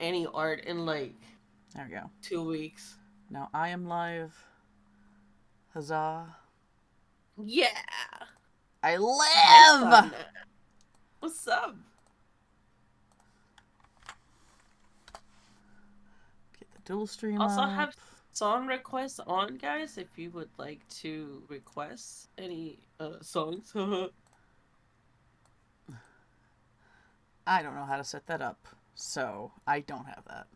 any art in like There we go. 2 weeks. Now I am live. Huzzah. Yeah. I Hi, live! Sana. What's up? Get the dual stream Also up. have song requests on, guys. If you would like to request any songs. I don't know how to set that up, so I don't have that.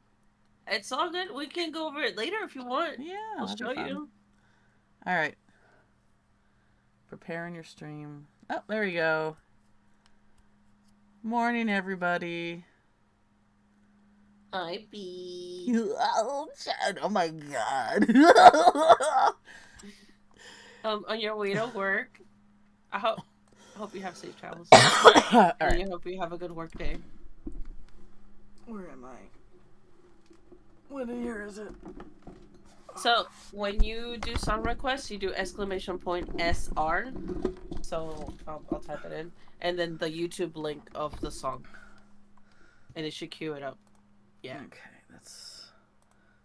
It's all good. We can go over it later if you want. Yeah, I'll that'd be show fun. you. Alright. Preparing your stream. Oh, there we go. Morning, everybody. Hi, B. Oh, Chad. Oh my god. On your way to work. I hope you have safe travels. And Alright. you hope you have a good work day. Where am I? What year is it? So when you do song requests, you do exclamation point SR. So I'll type it in, and then the YouTube link of the song, and it should queue it up. Yeah. Okay, that's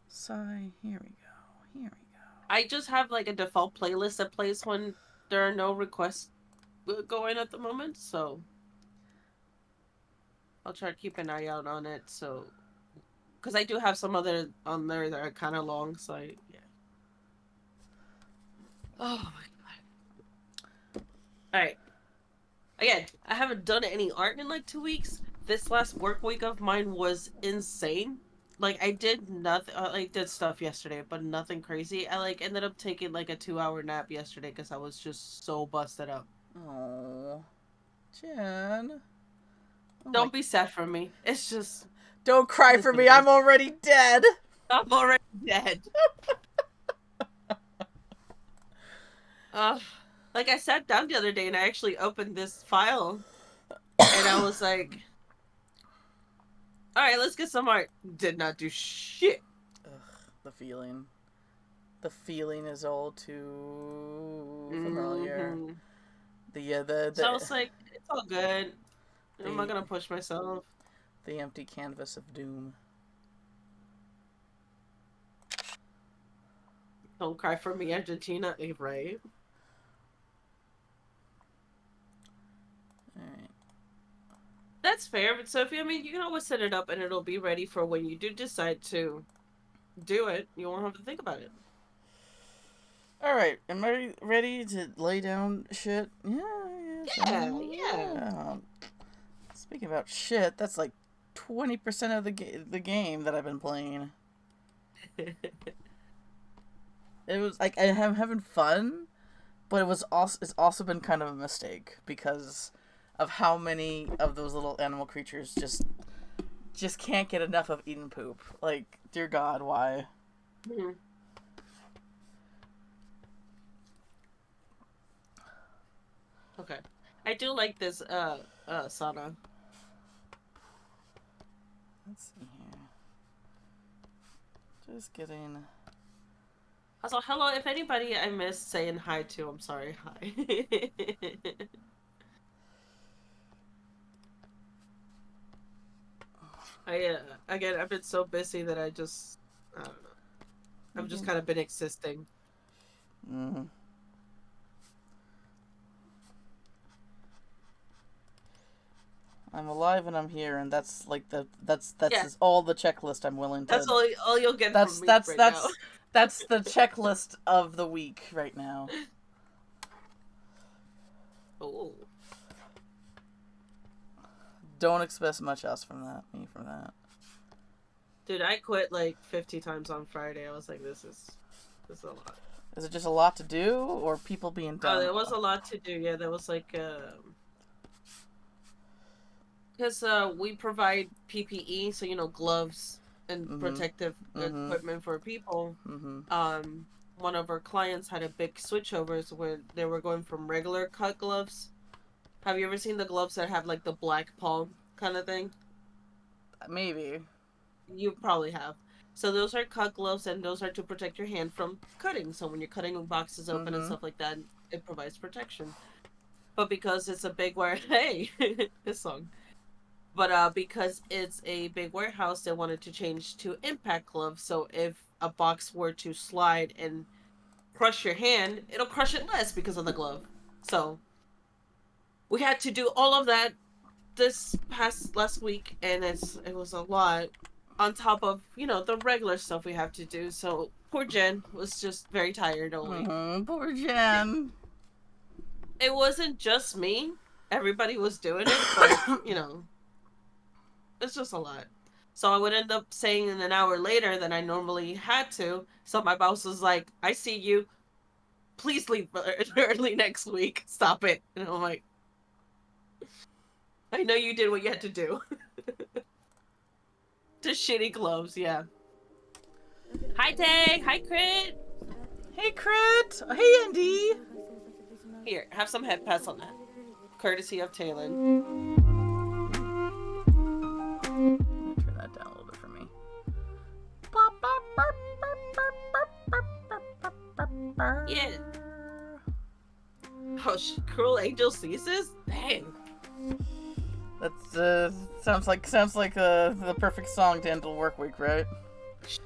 sigh. Here we go. Here we go. I just have like a default playlist that plays when there are no requests going at the moment. So I'll try to keep an eye out on it. So because I do have some other on there that are kind of long. So yeah. Oh my god. All right. Again, I haven't done any art in like 2 weeks. This last work week of mine was insane. Like I did nothing. I did stuff yesterday, but nothing crazy. I like ended up taking like a 2 hour nap yesterday because I was just so busted up. Oh, Jen. Oh my. Don't be sad for me. It's just Don't cry it is for what me. it I'm is. already dead. I'm already dead. Uh, like I sat down the other day and I actually opened this file and I was like, "All right, let's get some art." Did not do shit. Ugh, the feeling. The feeling is all too familiar. Mm-hmm. So I The was like, it's all good. I'm not the gonna push myself. the empty canvas of doom. Don't cry for me, Argentina. Right? All right. That's fair. But Sophie, I mean, you can always set it up and it'll be ready for when you do decide to do it. You won't have to think about it. All right. Am I ready to lay down shit? Yeah. Yes. Yeah, yeah. Yeah. Speaking about shit, that's like 20% of the game that I've been playing. It was like I'm having fun, but it's also been kind of a mistake because of how many of those little animal creatures just can't get enough of eating poop. Like, dear God, why? Mhm. Okay. I do like this sauna. Let's see here. Just getting. Also, hello, if anybody I missed saying hi to, I'm sorry. Hi. Again, I've been so busy that I don't know. I've just kind of been existing. Mm-hmm. I'm alive and I'm here, and that's like that's Yeah, is all the checklist I'm willing that's to. all you'll get from That's me that's right now. that's that's the checklist of the week right now. Oh, Don't expect much else from that. Me from that. dude, I quit like 50 times on Friday. I was like, this is a lot. Is it just a lot to do, or people being Oh, dumb? there was a lot to do. Yeah, there was like because we provide PPE, so gloves and Mm-hmm. protective Mm-hmm. equipment for people. Mm-hmm. Um, one of our clients had a big switchovers where they were going from regular cut gloves. Have you ever seen the gloves that have like the black palm kind of thing? Maybe. You probably have. So those are cut gloves, and those are to protect your hand from cutting. So when you're cutting boxes open and Mm-hmm. stuff like that, it provides protection. But because it's a big word, hey, this song. But because it's a big warehouse, they wanted to change to impact gloves. So if a box were to slide and crush your hand, it'll crush it less because of the glove. So we had to do all of that this past last week, and it was a lot on top of the regular stuff we have to do. So poor Jen was just very tired only. Poor Jen. It wasn't just me. Everybody was doing it, but it's just a lot. So I would end up saying an hour later than I normally had to. So my boss was like, "I see you. Please leave early next week. Stop it." And I'm like, "I know you did what you had to do." To shitty gloves, yeah. Hi, Tag. Hi, Crit. Hey, Crit. Hey, Andy. Here, have some head pass on that. Courtesy of Talon. Turn that down a little bit for me. Yeah. Oh, Cruel Angel Ceases? Dang. That sounds like the perfect song to end the work week, right?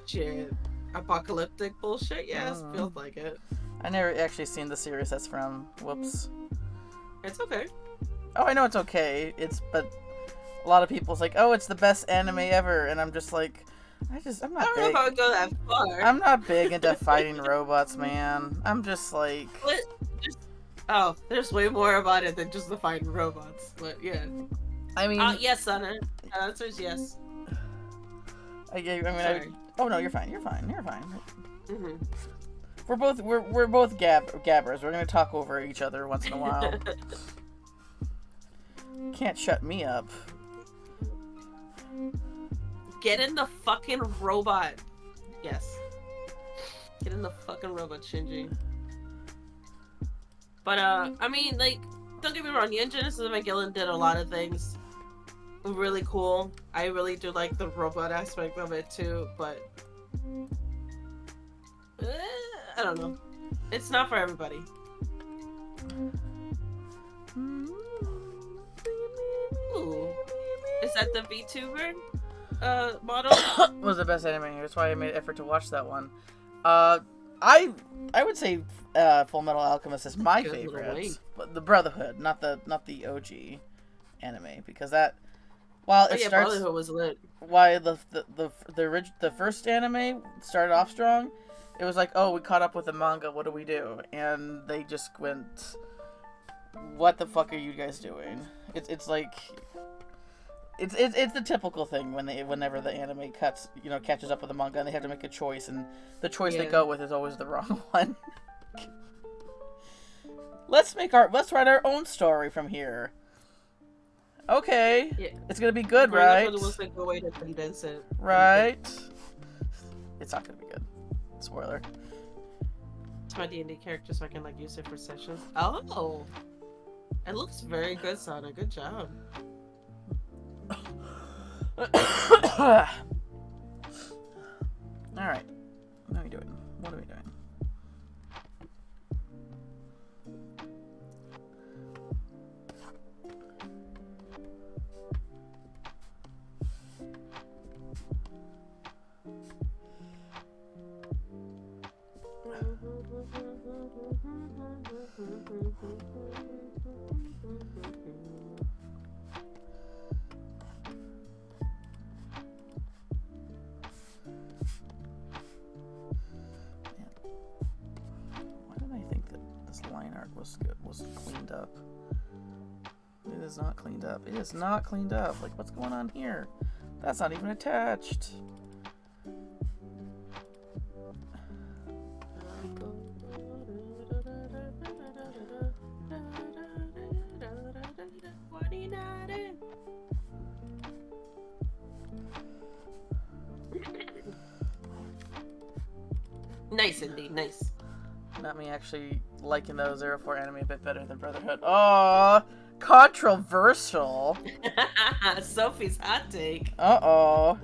Shit. Apocalyptic bullshit? Yes, feels like it. I never actually seen the series that's from. Whoops. It's okay. Oh, I know it's okay. But a lot of people's like, oh, it's the best anime ever, and I'm just like, I'm not. I don't know if I would go that far. I'm not big into fighting robots, man. I'm just like. Oh, there's way more about it than just the fighting robots. But yeah. I mean. Yes, Sana. The answer is yes. Oh no, you're fine. You're fine. Mm-hmm. We're both gabbers. We're gonna talk over each other once in a while. Can't shut me up. Get in the fucking robot. Yes. Get in the fucking robot, Shinji. But I mean, like, don't get me wrong. Neon Genesis Evangelion did a lot of things really cool. I really do like the robot aspect of it too, but I don't know. It's not for everybody. Ooh. Is that the VTuber model? Was the best anime. That's why I made an effort to watch that one. I would say Full Metal Alchemist is my favorite, but the Brotherhood, not the OG anime, because that while it starts Brotherhood was lit. Why the first anime started off strong, it was like, oh, we caught up with the manga, what do we do? And they just went, what the fuck are you guys doing? It's like it's the typical thing whenever the anime catches up with the manga and they have to make a choice, and the choice they go with is always the wrong one. Let's write our own story from here. Okay. Yeah. It's gonna be good, right? Was a good way to condense it. Right. It's not gonna be good. Spoiler. It's my D&D character, so I can use it for sessions. Oh, it looks very good, Sana. Good job. All right. What are we doing? Why did I think that this line art was cleaned up? It is not cleaned up. It is not cleaned up. Like, what's going on here? That's not even attached. Nice, indeed. Nice. Not me actually liking the 04 anime a bit better than Brotherhood. Oh, controversial. Sophie's hot take. Uh-oh.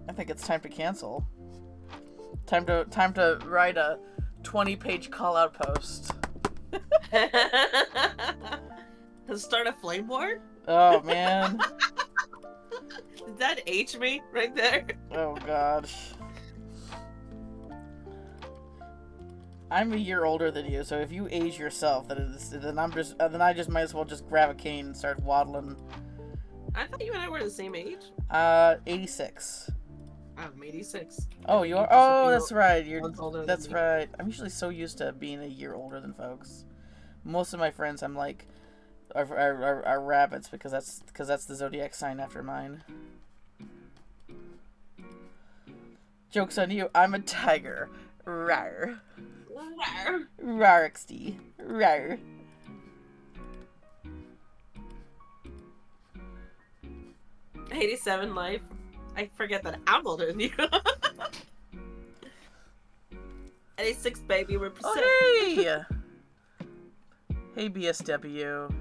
I think it's time to cancel. Time to write a 20-page call-out post. Start a flame war? Oh man. Did that age me right there? Oh gosh. I'm a year older than you, so if you age yourself, then I just might as well just grab a cane and start waddling. I thought you and I were the same age. 86. I'm 86. Oh, you are? Just a Oh, few that's right. months older than That's me. right. I'm usually so used to being a year older than folks. Most of my friends, I'm like, are rabbits because that's the zodiac sign after mine. Joke's on you. I'm a tiger. Rawr. Rarxty. Rawr. 87 life. I forget that I'm older than you. 86 baby represent. Oh, hey! Hey, BSW.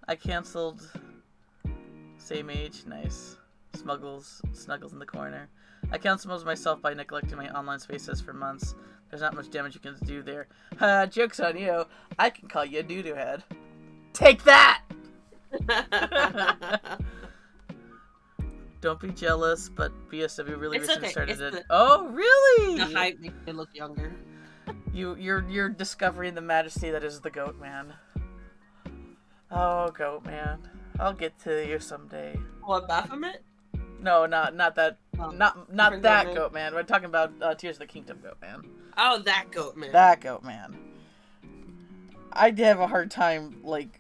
I canceled. Same age. Nice. Snuggles in the corner. I canceled myself by neglecting my online spaces for months. There's not much damage you can do there. Joke's on you. I can call you a doo-doo head. Take that! Don't be jealous, but BSW really It's recently okay. started It's it. the- Oh, really? The hype makes me look younger. You're discovering the majesty that is the Goat Man. Oh, Goat Man. I'll get to you someday. What, Baphomet? No, not that. Oh, Not different that Goat Man. Goat Man. We're talking about Tears of the Kingdom Goat Man. Oh, that goat man. That Goat Man. I have a hard time like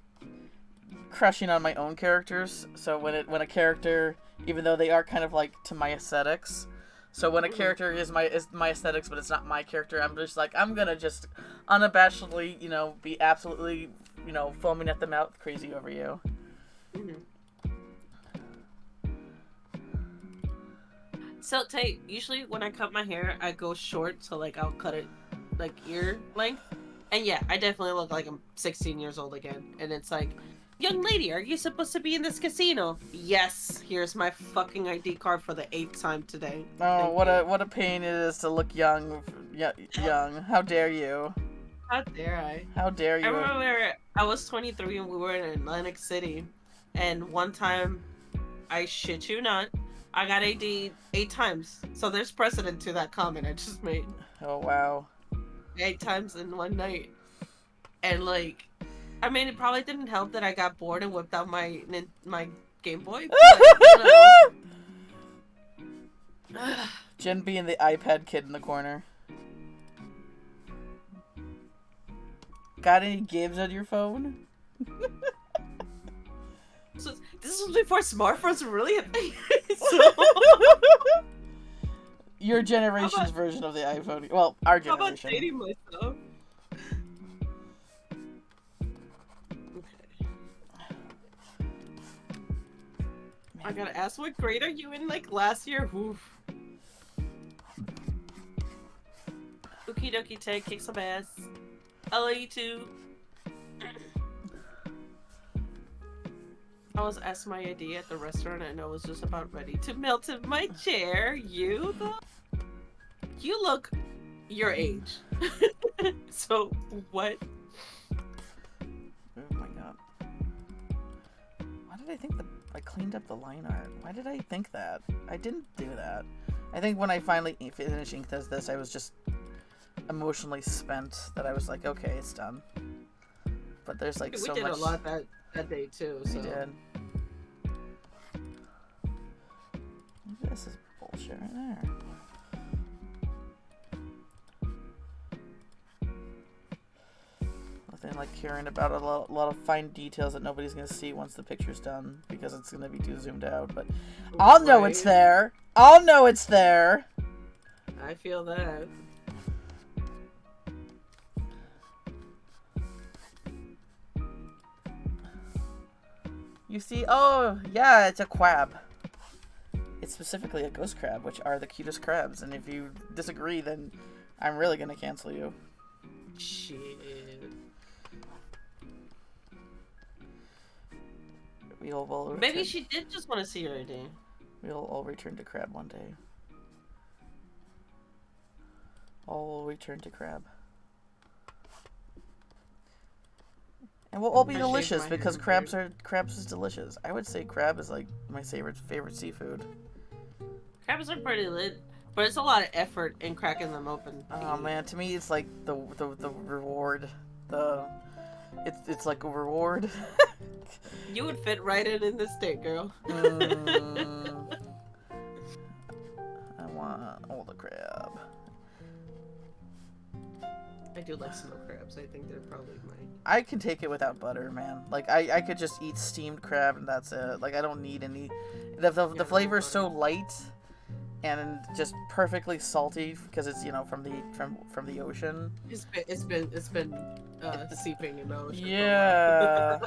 crushing on my own characters. So when a character, even though they are kind of like to my aesthetics, so when a character is my aesthetics, but it's not my character, I'm just like I'm gonna just unabashedly, be absolutely, foaming at the mouth, crazy over you. Mhm. So, Tay, usually when I cut my hair, I go short, so like I'll cut it like ear length. And yeah, I definitely look like I'm 16 years old again. And it's like, young lady, are you supposed to be in this casino? Yes, here's my fucking ID card for the 8th time today. Oh, Thank what a pain it is to look young. Young. How dare you? How dare I? How dare I you? remember I was 23 and we were in Atlantic City. And one time, I shit you not, I got AD 8 times. So there's precedent to that comment I just made. Oh wow. 8 times in one night. And like, I mean, it probably didn't help that I got bored and whipped out my Game Boy. But, Jen being the iPad kid in the corner. Got any games on your phone? so, this was before smartphones were really a thing. So, Your generation's version of the iPhone. Well, our how about generation. dating myself? Okay. I gotta ask, what grade are you in? Like last year? Oof. Okie dokie, Ted, kick some ass. I love you too. I was asked my ID at the restaurant and I was just about ready to melt in my chair. You, though? You look your age. So, what? Oh my god. Why did I think that I cleaned up the line art? Why did I think that? I didn't do that. I think when I finally finished ink this, I was just emotionally spent that I was like, okay, it's done. But there's like We so did much. a lot that day too. So. We did. This is bullshit right there. Nothing like caring about a lot of fine details that nobody's gonna see once the picture's done because it's gonna be too zoomed out. But I'll know it's Right. there. I'll know it's there. I feel that. You see? Oh, yeah, it's a crab. It's specifically a ghost crab, which are the cutest crabs. And if you disagree, then I'm really gonna cancel you. Shit. Will Maybe return, she did just want to see your ID. we'll all return to crab one day. All will return to crab. And we'll all be I shaved delicious my because head crabs is delicious. I would say crab is like my favorite seafood. Crabs are pretty lit, but it's a lot of effort in cracking them open. Oh man, to me it's like the reward. It's like a reward. You would fit right in this state, girl. I want all the crab. I do like snow crabs. I think they're probably mine. I can take it without butter, man. Like I could just eat steamed crab and that's it. Like I don't need any. The flavor is so light, and just perfectly salty because it's from the ocean. It's been seeping in the ocean. Yeah.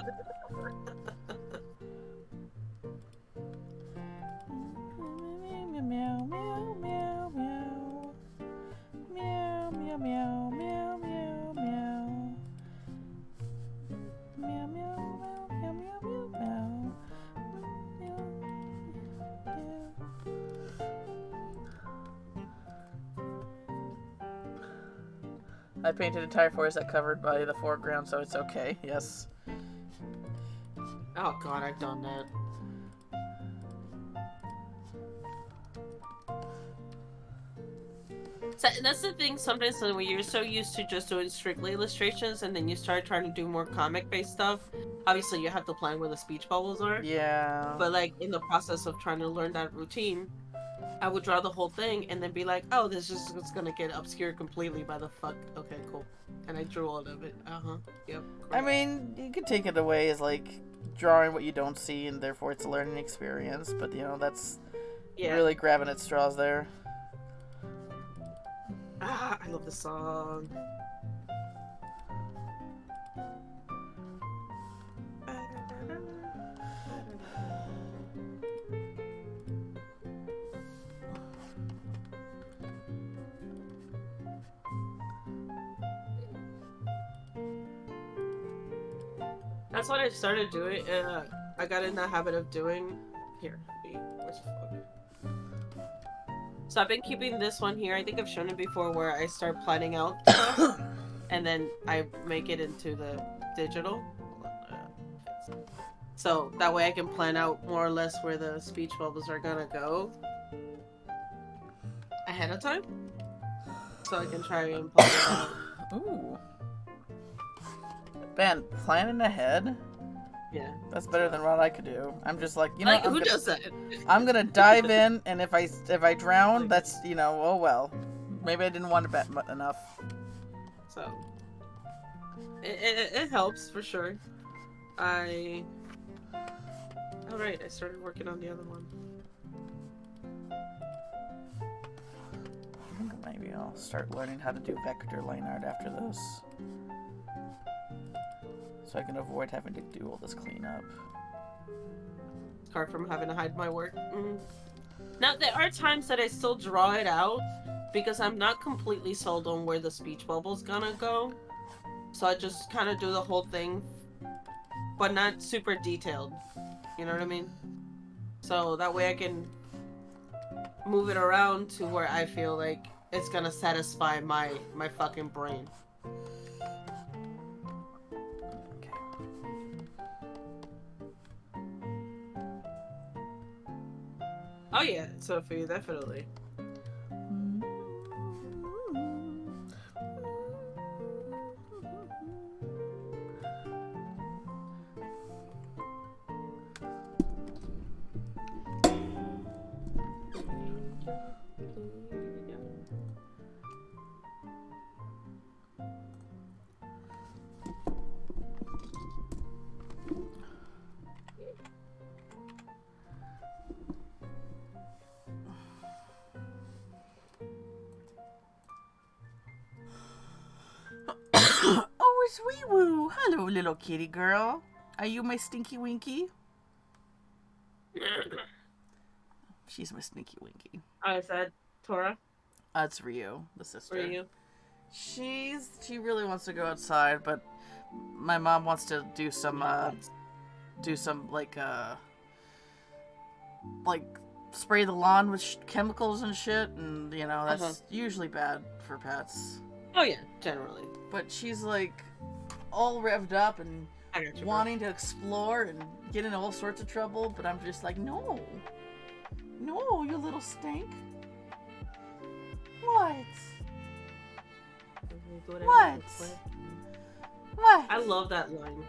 Meow meow meow meow meow meow meow meow meow meow meow meow meow meow meow. I painted entire forest that covered by the foreground, so it's okay. Yes. Oh god, I've done that. So that's the thing. Sometimes when you're so used to just doing strictly illustrations, and then you start trying to do more comic-based stuff, obviously you have to plan where the speech bubbles are. Yeah. But like in the process of trying to learn that routine, I would draw the whole thing and then be like, "Oh, this is just gonna get obscured completely by the fuck." Okay, cool. And I drew all of it. Yep. Great. I mean, you could take it away as like drawing what you don't see, and therefore it's a learning experience. But that's really grabbing at straws there. I love the song. That's what I started doing. I got in the habit of doing. Here, where's the fuck? So I've been keeping this one here. I think I've shown it before, where I start planning out stuff, and then I make it into the digital. So that way I can plan out more or less where the speech bubbles are gonna go ahead of time, so I can try and plan it out. Ooh. Ben, planning ahead? Yeah. That's better than what I could do. I'm just like, who does that? I'm gonna dive in, and if I drown, that's, oh well. Maybe I didn't want to bet enough. So, it helps, for sure. Alright, I started working on the other one. I think maybe I'll start learning how to do vector line art after this. So I can avoid having to do all this cleanup. Apart from having to hide my work. Now, there are times that I still draw it out, because I'm not completely sold on where the speech bubble's gonna go. So I just kind of do the whole thing, but not super detailed. You know what I mean? So that way I can move it around to where I feel like it's gonna satisfy my fucking brain. Oh yeah, Sophie, definitely. Oh, it's Wee Woo. Hello, little kitty girl. Are you my Stinky Winky? She's my Stinky Winky. Oh, is that Tora? It's Ryu, the sister. Ryu. She really wants to go outside, but my mom wants to do some like spray the lawn with chemicals and shit, and that's usually bad for pets. Oh yeah, generally. But she's like all revved up and I got you, bro. wanting to explore and get into all sorts of trouble, but I'm just like, no. No, you little stink. What? What? What? I love that line.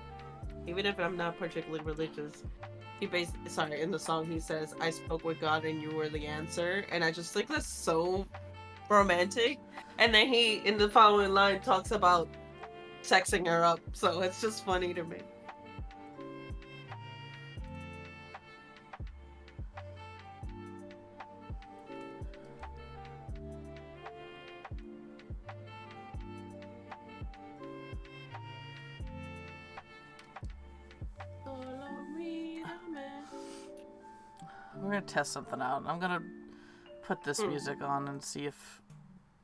Even if I'm not particularly religious. In the song he says, I spoke with God and you were the answer. And I just think that's so romantic. And then he, in the following line, talks about sexing her up. So it's just funny to me. We're gonna test something out. I'm gonna put this music on and see if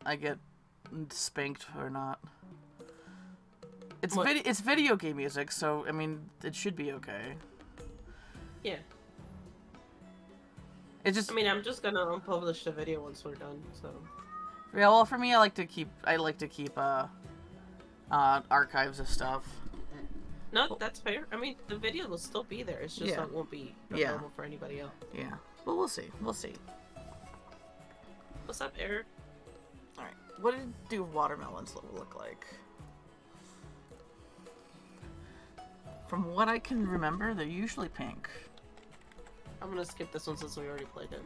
I get spanked or not. It's video game music, so I mean it should be okay. Yeah. It's just. I mean, I'm just gonna unpublish the video once we're done. So. Yeah, well, for me, I like to keep archives of stuff. No, that's fair. I mean, the video will still be there. It's just it won't be available for anybody else. Yeah. But we'll see. We'll see. What's up, Eric? Alright. What do watermelons look like? From what I can remember, they're usually pink. I'm gonna skip this one since we already played it.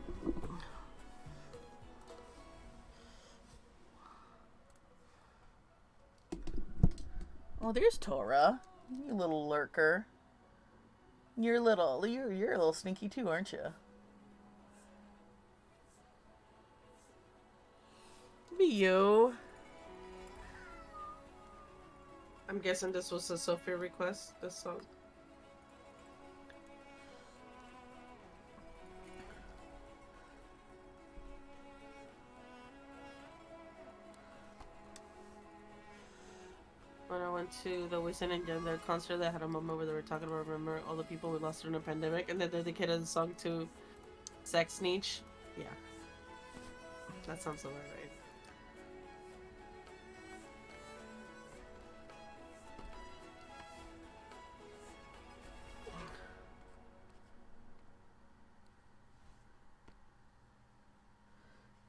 Oh, there's Tora. You little lurker. You're a little sneaky too, aren't you? Be you. I'm guessing this was a Sophia request, this song. When I went to the Wisin and Yandel concert, they had a moment where they were talking about, remember all the people we lost during the pandemic, and they dedicated the song to Sex Niche. Yeah. That sounds about right.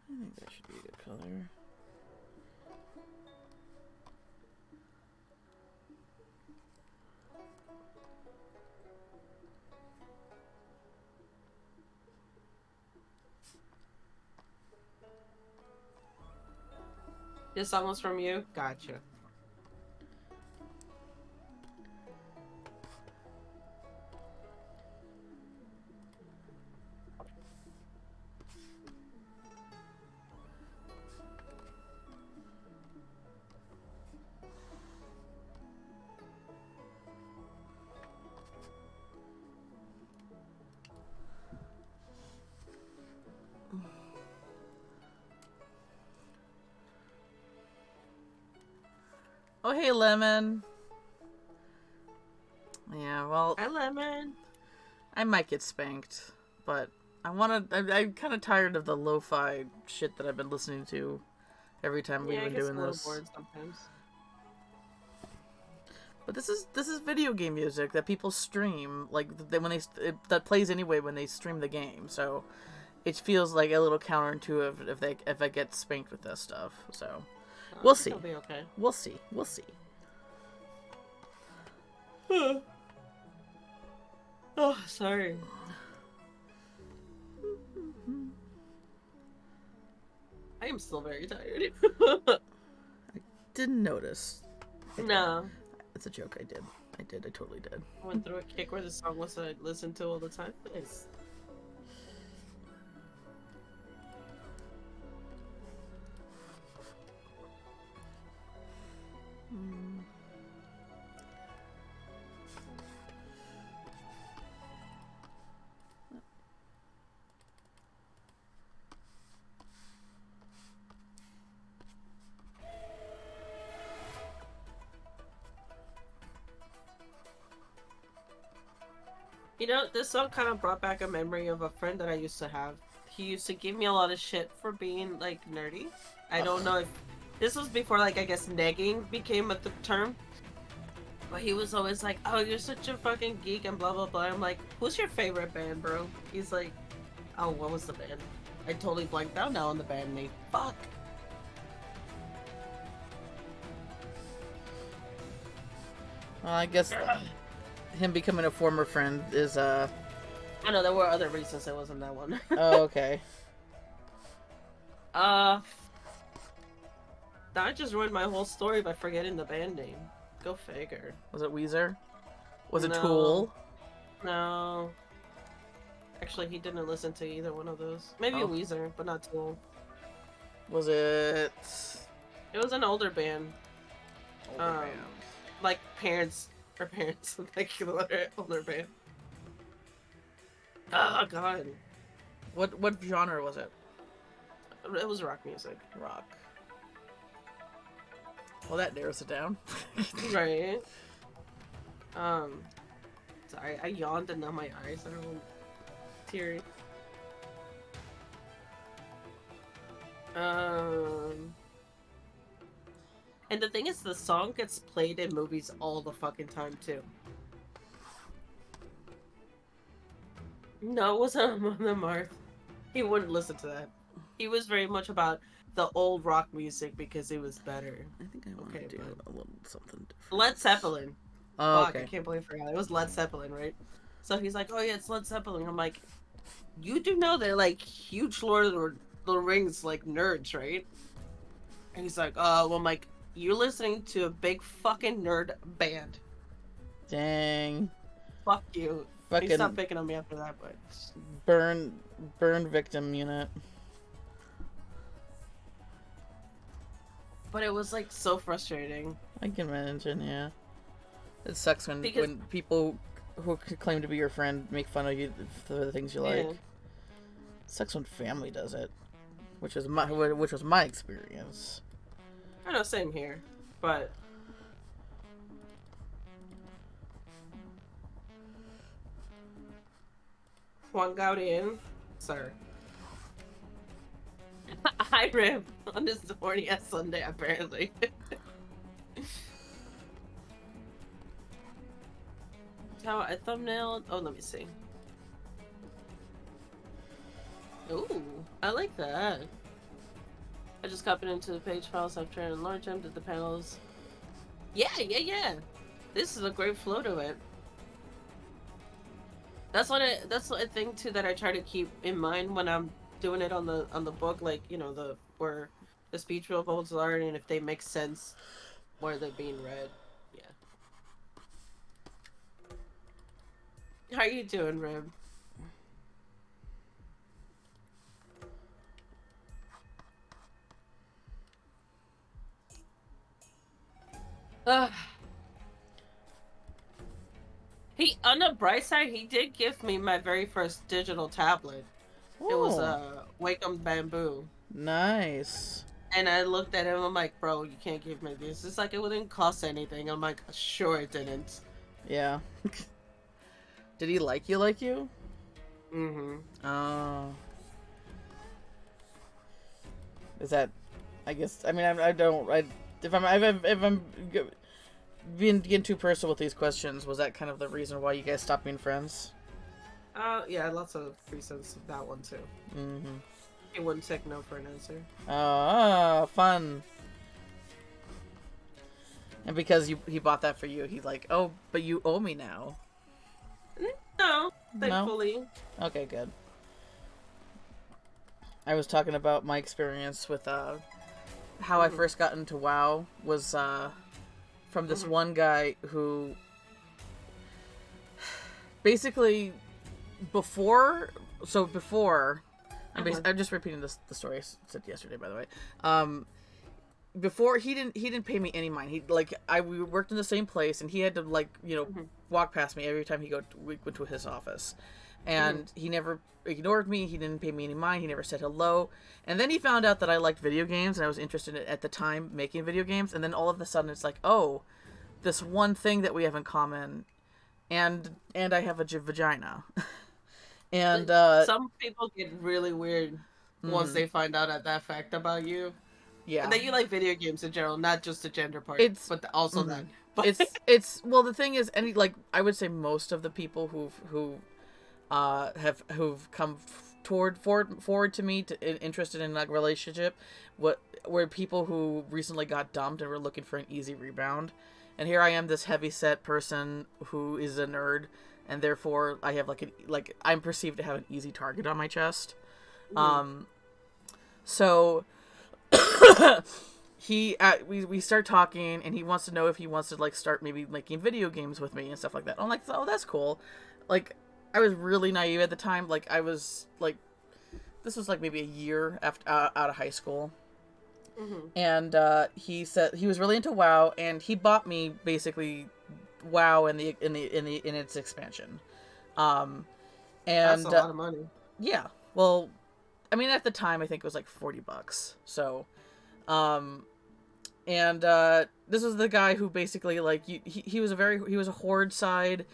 I think that should be a good color. This song was from you? Gotcha. Oh, hey, Lemon. Yeah, well... Hi, Lemon. I might get spanked, but I'm kind of tired of the lo-fi shit that I've been listening to every time we've been doing this. Bored sometimes. But this is video game music that people stream, like that plays anyway when they stream the game. So it feels like a little counterintuitive if I get spanked with this stuff. So we'll see. It'll be okay. We'll see. We'll see. Oh, sorry. I am still very tired. I didn't notice. No. It's a joke. I did. I totally did. I went through a kick where the song was I listened to all the time. Nice. You know, this song kind of brought back a memory of a friend that I used to have. He used to give me a lot of shit for being, like, nerdy. I don't know if... This was before, like, I guess negging became a term. But he was always like, "Oh, you're such a fucking geek," and blah blah blah. I'm like, "Who's your favorite band, bro?" He's like, "Oh, what was the band?" I totally blanked out now on the band name. Fuck. Well, I guess him becoming a former friend is I know there were other reasons it wasn't that one. Oh, okay. That just ruined my whole story by forgetting the band name. Go figure. Was it Weezer? Was it No. Tool? No. Actually, he didn't listen to either one of those. Maybe Oh. Weezer, but not Tool. Was it? It was an older band. Older band. Like parents, like older band. Oh god. What genre was it? It was rock music. Rock. Well, that narrows it down. Right. Sorry, I yawned and now my eyes are all teary. And the thing is, the song gets played in movies all the fucking time, too. No, it wasn't Amon Amarth. He wouldn't listen to that. He was very much about the old rock music because it was better. I think I want to do a little something different. Led Zeppelin. Oh, Fuck, okay. I can't believe I forgot. It was Led Zeppelin, right? So he's like, "Oh yeah, it's Led Zeppelin." I'm like, "You do know they're like huge Lord of the Rings like nerds, right?" And he's like, well, I'm like, "You're listening to a big fucking nerd band. Dang. Fuck you." Fucking He stopped picking on me after that, but burn victim unit. But it was like so frustrating. I can imagine, yeah. It sucks when Because- when people who claim to be your friend make fun of you for the things you like. Yeah. It sucks when family does it, which was my experience. I know, same here, but Juan Gaudin, sir. I rib on this horny ass Sunday, apparently. How I thumbnailed. Oh, let me see. Ooh, I like that. I just copied into the page files. I've tried to enlarge them. Did the panels? Yeah. This is a great flow to it. That's a thing too that I try to keep in mind when I'm doing it on the book, like, you know, where the speech bubbles are and if they make sense where they're being read. Yeah. How you doing, Rib? He, on the bright side, he did give me my very first digital tablet. It was a Wacom Bamboo. Nice. And I looked at him, I'm like, "Bro, you can't give me this." It's like, it wouldn't cost anything. I'm like, "Sure it didn't." Yeah. Did he like you? Mm-hmm. Oh. Is that? I guess. I mean, if I'm being too personal with these questions, was that kind of the reason why you guys stopped being friends? Yeah, lots of reasons. That one too. Mm-hmm. He wouldn't take no for an answer. Fun. And because he bought that for you, he's like, "Oh, but you owe me now." No, thankfully. No? Okay, good. I was talking about my experience with how I first got into WoW was from this one guy who basically before I'm just repeating the story I said yesterday, by the way. Before he didn't pay me any mind. We worked in the same place, and he had to walk past me every time we went to his office, and he never ignored me. He didn't pay me any mind. He never said hello. And then he found out that I liked video games, and I was interested in, at the time, making video games. And then all of a sudden, it's like, oh, this one thing that we have in common, and I have a vagina. And some people get really weird once they find out that fact about you. yeah, And that you like video games in general, not just the gender part, but also that. But It's well, the thing is, any like I would say most of the people who've come forward to me interested in like relationship, what were people who recently got dumped and were looking for an easy rebound, and here I am, this heavy set person who is a nerd, and therefore I have like I'm perceived to have an easy target on my chest. So we start talking, and he wants to know if he wants to like start maybe making video games with me and stuff like that. I'm like, oh, that's cool. Like, I was really naive at the time. Like, I was like, this was like maybe a year after out of high school, and he said he was really into WoW, and he bought me basically WoW in its expansion. And that's a lot of money. Yeah, well, I mean, at the time I think it was like $40. So, and this was the guy who basically like he was a horde side,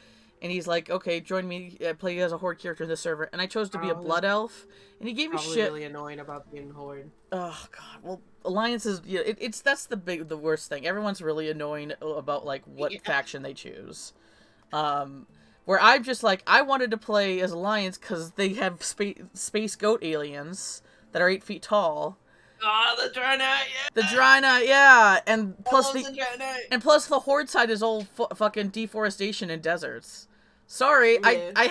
and he's like, okay, join me, play as a horde character in this server, and I chose to be a blood elf, and he gave me shit. Really annoying about being horde. Oh god, well, alliances, yeah, that's the worst thing. Everyone's really annoying about like what faction they choose. Where I'm just like, I wanted to play as alliance because they have space goat aliens that are 8 feet tall. Oh, the Draenei, yeah. The Draenei, yeah, and plus the horde side is all fucking deforestation and deserts. Sorry, yeah. I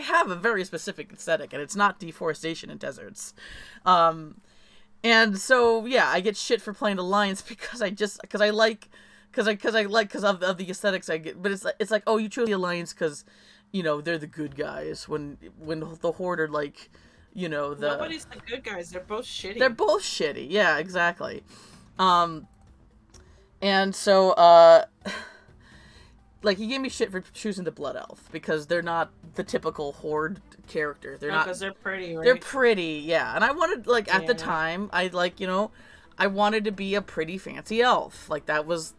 have a very specific aesthetic, and it's not deforestation and deserts. And so yeah, I get shit for playing Alliance because of the aesthetics I get. But it's like, oh, you chose the Alliance because, you know, they're the good guys. When the Horde are like, you know, nobody's the good guys. They're both shitty. They're both shitty. Yeah, exactly. And so like, he gave me shit for choosing the Blood Elf because they're not the typical Horde character. They're not, because they're pretty, right? They're pretty, yeah. And I wanted, like, at the time, I like, you know, I wanted to be a pretty fancy elf. Like, that was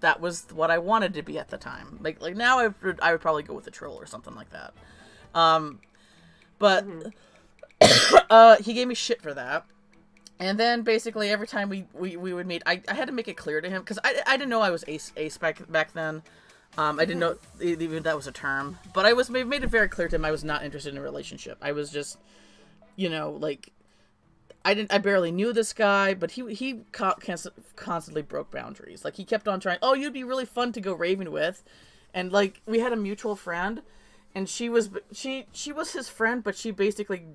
what I wanted to be at the time. Like now I would probably go with a troll or something like that. But he gave me shit for that. And then basically every time we would meet, I had to make it clear to him because I didn't know I was ace back then. I didn't know even that was a term, but I made it very clear to him I was not interested in a relationship. I was just, you know, like, I barely knew this guy, but he constantly broke boundaries. Like, he kept on trying, oh, you'd be really fun to go raving with. And like, we had a mutual friend, and she was his friend, but she basically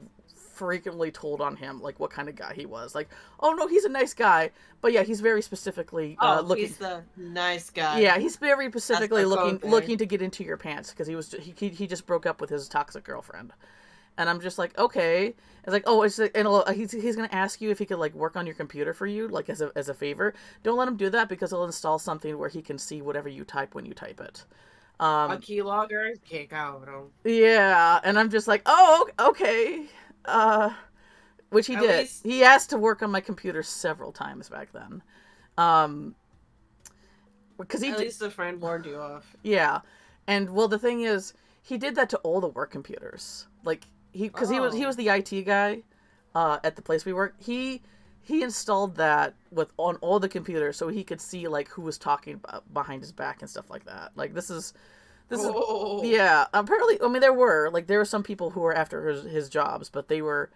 frequently told on him, like, what kind of guy he was. Like, oh no, he's a nice guy, but yeah, he's very specifically looking. He's the nice guy. Yeah, he's very specifically looking to get into your pants because he just broke up with his toxic girlfriend. And I'm just like, okay. It's like, oh, it's like, and he's gonna ask you if he could like work on your computer for you, like as a favor. Don't let him do that because he'll install something where he can see whatever you type when you type it. A keylogger, kick out. Yeah, and I'm just like, oh, okay. Which he did. He asked to work on my computer several times back then. Because at least a friend warned you off. Yeah, and well, the thing is, he did that to all the work computers. Like, he was the IT guy, at the place we worked. He installed that on all the computers so he could see like who was talking behind his back and stuff like that. Like, this is yeah. Apparently, I mean, there were some people who were after his jobs, but they were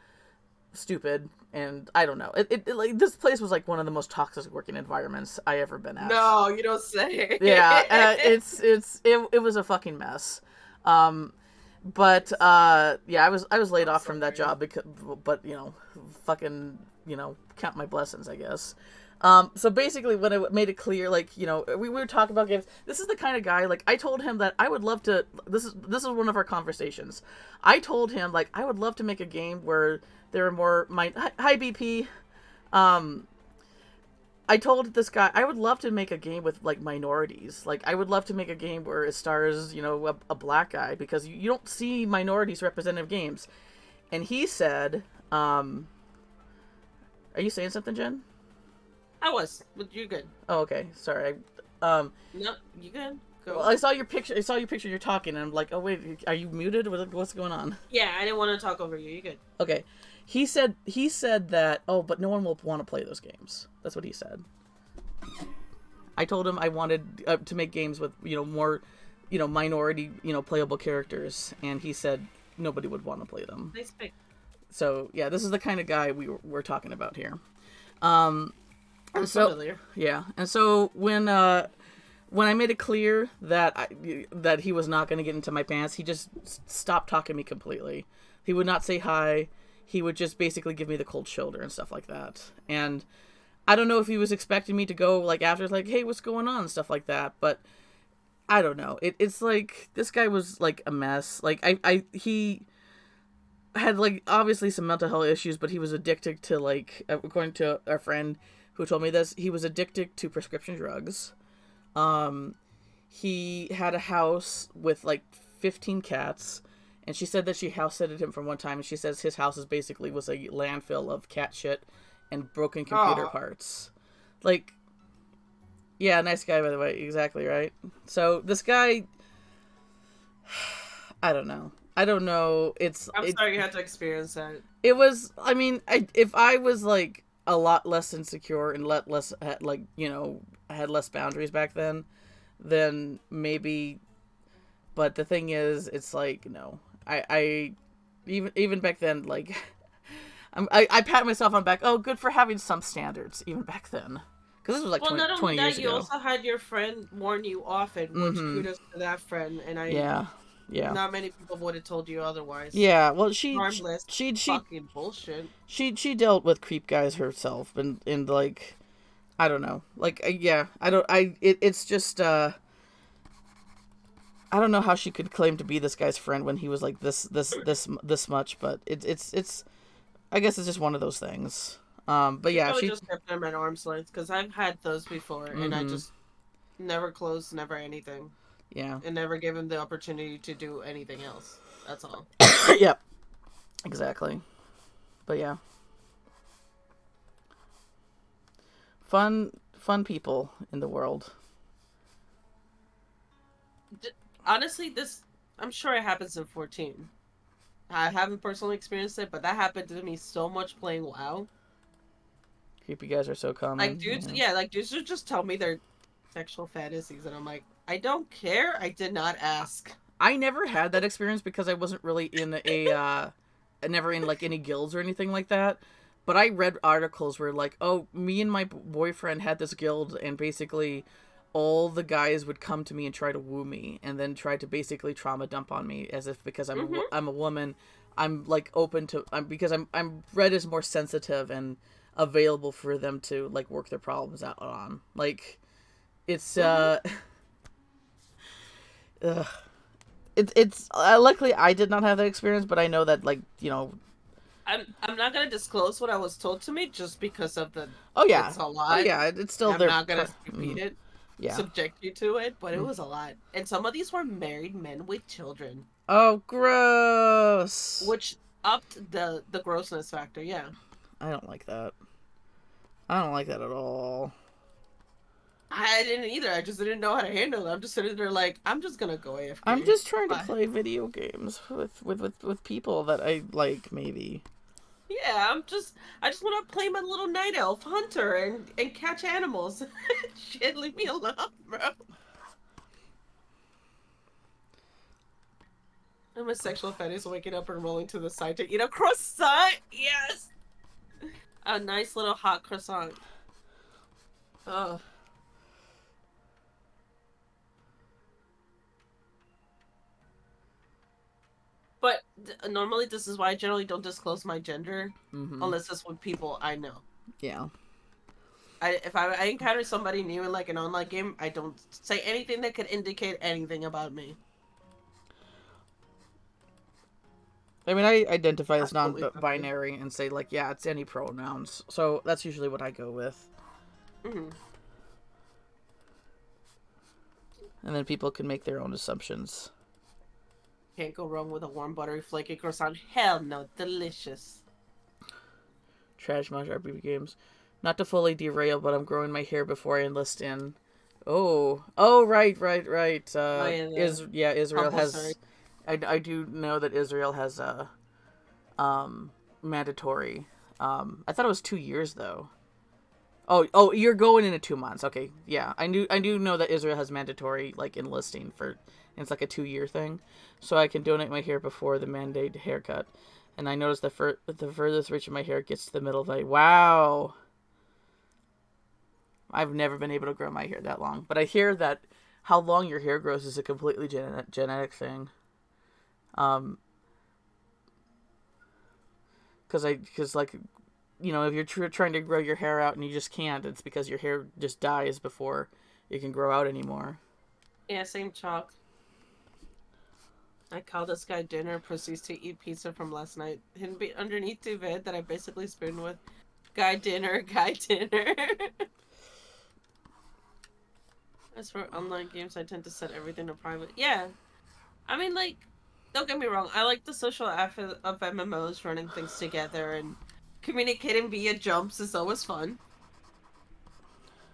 stupid, and I don't know. It like, this place was like one of the most toxic working environments I ever been at. No, you don't say. Yeah, it was a fucking mess. But yeah, I was laid off from that job but you know, fucking, you know, count my blessings, I guess. So basically, when I made it clear, like, you know, we were talking about games. This is the kind of guy, like, I told him that I would love to. This is one of our conversations. I told him, like, I would love to make a game where there are more hi BP. I told this guy I would love to make a game with like minorities. Like, I would love to make a game where it stars, you know, a black guy, because you don't see minorities represented in games. And he said, "Are you saying something, Jen?" I was, but you're good. Oh, okay. Sorry. No, you good. Go. Well, I saw your picture. You're talking, and I'm like, oh wait, are you muted? What's going on? Yeah, I didn't want to talk over you. You good? Okay. He said that. Oh, but no one will want to play those games. That's what he said. I told him I wanted to make games with more, minority playable characters, and he said nobody would want to play them. Nice pick. So yeah, this is the kind of guy we're talking about here. I'm So familiar. yeah, and so when I made it clear that he was not going to get into my pants, he just stopped talking to me completely. He would not say hi. He would just basically give me the cold shoulder and stuff like that. And I don't know if he was expecting me to go like after, like, hey, what's going on and stuff like that. But I don't know. It's like this guy was like a mess. Like he had like obviously some mental health issues, but he was addicted to, like, according to our friend who told me this, he was addicted to prescription drugs. He had a house with like 15 cats, and she said that she house sitted him for one time, and she says his house is basically was a landfill of cat shit and broken computer parts. Like, yeah, nice guy, by the way. Exactly, right? So this guy, I don't know. I'm sorry you had to experience that. It was, I mean, if I was like a lot less insecure and had less boundaries back then maybe. But the thing is, it's like, no, I even back then, like, I pat myself on the back. Oh, good for having some standards even back then, because this was like Well, 20, not only 20 years that, you ago. also had your friend warn you often, which kudos to that friend. And Yeah. not many people would have told you otherwise. Yeah, well, Harmless, she fucking bullshit. she dealt with creep guys herself, and like, I don't know, like, yeah, it's just I don't know how she could claim to be this guy's friend when he was like this much, but it's I guess it's just one of those things. But yeah, Probably just kept them at arm's length, because I've had those before, and I just never closed, never anything. Yeah. And never gave him the opportunity to do anything else. That's all. Yep. Exactly. But yeah. Fun people in the world. Honestly, I'm sure it happens in 14. I haven't personally experienced it, but that happened to me so much playing WoW. Creepy guys are so common. Like dudes, like dudes would just tell me their sexual fantasies, and I'm like, I don't care. I did not ask. I never had that experience because I wasn't really in never in like any guilds or anything like that. But I read articles where, like, oh, me and my boyfriend had this guild, and basically all the guys would come to me and try to woo me, and then try to basically trauma dump on me, as if because I'm a woman, I'm like open to because I'm read as more sensitive and available for them to like work their problems out on. Like, it's it's luckily I did not have that experience, but I know that, like, I'm not gonna disclose what I was told to me just because of the. Oh yeah, it's a lot. Oh yeah, it's still I'm there. not gonna repeat it. Yeah. Subject you to it, but it was a lot, and some of these were married men with children. Oh, gross. Which upped the grossness factor. Yeah. I don't like that. I don't like that at all. I didn't either. I just didn't know how to handle it. I'm just sitting there like, I'm just gonna go AFK. I'm just trying to play video games with people that I like, maybe. Yeah, I just want to play my little night elf hunter and catch animals. Shit, leave me alone, bro. I'm a sexual fetish waking up and rolling to the side to eat a croissant. Yes, a nice little hot croissant. Oh. But normally, this is why I generally don't disclose my gender, unless it's with people I know. Yeah. If I encounter somebody new in like an online game, I don't say anything that could indicate anything about me. I mean, I identify as non-binary and say, like, yeah, it's any pronouns. So that's usually what I go with. Mm-hmm. And then people can make their own assumptions. Can't go wrong with a warm, buttery, flaky croissant. Hell no, delicious. Trash Maj RPG games. Not to fully derail, but I'm growing my hair before I enlist in. Oh, right. Israel has. I do know that Israel has a mandatory. I thought it was 2 years though. Oh, you're going into 2 months. Okay, yeah, I do know that Israel has mandatory like enlisting for, and it's like a 2-year thing, so I can donate my hair before the mandate haircut. And I noticed the furthest reach of my hair gets to the middle of my wow. I've never been able to grow my hair that long, but I hear that how long your hair grows is a completely genetic thing. Um, because like, you know, if you're trying to grow your hair out and you just can't, it's because your hair just dies before it can grow out anymore. Yeah, same chalk. I called this guy dinner, proceeds to eat pizza from last night. Hidden be underneath the vid that I basically spoon with. Guy dinner, guy dinner. As for online games, I tend to set everything to private. Yeah. I mean, like, don't get me wrong. I like the social aspect of MMOs, running things together and communicating via jumps is always fun.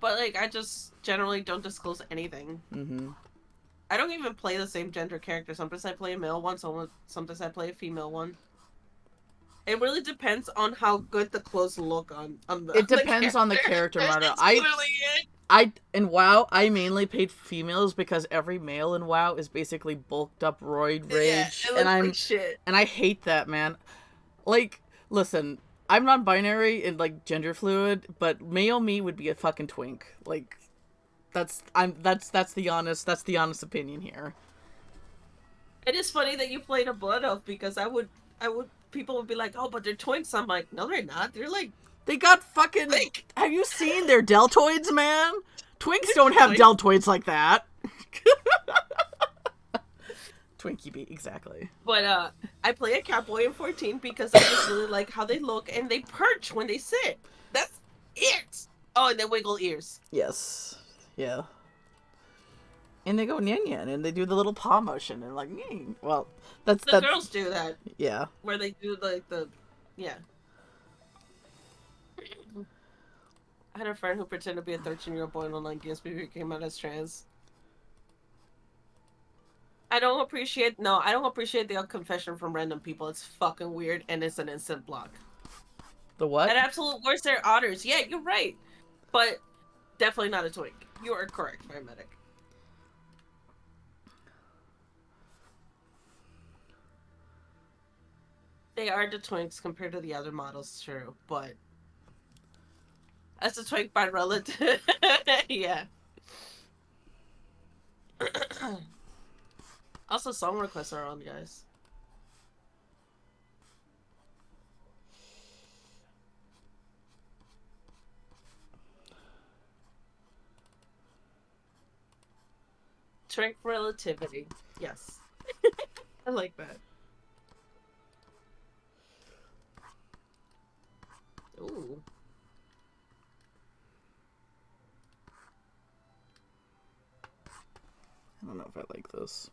But, like, I just generally don't disclose anything. Mm-hmm. I don't even play the same gender character. Sometimes I play a male one, sometimes I play a female one. It really depends on how good the clothes look on the It depends on the character model. That's literally it. In WoW, I mainly paid females because every male in WoW is basically bulked up roid rage, Yeah, like shit. And I hate that, man. Like, listen, I'm non-binary and like gender fluid, but male me would be a fucking twink. Like, that's the honest opinion here. It is funny that you played a Blood Elf because I would people would be like, oh, but they're twinks. I'm like, no, they're not. They're like, they got fucking. Like, have you seen their deltoids, man? Twinks don't have deltoids like that. Twinkie beat, exactly. But I play a Catboy in 14 because I just really like how they look and they perch when they sit. That's it. Oh, and they wiggle ears. Yes. Yeah. And they go nyan and they do the little paw motion and like, well, that's the girls do that. Yeah. Where they do like yeah. I had a friend who pretended to be a 13-year-old boy in online games before he came out as trans. I don't appreciate the confession from random people. It's fucking weird and it's an instant block. The what? At absolute worst, they're otters. Yeah, you're right. But definitely not a twink. You are correct, paramedic. They are the twinks compared to the other models, true, but as a twink by relative, yeah. Also, song requests are on, guys. Twink relativity, yes. I like that. Ooh. I don't know if I like this.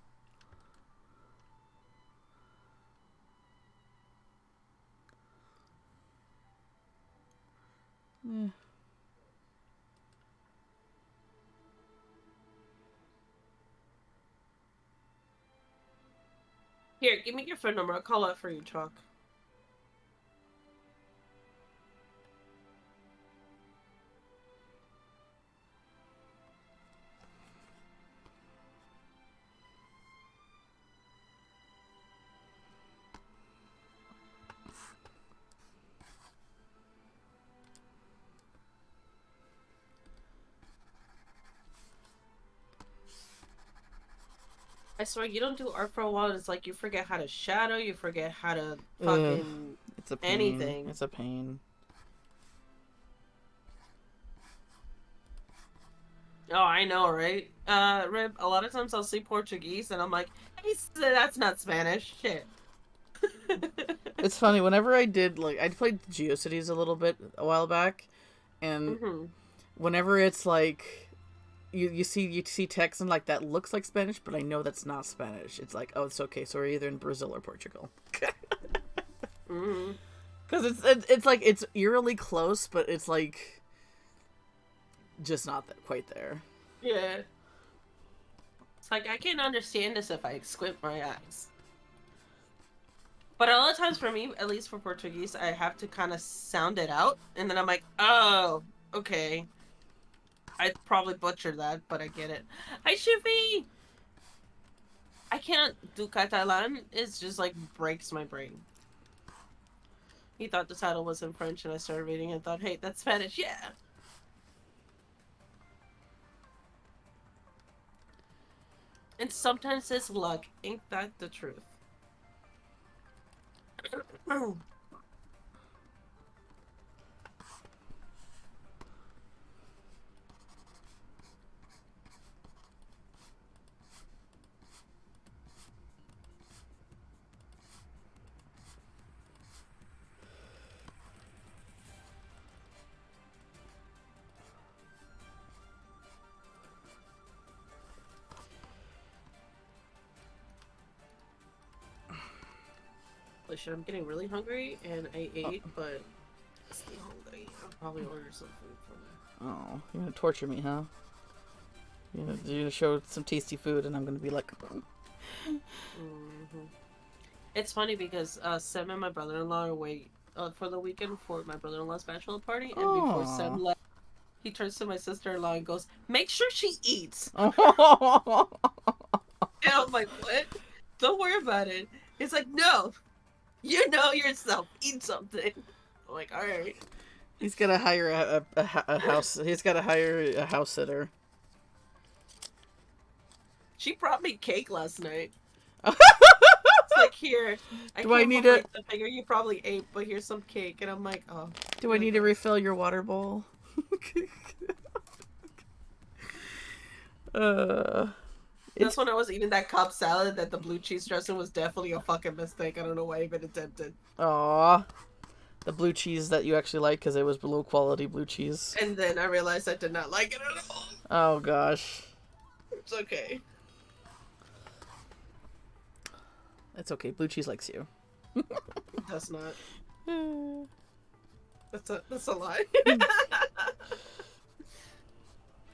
Here, give me your phone number. I'll call out for you, Chalk. I swear, you don't do art for a while, it's like you forget how to shadow, you forget how to fucking it's a pain. Anything. It's a pain. Oh, I know, right? Rib, a lot of times I'll see Portuguese and I'm like, hey, that's not Spanish. Shit. It's funny, whenever I played GeoCities a little bit a while back, and whenever it's like, you see text and like that looks like Spanish, but I know that's not Spanish. It's like, oh, it's okay. So we're either in Brazil or Portugal. Because it's like it's eerily close, but it's like just not quite there. Yeah. It's like I can't understand this if I squint my eyes. But a lot of times for me, at least for Portuguese, I have to kind of sound it out, and then I'm like, oh, Okay. I'd probably butcher that, but I get it. Hi, Shufi! I can't do Catalan. It's just like breaks my brain. He thought the title was in French, and I started reading and thought, hey, that's Spanish. Yeah! And sometimes it's luck. Ain't that the truth? Holy shit, I'm getting really hungry, and I ate, but I'm still hungry. I'll probably order some food from there. Oh, you're gonna torture me, huh? You're gonna show some tasty food, and I'm gonna be like, Mm-hmm. It's funny because Sam and my brother-in-law are away for the weekend for my brother-in-law's bachelor party, and before Sam oh. left, he turns to my sister-in-law and goes, "Make sure she eats." And I'm like, "What? Don't worry about it." He's like, "No, you know yourself. Eat something." I'm like, "All right." He's gotta hire a house. He's gotta hire a house sitter. She brought me cake last night. It's like, here, I Do I can't need believe to? the figure you probably ate, but here's some cake. And I'm like, oh. Do I need to refill your water bowl? uh. That's when I was eating that Cobb salad that the blue cheese dressing was definitely a fucking mistake. I don't know why I even attempted. Aw. The blue cheese that you actually like because it was low quality blue cheese. And then I realized I did not like it at all. Oh gosh. It's okay. It's okay. Blue cheese likes you. That's not. That's a lie.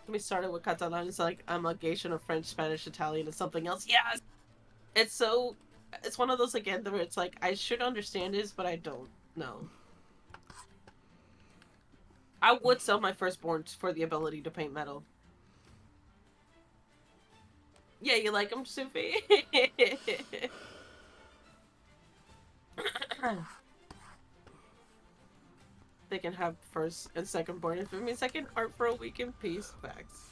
We started with Catalan. It's like amalgamation of French, Spanish, Italian, and something else. Yes! It's so... It's one of those, again, where it's like, I should understand this, but I don't know. I would sell my firstborn for the ability to paint metal. Yeah, you like them, Sufi? They can have first and second born. If it means I can art for a week in peace, facts.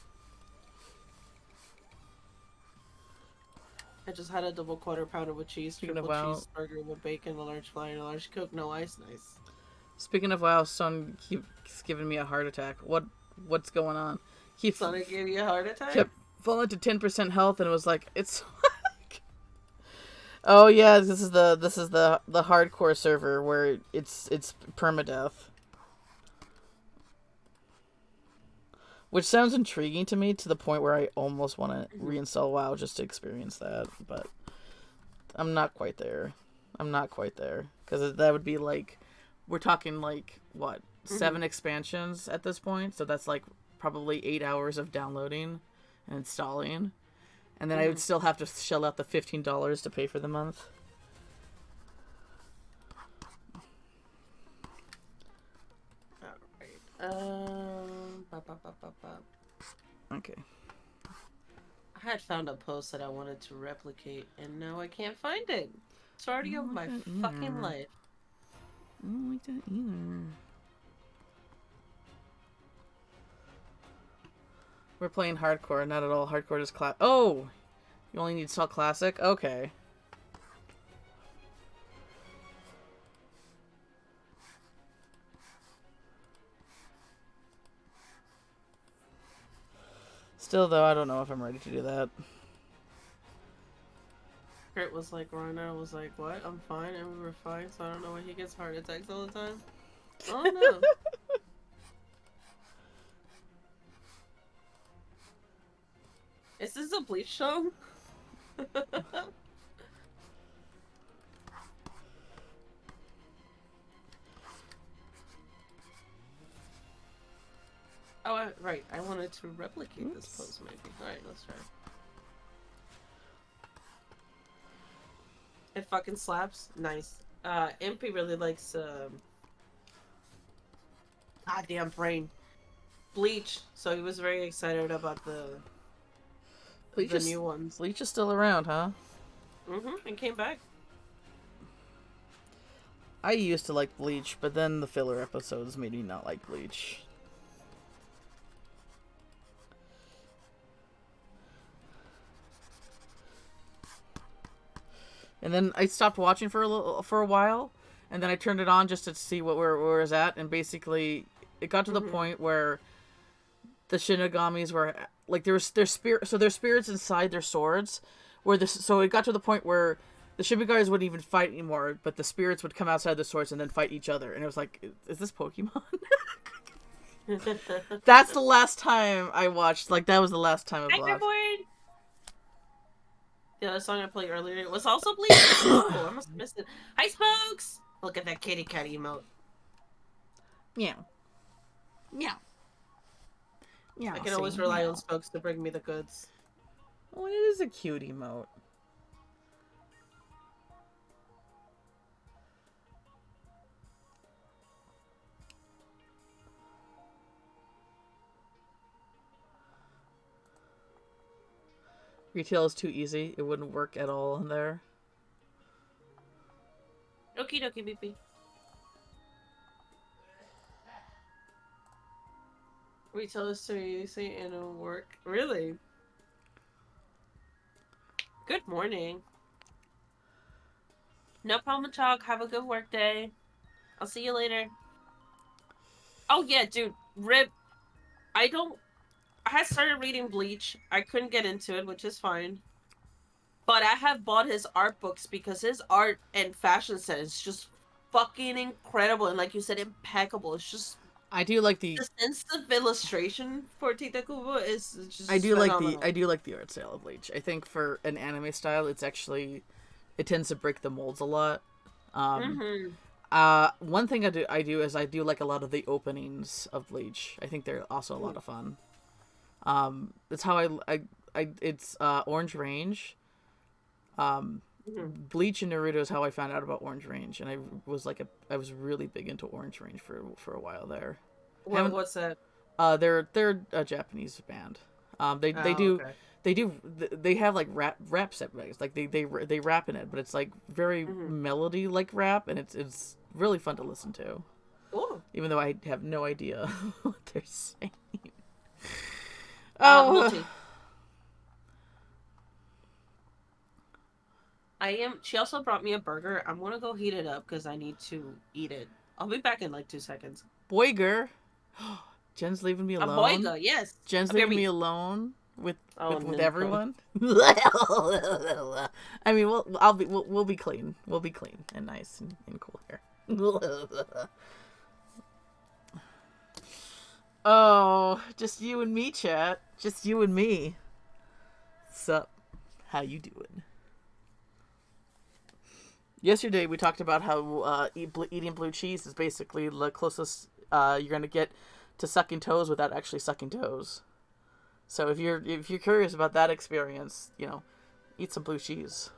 I just had a double quarter pounder with cheese, triple cheeseburger with bacon, a large fly, and a large coke, no ice. Nice. Speaking of WoW, son keeps giving me a heart attack. What's going on? Son gave you a heart attack? Kept falling to 10% health, and it was like it's. Oh yeah, this is the hardcore server where it's permadeath. Which sounds intriguing to me to the point where I almost want to reinstall WoW just to experience that, but I'm not quite there. Because that would be like, we're talking like, what, 7 expansions at this point? So that's like probably 8 hours of downloading and installing. And then I would still have to shell out the $15 to pay for the month. Okay. I had found a post that I wanted to replicate, and now I can't find it. Story of my fucking life. I don't like that either. We're playing hardcore, not at all. Hardcore is class. Oh! You only need to install classic? Okay. Still, though, I don't know if I'm ready to do that. Kurt was like, Rana was like, what? I'm fine, and we were fine, so I don't know why he gets heart attacks all the time. Oh no. Is this a Bleach song? Oh, right. I wanted to replicate this post, maybe. Alright, let's try. It fucking slaps. Nice. MP really likes, goddamn brain. Bleach, so he was very excited about the new ones. Bleach is still around, huh? And came back. I used to like Bleach, but then the filler episodes made me not like Bleach. And then I stopped watching for a while, and then I turned it on just to see where it was at, and basically it got to the point where the Shinigamis were like their spirit, so their spirits inside their swords, so it got to the point where the Shinigamis wouldn't even fight anymore, but the spirits would come outside the swords and then fight each other, and it was like, is this Pokemon? That's the last time I watched. Like that was the last time I watched. The other song I played earlier was also Bleach. Oh, I must have missed it. Hi, Spokes! Look at that kitty cat emote. Meow. Meow. Meow. I can always rely on Spokes to bring me the goods. Well, it is a cute emote. Retail is too easy. It wouldn't work at all in there. Okie dokie, BP. Retail is too easy and it'll work. Really? Good morning. No problem, talk. Have a good work day. I'll see you later. Oh yeah, dude. Rip. I had started reading Bleach. I couldn't get into it, which is fine. But I have bought his art books because his art and fashion sense is just fucking incredible. And like you said, impeccable. It's just... I do like the sense of illustration for Tite Kubo is just I do phenomenal. like the art style of Bleach. I think for an anime style, it tends to break the molds a lot. One thing I do is I do like a lot of the openings of Bleach. I think they're also a lot of fun. That's how it's Orange Range. Bleach and Naruto is how I found out about Orange Range, and I was really big into Orange Range for a while there. What's that? They're a Japanese band. They have like rap segments, like they rap in it, but it's like very melody like rap, and it's really fun to listen to. Cool. Even though I have no idea what they're saying. Multi. She also brought me a burger. I'm gonna go heat it up because I need to eat it. I'll be back in like 2 seconds. Boiger. Jen's leaving me alone. A boiger, yes. Jen's leaving me alone with everyone. I mean, we'll be clean. We'll be clean and nice and cool here. Oh, just you and me, chat. Just you and me. Sup? How you doing? Yesterday we talked about how eating blue cheese is basically the closest you're gonna get to sucking toes without actually sucking toes. So if you're curious about that experience, eat some blue cheese.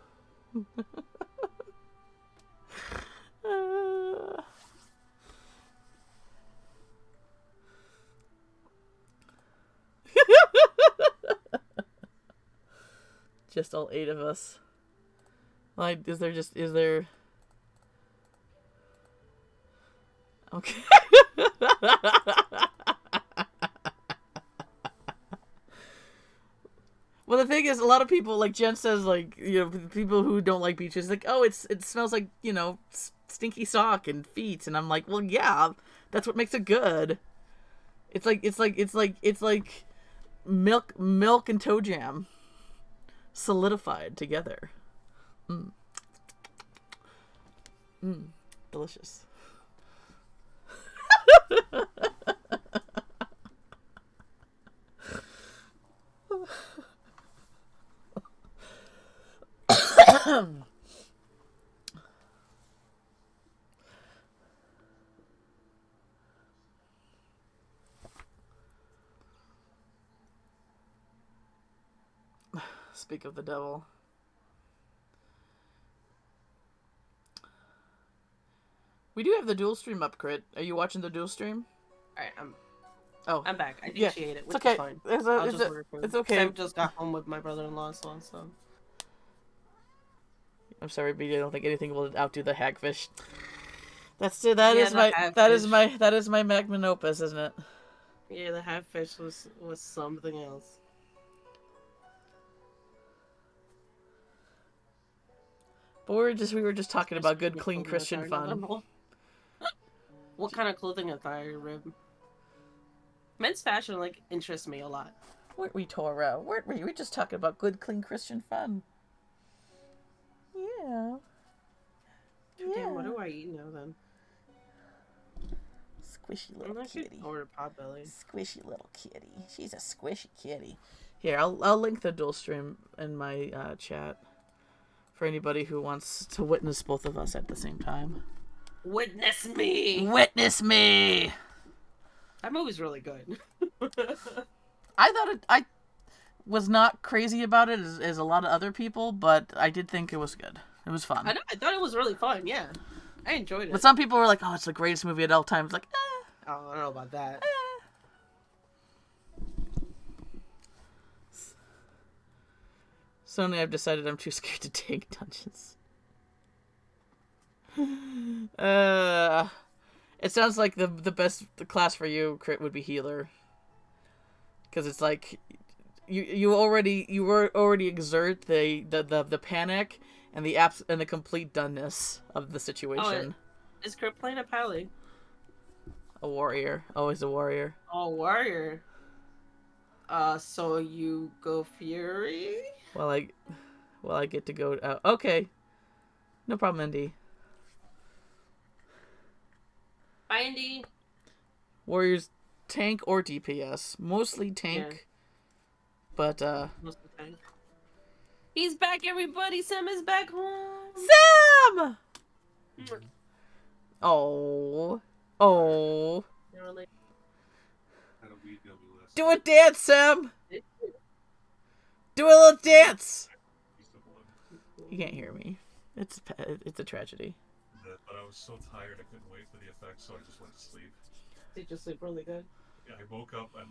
Just all 8 of us. Like, is there... Okay. Well, the thing is, a lot of people, like Jen says, like, people who don't like beaches, like, oh, it smells like, stinky sock and feet, and I'm like, well, yeah, that's what makes it good. It's like milk and toe jam solidified together. Delicious. Speak of the devil. We do have the dual stream up, Crit. Are you watching the dual stream? Alright, Oh, I'm back. I think yeah. she ate it, It's which is okay. fine. It's, I'll it's, just order food. it's okay. Sam just got home with my brother-in-law as well, so. I'm sorry, but I don't think anything will outdo the hagfish. That Yeah, is the that is my magnum opus, isn't it? Yeah, the hagfish was something else. But we were just talking about good, clean Christian fun. What kind of clothing attire, Rib? Men's fashion interests me a lot. Weren't we, Tora? Weren't we? We're just talking about good, clean Christian fun. Yeah. Damn, what do I eat now then? Squishy little kitty. Order Potbelly. Squishy little kitty. She's a squishy kitty. Here, I'll link the dual stream in my chat for anybody who wants to witness both of us at the same time. Witness me! Witness me! That movie's really good. I was not crazy about it as a lot of other people, but I did think it was good. It was fun. I thought it was really fun, yeah. I enjoyed it. But some people were like, oh, it's the greatest movie at all times. Like, Oh, I don't know about that. Suddenly I've decided I'm too scared to take dungeons. It sounds like the best class for you, Crit, would be healer. Because it's like you already exert the panic and the complete doneness of the situation. Oh, is Crit playing a pally? A warrior, always a warrior. Oh, warrior. So you go Fury? Well, I get to go. Okay, no problem, Indy. Bye, Indy. Warriors, tank or DPS, mostly tank. Yeah. But mostly tank. He's back, everybody. Sam is back home. Sam. Oh. Do a dance, Sam. Do a little dance. You can't hear me. It's a tragedy. But I was so tired I couldn't wait for the effects, so I just went to sleep. Did you sleep really good? Yeah, I woke up at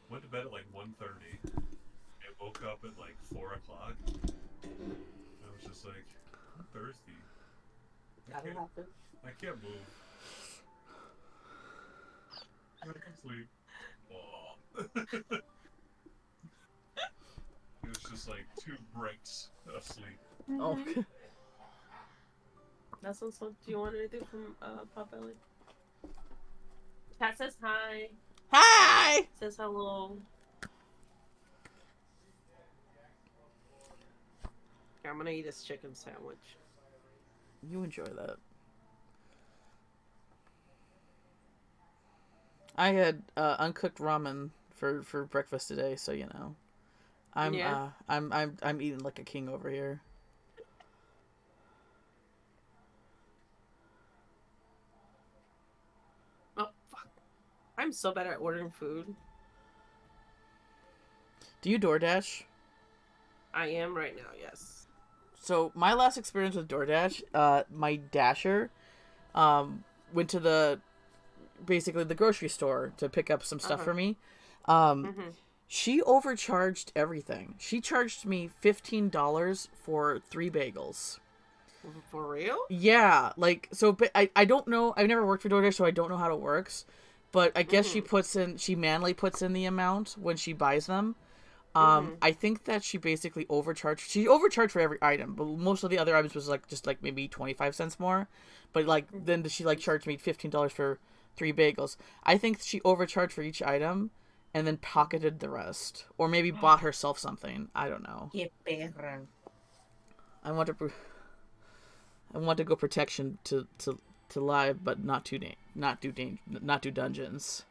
went to bed at 1:30. I woke up at 4 o'clock. I was just I'm thirsty. That'll happen. I can't move. I can sleep. Oh. It was just 2 breaks of sleep. Oh. That sounds fun. Do you want anything from Potbelly? Cat says hi. Hi! Says hello. Here, I'm gonna eat this chicken sandwich. You enjoy that. I had uncooked ramen for breakfast today, so you know. I'm eating like a king over here. Oh fuck. I'm so bad at ordering food. Do you DoorDash? I am right now, yes. So my last experience with DoorDash, my Dasher went to the grocery store to pick up some stuff for me. She overcharged everything. She charged me $15 for 3 bagels. For real? Yeah, so I don't know. I've never worked for DoorDash, so I don't know how it works. But I guess she manually puts in the amount when she buys them. I think that she basically overcharged. She overcharged for every item, but most of the other items was just maybe 25 cents more. But then she charged me $15 for 3 bagels. I think she overcharged for each item and then pocketed the rest, or maybe bought herself something. I don't know. I want to go protection to live, but not do dungeons.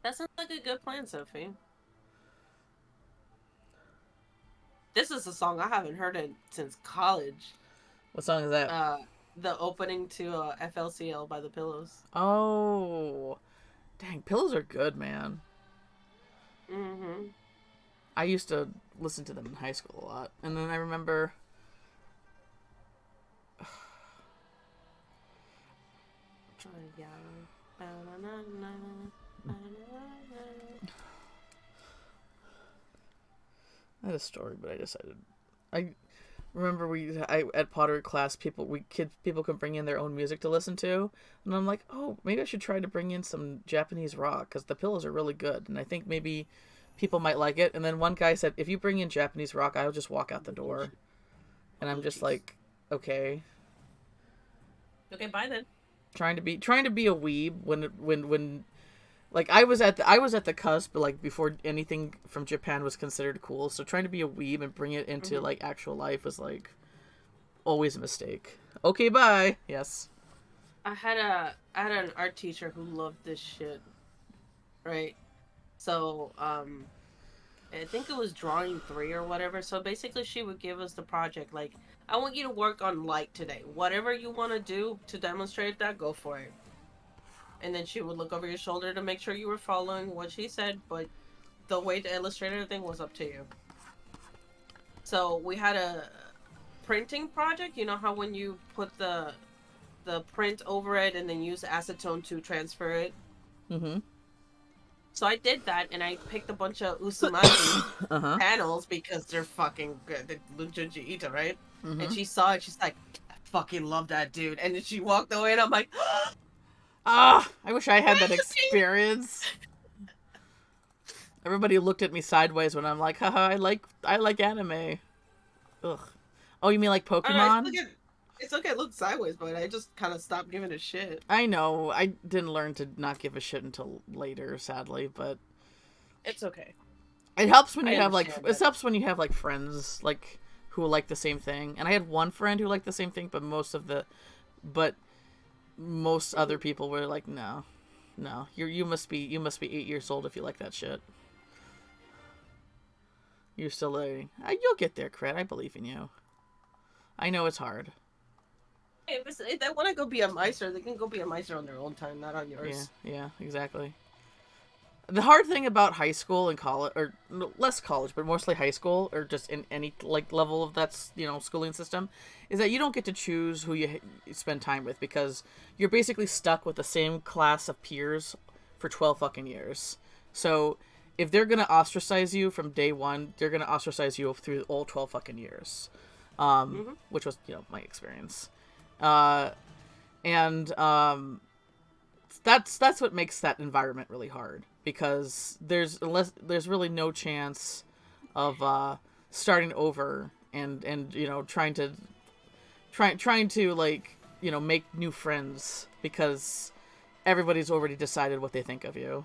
That sounds like a good plan, Sophie. This is a song I haven't heard it since college. What song is that? The opening to FLCL by The Pillows. Oh, dang, Pillows are good, man. I used to listen to them in high school a lot, and then I remember. I had a story, but I decided. I remember at pottery class, people could bring in their own music to listen to, and I'm like, oh, maybe I should try to bring in some Japanese rock because the pillows are really good, and I think maybe people might like it. And then one guy said, if you bring in Japanese rock, I'll just walk out the door, and I'm just like, okay. Okay, bye then. Trying to be a weeb when like I was at the cusp, like before anything from Japan was considered cool. So trying to be a weeb and bring it into like actual life was like always a mistake. Okay, bye. Yes. I had an art teacher who loved this shit. Right? So, I think it was drawing 3 or whatever. So basically she would give us the project like, I want you to work on light today. Whatever you want to do to demonstrate that, go for it. And then she would look over your shoulder to make sure you were following what she said, but the way to illustrate everything was up to you. So we had a printing project. You know how when you put the print over it and then use acetone to transfer it? Mm-hmm. So I did that, and I picked a bunch of Uzumaki panels because they're fucking good. They're Junji Ito, right? Mm-hmm. And she saw it. She's like, I fucking love that dude. And then she walked away, and I'm like, I wish I had that experience. Everybody looked at me sideways when I'm like, haha, I like anime. Ugh. Oh, you mean like Pokemon? It's okay, look sideways, but I just kind of stopped giving a shit. I know. I didn't learn to not give a shit until later, sadly, but it's okay. It helps when you have like friends like who like the same thing. And I had one friend who liked the same thing, but most other people were like, no, you must be 8 years old if you like that shit. You're still learning. You'll get there, Crit. I believe in you. I know it's hard. If they want to go be a Meister, they can go be a Meister on their own time, not on yours. Yeah, exactly. The hard thing about high school and college, or less college, but mostly high school, or just in any like level of that schooling system, is that you don't get to choose who you spend time with because you're basically stuck with the same class of peers for 12 fucking years. So if they're gonna ostracize you from day one, they're gonna ostracize you through all 12 fucking years, which was my experience. That's what makes that environment really hard because there's really no chance of starting over and trying to like make new friends because everybody's already decided what they think of you.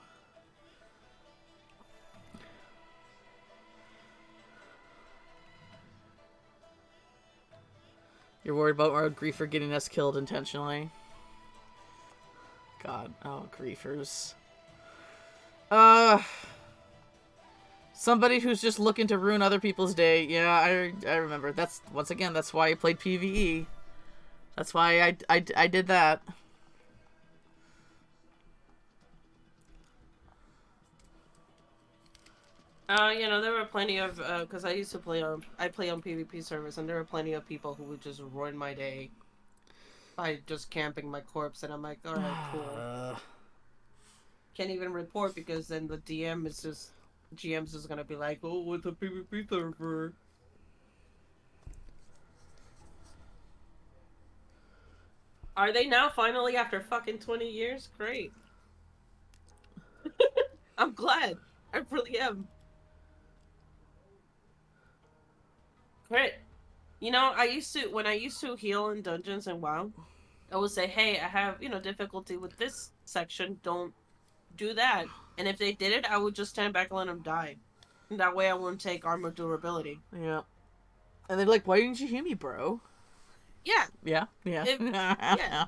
You're worried about our griefer getting us killed intentionally? God, oh, griefers. Somebody who's just looking to ruin other people's day. Yeah, I remember. That's why I played PvE. That's why I did that. There were plenty of, because I used to play on PvP servers, and there were plenty of people who would just ruin my day by just camping my corpse, and I'm like, alright, cool. Can't even report because then the GM's just gonna be like, oh, what's a PvP server? Are they now finally after fucking 20 years? Great. I'm glad. I really am. Great. When I used to heal in dungeons and WoW, I would say, hey, I have, difficulty with this section, don't do that. And if they did it, I would just stand back and let them die. And that way I wouldn't take armor durability. Yeah. And they're like, why didn't you heal me, bro? Yeah. Yeah. Yeah.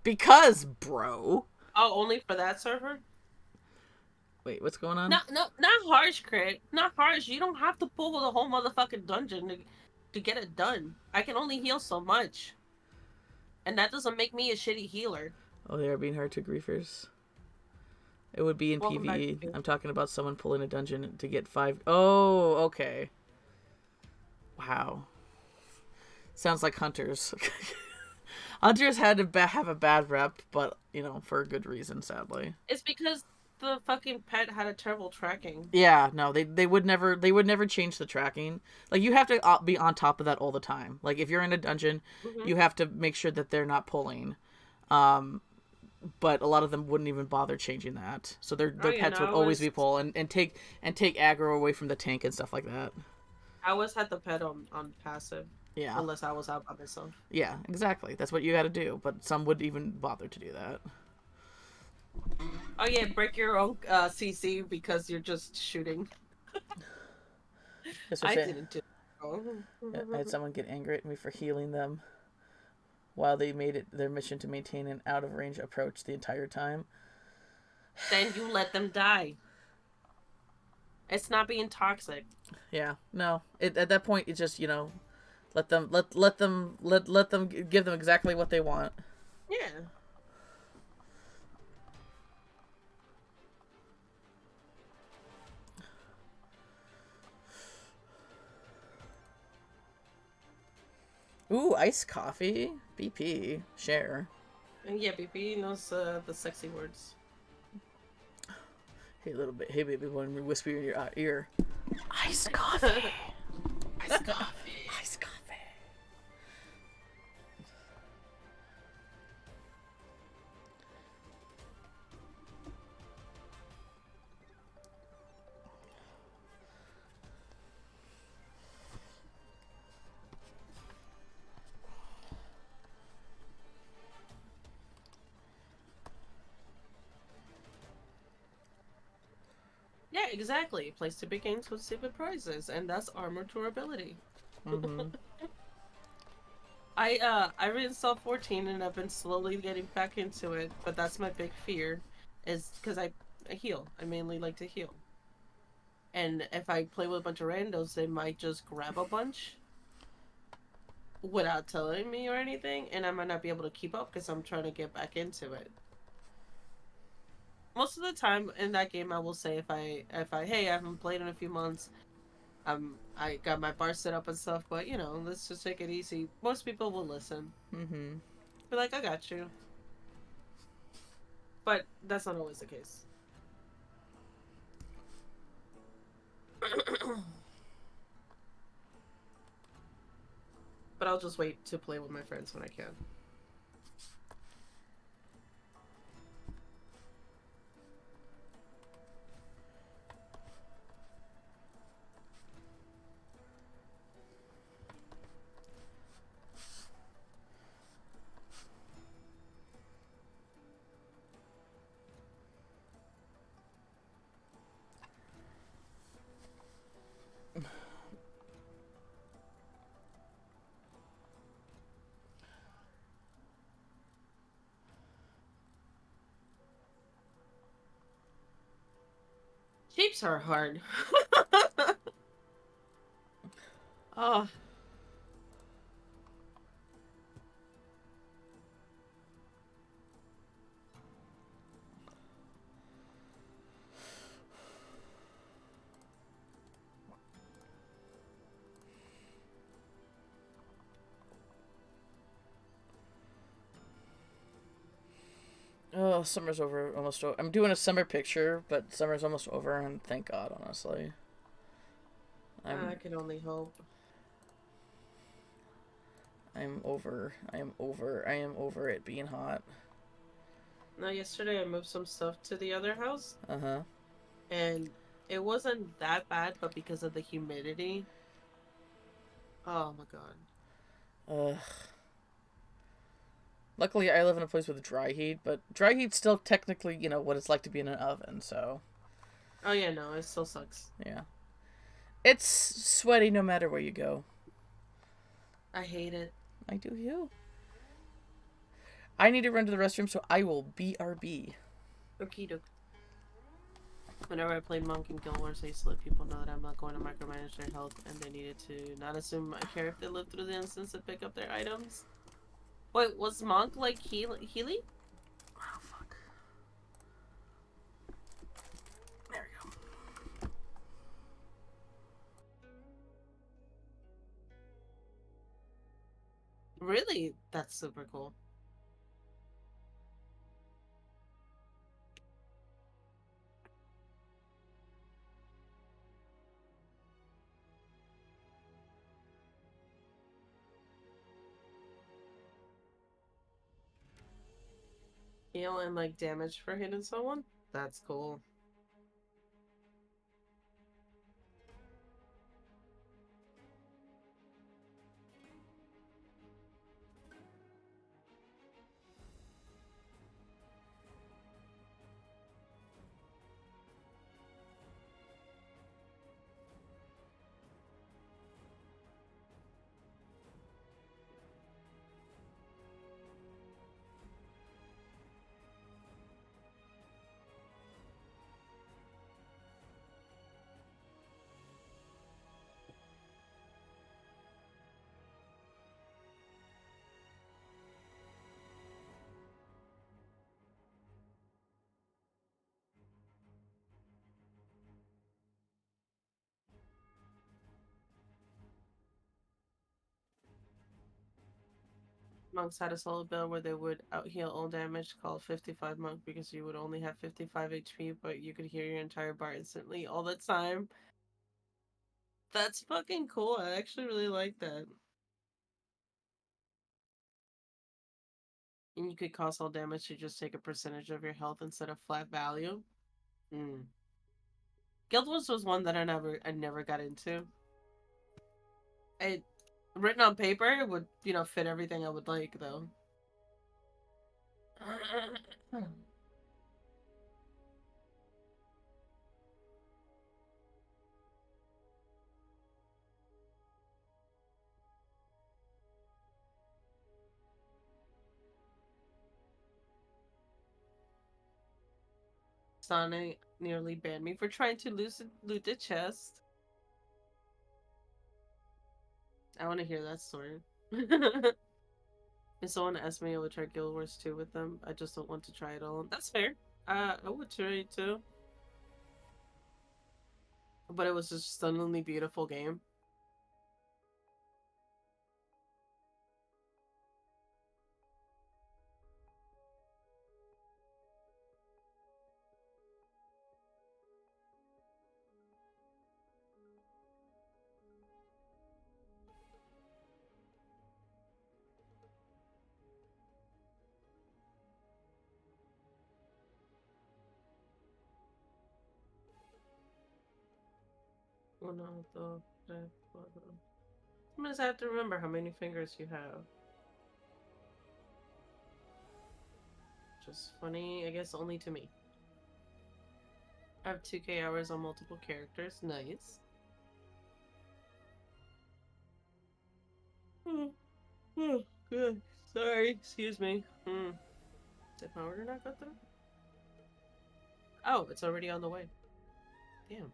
Because, bro. Oh, only for that server? Wait, what's going on? No, not harsh, Craig. Not harsh. You don't have to pull the whole motherfucking dungeon to get it done. I can only heal so much. And that doesn't make me a shitty healer. Oh, they are being hard to griefers. It would be in PvE. I'm talking about someone pulling a dungeon to get 5... Oh, okay. Wow. Sounds like hunters. Hunters had to have a bad rep, but, for a good reason, sadly. It's because the fucking pet had a terrible tracking? Yeah, no, they would never change the tracking. Like you have to be on top of that all the time. Like if you're in a dungeon, Mm-hmm. you have to make sure that they're not pulling. Um, but a lot of them wouldn't even bother changing that. So Oh their yeah, pets no, would always be pull and take aggro away from the tank and stuff like that. I always had the pet on passive, Yeah. unless I was out by myself. Yeah, exactly. That's what you got to do, but some would even bother to do that. Oh yeah, break your own CC because you're just shooting. Just I say, didn't do. Oh. I had someone get angry at me for healing them while they made it their mission to maintain an out of range approach the entire time. Then you let them die. It's not being toxic. Yeah, no. At that point, it's just let them give them exactly what they want. Yeah. Ooh, iced coffee, BP, share. And yeah, BP knows the sexy words. Hey, little bit. Hey, baby, when we whisper in your ear, iced coffee, Iced coffee. iced coffee. Yeah, exactly. Play stupid games with stupid prizes, and that's armor to ability. Mm-hmm. I reinstalled 14 and I've been slowly getting back into it, but that's my big fear, is because I heal. I mainly like to heal. And if I play with a bunch of randos, they might just grab a bunch without telling me or anything, and I might not be able to keep up because I'm trying to get back into it. Most of the time in that game, I will say if I hey, I haven't played in a few months, I got my bar set up and stuff, but let's just take it easy. Most people will listen. Mm-hmm. Be like, I got you. But that's not always the case. But I'll just wait to play with my friends when I can. Shapes are hard. Oh. Oh, summer's over. Almost over. I'm doing a summer picture, but summer's almost over, and thank God, honestly. I can only hope. I'm over. I am over. I am over it being hot. Now, yesterday I moved some stuff to the other house, Uh-huh. and it wasn't that bad, but because of the humidity. Oh my god. Ugh. Luckily, I live in a place with dry heat, but dry heat's still technically, what it's like to be in an oven, so. Oh yeah, no, it still sucks. Yeah. It's sweaty no matter where you go. I hate it. I do you. I need to run to the restroom, so I will BRB. Okie doke. Whenever I played Monk and Guild Wars, I used to let people know that I'm not going to micromanage their health, and they needed to not assume I care if they live through the instance and pick up their items. Wait, was Monk like Healy? Oh, fuck. There we go. Really? That's super cool. Heal and like damage for hitting someone? That's cool. Monks had a solo build where they would out heal all damage called 55 Monk because you would only have 55 HP, but you could hear your entire bar instantly all the time. That's fucking cool. I actually really like that. And you could cause all damage to just take a percentage of your health instead of flat value. Mm. Guild Wars was one that I never got into. It written on paper would, fit everything I would like though. Sonic nearly banned me for trying to loot the chest. I want to hear that story. If someone asked me, I would try Guild Wars 2 with them. I just don't want to try it alone. That's fair. I would try it too. But it was just a stunningly beautiful game. Sometimes I have to remember how many fingers you have. Just funny, I guess only to me. I have 2K hours on multiple characters. Nice. Good. Sorry, excuse me. Did my order not go through? Oh, it's already on the way. Damn.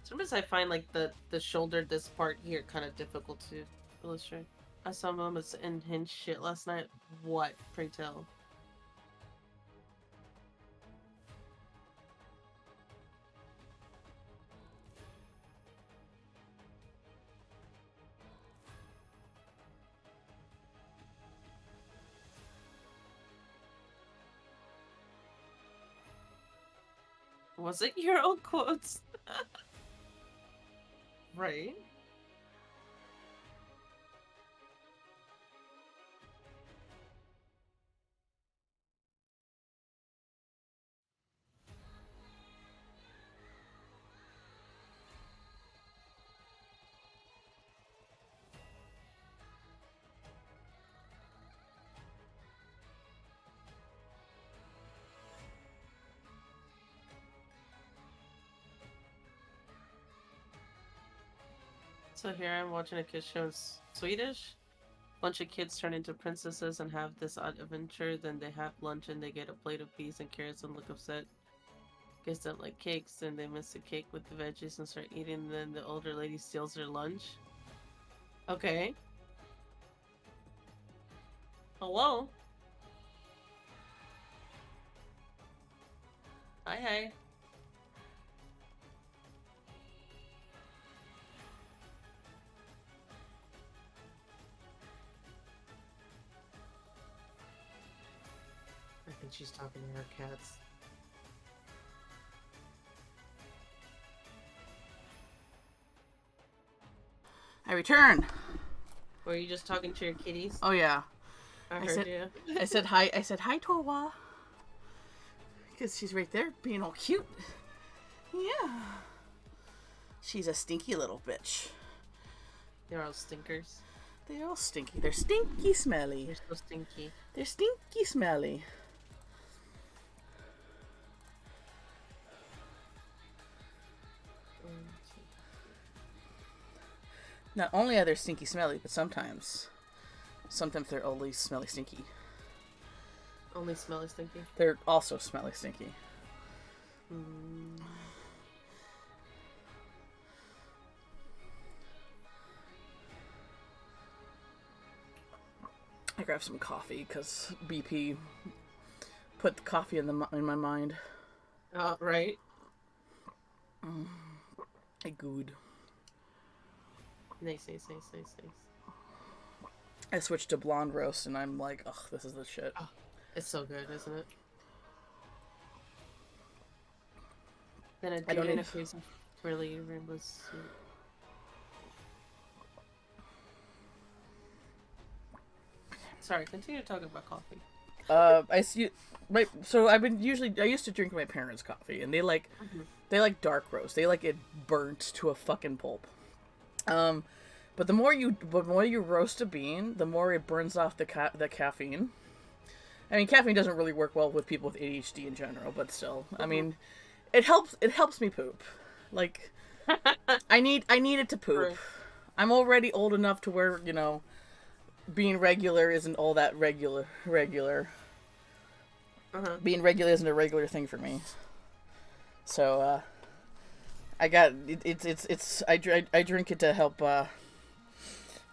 Sometimes I find like the shoulder, this part here, kind of difficult to illustrate. I saw moments in hinge shit last night. What? Pray tell. Was it your own quotes? Right. So here I'm watching a kid show in Swedish. Bunch of kids turn into princesses and have this odd adventure. Then they have lunch and they get a plate of peas and carrots and look upset. Kids don't like cakes and they miss the cake with the veggies and start eating. Then the older lady steals their lunch. Okay. Hello? Hi, hi. I think she's talking to her cats. I return. Were you just talking to your kitties? Oh yeah. I I heard said- you. I said hi. I said hi, Torwa. Because she's right there, being all cute. Yeah. She's a stinky little bitch. They're all stinkers. They're all stinky. They're stinky smelly. They're so stinky. They're stinky smelly. Not only are they stinky smelly, but sometimes they're only smelly stinky. Only smelly stinky. They're also smelly stinky. Mm. I grabbed some coffee because BP put the coffee in my mind. Right. Good. Nice. I switched to blonde roast, and I'm like, ugh, this is the shit. Oh, it's so good, isn't it? Then a I don't dude in a need- case of really rainbow soup. Sorry, continue talking about coffee. I see. So I used to drink my parents' coffee, and they like dark roast. They like it burnt to a fucking pulp. But the more you roast a bean, the more it burns off the caffeine. I mean, caffeine doesn't really work well with people with ADHD in general, but still, I mean, it helps me poop. Like, I need it to poop. Right. I'm already old enough to where, being regular isn't all that regular. Being regular isn't a regular thing for me. So, I got I drink it to help,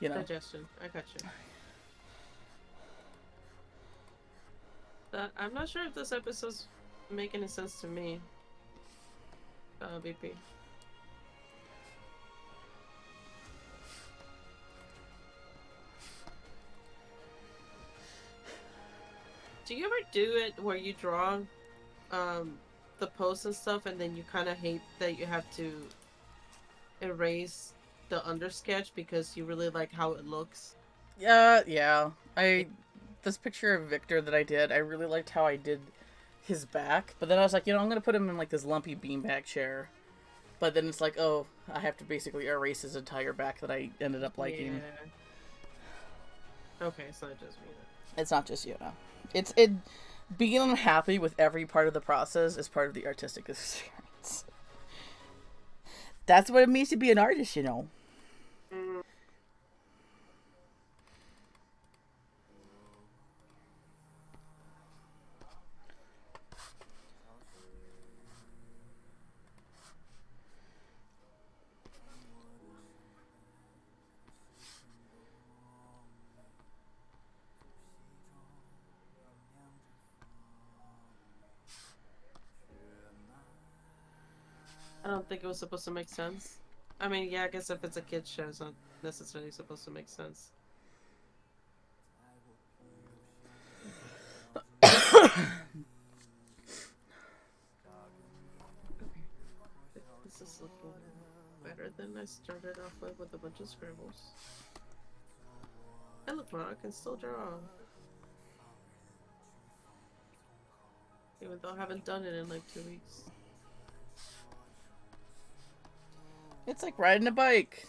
Digestion. I got you. I'm not sure if this episode's making any sense to me. BP. Do you ever do it where you draw the posts and stuff and then you kind of hate that you have to erase the undersketch because you really like how it looks? Yeah. This picture of Victor that I did, I really liked how I did his back, but then I was like, I'm gonna put him in like this lumpy beanbag chair. But then it's like, oh, I have to basically erase his entire back that I ended up liking. Yeah. Okay, it's not just me then. It's not just you, no. It being unhappy with every part of the process is part of the artistic experience. That's what it means to be an artist, Mm. I don't think it was supposed to make sense. I mean, yeah, I guess if it's a kid's show, it's not necessarily supposed to make sense. I started off with a bunch of scribbles. And look, man, I can still draw. Even though I haven't done it in like 2 weeks. It's like riding a bike.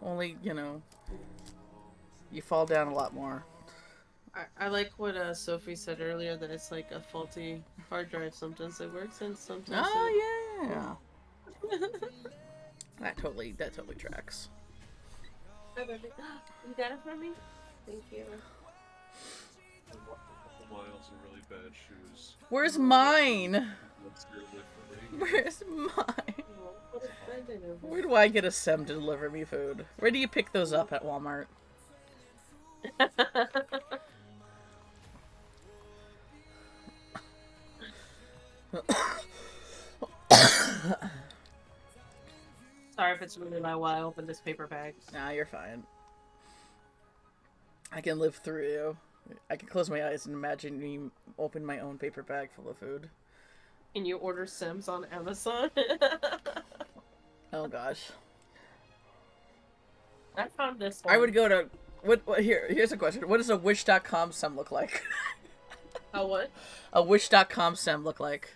Only, you know, you fall down a lot more. I like what Sophie said earlier, that it's like a faulty hard drive. Sometimes it works and sometimes Oh, yeah. That totally tracks. You got it from me? Thank you. A couple miles of really bad shoes. Where's mine? That's your lift for me. Where's mine? Where do I get a Sem to deliver me food? Where do you pick those up at Walmart? Sorry if it's really loud while I open this paper bag. Nah, you're fine. I can live through you. I can close my eyes and imagine me open my own paper bag full of food. Can you order Sims on Amazon? Oh gosh. I found this one. I would go to here's a question. What does a wish.com Sem look like? A what? A wish.com Sem look like?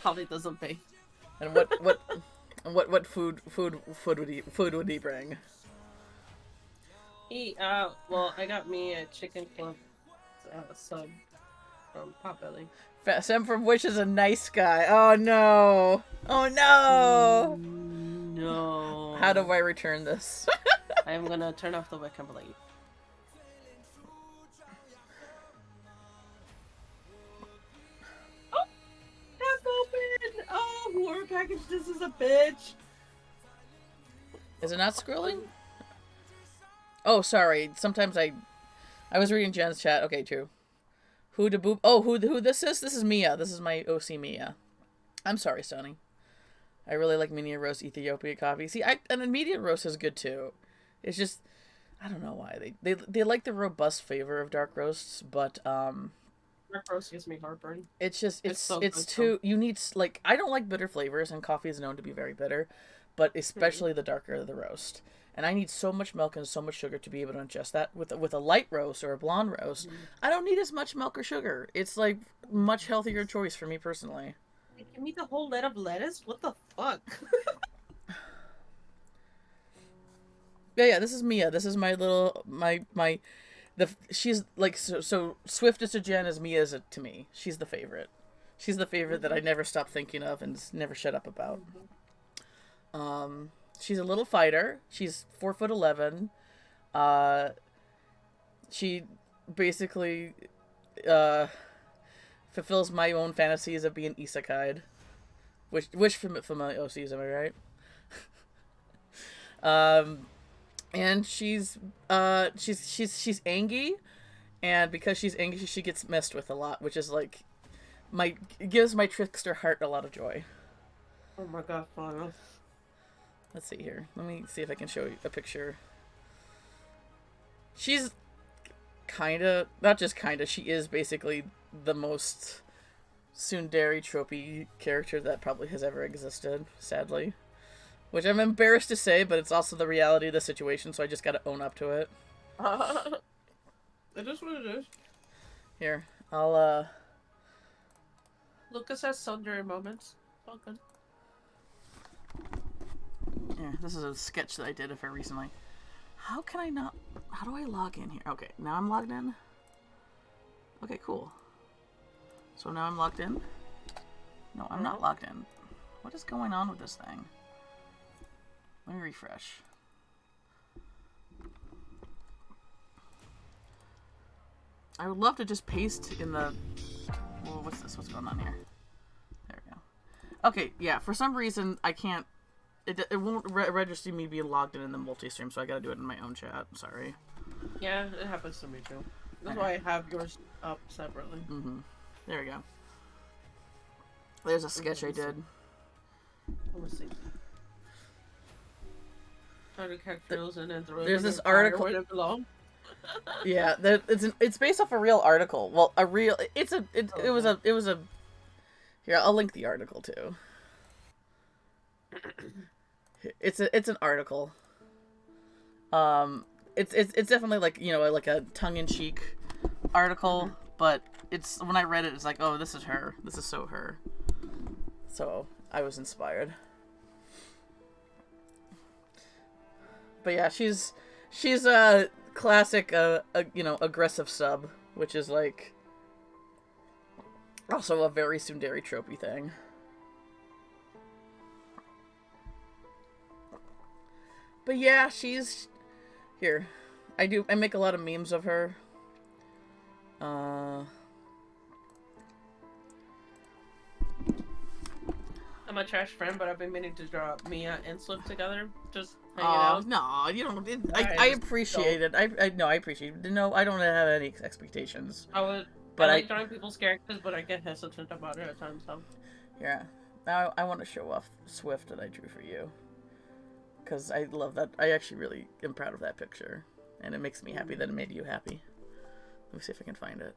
Probably doesn't pay. And what food would he bring? Well, I got me a chicken club sub from Potbelly. Sem from Wish is a nice guy. Oh no! Oh no! No. How do I return this? I am gonna turn off the webcam blade. Oh! Half open! Oh, whoever packaged this is a bitch! Is it not scrolling? Oh, sorry. Sometimes I was reading Jen's chat. Okay, true. Who to boop? Oh, who this is? This is Mia. This is my OC Mia. I'm sorry, Sonny. I really like Media Roast Ethiopia coffee. See, and Media Roast is good too. It's just I don't know why they like the robust flavor of dark roasts, but Dark roast gives me heartburn. it's just it's so too you need like I don't like bitter flavors, and coffee is known to be very bitter, but especially the darker the roast. And I need so much milk and so much sugar to be able to ingest that. With a light roast or a blonde roast, I don't need as much milk or sugar. It's like much healthier choice for me personally. Give me the whole lead of lettuce? What the fuck? Yeah, this is Mia. This is my little she's like so Swift is to Jen as Mia is to me. She's the favorite. She's the favorite that I never stop thinking of and never shut up about. She's a little fighter. She's 4'11". She basically fulfills my own fantasies of being isekai'd. Wish from my OCs, am I right? And she's Angie, and because she's Angie, she gets messed with a lot, which is like gives my trickster heart a lot of joy. Oh my god, Fauna. Let's see here. Let me see if I can show you a picture. She's not just she is basically the most tsundere tropey character that probably has ever existed, sadly. Which I'm embarrassed to say, but it's also the reality of the situation, so I just gotta own up to it. It is what it is. Here, I'll, Lucas has tsundere moments. All good. Yeah, this is a sketch that I did of her recently. How do I log in here? Okay, now I'm logged in. Okay, cool. So now I'm logged in? No, I'm not logged in. What is going on with this thing? Let me refresh. I would love to just paste in the... Well, what's this? What's going on here? There we go. Okay, yeah, for some reason I can't... It won't register me being logged in the multi-stream, so I gotta do it in my own chat. Sorry. Yeah, it happens to me too. That's why I have yours up separately. Mm-hmm. There we go. There's a sketch I did. Let me see. Try to catch frozen and throw it There's in this the fire article- where it belongs. Yeah, it's based off a real article. Well, it was a. Here, I'll link the article too. It's an article. It's definitely like, you know, like a tongue in cheek article, but it's when I read it, it's like, oh, this is her. This is so her. So I was inspired. But yeah, she's a classic, you know, aggressive sub, which is like also a very tsundere tropey thing. But yeah, she's here. I make a lot of memes of her. I'm a trash friend, but I've been meaning to draw Mia and Swift together. Just hanging Oh out. no, you don't. Alright, I just appreciate it. I appreciate it. No, I don't have any expectations. I would. But I like drawing people's characters, but I get hesitant about it at times. So yeah, I want to show off Swift that I drew for you, because I love that. I actually really am proud of that picture, and it makes me happy that it made you happy. Let me see if I can find it.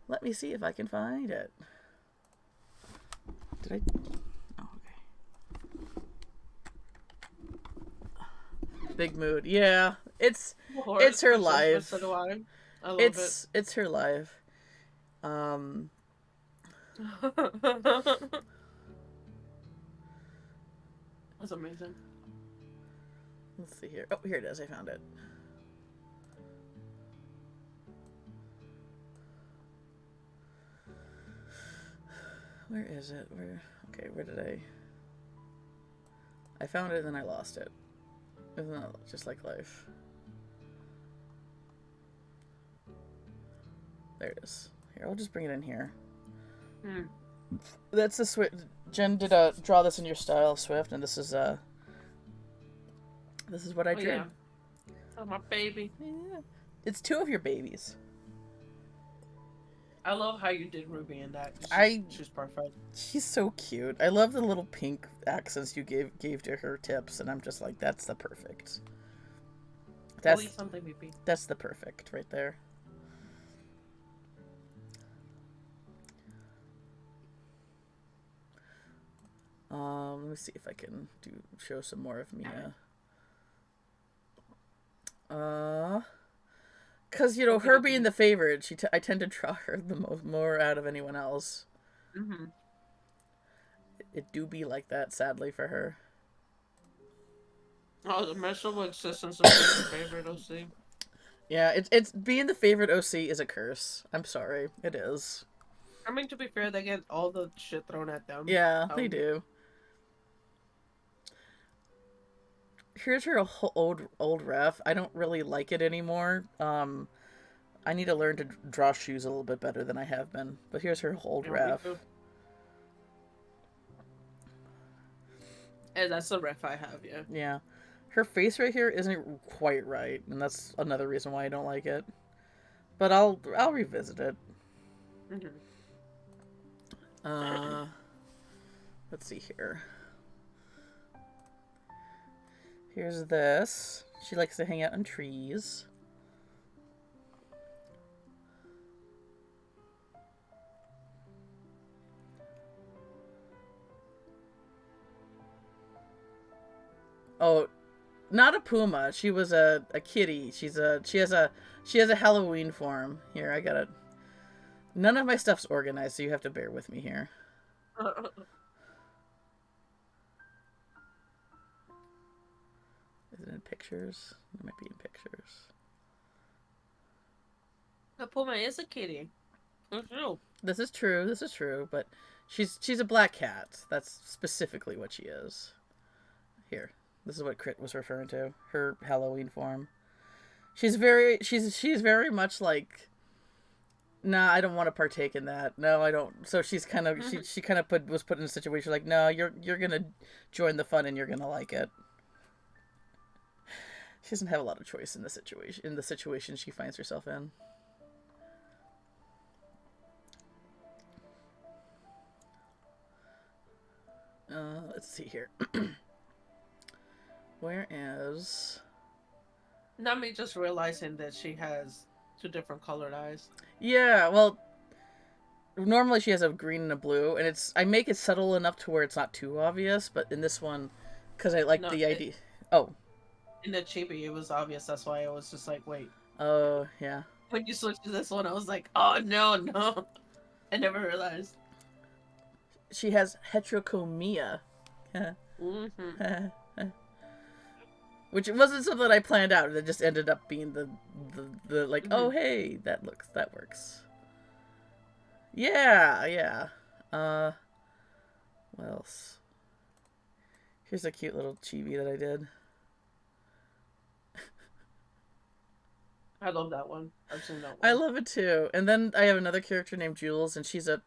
Let me see if I can find it. Did I? Oh, okay. Big mood. Yeah, it's her life. So do I. I love It's her life. That's amazing. Let's see here. Oh, here it is. I found it. Where is it? Okay, where did I found it and then I lost it. Isn't that just like life? There it is. Here, I'll just bring it in here. That's the Swift. Jen did draw this in your style, Swift, and this is what I drew. Yeah. Oh, my baby. Yeah. It's two of your babies. I love how you did Ruby in that. She's perfect. She's so cute. I love the little pink accents you gave to her tips, and I'm just like, that's the perfect. That's something, baby. That's the perfect right there. Let me see if I can show some more of Mia. Cause you know, her being the favorite, I tend to draw her the more out of anyone else. Mm-hmm. It do be like that, sadly for her. Oh, the miserable existence of being the favorite OC. Yeah, it's being the favorite OC is a curse. I'm sorry, it is. I mean, to be fair, they get all the shit thrown at them. Yeah, they do. Here's her old ref. I don't really like it anymore. I need to learn to draw shoes a little bit better than I have been. But here's her old ref. And that's the ref I have, yeah. Yeah. Her face right here isn't quite right, and that's another reason why I don't like it. But I'll revisit it. Mm-hmm. Let's see here. Here's this. She likes to hang out in trees. Oh, not a puma. She was a kitty. She has a Halloween form. Here, I got it. None of my stuff's organized, so you have to bear with me here. Is it in pictures? It might be in pictures. A puma is a kitty. That's true. This is true. This is true. But she's a black cat. That's specifically what she is. Here, this is what Crit was referring to. Her Halloween form. She's very much like, nah, I don't want to partake in that. No, I don't. So she's kind of she kind of was put in a situation like, no, you're gonna join the fun and you're gonna like it. She doesn't have a lot of choice in the situation she finds herself in. Let's see here. Where is... Not me just realizing that she has two different colored eyes. Yeah, well, normally she has a green and a blue, and I make it subtle enough to where it's not too obvious, but in this one, because I like No, the idea. Oh. In the chibi, it was obvious. That's why I was just like, wait. Oh, yeah. When you switched to this one, I was like, oh, no. I never realized. She has heterochromia. Mm-hmm. Which wasn't something I planned out. It just ended up being the like, Mm-hmm. oh, hey, that works. Yeah. What else? Here's a cute little chibi that I did. I love that one. I've seen that one. I love it too. And then I have another character named Jules, and she's a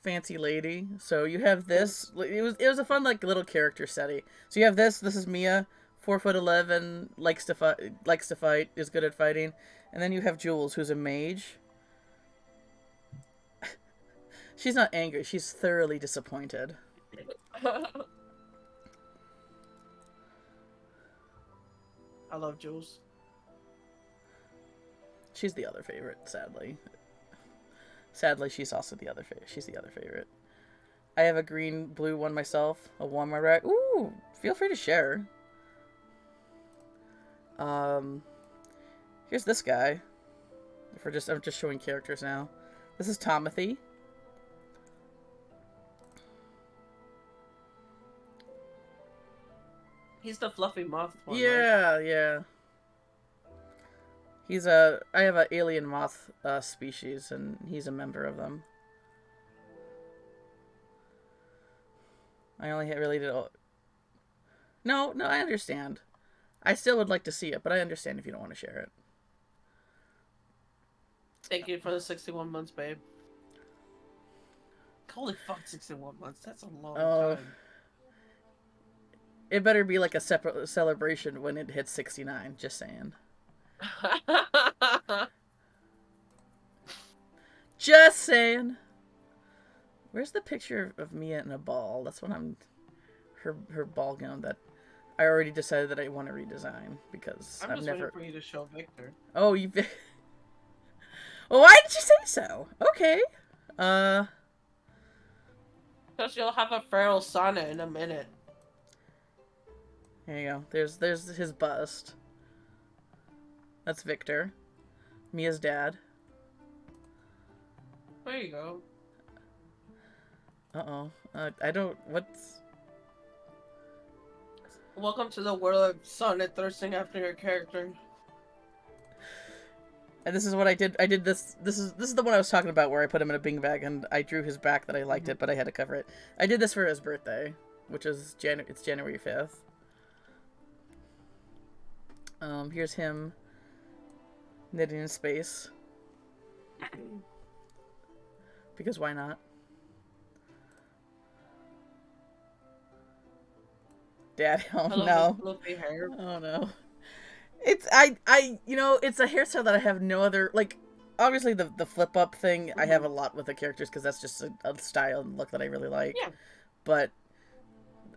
fancy lady. So you have this. It was a fun like little character study. So you have this. This is Mia, 4'11", likes to fight, is good at fighting, and then you have Jules, who's a mage. She's not angry. She's thoroughly disappointed. I love Jules. She's the other favorite, sadly. Sadly, she's also the other favorite. She's the other favorite. I have a green, blue one myself. A one my right. Ooh, feel free to share. Here's this guy. I'm just showing characters now. This is Tomothy. He's the fluffy moth one. Yeah, right? yeah. I have an alien moth species, and he's a member of them. I only really did. No, I understand. I still would like to see it, but I understand if you don't want to share it. Thank you for the 61 months, babe. Holy fuck, 61 months. That's a long time. It better be like a separate celebration when it hits 69, just saying. Just saying. Where's the picture of Mia in a ball? That's what her ball gown that I already decided that I want to redesign because I'm I've just never. waiting for you to show Victor. Oh, you. Well, why did you say so? Okay. Because you'll have a feral sauna in a minute. There you go. There's his bust. That's Victor. Mia's dad. There you go. Uh-oh. I don't... What's... Welcome to the world of Sonnet thirsting after your character. And this is what I did. I did this. This is the one I was talking about where I put him in a bing bag and I drew his back that I liked it, but I had to cover it. I did this for his birthday, which is it's January 5th. Here's him knitting in space. Because why not? Dad, oh no. Oh no. It's it's a hairstyle that I have no other, like, obviously the flip up thing I have a lot with the characters because that's just a style and look that I really like. Yeah. But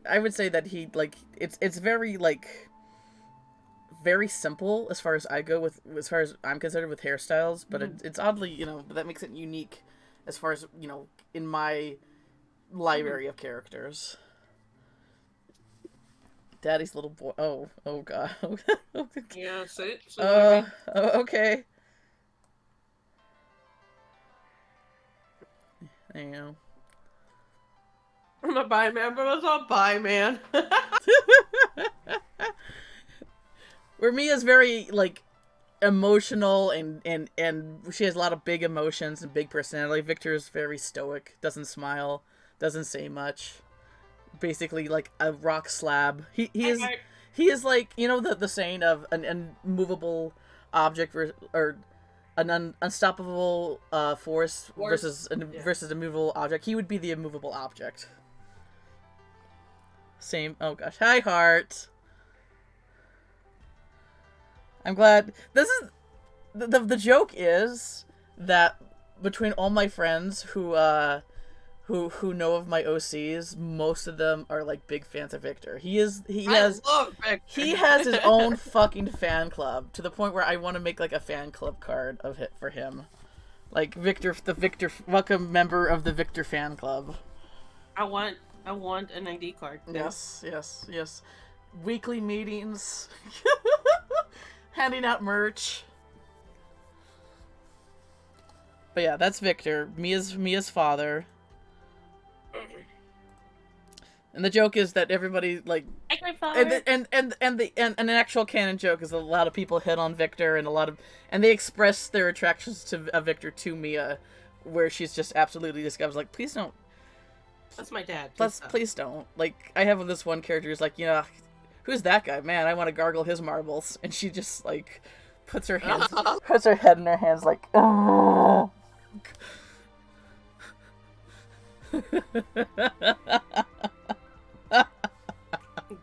I would say that he, like, it's very, like, very simple as far as I'm concerned with hairstyles, but it's oddly, that makes it unique as far as, in my library of characters. Daddy's little boy. Oh god. Yeah, see? Okay. There you go. I'm a bi man, but it's not bi man. Where Mia's very, like, emotional and she has a lot of big emotions and big personality. Victor's very stoic, doesn't smile, doesn't say much. Basically like a rock slab. He is like, the saying of an immovable object or an unstoppable force versus a movable object. He would be the immovable object. Same. Oh gosh. Hi, Heart. I'm glad. This is the joke is that between all my friends who know of my OCs, most of them are like big fans of Victor. He love Victor. He has his own fucking fan club to the point where I want to make like a fan club card of it for him. Like Victor, welcome member of the Victor fan club. I want an ID card. Yes. Weekly meetings, handing out merch. But yeah, that's Victor, Mia's father. And the joke is that everybody like, Hi, grandfather. and an actual canon joke is a lot of people hit on Victor, and they express their attractions to Victor to Mia, where she's just absolutely disgusted. Like, please don't. That's my dad. Please don't. Like, I have this one character who's like, who's that guy? Man, I want to gargle his marbles, and she just like puts her head in her hands, like, oh.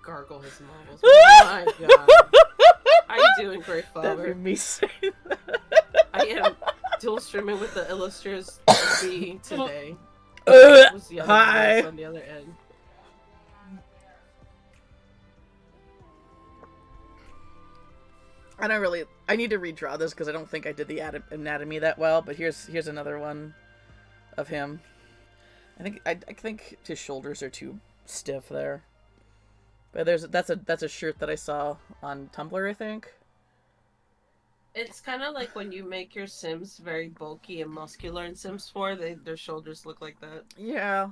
Gargle his marbles. Oh my god. How you doing, great father? That'd be me saying that. I am dual streaming with the Illustrators B today. Was the other Hi. on the other end. I need to redraw this because I don't think I did the anatomy that well, but here's another one of him. I think his shoulders are too stiff there. But that's a shirt that I saw on Tumblr, I think. It's kind of like when you make your Sims very bulky and muscular in Sims 4, their shoulders look like that. Yeah,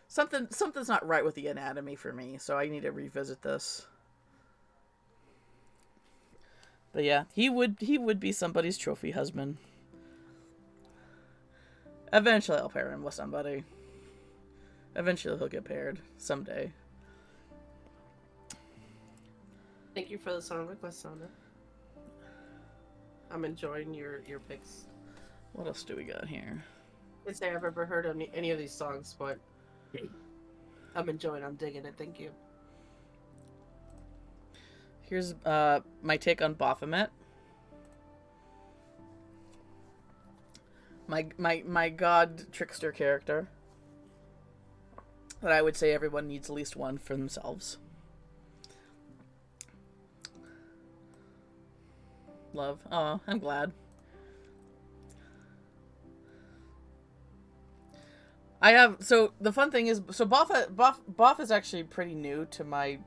something's not right with the anatomy for me, so I need to revisit this. But yeah, he would be somebody's trophy husband. Eventually I'll pair him with somebody. Eventually he'll get paired someday. Thank you for the song request, Sana. I'm enjoying your picks. What else do we got here? I can't say I've ever heard any of these songs, but I'm digging it. Thank you. Here's my take on Baphomet. My god trickster character. That I would say everyone needs at least one for themselves. Love. Oh, I'm glad. So the fun thing is, Boff is actually pretty new to my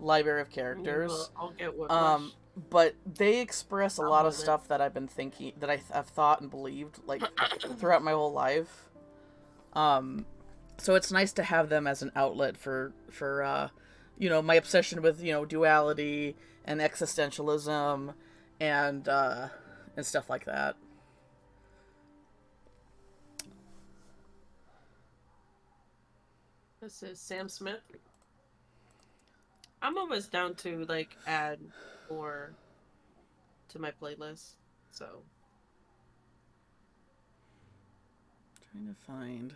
library of characters. Well, I'll get one. But they express a lot of stuff that I've been thinking, that I've thought and believed, like, throughout my whole life. So it's nice to have them as an outlet for my obsession with, duality and existentialism and stuff like that. This is Sam Smith. I'm almost down to add more to my playlist. So trying to find.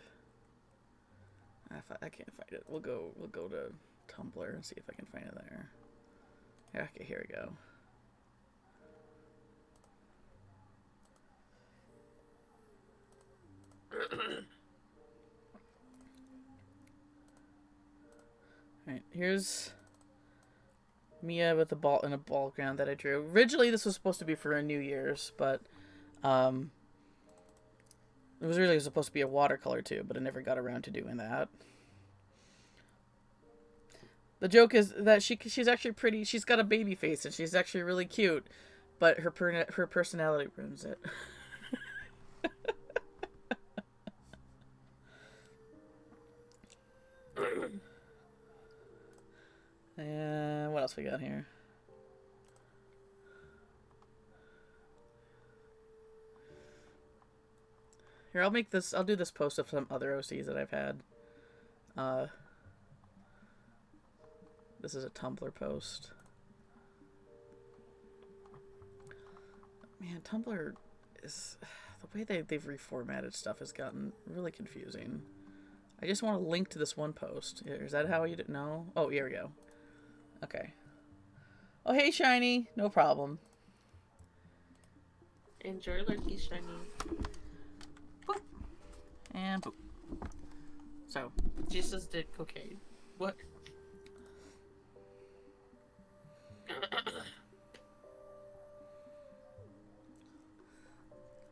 I can't find it. We'll go to Tumblr and see if I can find it there. Okay, here we go. Alright, here's Mia with a ball in a ball ground that I drew. Originally, this was supposed to be for a New Year's, but it was really supposed to be a watercolor too, but I never got around to doing that. The joke is that she's actually pretty. She's got a baby face and she's actually really cute, but her personality ruins it. And what else we got here? Here, I'll do this post of some other OCs that I've had. This is a Tumblr post. Man, Tumblr is... The way they've reformatted stuff has gotten really confusing. I just want to link to this one post. Is that how you did? No? Oh, here we go. Okay. Oh, hey, Shiny. No problem. Enjoy Lurky, Shiny. Boop. And boop. So. Jesus did cocaine. What?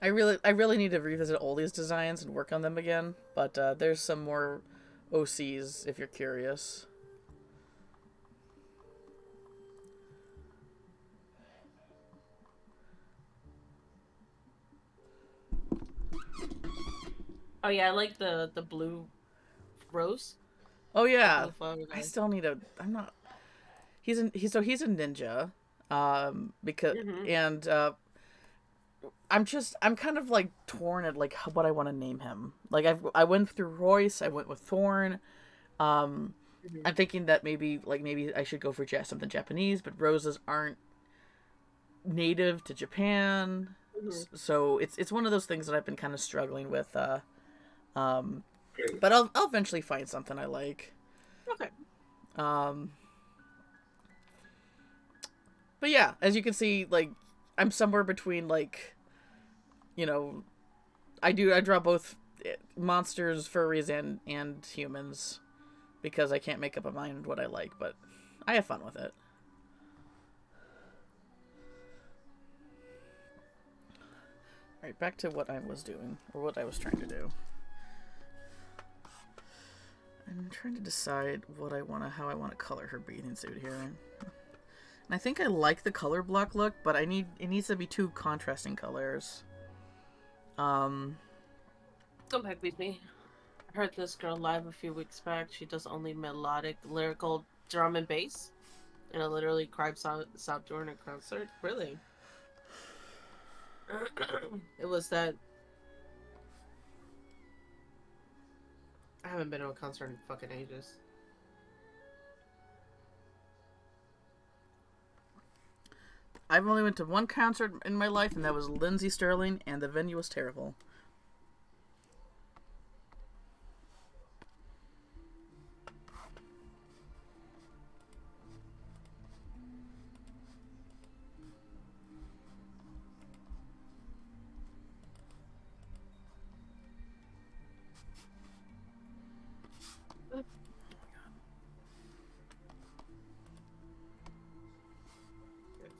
I really need to revisit all these designs and work on them again. But there's some more OCs if you're curious. Oh yeah, I like the blue rose. Oh The yeah, blue flower I guy. still need a. I'm not. He's a ninja. Because Mm-hmm. and I'm kind of like torn at like what I want to name him. Like I went through Royce, I went with Thorn. Um, Mm-hmm. I'm thinking that maybe I should go for something Japanese, but roses aren't native to Japan, Mm-hmm. so it's one of those things that I've been kind of struggling with. Um, but I'll eventually find something I like. Okay. Um, but yeah, as you can see, like I'm somewhere between like you know I draw both monsters, furries, and humans because I can't make up my mind what I like, but I have fun with it. All right, back to what I was doing or what I was trying to do. I'm trying to decide how I want to color her bathing suit here. And I think I like the color block look, but it needs to be two contrasting colors. Um, Don't heck with me. I heard this girl live a few weeks back. She does only melodic, lyrical drum and bass. And I literally cried sobbed during a concert. Really? It was that. I haven't been to a concert in fucking ages. I've only went to one concert in my life, and that was Lindsey Sterling, and the venue was terrible.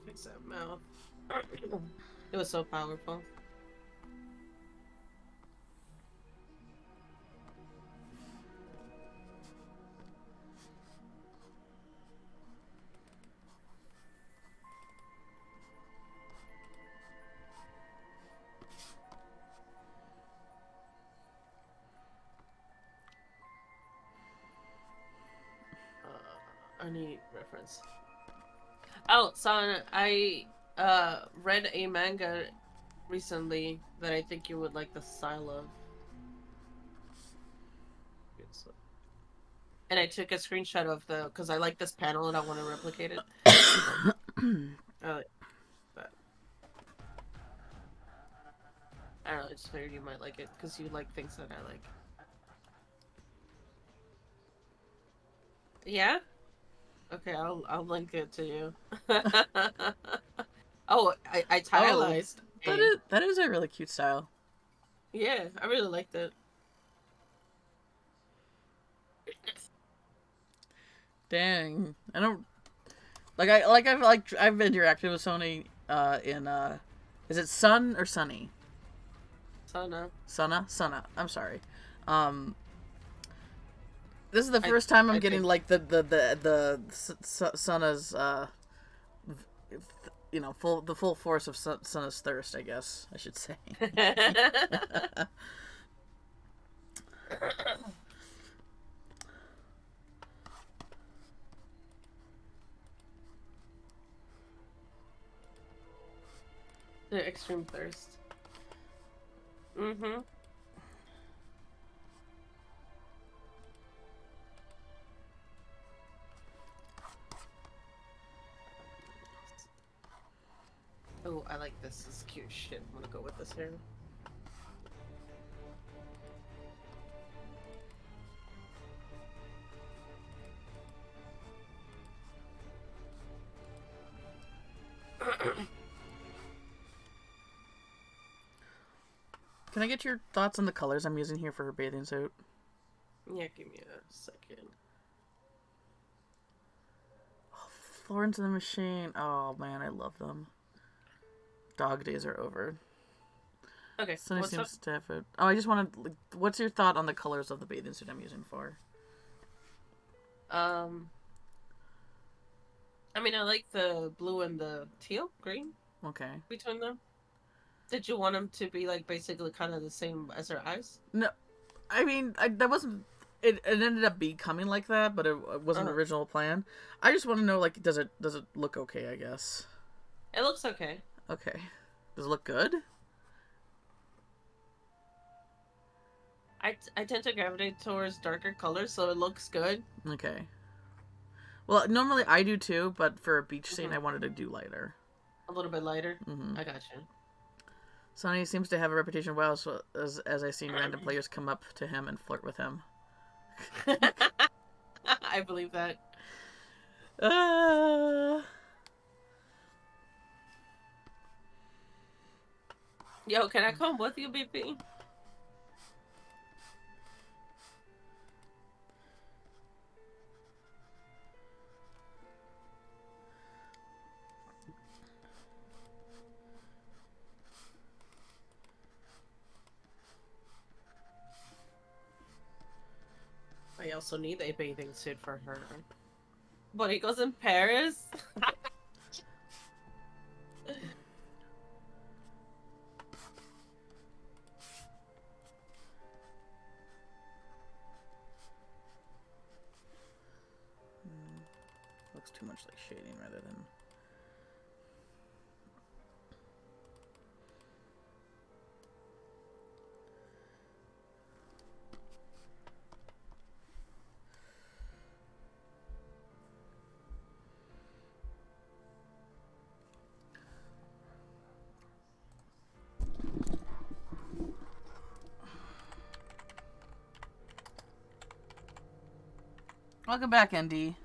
Fix that mouth. It was so powerful. I need reference. Oh, son, I read a manga recently that I think you would like the style of. And I took a screenshot of because I like this panel and I want to replicate it. I like that. I don't know, I just figured you might like it because you like things that I like. Yeah? Okay, I'll link it to you. Oh, I titleized. That is a really cute style. Yeah, I really liked it. Dang, I don't I've interacted with Sony in is it Sun or Sunny? Sana. Sana. I'm sorry. Um, this is the first time I'm getting like the Sana's the full force of Sana's thirst. I guess I should say. The extreme thirst. Mm-hmm. Oh, I like this. This is cute shit. I'm gonna go with this here. Can I get your thoughts on the colors I'm using here for her bathing suit? Yeah, give me a second. Oh, Florence and the Machine. Oh man, I love them. Dog days are over. Okay, Sunny what's up? seems to have it. Oh, I just wanted. Like, what's your thought on the colors of the bathing suit I'm using for? Um, I mean, I like the blue and the teal, green Okay. between them. Did you want them to be like basically kind of the same as her eyes? No, I mean, that wasn't. It ended up becoming like that, but it wasn't the Uh-huh. original plan. I just want to know, like, does it look okay? I guess. It looks okay. Okay. Does it look good? I tend to gravitate towards darker colors, so it looks good. Okay. Well, normally I do too, but for a beach scene, Hmm. I wanted to do lighter. A little bit lighter. Mm-hmm. I gotcha. Sonny seems to have a reputation well, so as I've seen random players come up to him and flirt with him. I believe that. Uh... Yo, can I come with you, BP? I also need a bathing suit for her. But he goes in Paris? Looks too much like shading rather than... Welcome back, ND.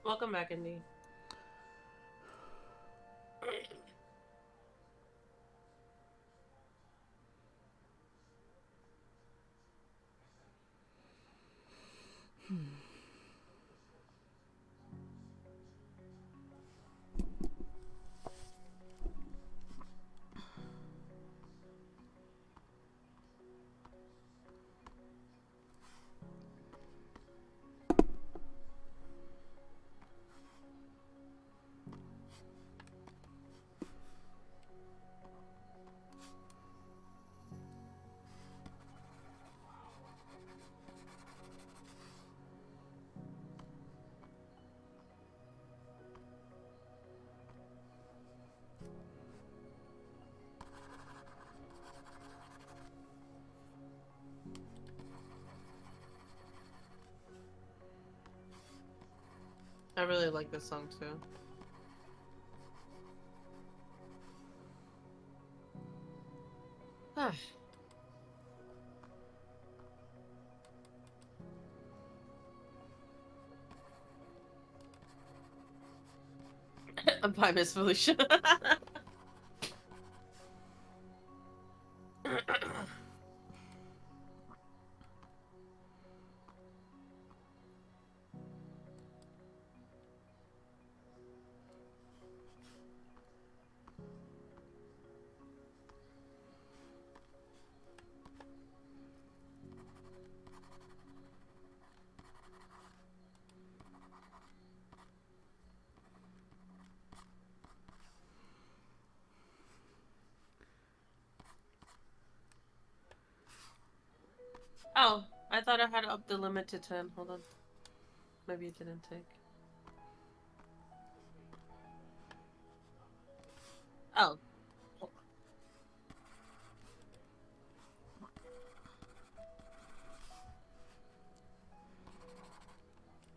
Welcome back, Indy. I really like this song too. Ah. Bye, Miss Felicia. Oh, I thought I had up the limit to 10. Hold on. Maybe it didn't take. Oh.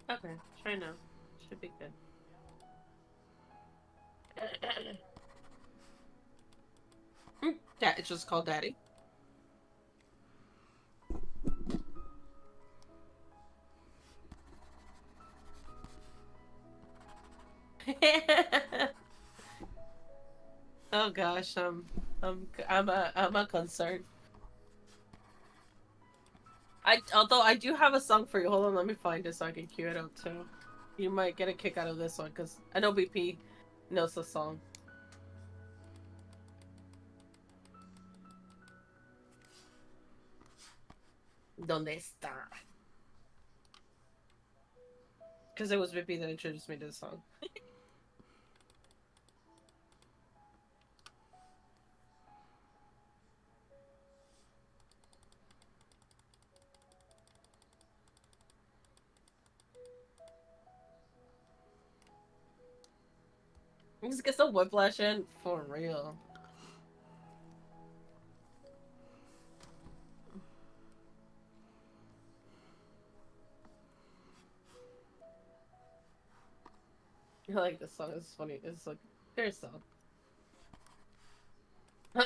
Okay, try now. Should be good. Yeah, it's just called Daddy. Oh gosh, I'm a concern. Although I do have a song for you. Hold on, let me find it so I can cue it up too. You might get a kick out of this one because I know BP knows the song. ¿Dónde está? Because it was BP that introduced me to the song. Just get some whiplash in for real. I like this song. It's funny. It's like their song. I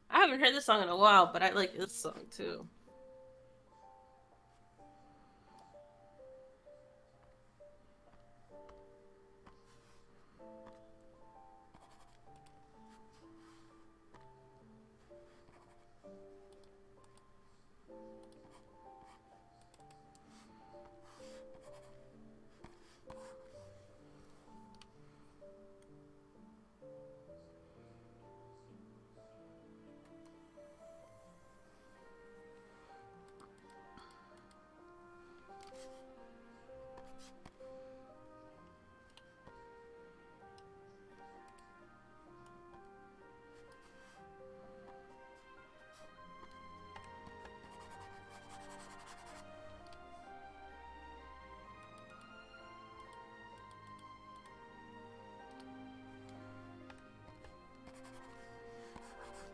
haven't heard this song in a while, but I like this song too.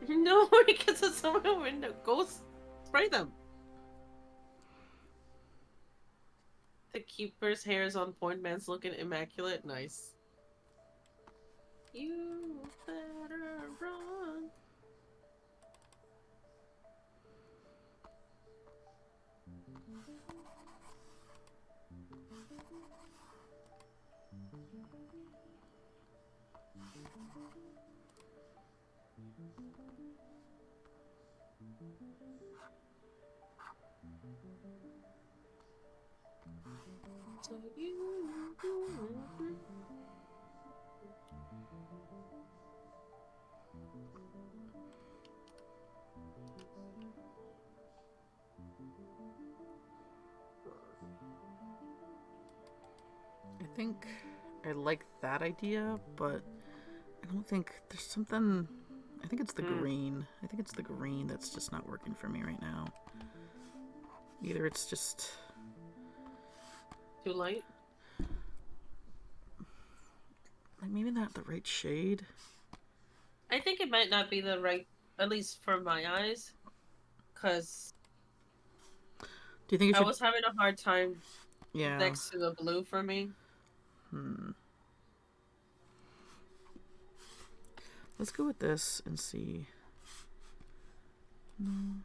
No, because it's someone window. Go spray them. The keeper's hair is on point. Man's looking immaculate. Nice. You better run. So I think I like that idea, but I don't think there's something. I think it's the green. I think it's the green that's just not working for me right now. Either it's just too light. Like maybe not the right shade. I think it might not be the right, at least for my eyes, because Do you think it I should? was having a hard time Yeah. next to the blue for me. Let's go with this and see. No.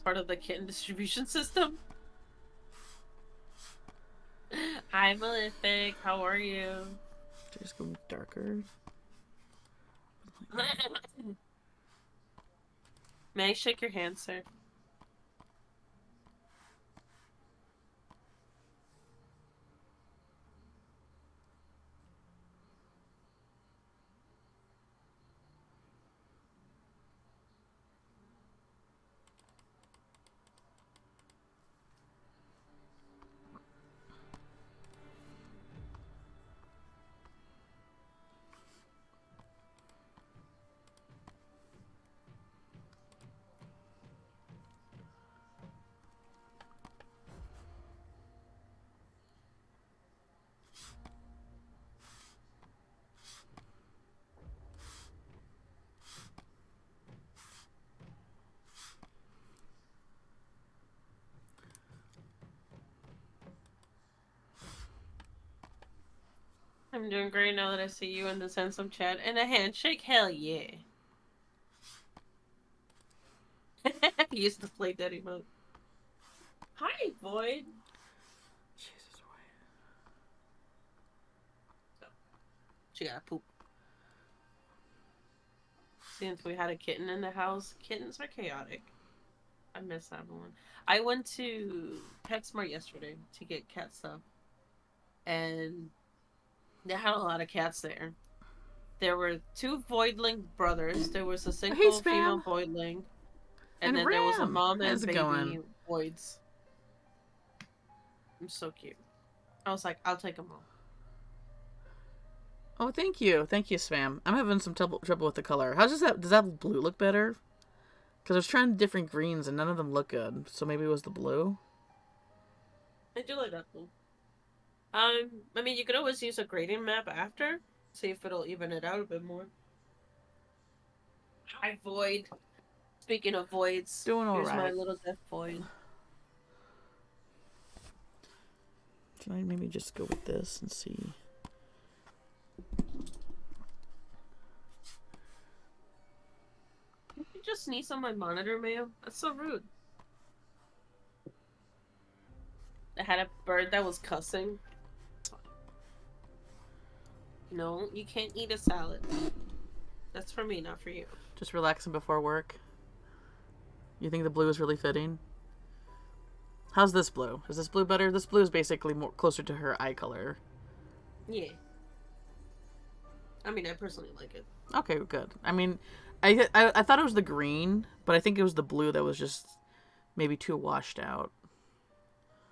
Part of the kitten distribution system. Hi, Malefic. How are you? Just go darker. May I shake your hand, sir? I'm doing great now that I see you in this handsome chat. And a handshake? Hell yeah. Used to play that emote. Hi, Void. Jesus, She got poop. Since we had a kitten in the house, kittens are chaotic. I miss having one. I went to PetSmart yesterday to get cat stuff, and they had a lot of cats there. There were two Voidling brothers. There was a Hey, single female Spam. Voidling, and And then there was a Ram. mom How's and it baby going? Voids. I'm so cute. I was like, I'll take them all. Oh, thank you. Thank you, Spam. I'm having some trouble with the color. How does that blue look better? Because I was trying different greens and none of them look good. So maybe it was the blue? I do like that blue. I mean, you could always use a grading map after, see if it'll even it out a bit more. Hi, Void. Speaking of voids, Doing here's my alright. little death void. Can I maybe just go with this and see? You just sneeze on my monitor, ma'am? That's so rude. I had a bird that was cussing. No, you can't eat a salad. That's for me, not for you. Just relaxing before work. You think the blue is really fitting? How's this blue? Is this blue better? This blue is basically more closer to her eye color. Yeah. I mean, I personally like it. Okay, good. I mean, I thought it was the green, but I think it was the blue that was just maybe too washed out.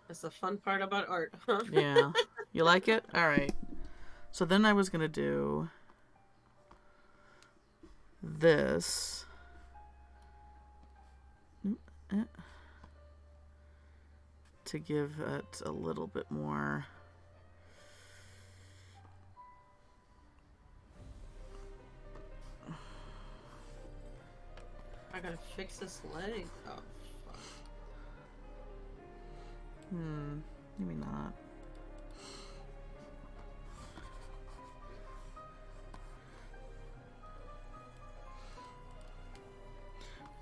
That's the fun part about art, huh? Yeah. You like it? All right. So then I was going to do this. To give it a little bit more. I gotta fix this leg. Oh, fuck. Maybe not.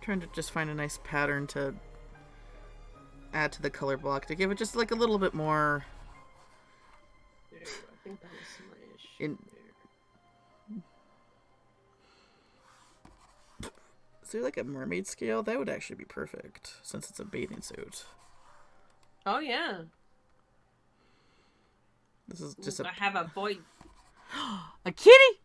Trying to just find a nice pattern to add to the color block to give it just like a little bit more. There you go. I think that was my issue. In Is there like a mermaid scale? That would actually be perfect since it's a bathing suit. Oh, yeah. This is just I have a void. a kitty.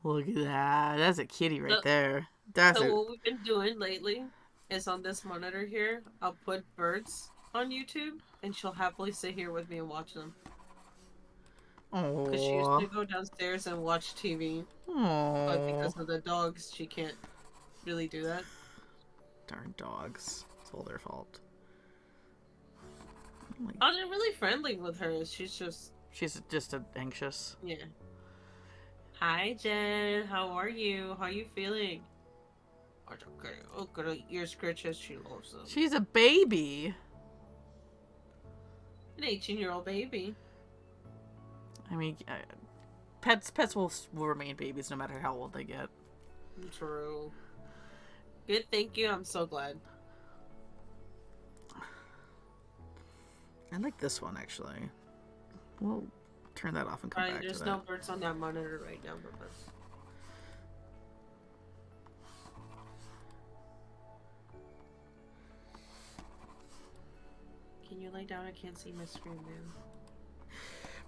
Look at that. That's a kitty right there. That's So what we've been doing lately is on this monitor here, I'll put birds on YouTube, and she'll happily sit here with me and watch them. Because she used to go downstairs and watch TV. But because of the dogs, she can't really do that. Darn dogs. It's all their fault. I'm really friendly with her. She's just anxious. Yeah. Hi, Jen. How are you? How are you feeling? Okay. Oh, good. Ear scratches. She loves them. She's a baby. An 18-year-old baby. I mean, pets will remain babies no matter how old they get. True. Good. Thank you. I'm so glad. I like this one actually. We'll turn that off and come back to that. There's no birds on that monitor right now, but. Can you lay down? I can't see my screen, man.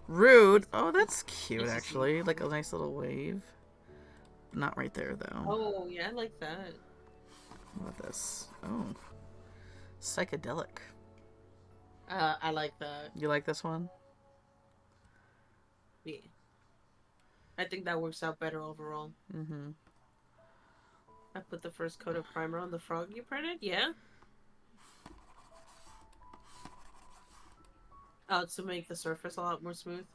Rude. Oh, that's cute actually. Like a nice little wave. Not right there though. Oh, yeah, I like that. What about this? Oh. Psychedelic. I like that. You like this one? Yeah. I think that works out better overall. Mm-hmm. I put the first coat of primer on the frog you printed? Yeah. Oh, to make the surface a lot more smooth.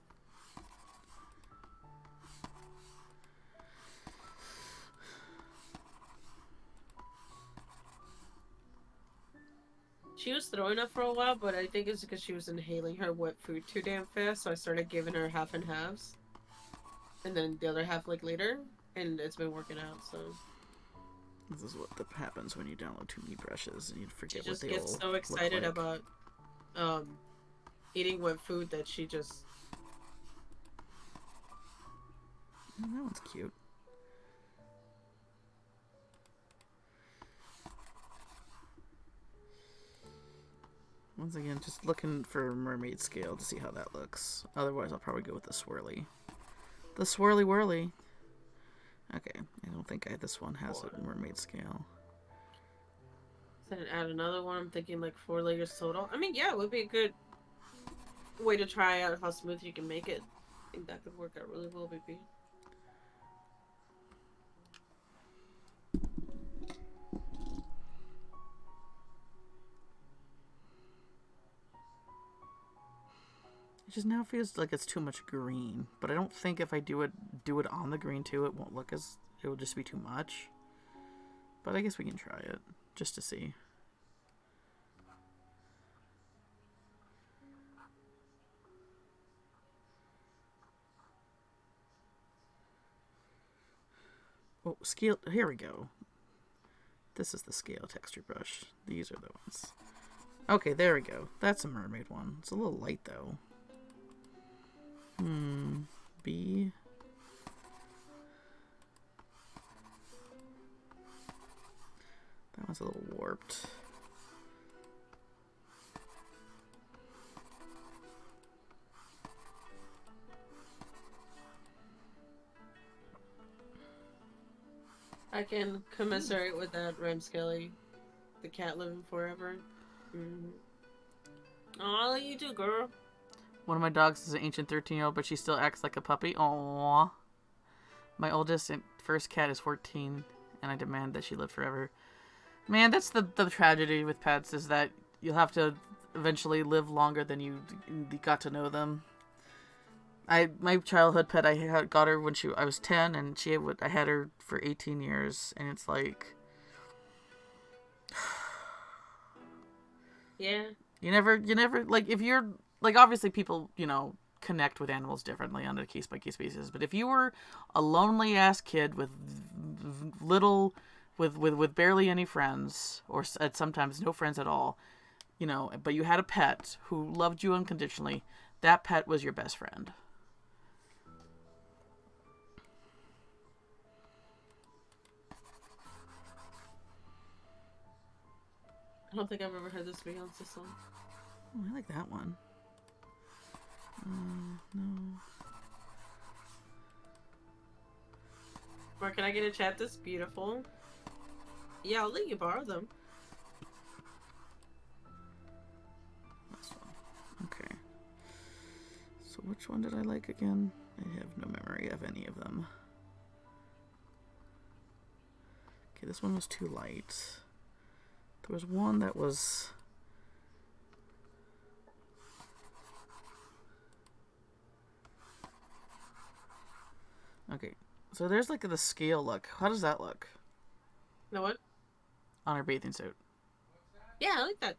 She was throwing up for a while, but I think it's because she was inhaling her wet food too damn fast, so I started giving her half and halves. And then the other half, like, later. And it's been working out, so... This is what happens when you download too many brushes and you forget She what just they gets all so excited look like. about um eating wet food that she just. Oh, that one's cute. Once again, just looking for mermaid scale to see how that looks. Otherwise, I'll probably go with the swirly. The swirly whirly. Okay, I don't think this one has a mermaid scale. Then add another one. I'm thinking like 4 layers total. I mean, yeah, it would be a good way to try out how smooth you can make it. I think that could work out really well, baby. It just now feels like it's too much green, but I don't think if I do it on the green too, it won't look as, it will just be too much. But I guess we can try it just to see. Oh, scale, here we go. This is the scale texture brush. These are the ones. Okay, there we go. That's a mermaid one. It's a little light though. B. That one's a little warped. I can commiserate with that, Ramskelly. The cat living forever. Oh, you do, girl. One of my dogs is an ancient 13-year-old, but she still acts like a puppy. Aww. My oldest and first cat is 14, and I demand that she live forever. Man, that's the tragedy with pets, is that you'll have to eventually live longer than you got to know them. My childhood pet, I got her when I was 10, and I had her for 18 years, and it's like... Yeah. You never, like, if you're... Like, obviously people, connect with animals differently on a case-by-case basis. But if you were a lonely-ass kid with with barely any friends, or sometimes no friends at all, but you had a pet who loved you unconditionally, that pet was your best friend. I don't think I've ever heard this Beyonce song. Oh, I like that one. No. Or can I get a chat that's beautiful? Yeah, I'll let you borrow them. This one. Okay. So which one did I like again? I have no memory of any of them. Okay, this one was too light. There was one that was... Okay, so there's like the scale look. How does that look? The what? On her bathing suit. Yeah, I like that.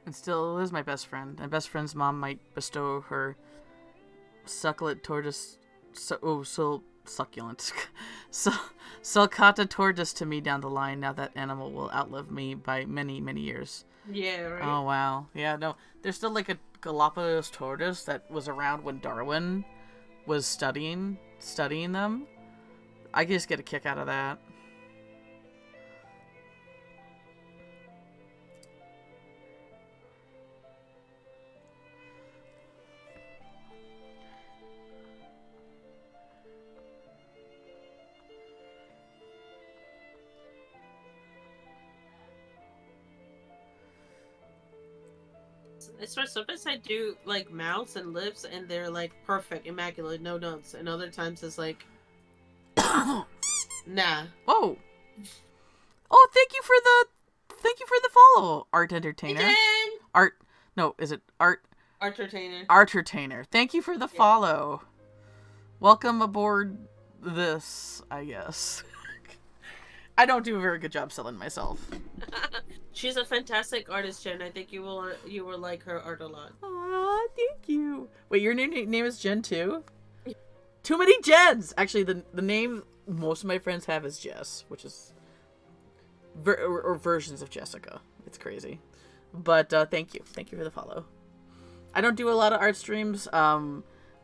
And still is my best friend. My best friend's mom might bestow her succulent tortoise... succulent. Sulcata tortoise to me down the line. Now that animal will outlive me by many, many years. Yeah, right? Oh, wow. Yeah, no. There's still like a Galapagos tortoise that was around when Darwin was studying them. I just get a kick out of that. Sometimes I do like mouths and lips, and they're like perfect, immaculate, no notes. And other times it's like, nah. Whoa. Oh, thank you for the follow, Art Entertainer. Is it Art? Entertainer. Artertainer. Thank you for the follow. Welcome aboard this, I guess. I don't do a very good job selling myself. She's a fantastic artist, Jen. I think you will like her art a lot. Aw, thank you. Wait, your name is Jen too? Too many Jens! Actually, the name most of my friends have is Jess, which is... or versions of Jessica. It's crazy. But thank you. Thank you for the follow. I don't do a lot of art streams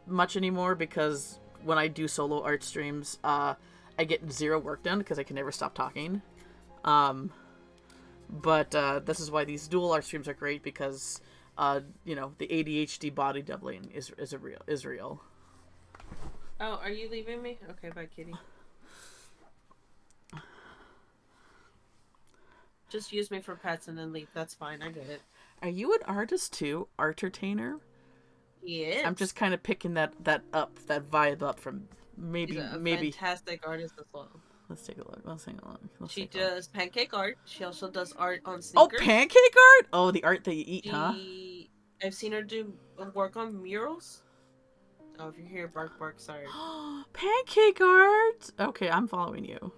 much anymore because when I do solo art streams, I get zero work done because I can never stop talking. But this is why these dual art streams are great because, you know, the ADHD body doubling is real. Oh, are you leaving me? Okay, bye, kitty. Just use me for pets and then leave. That's fine. I get it. Are you an artist too? Artertainer? Yes. I'm just kind of picking that vibe up from maybe. Fantastic artist as well. Let's take a look. She does pancake art. She also does art on sneakers. Oh, pancake art? Oh, the art that you eat, huh? I've seen her do work on murals. Oh, if you hear bark, bark, sorry. Pancake art! Okay, I'm following you.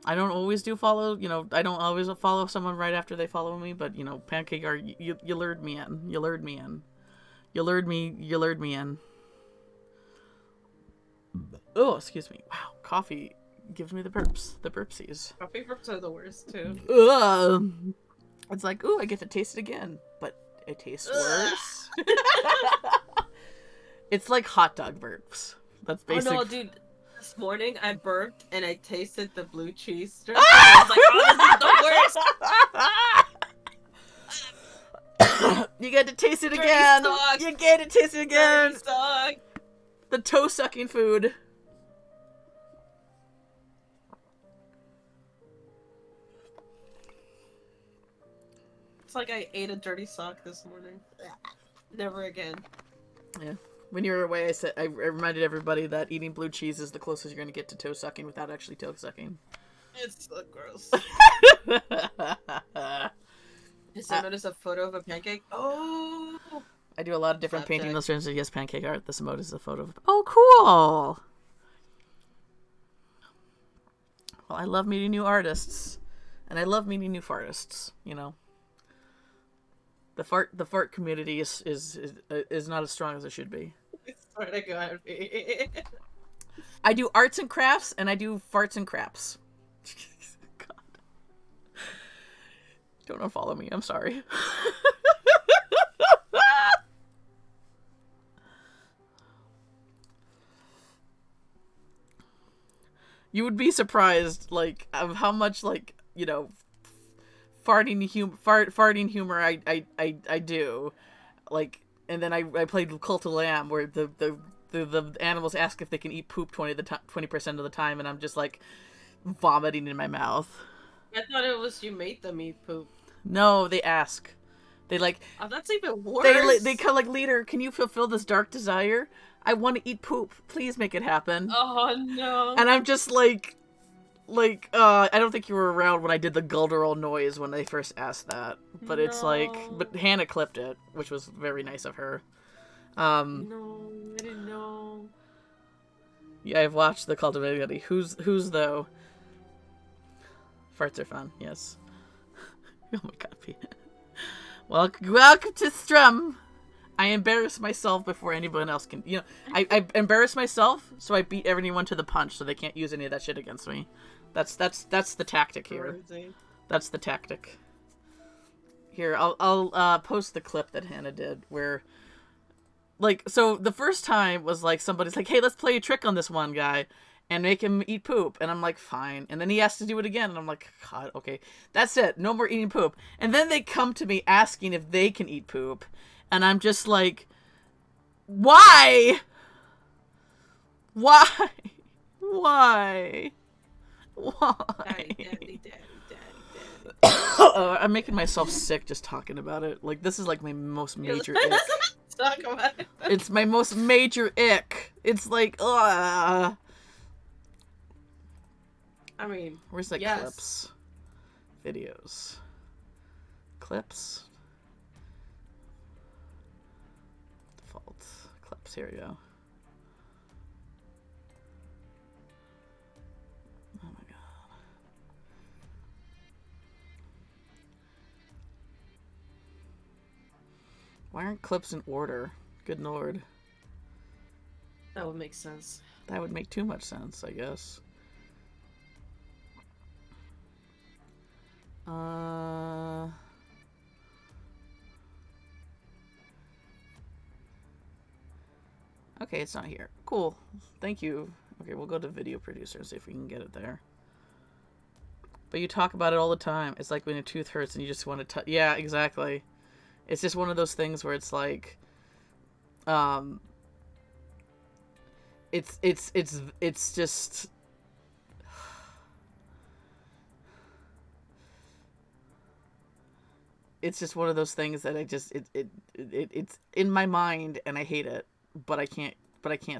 I don't always follow, you know, I don't always follow someone right after they follow me, but, you know, pancake art, you lured me in. You lured me in. You lured me in. Oh, excuse me. Wow, coffee gives me the burps. The burpsies. Coffee burps are the worst, too. Ugh. It's like, ooh, I get to taste it again, but it tastes worse. It's like hot dog burps. That's basically. Oh no, dude! This morning I burped and I tasted the blue cheese stir. I was like, "Oh, this is the worst." You get to taste it Dirty again. dog. You get to taste it again. Dirty dog. The toe sucking food. It's like I ate a dirty sock this morning. Never again. Yeah. When you were away, I reminded everybody that eating blue cheese is the closest you're going to get to toe sucking without actually toe sucking. It's so gross. Did someone notice a photo of a pancake? Oh! I do a lot of different Flapjack. painting illustrations. Yes, pancake art. This emote is a photo of... Oh, cool! Well, I love meeting new artists. And I love meeting new fartists, you know. The fart community is not as strong as it should be. I swear to God. I do arts and crafts, and I do farts and craps. God. Don't unfollow me. I'm sorry. You would be surprised, like, of how much, like, you know, farting humor I do. Like, and then I played Cult of Lamb, where the animals ask if they can eat poop 20% of the time, and I'm just like vomiting in my mouth. I thought it was you made them eat poop. No, they ask. They like. Oh, that's even worse. They come like, leader, can you fulfill this dark desire? I want to eat poop. Please make it happen. Oh no. And I'm just like, I don't think you were around when I did the guttural noise when they first asked that. But it's like, but Hannah clipped it, which was very nice of her. No, I didn't know. Yeah, I've watched the Cult of Lamb. Who's though? Farts are fun, yes. Oh my god, Pete. Welcome to Strum. I embarrass myself before anyone else can. You know, I embarrass myself, so I beat everyone to the punch, so they can't use any of that shit against me. That's the tactic here. Crazy. That's the tactic. Here, I'll post the clip that Hannah did, where, like, so the first time was like somebody's like, hey, let's play a trick on this one guy and make him eat poop. And I'm like, fine. And then he has to do it again. And I'm like, God, okay. That's it. No more eating poop. And then they come to me asking if they can eat poop. And I'm just like, why? Why? Why? Why? Daddy. I'm making myself sick just talking about it. Like, this is like my most major ick. Talk about it. It's my most major ick. It's like, ugh. I mean, Where's the yes. clips? Videos. Clips. Default. clips. Here we go. Oh my god. Why aren't clips in order? Good lord. That would make sense. That would make too much sense, I guess. Okay, it's not here. Cool. Thank you. Okay, we'll go to video producer and see if we can get it there. But you talk about it all the time. It's like when your tooth hurts and you just want to touch. Yeah, exactly. It's just one of those things where it's like, it's just. It's just one of those things that it's in my mind and I hate it, but I can't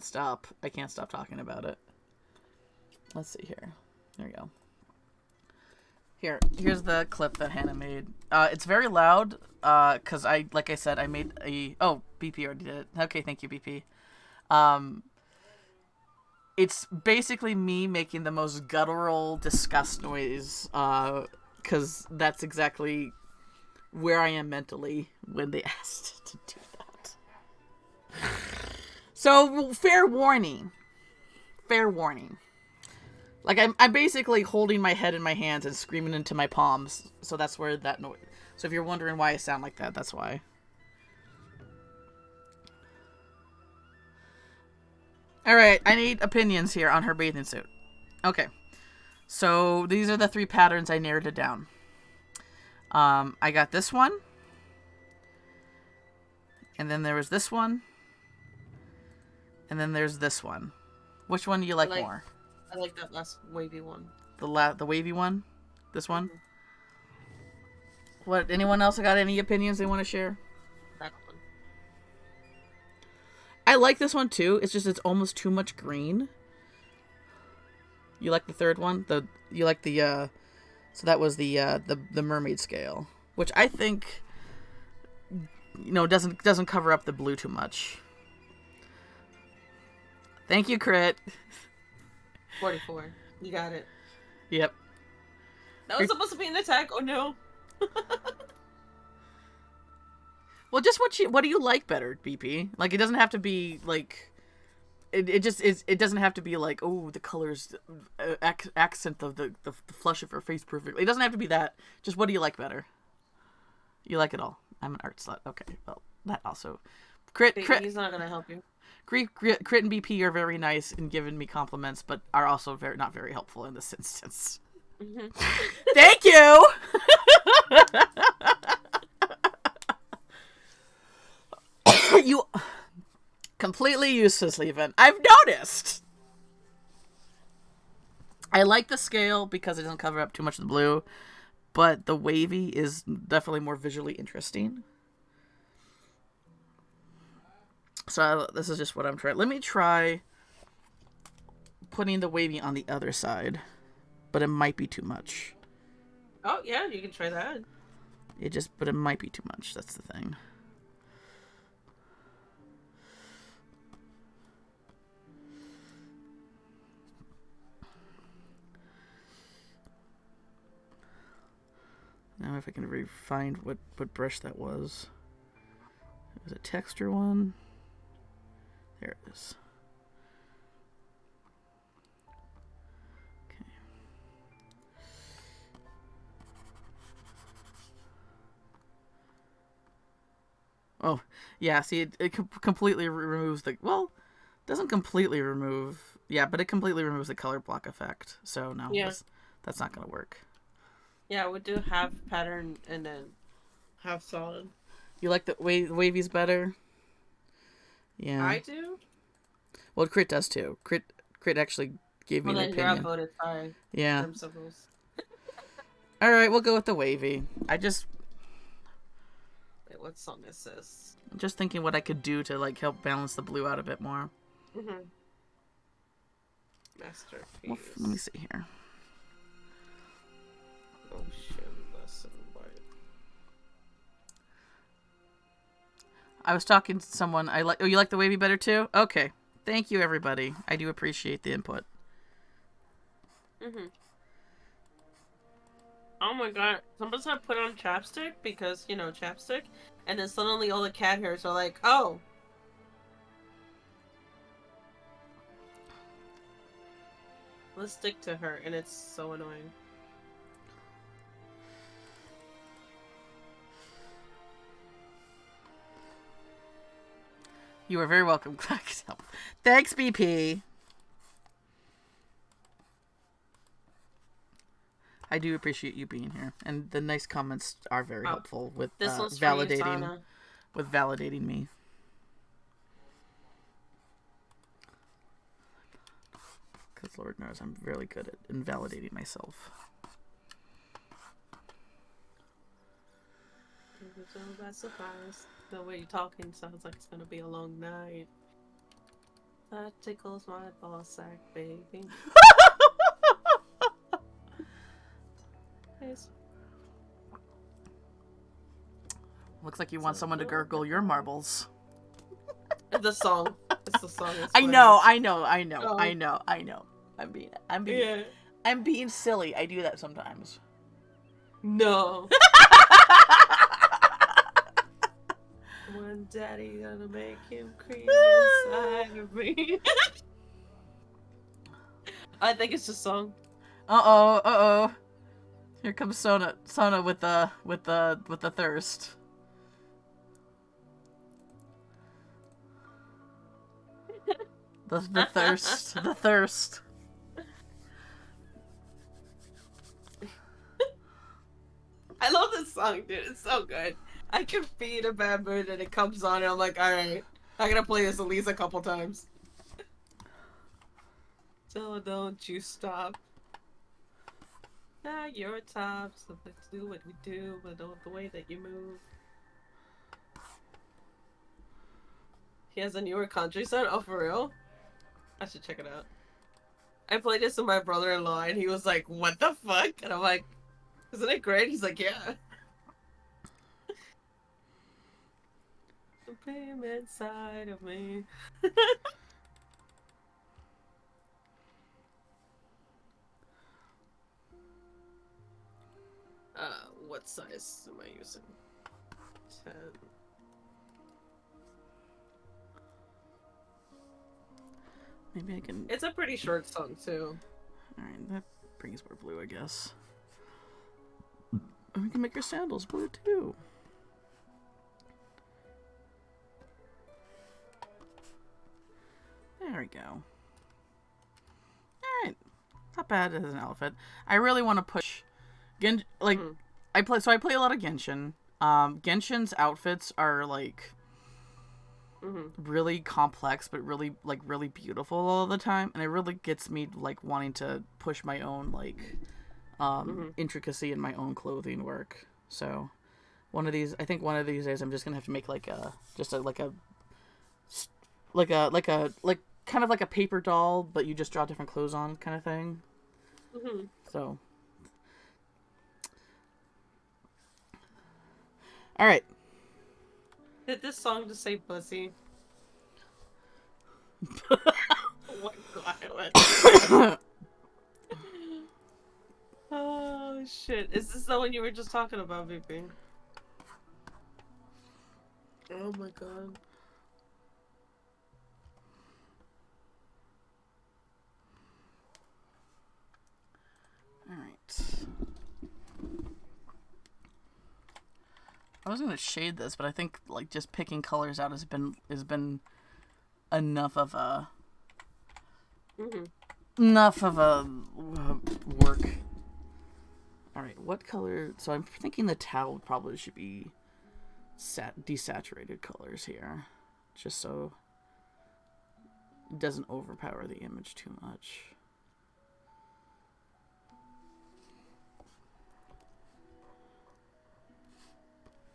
stop. I can't stop talking about it. Let's see here. There we go. Here's the clip that Hannah made. It's very loud, cause like I said, I made a. Oh, BP already did it. Okay, thank you, BP. It's basically me making the most guttural disgust noise, cause that's exactly where I am mentally when they asked to do that. So, fair warning. Like, I'm basically holding my head in my hands and screaming into my palms. So that's where that noise. So if you're wondering why I sound like that, that's why. Alright, I need opinions here on her bathing suit. Okay. So these are the 3 patterns I narrowed it down. I got this one. And then there was this one. And then there's this one. Which one do you like more? I like that last wavy one. The wavy one? This one? Mm-hmm. What? Anyone else got any opinions they want to share? That one. I like this one too. It's just it's almost too much green. You like the third one? You like the so that was the mermaid scale, which I think doesn't cover up the blue too much. Thank you, Crit. 44. You got it. Yep. That was supposed to be an attack. Oh no. Well, just what do you like better, BP? Like, it doesn't have to be like. It doesn't have to be like, oh, the colors accent of the flush of her face perfectly. It doesn't have to be that. Just what do you like better? You like it all. I'm an art slut. Okay, well, that also. Crit. He's not gonna help you. Crit and BP are very nice in giving me compliments, but are also not very helpful in this instance. Mm-hmm. Thank you! You completely useless, even. I've noticed! I like the scale because it doesn't cover up too much of the blue, but the wavy is definitely more visually interesting. So this is just what I'm trying. Let me try putting the wavy on the other side, but it might be too much. Oh yeah, you can try that. But it might be too much. That's the thing. Now if I can find what brush that was. It was a texture one. There it is. Okay. Oh, yeah, see, it completely removes the... Well, doesn't completely remove... Yeah, but it completely removes the color block effect. So, no, yeah. That's not going to work. Yeah, we do half pattern and then half solid. You like the wavy's better? Yeah. I do? Well, Crit does too. Crit actually gave me an opinion. You're outvoted. Sorry. Yeah. Alright, we'll go with the wavy. Wait, what song is this? I'm just thinking what I could do to like help balance the blue out a bit more. Mm-hmm. Masterpiece. Well, let me see here. Ocean lesson white. I was talking to someone. I like. Oh, you like the wavy better too? Okay. Thank you, everybody. I do appreciate the input. Mm-hmm. Oh my god. Somebody said put on chapstick because, you know, chapstick. And then suddenly all the cat hairs are like, oh. Let's stick to her. And it's so annoying. You are very welcome. Thanks, BP. I do appreciate you being here, and the nice comments are very helpful with this one's for you, Sana. Validating me. Because Lord knows I'm really good at invalidating myself. The way you're talking sounds like it's gonna be a long night. That tickles my ball sack, baby. Looks like you want someone to gurgle your marbles. The song. It's the song. I know. I'm being silly. I do that sometimes. No. One daddy gonna make him cream inside of me. I think it's a song. Uh-oh. Here comes Sona with the thirst. The thirst. I love this song, dude. It's so good. I can be in a bad mood and it comes on and I'm like, alright, I gotta play this at least a couple times. So don't you stop. Now you're top, so let's do what we do, but don't the way that you move. He has a newer country song? Oh, for real? I should check it out. I played this with my brother-in-law and he was like, what the fuck? And I'm like, isn't it great? He's like, yeah. The pain inside of me. What size am I using? 10. Maybe I can... It's a pretty short song, too. Alright, that brings more blue, I guess. And we can make your sandals blue, too. There we go. Alright. Not bad as an outfit. I really want to push... I play a lot of Genshin. Genshin's outfits are, like... really complex, but really beautiful all the time, and it really gets me like wanting to push my own like intricacy in my own clothing work. So one of these days I'm just gonna have to make like kind of like a paper doll, but you just draw different clothes on kind of thing. So all right. Did this song just say pussy? Oh my god. Oh shit. Is this the one you were just talking about, VP? Oh my god. Alright. I was gonna shade this, but I think like just picking colors out has been enough of a work. All right, what color? So I'm thinking the towel probably should be desaturated colors here, just so it doesn't overpower the image too much.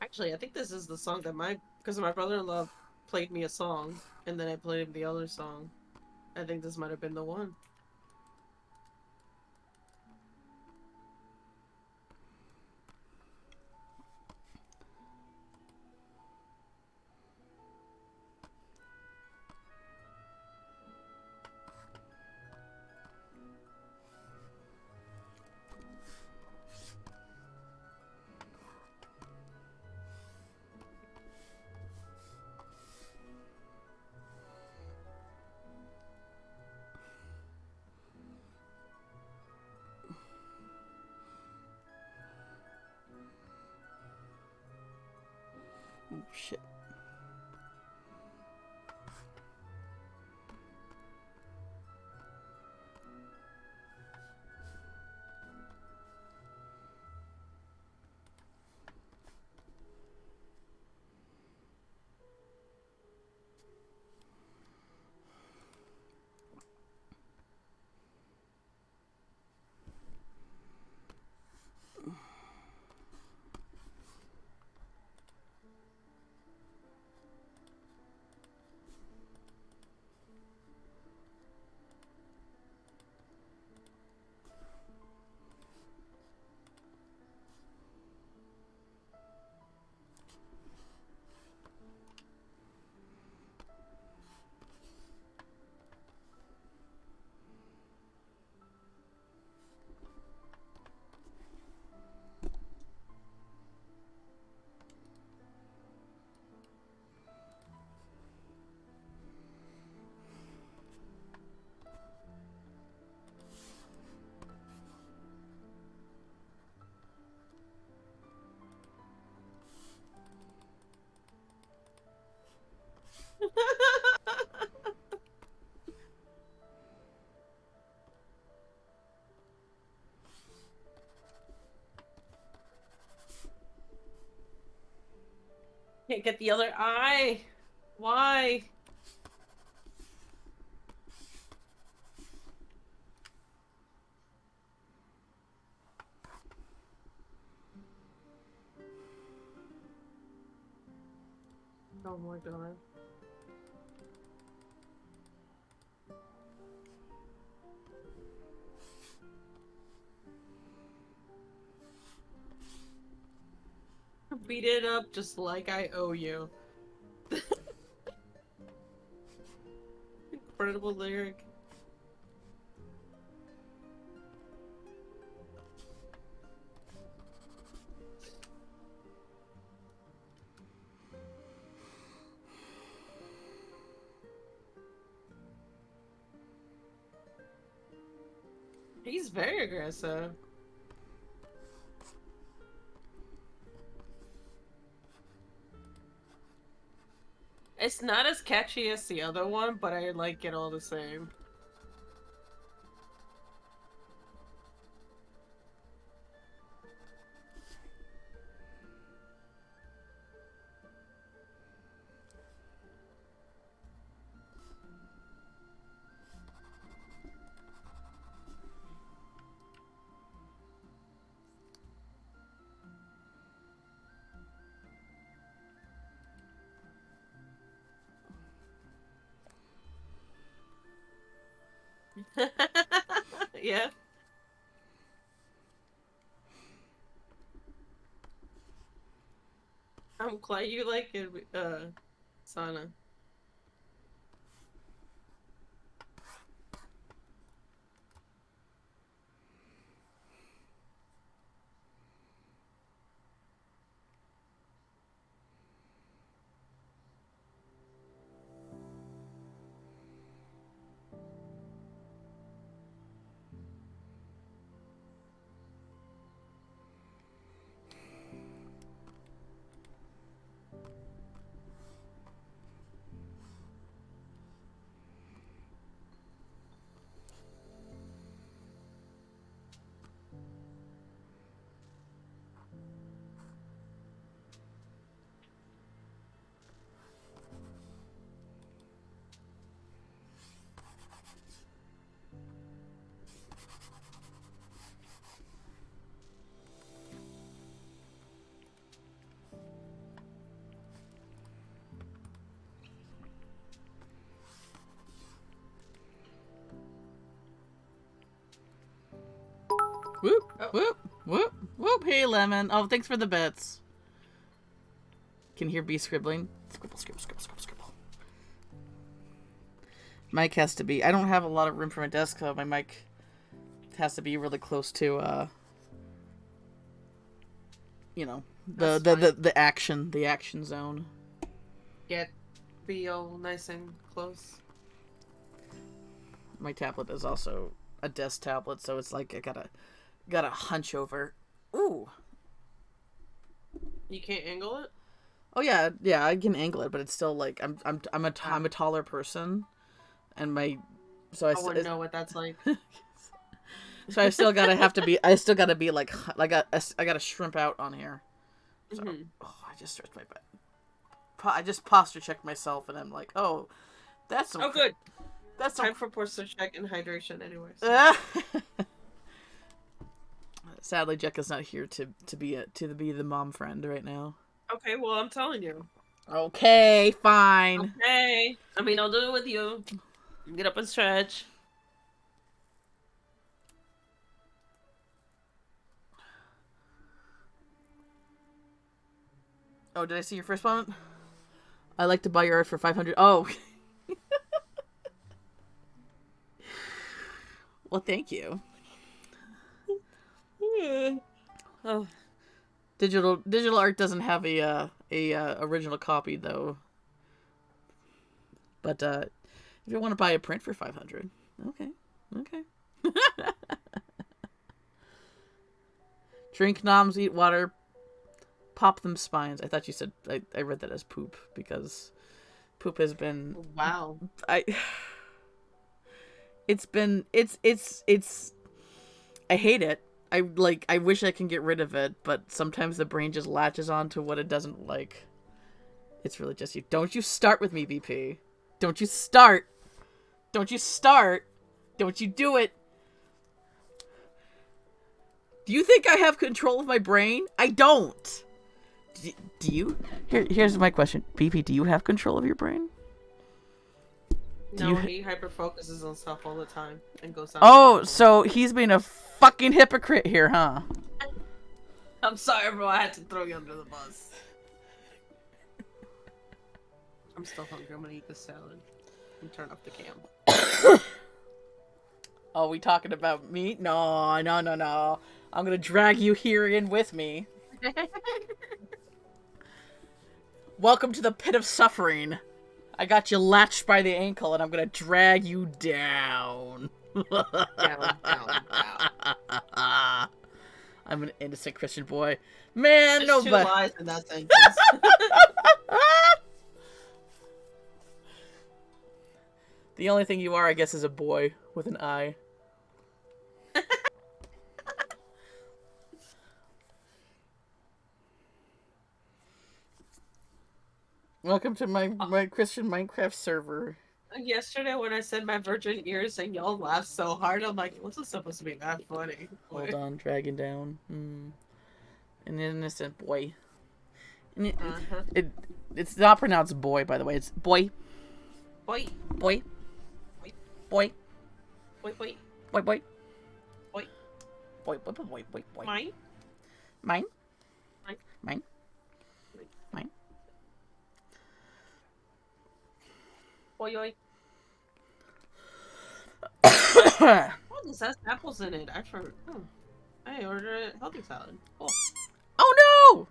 Actually, I think this is the song that because my brother-in-law played me a song, and then I played him the other song. I think this might have been the one. Can't get the other eye. Why? Oh my god. Beat it up just like I owe you. Incredible lyric. He's very aggressive. It's not as catchy as the other one, but I like it all the same. Yeah. I'm glad you like it, Sana. Whoop, Oh. whoop, whoop, whoop. Hey, Lemon. Oh, thanks for the bits. Can hear B scribbling. Scribble, scribble, scribble, scribble, scribble. Mic has to be... I don't have a lot of room for my desk, so my mic has to be really close to, you know, the action zone. Be all nice and close. My tablet is also a desk tablet, so it's like I gotta hunch over. Ooh. You can't angle it? Oh yeah, I can angle it, but it's still like I'm a taller person, and my so I wouldn't know what that's like. so I still gotta be like I gotta shrimp out on here. So I just stretched my butt. I just posture checked myself, and I'm like, oh, that's good. That's time for posture check and hydration, anyways. Sadly, Jekka's not here to be the mom friend right now. Okay, well, I'm telling you. Okay, fine. Okay. I mean, I'll do it with you. Get up and stretch. Oh, did I see your first moment? I'd like to buy your art for 500. Oh. Well, thank you. Oh. Digital art doesn't have a original copy though. But if you want to buy a print for 500, okay. Drink noms, eat water, pop them spines. I thought you said I read that as poop because poop has been wow. It's I hate it. I wish I can get rid of it, but sometimes the brain just latches on to what it doesn't like. It's really just you. Don't you start with me, BP. Don't you start. Don't you start. Don't you do it. Do you think I have control of my brain? I don't. Do you? Here's my question. BP, do you have control of your brain? No, he hyper focuses on stuff all the time and goes down. Oh, so he's being a fucking hypocrite here, huh? I'm sorry, bro. I had to throw you under the bus. I'm still hungry. I'm gonna eat this salad and turn off the cam. Oh, we talking about meat? No, no, no, no. I'm gonna drag you here in with me. Welcome to the pit of suffering. I got you latched by the ankle, and I'm gonna drag you down. Down. I'm an innocent Christian boy. Man, There's no, two but... lies in that sentence. The only thing you are, I guess, is a boy with an eye. Welcome to my Christian Minecraft server. Yesterday when I said my virgin ears and y'all laughed so hard, I'm like, what's this supposed to be that funny? Hold on, dragging down. An innocent boy. It's not pronounced boy, by the way. It's boy. Boy. Boy. Boy. Boy. Boy. Boy. Boy. Boy. Boy. Mine. Mine. Mine. Mine. Mine. Boy. Oh This has apples in it. I ordered a healthy salad. Cool. no!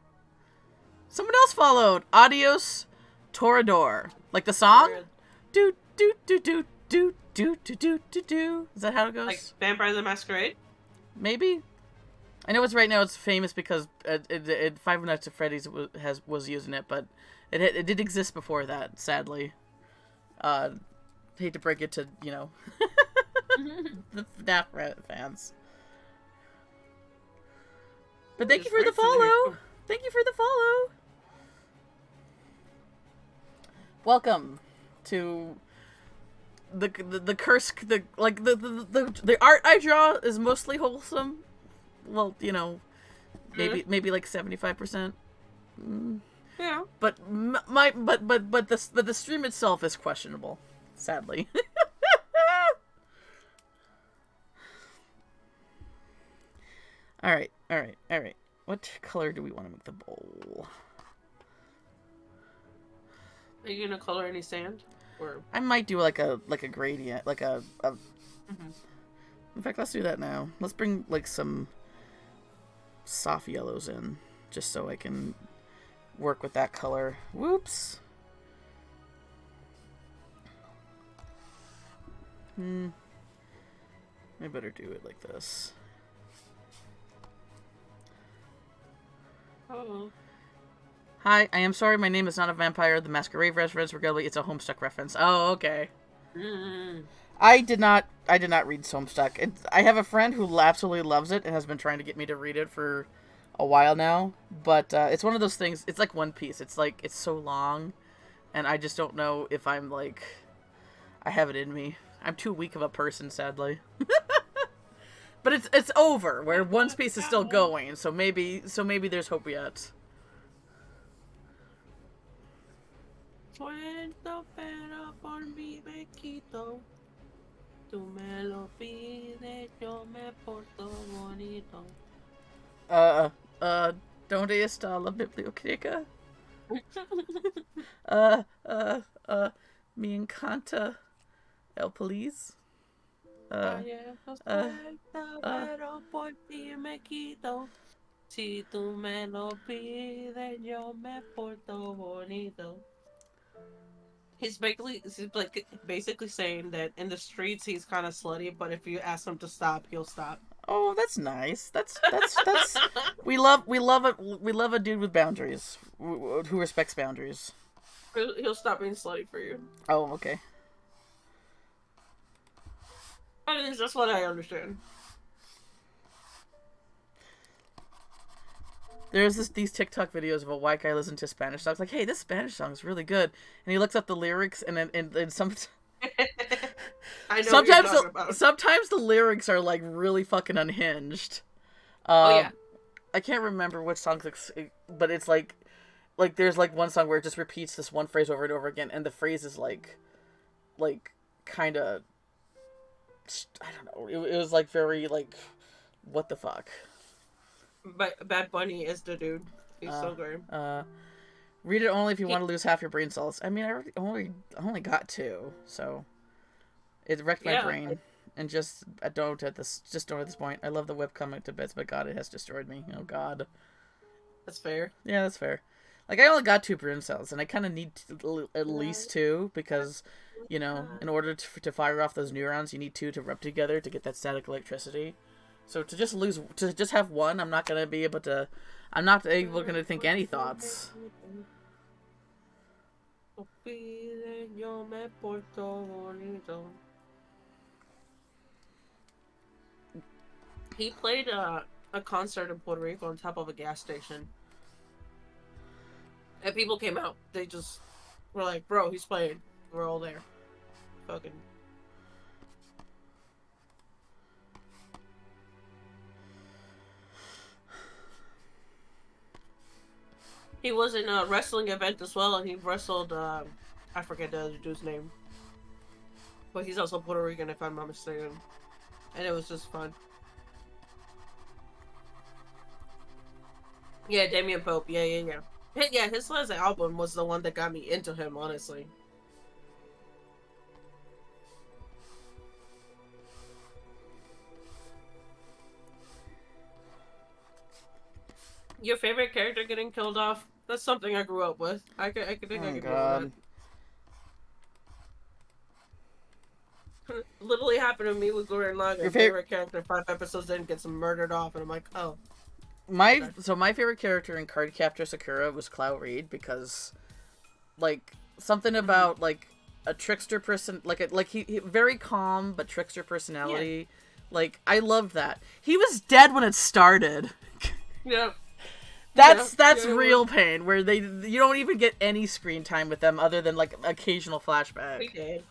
Someone else followed. Adios, Torador. Like the song? Do do do do do do do do do do. Is that how it goes? Like Vampire the Masquerade? Maybe. I know it's right now. It's famous because Five Nights at Freddy's was using it, but it did exist before that. Sadly, hate to break it to the FNAF fans. But thank you for the follow. Thank you for the follow. Welcome to the curse. The art I draw is mostly wholesome. Well, maybe like 75%. Yeah. But the stream itself is questionable, sadly. All right. What color do we want to make the bowl? Are you gonna color any sand? Or I might do like a gradient, like a. In fact, let's do that now. Let's bring like some soft yellows in, just so I can work with that color. Whoops. I better do it like this. oh. Hi, I am sorry my name is not a vampire. The Masquerade reference, regardless, it's a Homestuck reference. Oh, okay. I did not read Homestuck. I have a friend who absolutely loves it and has been trying to get me to read it for a while now. But it's one of those things. It's like One Piece. It's like it's so long, and I just don't know if I'm like I have it in me. I'm too weak of a person, sadly. But it's over. Where One Piece is still going, so maybe there's hope yet. Suelto pero por mi me quito. Tú me lo pides, yo me porto bonito. ¿Dónde está la biblioteca? Me encanta el police. Suelto pero por ti me quito. Si tú me lo pides, yo me porto bonito. He's basically saying that in the streets he's kind of slutty, but if you ask him to stop, he'll stop. Oh, that's nice. That's we love a dude with boundaries, who respects boundaries. He'll stop being slutty for you. Oh, okay. I mean, that's what I understand. there's these TikTok videos of a white guy listening to Spanish songs, like, hey, this Spanish song is really good, and he looks up the lyrics, and some. I know what you're sometimes talking about. sometimes the lyrics are like really fucking unhinged. Oh yeah. I can't remember which songs, but it's like there's like one song where it just repeats this one phrase over and over again, and the phrase is like kind of, I don't know. It was like very like, what the fuck. But Bad Bunny is the dude. He's so good. Read it only if you want to lose half your brain cells. I mean, I only got 2, so it wrecked my brain. And just don't at this point. I love the webcomic to bits, but God, it has destroyed me. Oh God. That's fair. Yeah, that's fair. Like, I only got 2 brain cells, and I kind of need at least 2 because, you know, in order to fire off those neurons, you need 2 to rub together to get that static electricity. So to just have 1, I'm not gonna be able to. I'm not able to think any thoughts. He played a concert in Puerto Rico on top of a gas station. And people came out. They just were like, bro, he's playing. We're all there. Fucking. He was in a wrestling event as well, and he wrestled, I forget the other dude's name. But he's also Puerto Rican, if I'm not mistaken. And it was just fun. Yeah, Damian Pope. Yeah. His last album was the one that got me into him, honestly. Your favorite character getting killed off? That's something I grew up with. I could think I could deal with that. Literally happened to me with Gurren Lagann. Your favorite character 5 episodes in gets murdered off, and I'm like, oh. My favorite character in Cardcaptor Sakura was Cloud Reed because, like, something about like a trickster person, he very calm but trickster personality. Yeah. Like, I loved that. He was dead when it started. Yeah. That's real pain, where you don't even get any screen time with them other than like occasional flashback. Okay.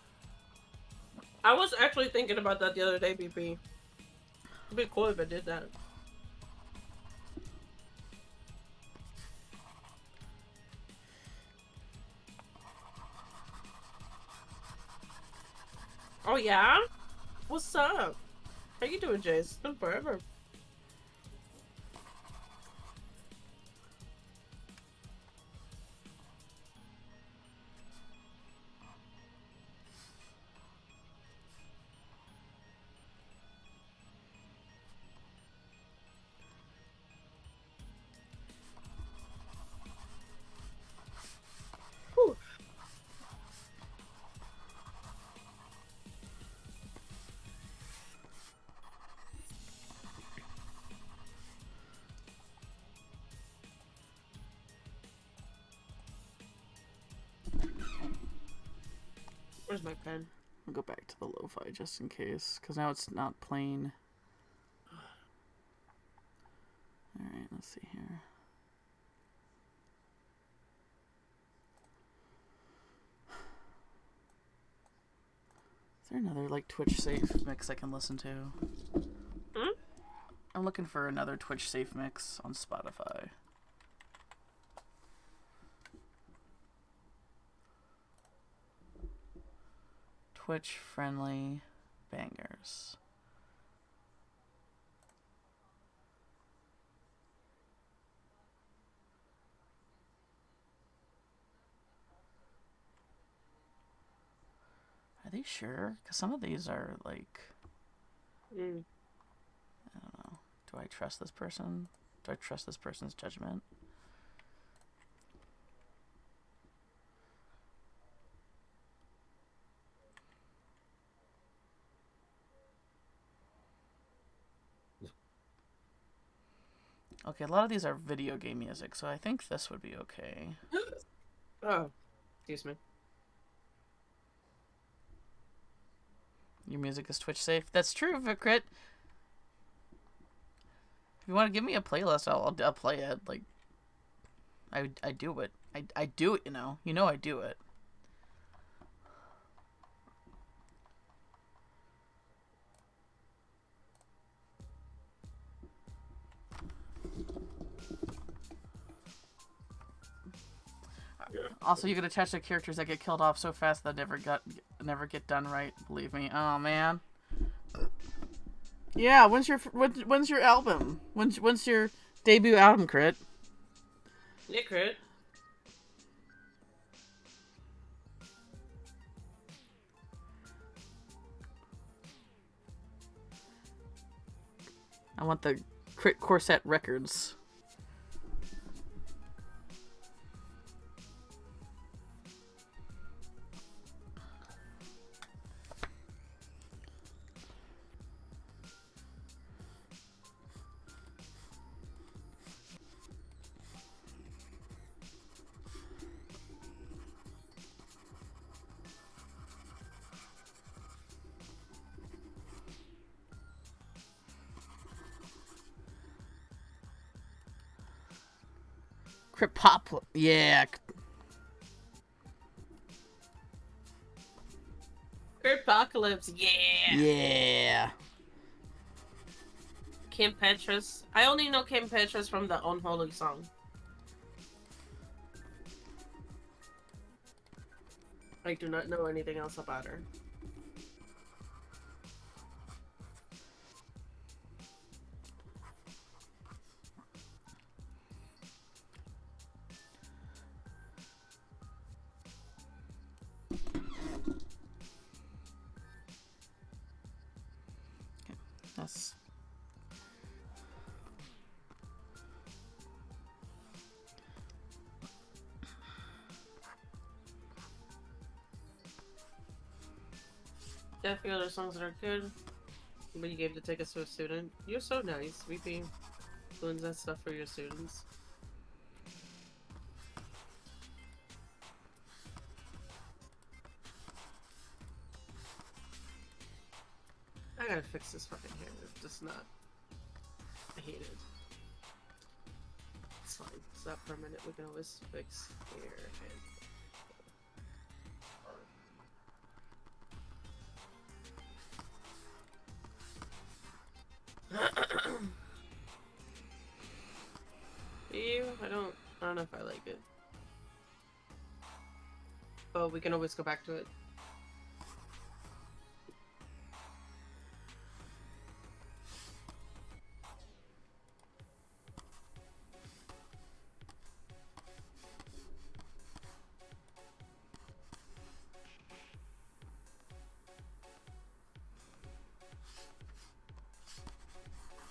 I was actually thinking about that the other day, BP. It'd be cool if I did that. Oh yeah? What's up? How you doing, Jace? It's been forever. Where's my pen? I'll go back to the lo-fi just in case, because now it's not plain. Alright, let's see here. Is there another, like, Twitch safe mix I can listen to? I'm looking for another Twitch safe mix on Spotify. Twitch friendly bangers. Are they sure? Because some of these are like, I don't know. Do I trust this person? Do I trust this person's judgment? Okay, a lot of these are video game music, so I think this would be okay. Oh, excuse me. Your music is Twitch safe. That's true, Vikrit. If you want to give me a playlist, I'll play it. Like, I do it. I do it, you know. You know I do it. Yeah. Also, you get attached to characters that get killed off so fast that never get done right. Believe me. Oh man. Yeah. When's your album? When's your debut album, Crit? Yeah, crit. I want the Crit Corset Records. Crit Pop. Yeah. Critpocalypse, yeah. Yeah. Kim Petras. I only know Kim Petras from the Unholy song. I do not know anything else about her. That's. Yeah, a few other songs that are good. But you gave the tickets to a student. You're so nice, VP. Doing that stuff for your students. I gotta fix this fucking hair. It's just not. I hate it. It's fine. It's not permanent. We can always fix hair and. Ew, I don't know if I like it. But we can always go back to it.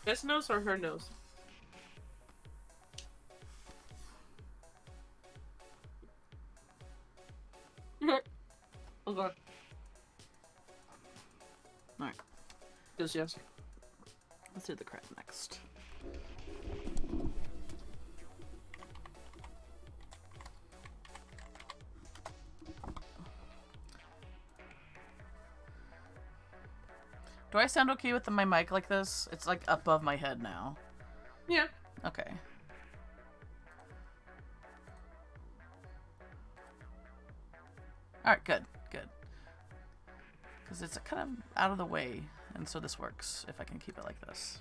His nose or her nose? Okay. Alright. Yes. Let's do the Crit next. Do I sound okay with my mic like this? It's like above my head now. Yeah. Okay. Alright, good. Good. Because it's kind of out of the way, and so this works if I can keep it like this.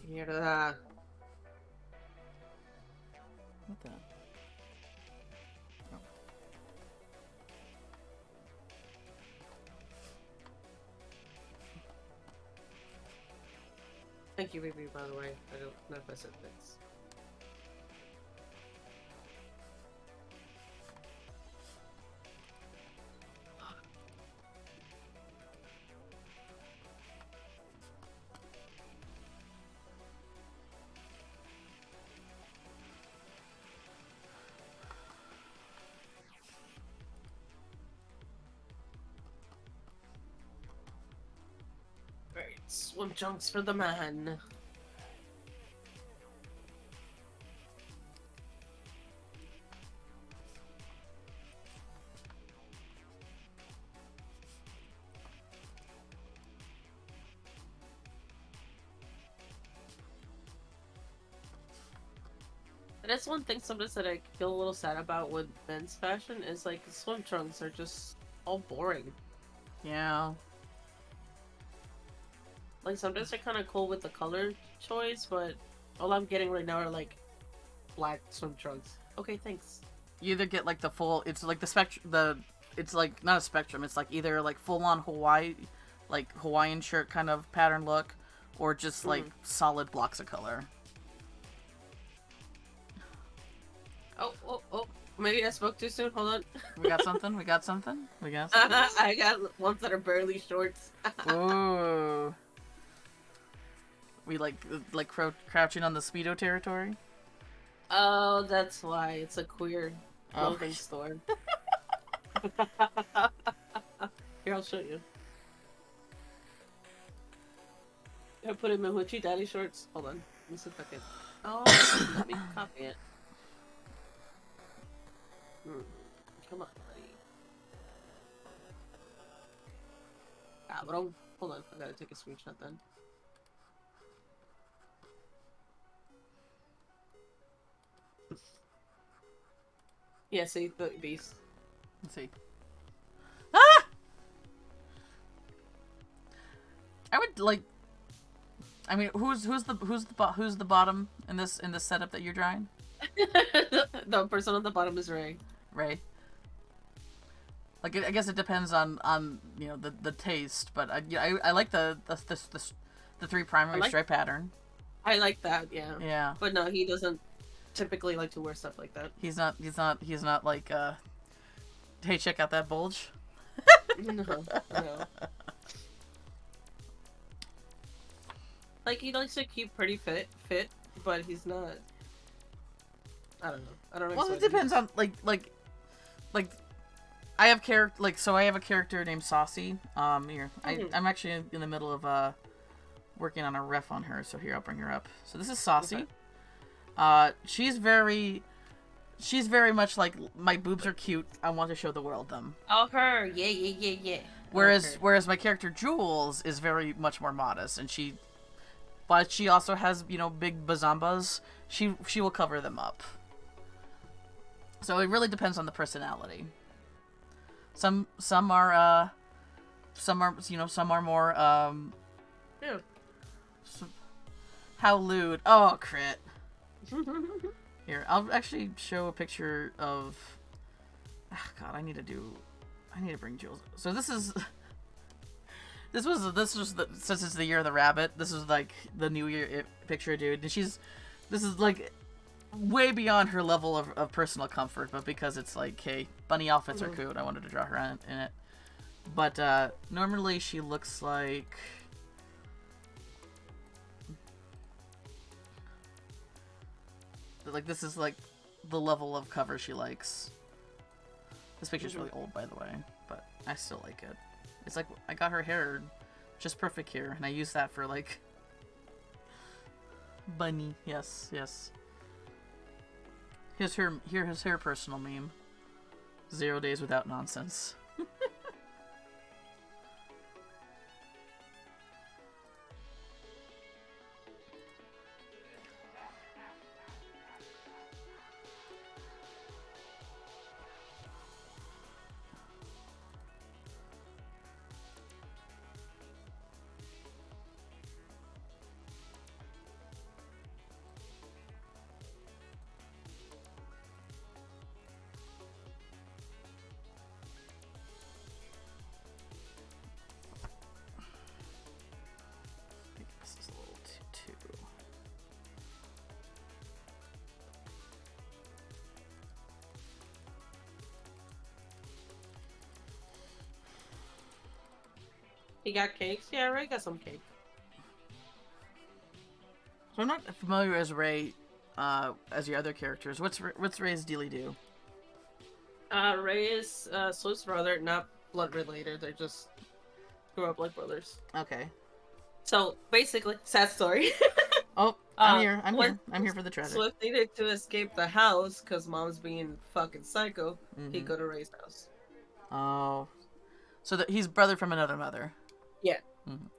Mierda. What the? Thank you, baby, by the way. I don't know if I said thanks. Right, swim trunks for the man. And that's one thing sometimes that I feel a little sad about with men's fashion is like swim trunks are just all boring. Yeah. Like sometimes they're kind of cool with the color choice, but all I'm getting right now are like black swim trunks. Okay, thanks. You either get like the full, it's like the spectrum, it's like not a spectrum, it's like either like full on Hawaiian shirt kind of pattern look, or just like solid blocks of color. Oh. Maybe I spoke too soon. Hold on. We got something? I got ones that are barely shorts. Ooh. We crouching on the Speedo territory? Oh, that's why. It's a queer clothing store. Here, I'll show you. I put him in Hoochie Daddy shorts. Hold on. Let me see if I can. Oh, let me copy it. Come on, buddy. Cabrón. Hold on. I gotta take a screenshot then. Yeah, see the beast. Let's see. Ah! I would like. I mean, who's the bottom in this setup that you're drawing? The person on the bottom is Ray. Ray. Like, I guess it depends on you know the taste, but I like the three primary stripe pattern. I like that, yeah. Yeah. But no, he doesn't typically like to wear stuff like that. He's not like hey, check out that bulge. No. Like, he likes to keep pretty fit, but he's not. I don't know. Well, it depends on like I have I have a character named Saucy. Here I'm actually in the middle of working on a ref on her, so here I'll bring her up. So this is Saucy. Okay. She's very much like, my boobs are cute, I want to show the world them. Oh, her, yeah. Whereas my character Jules is very much more modest, and but she also has, you know, big bazambas. She will cover them up. So it really depends on the personality. Some are more Yeah. How lewd. Oh, crit. Here, I'll actually show a picture of. Oh, God, I need to bring Jules. So this is. This was since it's the year of the rabbit. This is like the New Year picture, dude. And this is like way beyond her level of personal comfort, but because it's like, hey, bunny outfits are cool, I wanted to draw her in it. But normally she looks like. Like, this is like the level of cover she likes. This picture's really old, by the way, but I still like it. It's like, I got her hair just perfect here, and I use that for like bunny. Yes. Here's her personal meme. 0 days without nonsense. He got cakes. Yeah, Ray got some cake. So I'm not familiar as Ray, as your other characters. What's Ray's dealy do? Ray is Swift's brother, not blood related. They just grew up like brothers. Okay. So basically, sad story. Oh, I'm Uh, here. I'm when here. I'm here for the tragic. Swift needed to escape the house because mom's being fucking psycho. He'd Mhm. go to Ray's house. Oh, so that he's brother from another mother. Yeah. Mhm.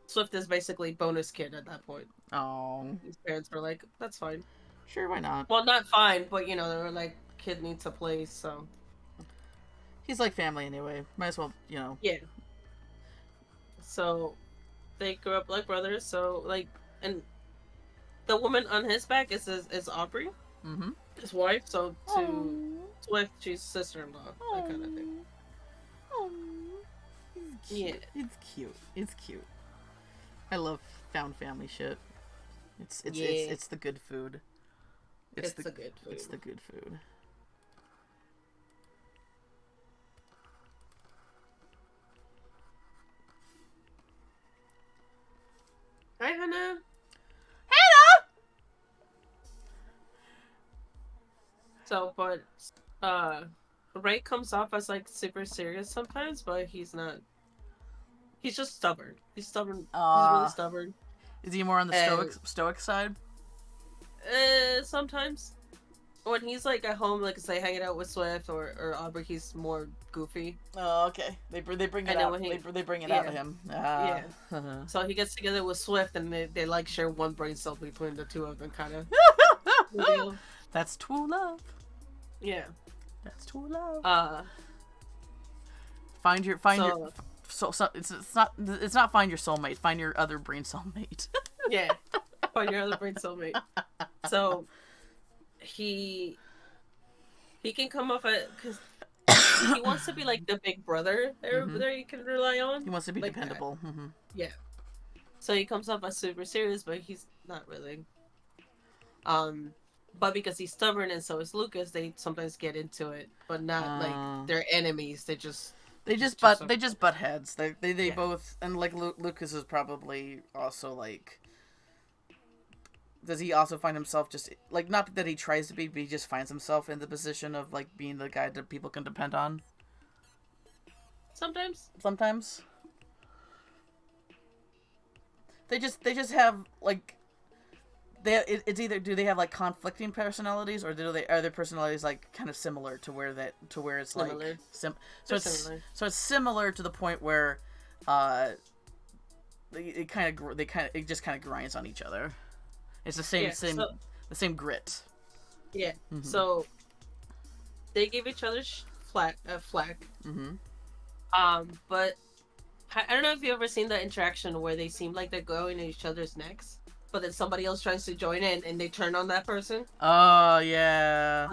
Swift is basically bonus kid at that point. Oh, His parents were like, "That's fine." sure, why not? Well, not fine, but you know, they were like, "Kid needs a place," so He's like family anyway. Might as well, yeah. So they grew up like brothers. So like, and the woman on his back is Aubrey, Mm-hmm. his wife. So to Swift, she's sister-in-law, that kind of thing. Yeah. It's cute. It's cute. I love found family shit. It's Yeah. the good food. It's the good food. It's the good food. Hi, Hannah. So, but Ray comes off as like super serious sometimes, but he's not. He's just stubborn. He's stubborn. He's really stubborn. Is he more on the And- stoic side? Sometimes when he's like at home, like say hanging out with Swift or Aubrey, he's more goofy. Oh, okay. They bring it And then out. when he- They bring it out of yeah. him. Yeah. Yeah. So he gets together with Swift, and they like share one brain cell between the two of them, kind of. That's true love. Yeah. That's true love. So- It's not find your soulmate. Find your other brain soulmate. Yeah. Find your other brain cellmate. So he can come off because he wants to be like the big brother that you can rely on. He wants to be Like that. dependable. Mm-hmm. Yeah. So he comes off as super serious, but he's not really. But because he's stubborn and so is Lucas, they sometimes get into it, but not like they're enemies. They just butt heads. They Yeah. both, and like Lucas is probably also like. Does he also find himself just like, not that he tries to be, but he just finds himself in the position of like being the guy that people can depend on? sometimes. Sometimes. They just have like. It's either, do they have like conflicting personalities, or are their personalities like kind of similar to where it's Similar. like so They're it's similar. so it's similar to the point where it just kind of grinds on each other. It's the same Yeah, so- the same grit. Yeah. Mhm. So they give each other flack. Mm-hmm. But I don't know if you've ever seen the interaction where they seem like they're going at each other's necks, but then somebody else tries to join in and they turn on that person. Oh yeah.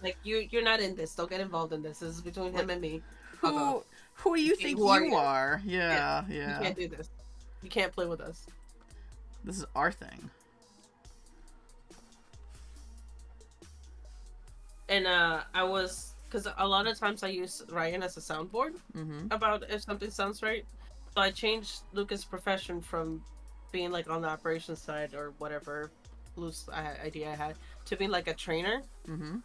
Like you're not in this. Don't get involved in this. This is between him and me. Fuck off. Who do you think Who are you you? are? Yeah, You yeah. can't do this. You can't play with us. This is our thing. And I was, because a lot of times I use Ryan as a soundboard Mm-hmm. about if something sounds right. So I changed Lucas' profession from being like on the operations side or whatever loose idea I had to being like a trainer. Mm-hmm.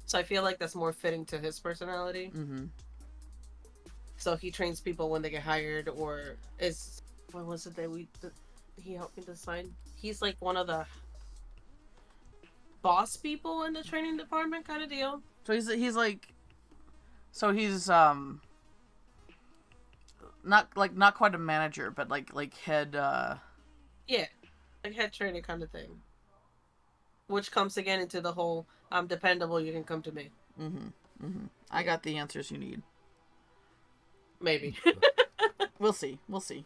So I feel like that's more fitting to his personality. Mm-hmm. So he trains people when they get hired, or is what was it that he helped me design? He's like one of the boss people in the training department, kind of deal. So he's not quite a manager, but like head. Yeah, like head trainer kind of thing. Which comes again into the whole I'm dependable, you can come to me. Mm-hmm. Mm-hmm. I got the answers you need. Maybe. We'll see. We'll see.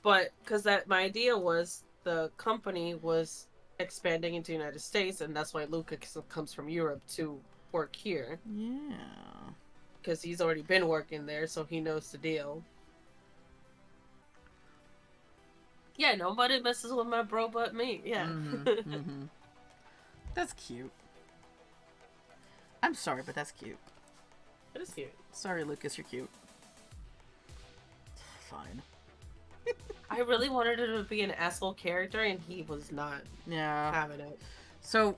But because my idea was the company was expanding into the United States, and that's why Lucas comes from Europe to work here. Yeah. Because he's already been working there, so he knows the deal. Yeah, nobody messes with my bro but me. Yeah. Mm-hmm. Mm-hmm. That's cute. I'm sorry, but that's cute. It is cute. Sorry, Lucas, you're cute. fine. I really wanted him to be an asshole character, and he was not Yeah. having it. So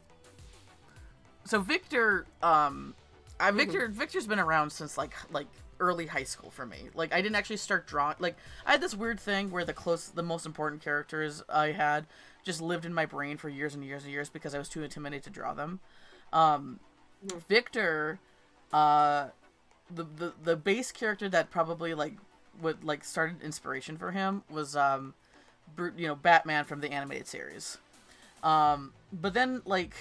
Victor, Victor's been around since like early high school for me. Like, I didn't actually start drawing. Like, I had this weird thing where the most important characters I had just lived in my brain for years and years and years because I was too intimidated to draw them. Victor, the base character that probably like would like started inspiration for him was Batman from the animated series. But then like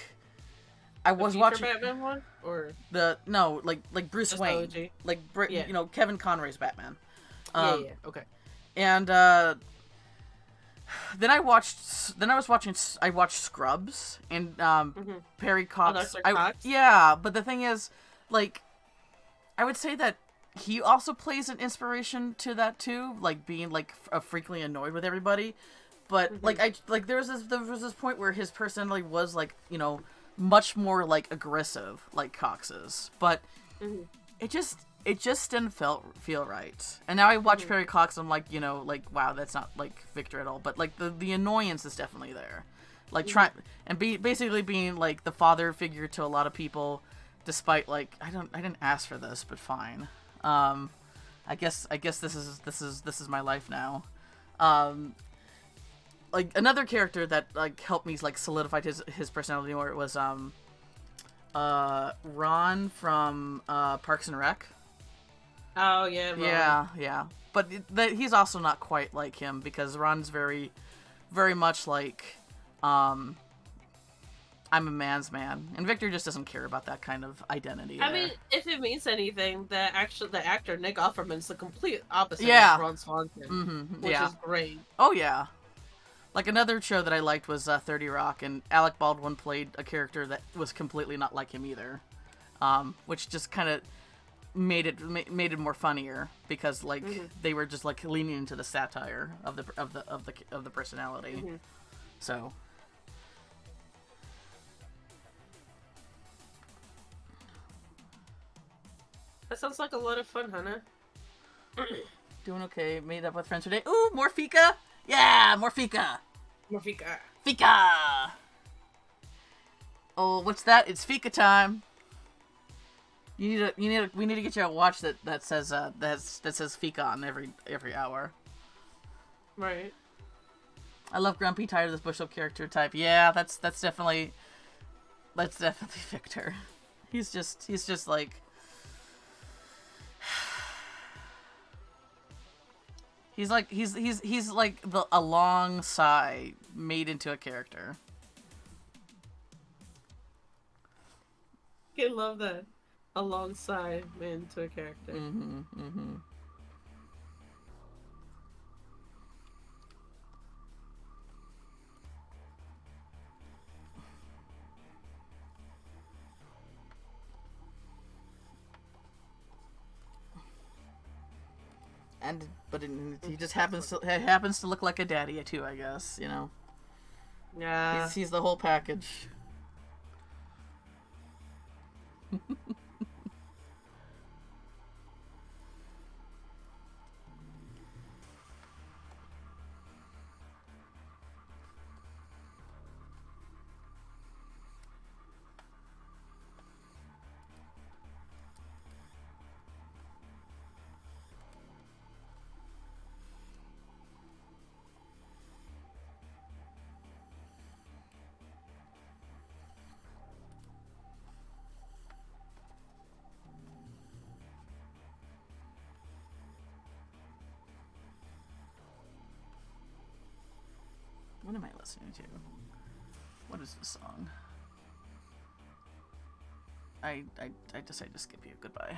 I was watching Batman one or like Bruce just Wayne, OG? like Yeah. Kevin Conroy's Batman. Yeah, okay. And then I watched Scrubs and Perry Cox. Dr. Cox? Yeah, but the thing is, like, I would say that he also plays an inspiration to that too, like being like freakily annoyed with everybody. But like there was this point where his personality was like much more like aggressive like Cox's, but it just didn't feel right. And now I watch Perry Cox, I'm like wow, that's not like Victor at all. But like the annoyance is definitely there, like basically being like the father figure to a lot of people, despite like I didn't ask for this, but fine. I guess this is my life now. Like another character that like helped me like solidified his personality more was Ron from Parks and Rec. Oh yeah, Ron. Yeah. But he's also not quite like him because Ron's very, very much like I'm a man's man, and Victor just doesn't care about that kind of identity. I mean, if it means anything, the actor Nick Offerman's the complete opposite Yeah. of Ron Swanson, which yeah. is great. Oh yeah. Like another show that I liked was 30 Rock, and Alec Baldwin played a character that was completely not like him either, which just kind of made it more funnier because like they were just like leaning into the satire of the personality. So. That sounds like a lot of fun, Hannah. Doing okay. Made up with friends today. Ooh, more fika. Yeah, more fika. Morfika. Fika. Oh, what's that? It's fika time. We need to get you a watch that says fika on every hour. Right. I love grumpy, tired of this bush character type. Yeah, that's definitely Victor. He's just like. He's like a long sigh made into a character. I love that. Alongside into a character. But he just happens to look like a daddy too, I guess. Yeah. He's the whole package. What am I listening to? What is the song? I decided to skip you. Goodbye.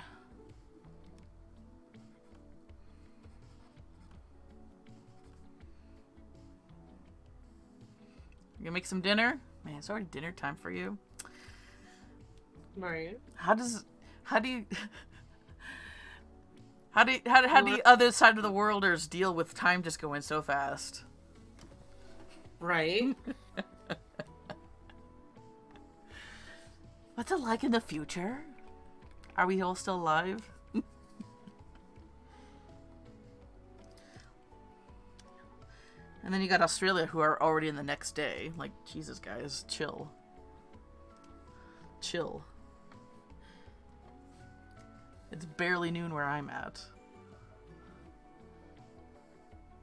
You gonna make some dinner? Man, it's already dinner time for you. Right. How do you how do the other side of the worlders deal with time just going so fast? Right. What's it like in the future? Are we all still alive? And then you got Australia, who are already in the next day. Like, Jesus, guys, chill. Chill. It's barely noon where I'm at.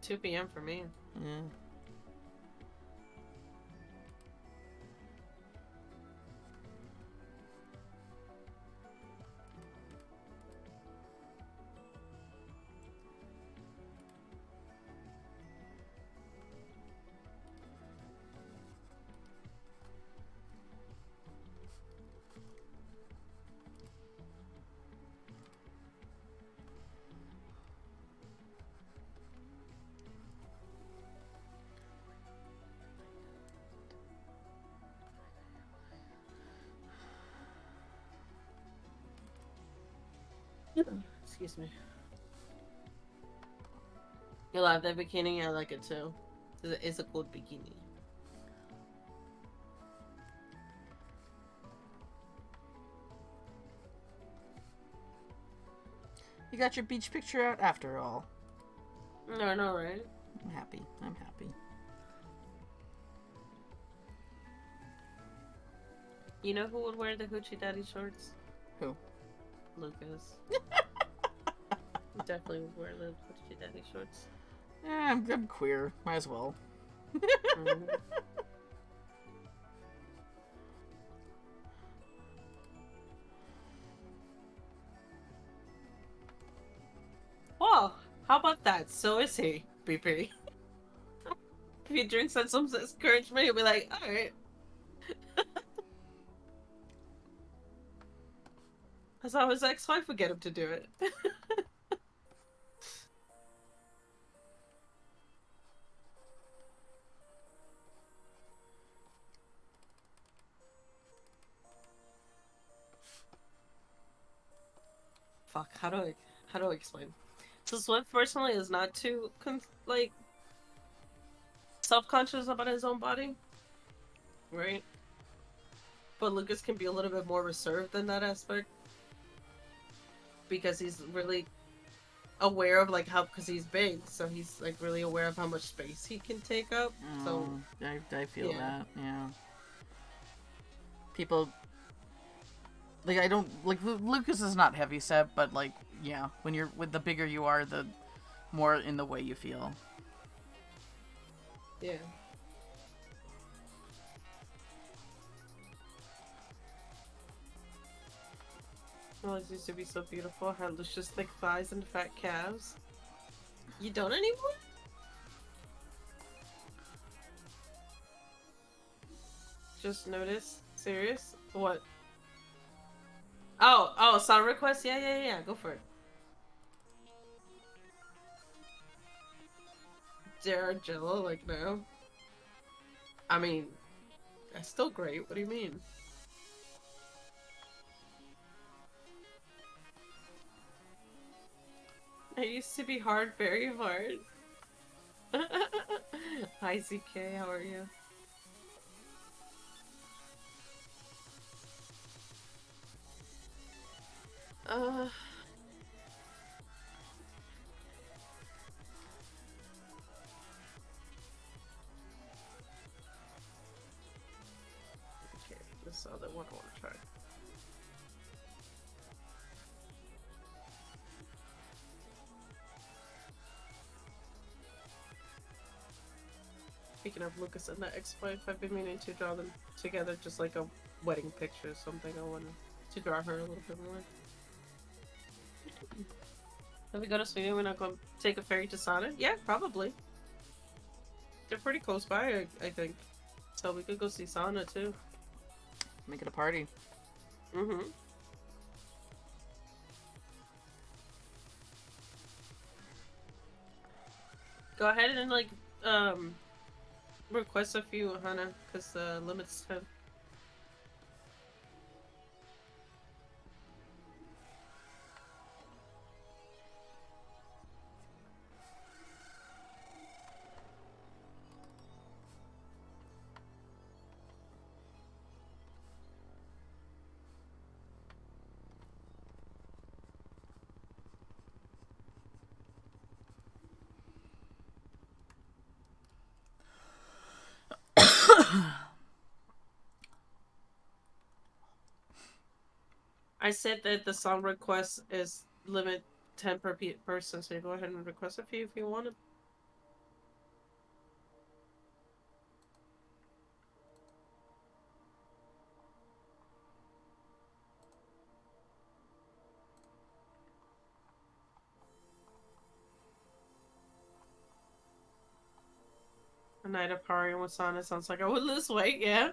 2 p.m. for me. Yeah. Excuse me. You love that bikini? I like it too. It's a cool bikini. You got your beach picture out after all. No, no, right? I'm happy. I'm happy. You know who would wear the Hoochie Daddy shorts? Who? Lucas. Definitely would wear the Hoochie Daddy shorts. I'm queer. Might as well. Mm-hmm. Oh, how about that? So is he, BP. If he drinks on some encouragement, he'll be like, alright. That's how his ex-wife would get him to do it. Fuck, how do I explain? So Swift personally is not too like self-conscious about his own body, right? But Lucas can be a little bit more reserved in that aspect because he's really aware of like how, because he's big, so he's like really aware of how much space he can take up. So I feel yeah. that. Yeah. People like, I don't like, Lucas is not heavy set, but like, yeah, when you're with, the bigger you are, the more in the way you feel. Yeah. Oh, it used to be so beautiful. Had luscious thick thighs and fat calves. You don't anymore? Just notice. Serious? What? Oh, song request? Yeah. Go for it. Jared Jello, like, no. I mean, that's still great. What do you mean? I used to be hard, very hard. Hi, ZK, how are you? Uh... Okay, this other one I want to try. Speaking of Lucas and the ex-wife, I've been meaning to draw them together, just like a wedding picture or something. I want to draw her a little bit more. If we go to Sweden, we're not going to take a ferry to Sana? Yeah, probably. They're pretty close by, I think. So we could go see Sana, too. Make it a party. Mm-hmm. Go ahead and, like, request a few, Hannah, because the limit's 10. I said that the song request is limit 10 per person, so you go ahead and request a few if you want to. A night of partying with Sana sounds like I would lose weight, yeah.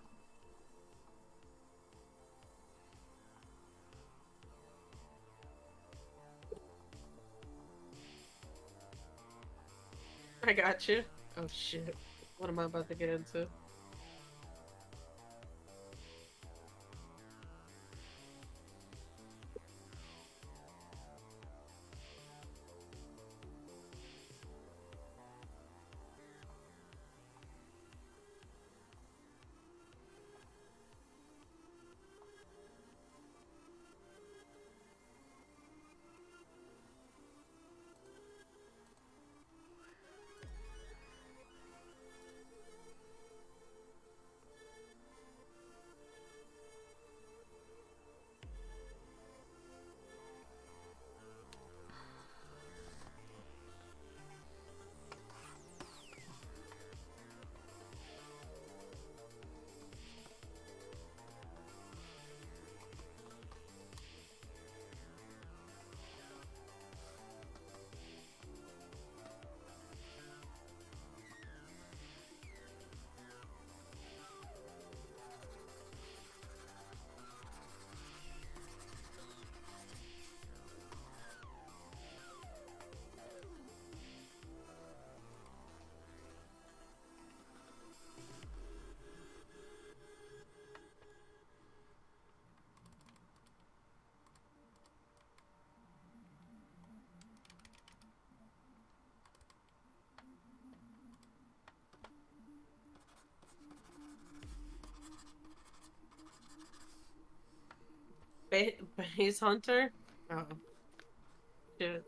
I got you. Oh shit. What am I about to get into? Base Hunter? Oh. Shit.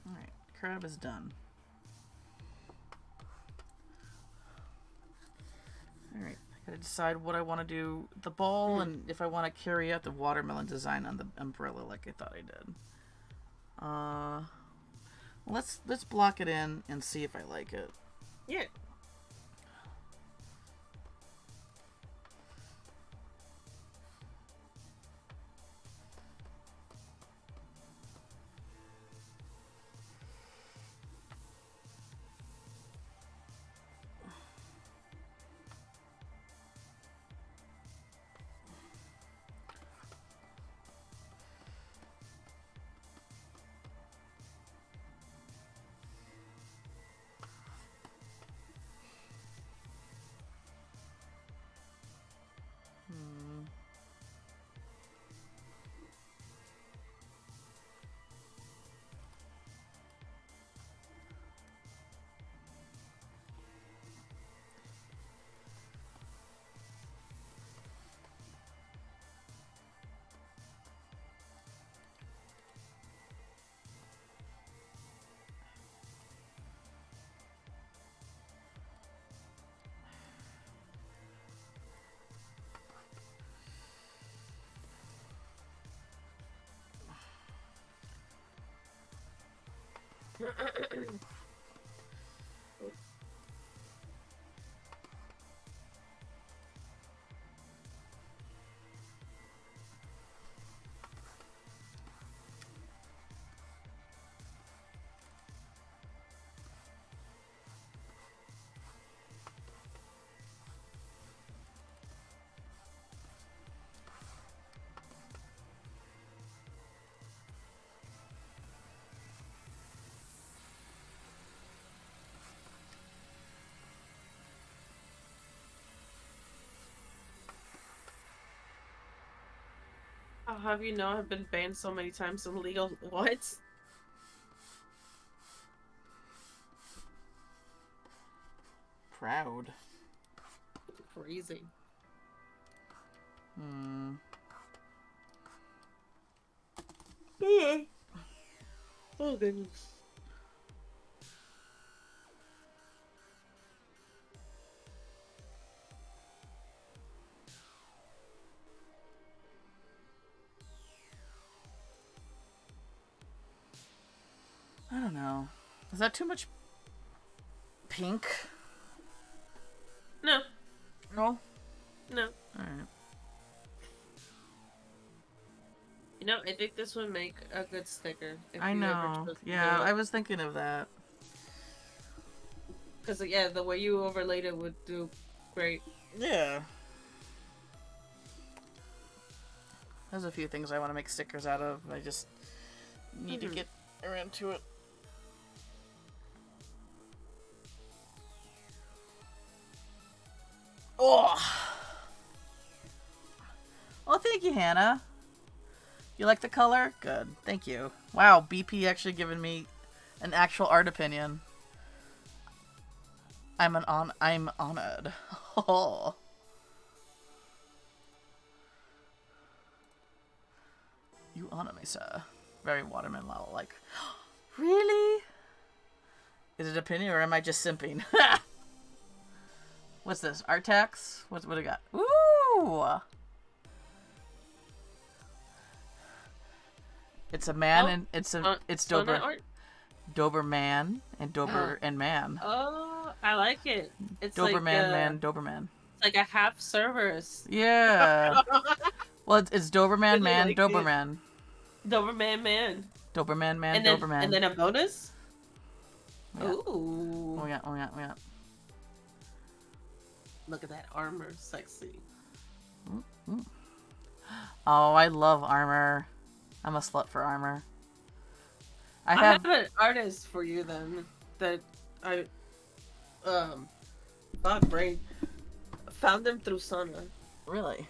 Alright, crab is done. Alright, I gotta decide what I want to do the ball and if I want to carry out the watermelon design on the umbrella like I thought I did. Let's block it in and see if I like it. Yeah. I'll have you know I've been banned so many times from legal. What? Proud. Crazy. Hmm. Oh goodness. I don't know. Is that too much pink? No. No. No. Alright. You know, I think this would make a good sticker. If I you ever know. chose to Yeah, do it. I was thinking of that. Because, yeah, the way you overlaid it would do great. Yeah. There's a few things I want to make stickers out of. I just need to get around to it. Oh. Oh, thank you, Hannah. You like the color? Good. Thank you. Wow, BP actually given me an actual art opinion. I'm honored. Oh. You honor me, sir. Very watermelon like. Really? Is it opinion or am I just simping? What's this? Artax? What do we got? Ooh! It's a man and it's Dober. Art? Doberman and Dober and man. Oh, I like it. It's Doberman, like man, Doberman. It's like a half Cerberus. Yeah. Well, it's Doberman, Really man, like Doberman. Doberman man. Doberman, man, And then, Doberman. and then a bonus? Yeah. Ooh. Oh, yeah. Look at that armor. Sexy. Oh, I love armor. I'm a slut for armor. I have an artist for you then that I brain found them through Sana. Really?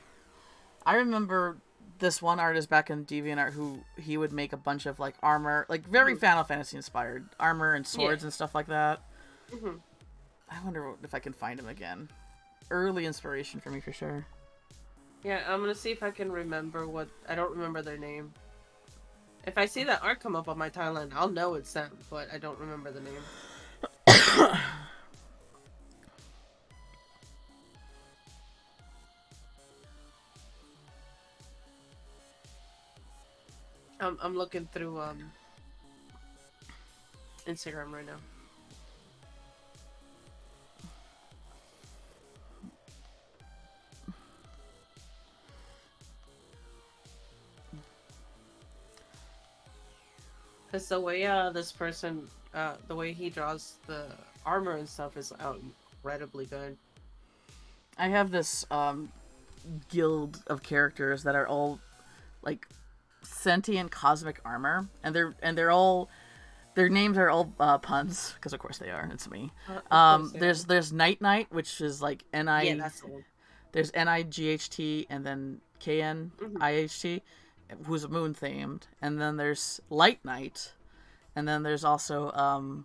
I remember this one artist back in DeviantArt who he would make a bunch of like armor, like very Final Fantasy inspired armor and swords and stuff like that. Mm-hmm. I wonder if I can find him again. Early inspiration for me for sure. Yeah, I'm gonna see if I can remember what. I don't remember their name. If I see that art come up on my timeline, I'll know it's them, but I don't remember the name. I'm looking through Instagram right now. Because the way this person, the way he draws the armor and stuff is incredibly good. I have this guild of characters that are all like sentient cosmic armor, and they're all their names are all puns because of course they are. It's me. There's Night Knight, which is like N-I. Yeah, that's the one. There's N-I-G-H-T and then K-N-I-H-T, who's moon themed, and then there's Light Knight, and then there's also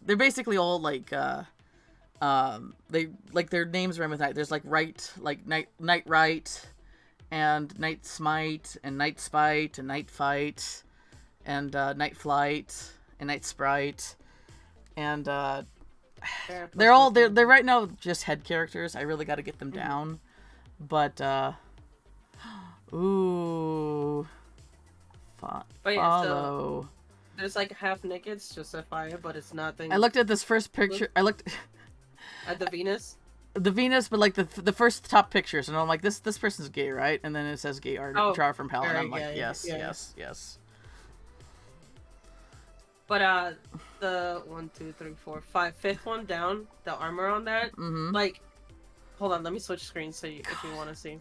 they're basically all like they like their names rhyme with night. There's like Night Right, and Night Smite, and Night Spite, and Night Fight, and Night Flight, and Night Sprite, and they're right now just head characters. I really got to get them down, but ooh, But yeah, follow. There's like half naked, just FYI, but it's nothing. I looked at this first picture. I looked at the Venus. the Venus, but like the first top pictures, and I'm like, this person's gay, right? And then it says gay art draw from hell, and I'm like, yes. But the 1, 2, 3, 4, 5, fifth one down, the armor on that, like, hold on, let me switch screens so if you want to see.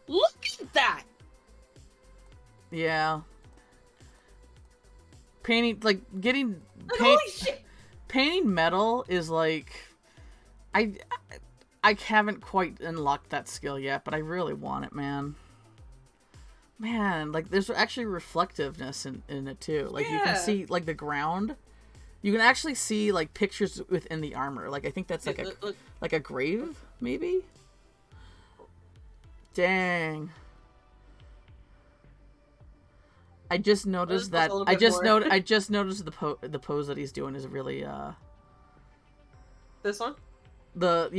Look at that. Yeah. Painting, like, getting Holy shit. Painting metal is like, I haven't quite unlocked that skill yet, but I really want it, man. Man, like, there's actually reflectiveness in it, too. Like, you can see, like, the ground. You can actually see, like, pictures within the armor. Like, I think that's, like, like a grave, maybe? Dang. I just noticed that, I just noticed the pose that he's doing is really, This one? The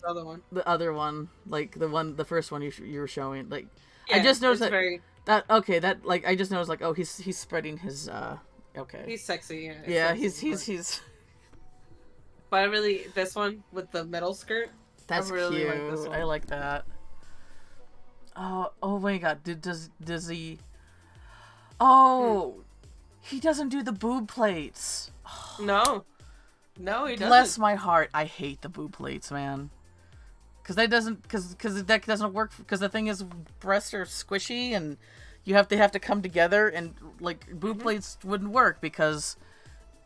other one. The other one, like the first one you were showing, like yeah, I just noticed that I just noticed like, oh, he's spreading his okay. He's sexy, yeah. Yeah, sexy, he's But I really this one with the metal skirt. That's really cute. like this one. I like that. Oh my god, does he? Oh, he doesn't do the boob plates. No, he doesn't. Bless my heart. I hate the boob plates, man. Because that doesn't work. Because the thing is, breasts are squishy, and they have to come together, and like boob plates wouldn't work because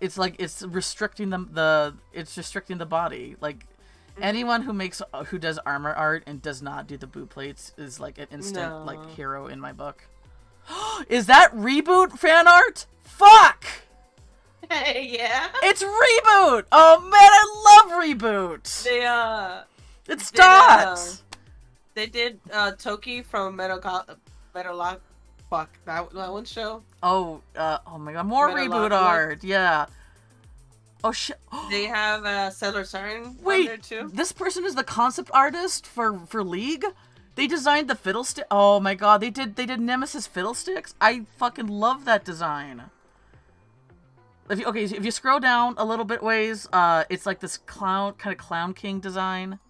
it's like it's restricting the body. Like anyone who does armor art and does not do the boob plates is like an instant like hero in my book. Is that Reboot fan art? Fuck! Yeah. It's Reboot! Oh man, I love Reboot! It's Dot! They did Toki from Metalock. Fuck, that one show. Oh my god, more Reboot art, yeah. Oh shit. They have Sailor Siren Wait, on there too. This person is the concept artist for League? They designed the fiddlestick. Oh my god, they did Nemesis fiddlesticks? I fucking love that design. If you scroll down a little bit ways, it's like this kind of Clown King design.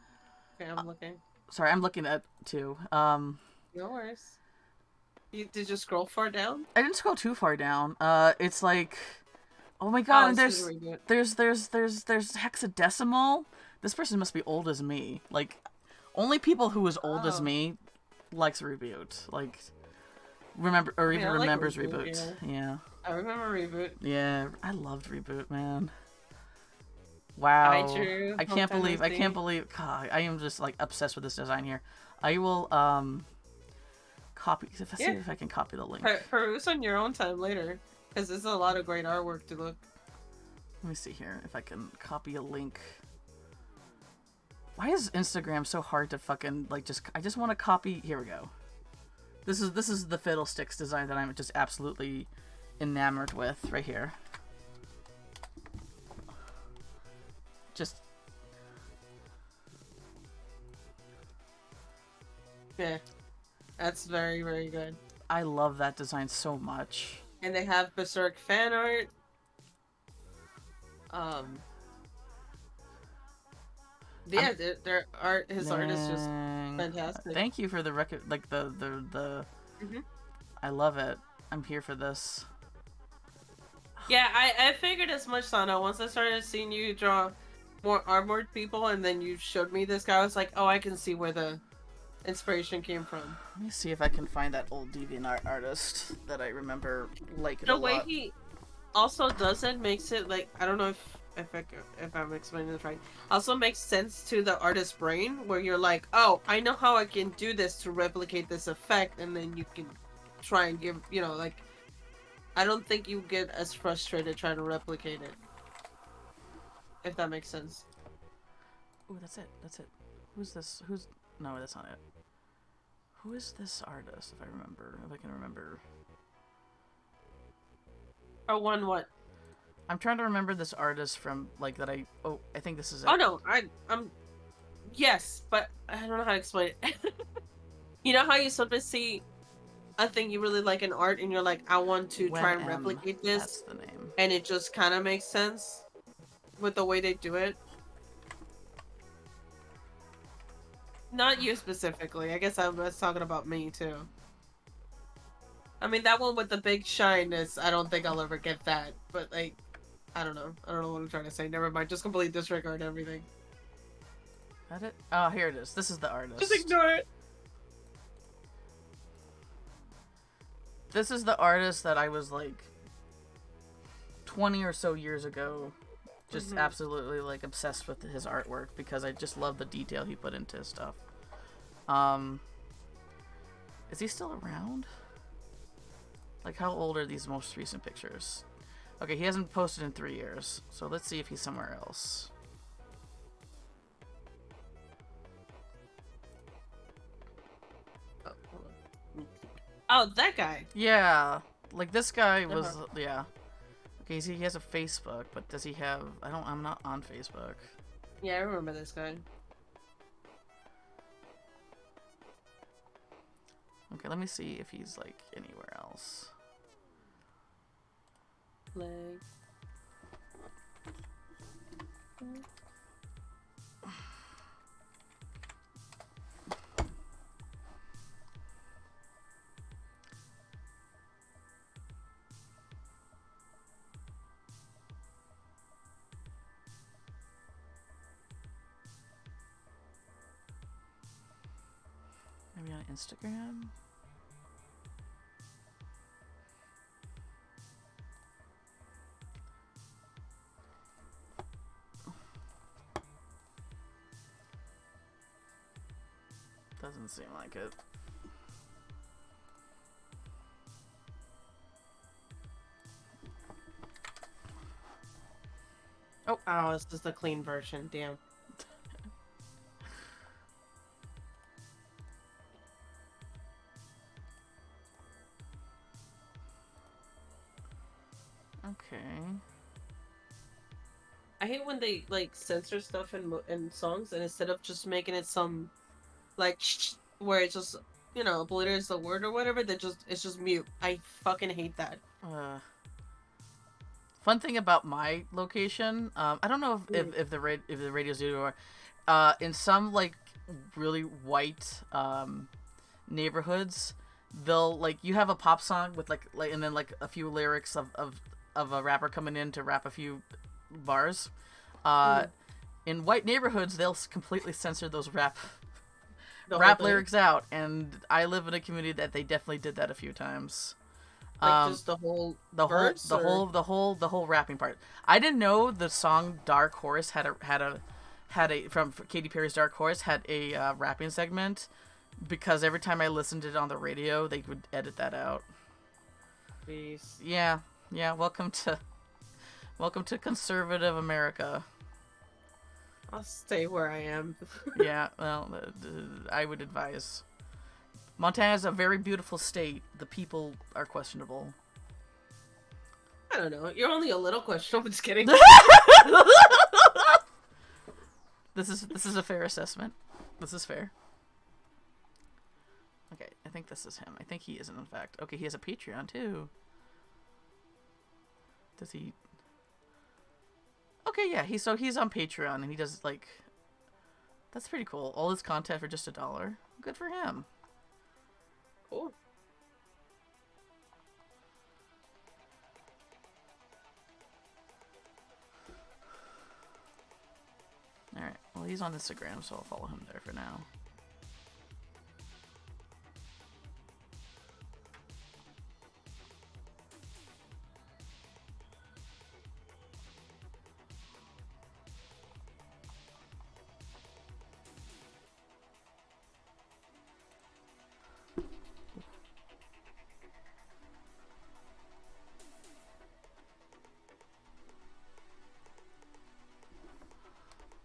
Okay, I'm looking. Sorry, I'm looking at too. No worries. Did you scroll far down? I didn't scroll too far down. It's like, oh my god, and there's hexadecimal. This person must be old as me. Like, only people who is old as me likes Reboot. Like, remembers Reboot. Yeah. I remember Reboot. Yeah, I loved Reboot, man. Wow. I can't believe. God, I am just like obsessed with this design here. I will copy. See if I can copy the link. Peruse on your own time later, because there's a lot of great artwork to look. Let me see here if I can copy a link. Why is Instagram so hard to fucking like I just want to copy. Here we go. This is the Fiddlesticks design that I'm just absolutely enamored with right here. Just yeah, that's very, very good. I love that design so much. And they have Berserk fan art. Yeah, their art, his art is just fantastic. Thank you for the record, like the I love it. I'm here for this. Yeah, I figured as much, Sana. Once I started seeing you draw more armored people, and then you showed me this guy, I was like, oh, I can see where the inspiration came from. Let me see if I can find that old DeviantArt artist that I remember liking a lot. The way he also does it makes it like, I don't know if I'm explaining this right. Also makes sense to the artist's brain, where you're like, oh, I know how I can do this to replicate this effect, and then you can try and give, like, I don't think you get as frustrated trying to replicate it. If that makes sense. Oh, that's it. Who's this? No, that's not it. Who is this artist, if I can remember. Or one what? I'm trying to remember this artist from, like, that I think this is it. Oh, no, I'm... Yes, but I don't know how to explain it. You know how you sometimes see a thing you really like in art, and you're like, I want to try and WebM, replicate that's this, the name. and it just kind of makes sense with the way they do it. Not you specifically. I guess I was talking about me too. I mean, that one with the big shyness, I don't think I'll ever get that. But, like, I don't know. I don't know what I'm trying to say. Never mind. Just completely disregard everything. Got it? Oh, here it is. This is the artist. Just ignore it. This is the artist that I was, like, 20 or so years ago, just absolutely, like, obsessed with his artwork because I just love the detail he put into his stuff. Is he still around? Like, how old are these most recent pictures? Okay, he hasn't posted in 3 years, so let's see if he's somewhere else. Oh, that guy. Yeah, like, this guy was, yeah. Okay, he has a Facebook, but does he have, I'm not on Facebook. Yeah, I remember this guy. Okay, let me see if he's, like, anywhere else. Leg. Maybe on Instagram? Doesn't seem like it. Oh, this is the clean version. Damn. Okay. I hate when they like censor stuff in songs, and instead of just making it some like where it just obliterates the word or whatever, it's just mute. I fucking hate that. Fun thing about my location, I don't know if the radio's do in some like really white neighborhoods, they'll like you have a pop song with like and then like a few lyrics of a rapper coming in to rap a few bars. In white neighborhoods, they'll completely censor those rap lyrics out, and I live in a community that they definitely did that a few times. Like just the whole rapping part. I didn't know the song Dark Horse had a from Katy Perry's Dark Horse had a rapping segment, because every time I listened to it on the radio, they would edit that out. Peace. Yeah. Welcome to conservative America. I'll stay where I am. Yeah, well, I would advise. Montana is a very beautiful state. The people are questionable. I don't know. You're only a little questionable. I'm just kidding. This is a fair assessment. This is fair. Okay, I think this is him. I think he isn't, in fact. Okay, he has a Patreon, too. Does he... Okay, yeah, he's on Patreon, and he does, like... That's pretty cool. All his content for just $1. Good for him. Cool. Alright, well, he's on Instagram, so I'll follow him there for now.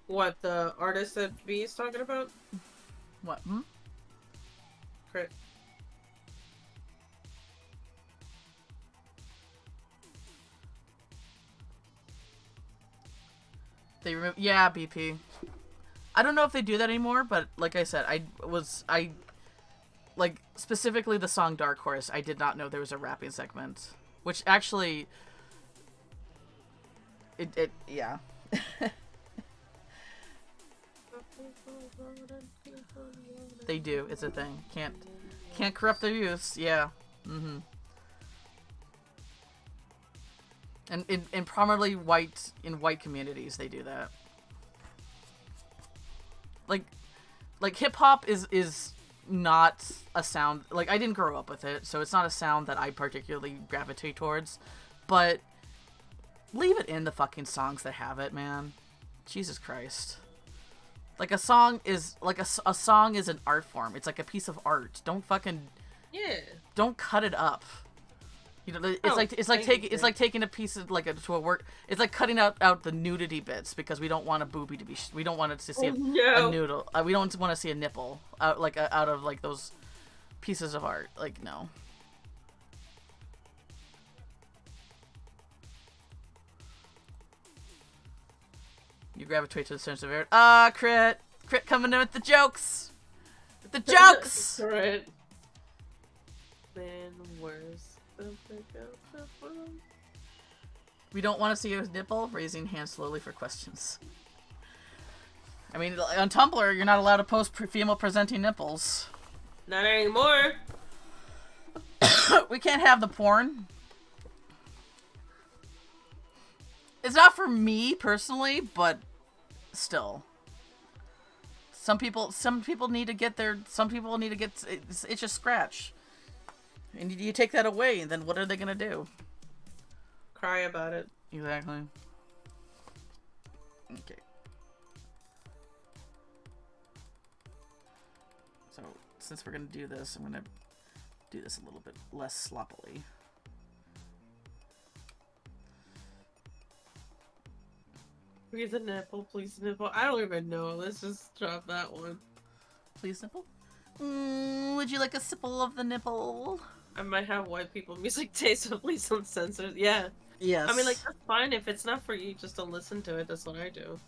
What, the artist that V is talking about? What? Crit. Yeah, BP. I don't know if they do that anymore, but like I said, like specifically the song Dark Horse, I did not know there was a rapping segment, which actually it yeah. They do. It's a thing. Can't corrupt their youths. Yeah. Mm-hmm. And in primarily white communities, they do that. Like hip hop is not a sound, like, I didn't grow up with it, so it's not a sound that I particularly gravitate towards. But leave it in the fucking songs that have it, man. Jesus Christ. Like, a song is like a song is an art form. It's like a piece of art. Don't cut it up. You know, it's like taking a piece of to a work. It's like cutting out the nudity bits because we don't want a boobie to be. We don't want it to see a noodle. We don't want to see a nipple out out of like those pieces of art. Like, no. You gravitate to the sense of air. Crit coming in with the jokes. With the jokes. Crit. Then where's the We don't want to see his nipple. Raising hands slowly for questions. I mean, on Tumblr, you're not allowed to post female presenting nipples. Not anymore. We can't have the porn. It's not for me personally, but still. Some people need to get it's just scratch. And you take that away, and then what are they gonna do? Cry about it. Exactly. Okay. So, since we're gonna do this, I'm gonna do this a little bit less sloppily. Please a nipple, please a nipple. I don't even know. Let's just drop that one. Please nipple? Would you like a sipple of the nipple? I might have white people music taste, so please don't censor. Yeah. Yes. I mean, like, that's fine. If it's not for you, just don't listen to it. That's what I do.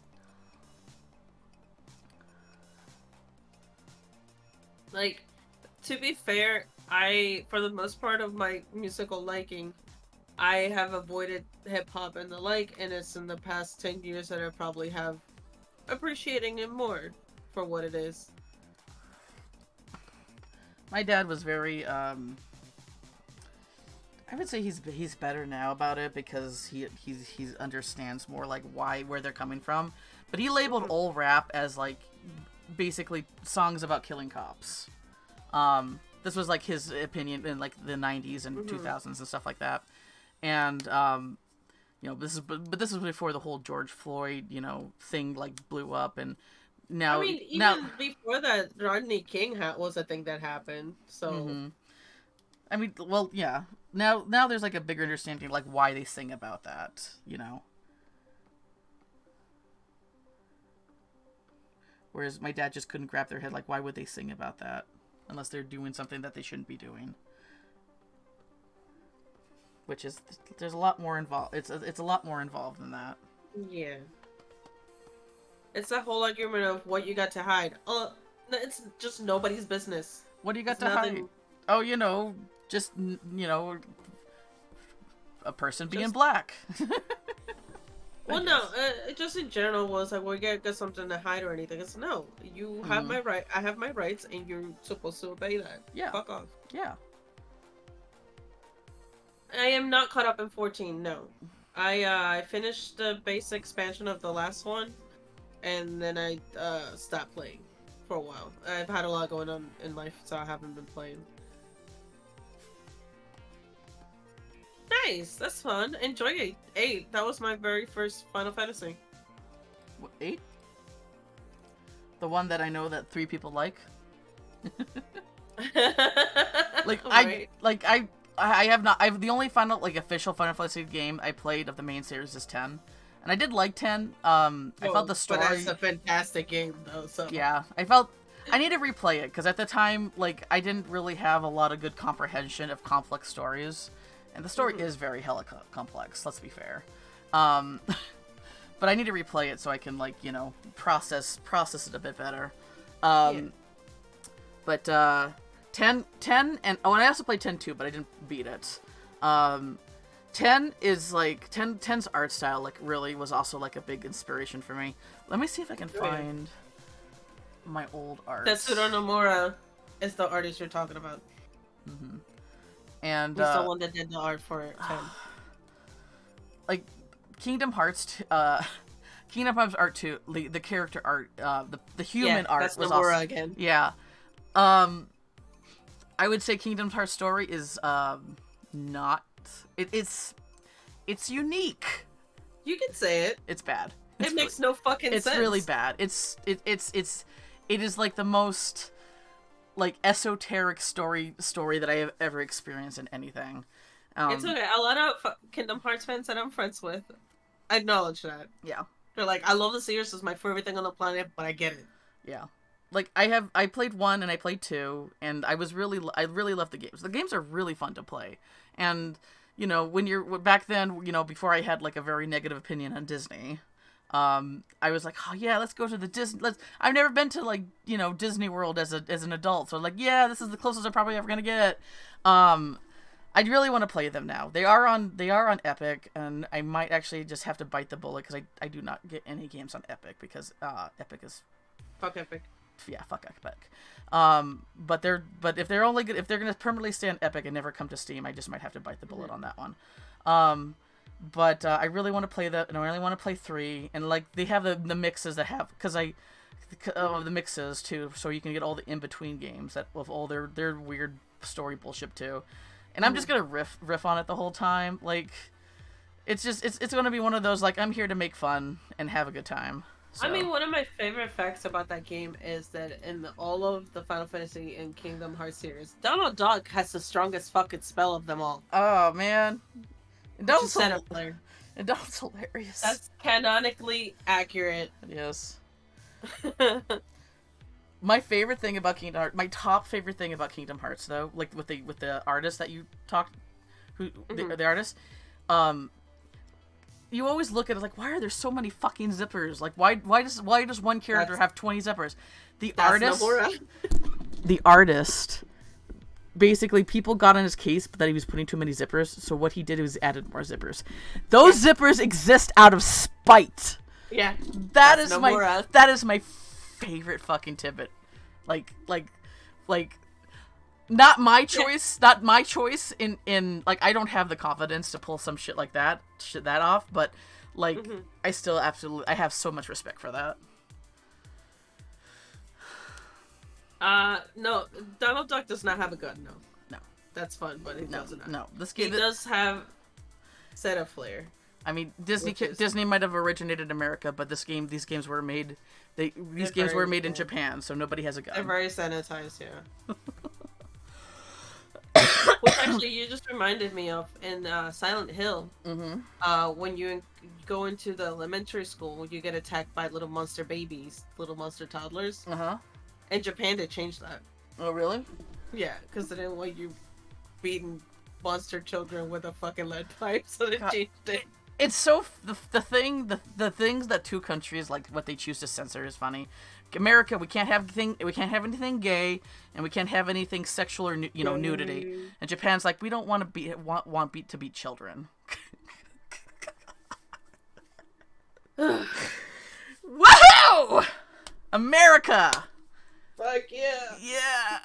Like, to be fair, for the most part of my musical liking, I have avoided hip-hop and the like, and it's in the past 10 years that I probably have appreciating it more for what it is. My dad was very, I would say he's better now about it because he understands more like where they're coming from. But he labeled old rap as like basically songs about killing cops. This was like his opinion in like the 90s and 2000s and stuff like that. And you know, this is before the whole George Floyd, you know, thing like blew up. And now, I mean, even before that, Rodney King was a thing that happened. So, I mean, well, yeah. Now there's like a bigger understanding like why they sing about that, you know. Whereas my dad just couldn't grab their head like, why would they sing about that unless they're doing something that they shouldn't be doing. Which is, there's a lot more involved. It's a lot more involved than that. Yeah. It's that whole argument of what you got to hide. It's just nobody's business. What do you got to hide? Oh, you know, just, you know, a person being black. Well, no, just in general was like, well, you got something to hide or anything. It's no, you have my right, I have my rights, and you're supposed to obey that. Yeah. Fuck off. Yeah. I am not caught up in 14, no. I finished the base expansion of the last one, and then I stopped playing for a while. I've had a lot going on in life, so I haven't been playing. Nice, that's fun. Enjoy it. 8. That was my very first Final Fantasy. What, 8? The one that I know that 3 people like? Like, right. I have not. I've the only final official Final Fantasy game I played of the main series is 10, and I did like 10. I felt the story. But that's a fantastic game, though. So yeah, I need to replay it because at the time, like, I didn't really have a lot of good comprehension of complex stories, and the story is very hella complex. Let's be fair. But I need to replay it so I can, like, you know, process it a bit better. But 10, and I also played 10 too, but I didn't beat it. 10 is like 10's art style like really was also like a big inspiration for me. Let me see if I can find my old art. Tetsuro Nomura is the artist you're talking about. Mm-hmm. And he's the one that did the art for 10. Like Kingdom Hearts Kingdom Hearts art 2, the character art, the human art that's was Nomura also again. Yeah. I would say Kingdom Hearts story is not it's unique. You can say it. It's bad. It makes no fucking sense. It's really bad. It is like the most like esoteric story that I have ever experienced in anything. It's okay. A lot of Kingdom Hearts fans that I'm friends with acknowledge that. Yeah. They're like, I love the series. It's my favorite thing on the planet, but I get it. Yeah. Like I played 1 and I played 2 and I really loved the games. The games are really fun to play. And you know, when you're back then, you know, before I had like a very negative opinion on Disney, I was like, oh yeah, let's go to the Disney. I've never been to like, you know, Disney World as an adult, so like, yeah, this is the closest I'm probably ever gonna get. I'd really want to play them now. They are on Epic, and I might actually just have to bite the bullet because I do not get any games on Epic because Epic is fuck Epic. Yeah, fuck Epic. But if they're gonna permanently stay on Epic and never come to Steam, I just might have to bite the bullet on that one. But I really want to play that, and I really want to play 3, and like they have the mixes that have the mixes too, so you can get all the in between games that with all their weird story bullshit too. And I'm just gonna riff on it the whole time. Like, it's gonna be one of those like I'm here to make fun and have a good time. So. I mean, one of my favorite facts about that game is that in all of the Final Fantasy and Kingdom Hearts series, Donald Duck has the strongest fucking spell of them all. Oh man, Donald's hilarious. Hilarious. That's canonically accurate. Yes. My favorite thing about Kingdom Hearts, my top favorite thing about Kingdom Hearts, though, like with the artist that you talked, the artist, you always look at it like, why are there so many fucking zippers? Like, why does one character have 20 zippers? The artist, basically, people got on his case that he was putting too many zippers. So what he did was added more zippers. Those zippers exist out of spite. Yeah, that is my favorite fucking tidbit. Like not my choice, not my choice in like I don't have the confidence to pull some shit like that off, but like I still I have so much respect for that. No, Donald Duck does not have a gun, no. No. That's fun, but he doesn't. No. He does have set of flair. I mean, Disney might have originated in America, but these games were made. These games were made in Japan, so nobody has a gun. They're very sanitized, yeah. Which actually, you just reminded me of in Silent Hill. When you go into the elementary school, you get attacked by little monster babies, little monster toddlers. In Japan, they changed that. Oh, really? Yeah, because they didn't want you beating monster children with a fucking lead pipe, so they changed it. It's so the things that two countries like what they choose to censor is funny. America, we can't have anything gay, and we can't have anything sexual or nudity. And Japan's like, we don't want to beat children. Woohoo! America. Fuck yeah. Yeah.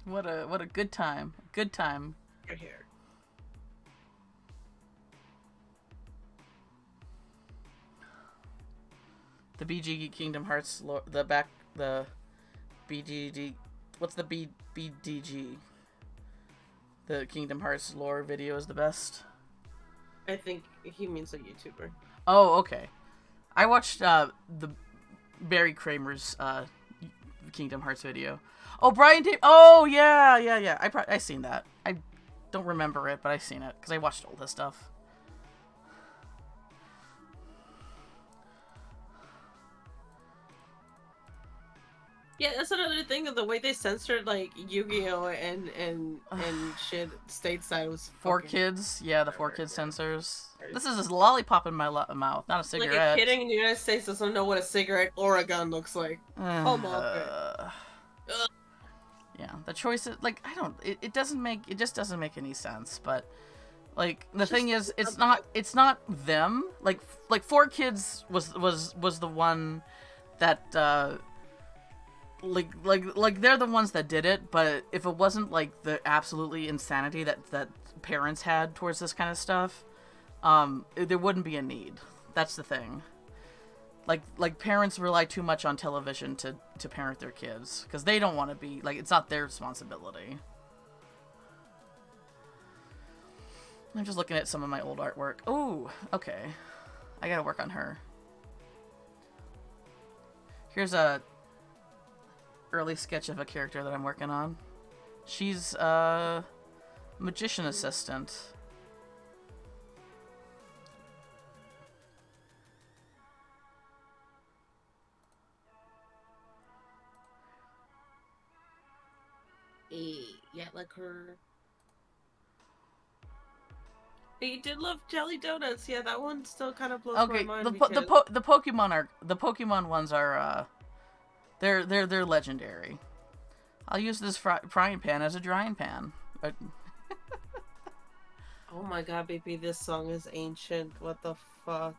What a good time. Good time. You're here. The BG Kingdom Hearts the BGD, what's the BDG? The Kingdom Hearts lore video is the best. I think he means a YouTuber. Oh, okay. I watched the Barry Kramer's Kingdom Hearts video. Oh, Brian Dave. Oh, yeah. I seen that. I don't remember it, but I seen it because I watched all this stuff. Yeah, that's another thing of the way they censored like Yu-Gi-Oh and shit stateside was Four fucking kids, yeah, the four whatever, kid bro. censors. This is a lollipop in my mouth, not a Like a cigarette. kid in the United States doesn't know what a cigarette or a gun looks like. Come on, man. Uh, Ugh. yeah, the choices, like, I don't, it doesn't make, it just doesn't make any sense, but, like, the It's thing just is, it's not them, like, Four Kids was the one that, like they're the ones that did it, but if it wasn't, like, the absolutely insanity that parents had towards this kind of stuff, there wouldn't be a need. That's the thing. Like parents rely too much on television to parent their kids because they don't want to be like, it's not their responsibility. I'm just looking at some of my old artwork. Oh, okay. I gotta work on her. Here's a early sketch of a character that I'm working on. She's a magician assistant. Yeah, like her. You did love Jelly Donuts. Yeah, that one still kind of blows Okay, my mind the because... the Pokemon ones are they're legendary. I'll use this frying pan as a drying pan. Oh my god, baby, this song is ancient. What the fuck?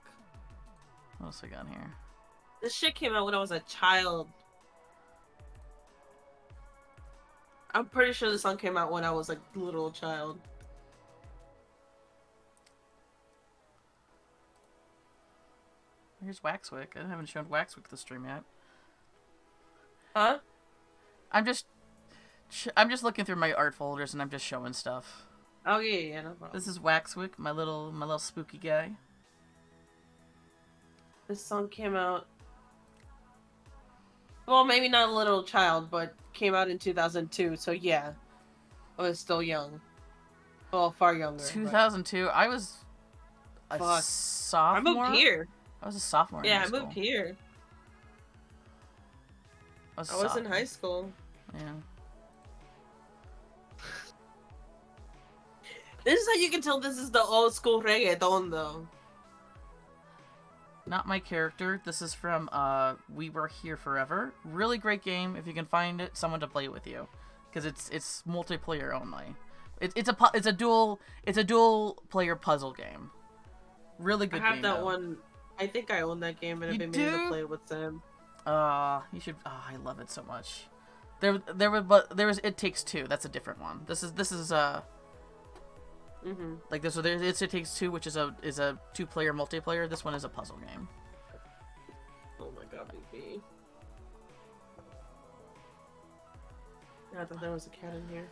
What else we got here? This shit came out when I was a child. I'm pretty sure the song came out when I was a little child. Here's Waxwick. I haven't shown Waxwick the stream yet. Huh? I'm just looking through my art folders and I'm just showing stuff. Oh yeah, no problem. This is Waxwick, my little spooky guy. This song came out... Well, maybe not a little child, but came out in 2002, so yeah. I was still young. Well, far younger. 2002. I was a Fuck. sophomore. I moved here. I was a sophomore. Yeah, in high I school. moved here. I was, I was in high school. Yeah. This is how you can tell this is the old school reggaeton, though. Not my character. This is from We Were Here Forever. Really great game. If you can find it, someone to play with you, because it's multiplayer only. It's a dual player puzzle game. Really good game. I have that one. I think I own that game, and I've been meaning to play it with Sam. You should. Oh, I love it so much. There was It Takes Two. That's a different one. This is like this. So It Takes Two, which is a 2-player multiplayer. This one is a puzzle game. Oh my god, baby! I thought there was a cat in here.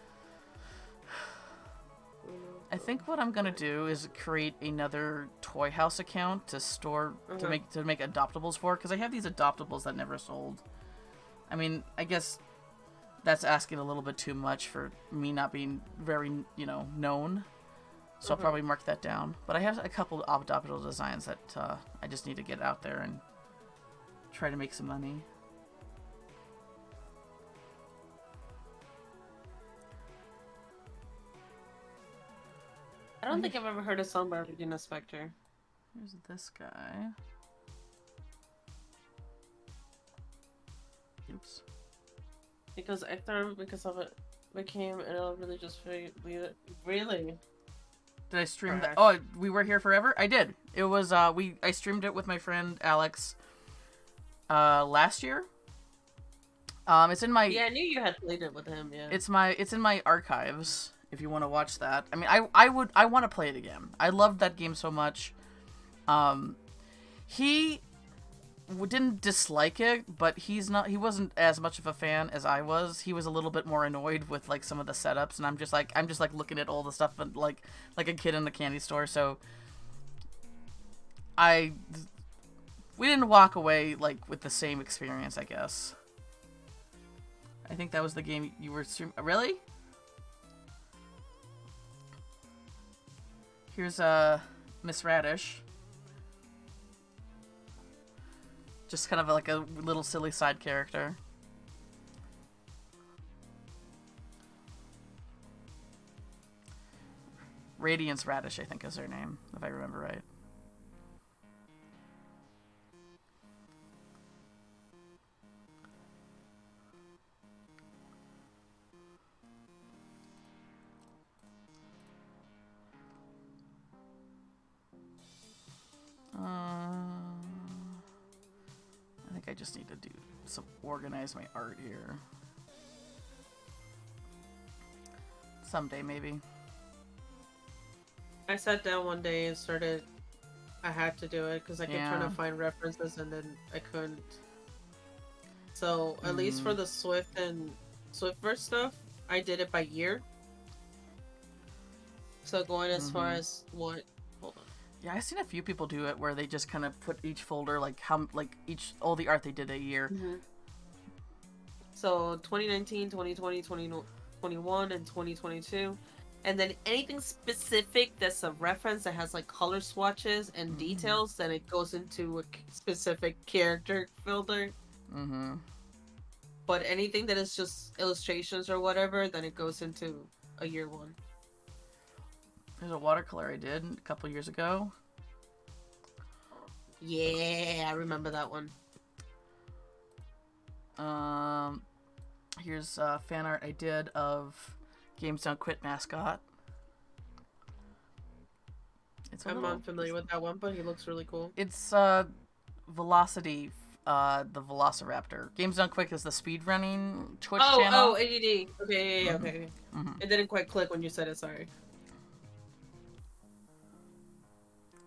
I think what I'm gonna do is create another Toy House account to store to make adoptables for, because I have these adoptables that never sold. I mean, I guess that's asking a little bit too much for me not being very, known. So I'll probably mark that down. But I have a couple of adoptable designs that I just need to get out there and try to make some money. I don't think I've ever heard a song by Regina Spektor. Here's this guy. Oops. Because because of it, became an religious figure. Really? Did I stream that? Trash. Oh, We Were Here Forever? I did. It was, I streamed it with my friend Alex, last year. It's in my... Yeah, I knew you had played it with him, yeah. It's in my archives, if you want to watch that. I mean, I want to play it again. I loved that game so much. He didn't dislike it, but he wasn't as much of a fan as I was. He was a little bit more annoyed with like some of the setups, and I'm just like looking at all the stuff and like a kid in the candy store. So we didn't walk away like with the same experience, I guess. I think that was the game you were streaming. Really? Here's Miss Radish. Just kind of like a little silly side character. Radiance Radish, I think is her name, if I remember right. I think I just need to organize my art here. Someday, maybe. I sat down one day and started. I had to do it because I kept trying to find references and then I couldn't. So at least for the Swift and Swiftverse stuff, I did it by year. So going as far as what? Hold on. Yeah, I've seen a few people do it where they just kind of put each folder all the art they did a year. So 2019, 2020, 2021, and 2022. And then anything specific that's a reference that has like color swatches and details, then it goes into a specific character folder. But anything that is just illustrations or whatever, then it goes into a year one. There's a watercolor I did a couple years ago. Yeah, I remember that one. Here's fan art I did of Games Don't Quit mascot. I'm unfamiliar with that one, but he looks really cool. It's Velocity, the Velociraptor. Games Don't Quit is the speedrunning Twitch channel. Oh, ADD. Okay, yeah, okay. It didn't quite click when you said it, sorry.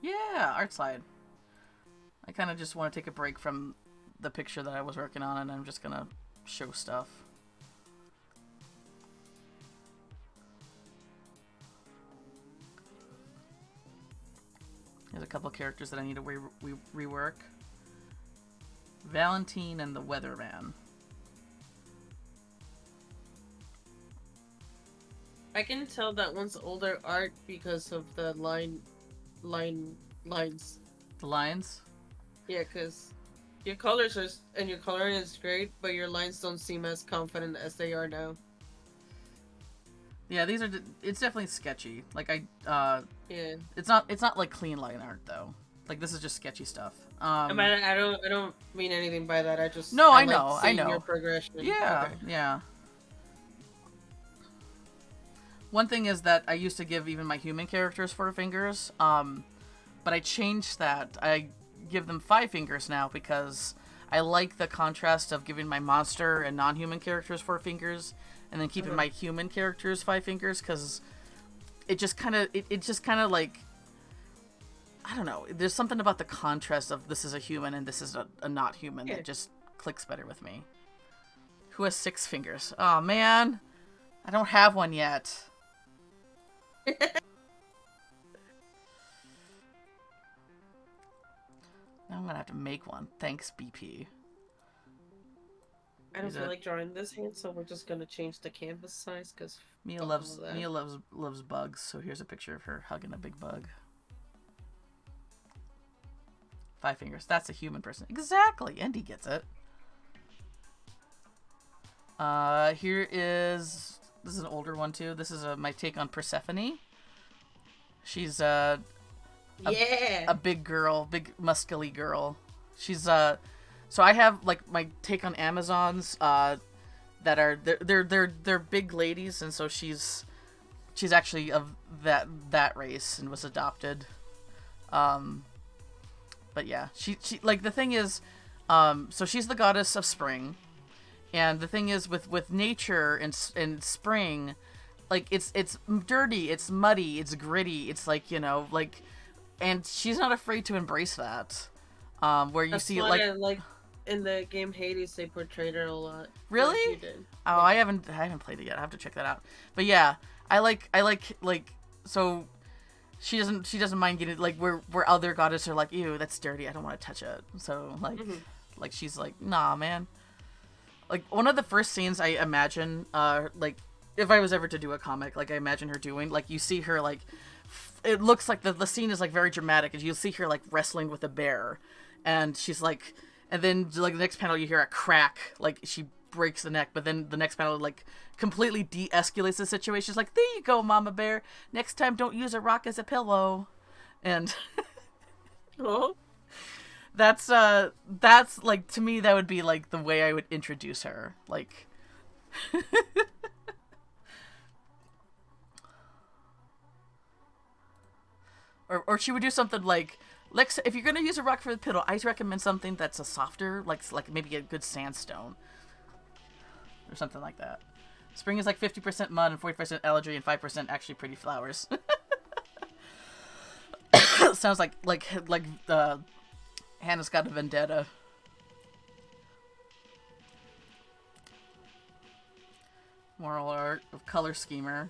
Yeah, art slide. I kind of just want to take a break from the picture that I was working on, and I'm just gonna show stuff. There's a couple of characters that I need to rework. Valentine and the Weatherman. I can tell that one's older art because of the lines. The lines? Yeah, because your colors are and your coloring is great, but your lines don't seem as confident as they are now. Yeah, it's definitely sketchy. Like yeah. It's not like clean line art though. Like this is just sketchy stuff. I don't mean anything by that. I just I know your progression. Yeah, okay. Yeah. One thing is that I used to give even my human characters 4 fingers, but I changed that. I give them 5 fingers now because I like the contrast of giving my monster and non-human characters 4 fingers, and then keeping my human characters 5 fingers because it just kind of like, I don't know. There's something about the contrast of this is a human and this is a not human that just clicks better with me. Who has 6 fingers? Oh man, I don't have one yet. Now I'm gonna have to make one. Thanks, BP. I don't feel like drawing this hand, so we're just gonna change the canvas size because Mia loves bugs. So here's a picture of her hugging a big bug. 5 fingers. That's a human person. Exactly. Andy gets it. Here is. This is an older one too. This is my take on Persephone. She's a big girl, big muscly girl. She's so I have like my take on Amazons that are they're big ladies, and so she's actually of that race and was adopted. But yeah, she like the thing is, so she's the goddess of spring. And the thing is with nature and spring, like it's dirty, it's muddy, it's gritty, it's like, you know, like, and she's not afraid to embrace that. Where you That's see why like in the game Hades they portrayed her a lot. Really? Like you did. Oh, I haven't played it yet. I have to check that out. But yeah, I like so she doesn't mind getting like where other goddesses are like, ew, that's dirty, I don't want to touch it. So like like she's like, nah, man. Like, one of the first scenes I imagine, like, if I was ever to do a comic, like, I imagine her doing, like, you see her, like, it looks like the scene is, like, very dramatic, and you'll see her, like, wrestling with a bear, and she's, like, and then, like, the next panel you hear a crack, like, she breaks the neck, but then the next panel like completely de-escalates the situation. It's like, there you go, Mama Bear. Next time, don't use a rock as a pillow. And Oh. that's like, to me, that would be like the way I would introduce her. Like, or she would do something like, Lex, if you're gonna use a rock for the pillow, I recommend something that's a softer, like maybe a good sandstone, or something like that. Spring is like 50% mud and 40% allergy and 5% actually pretty flowers. Sounds like Hannah's got a vendetta. Moral art of Color Schemer.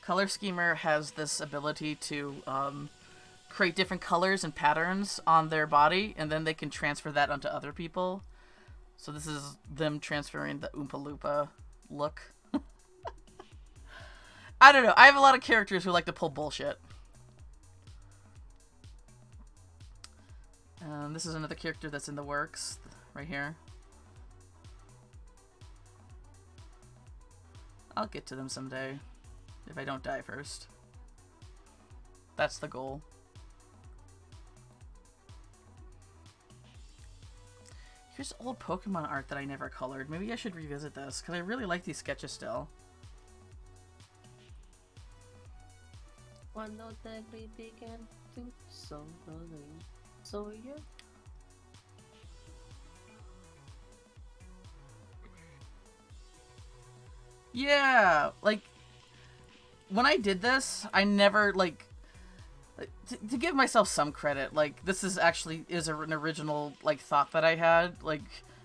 Color Schemer has this ability to create different colors and patterns on their body, and then they can transfer that onto other people. So this is them transferring the Oompa Loompa look. I don't know. I have a lot of characters who like to pull bullshit. This is another character that's in the works, right here. I'll get to them someday, if I don't die first. That's the goal. Here's old Pokemon art that I never colored. Maybe I should revisit this, because I really like these sketches still. Cuando te critiquen, tú solo soy yo. Yeah, like, when I did this, I never, like, to give myself some credit, like, this is actually an original, like, thought that I had, like,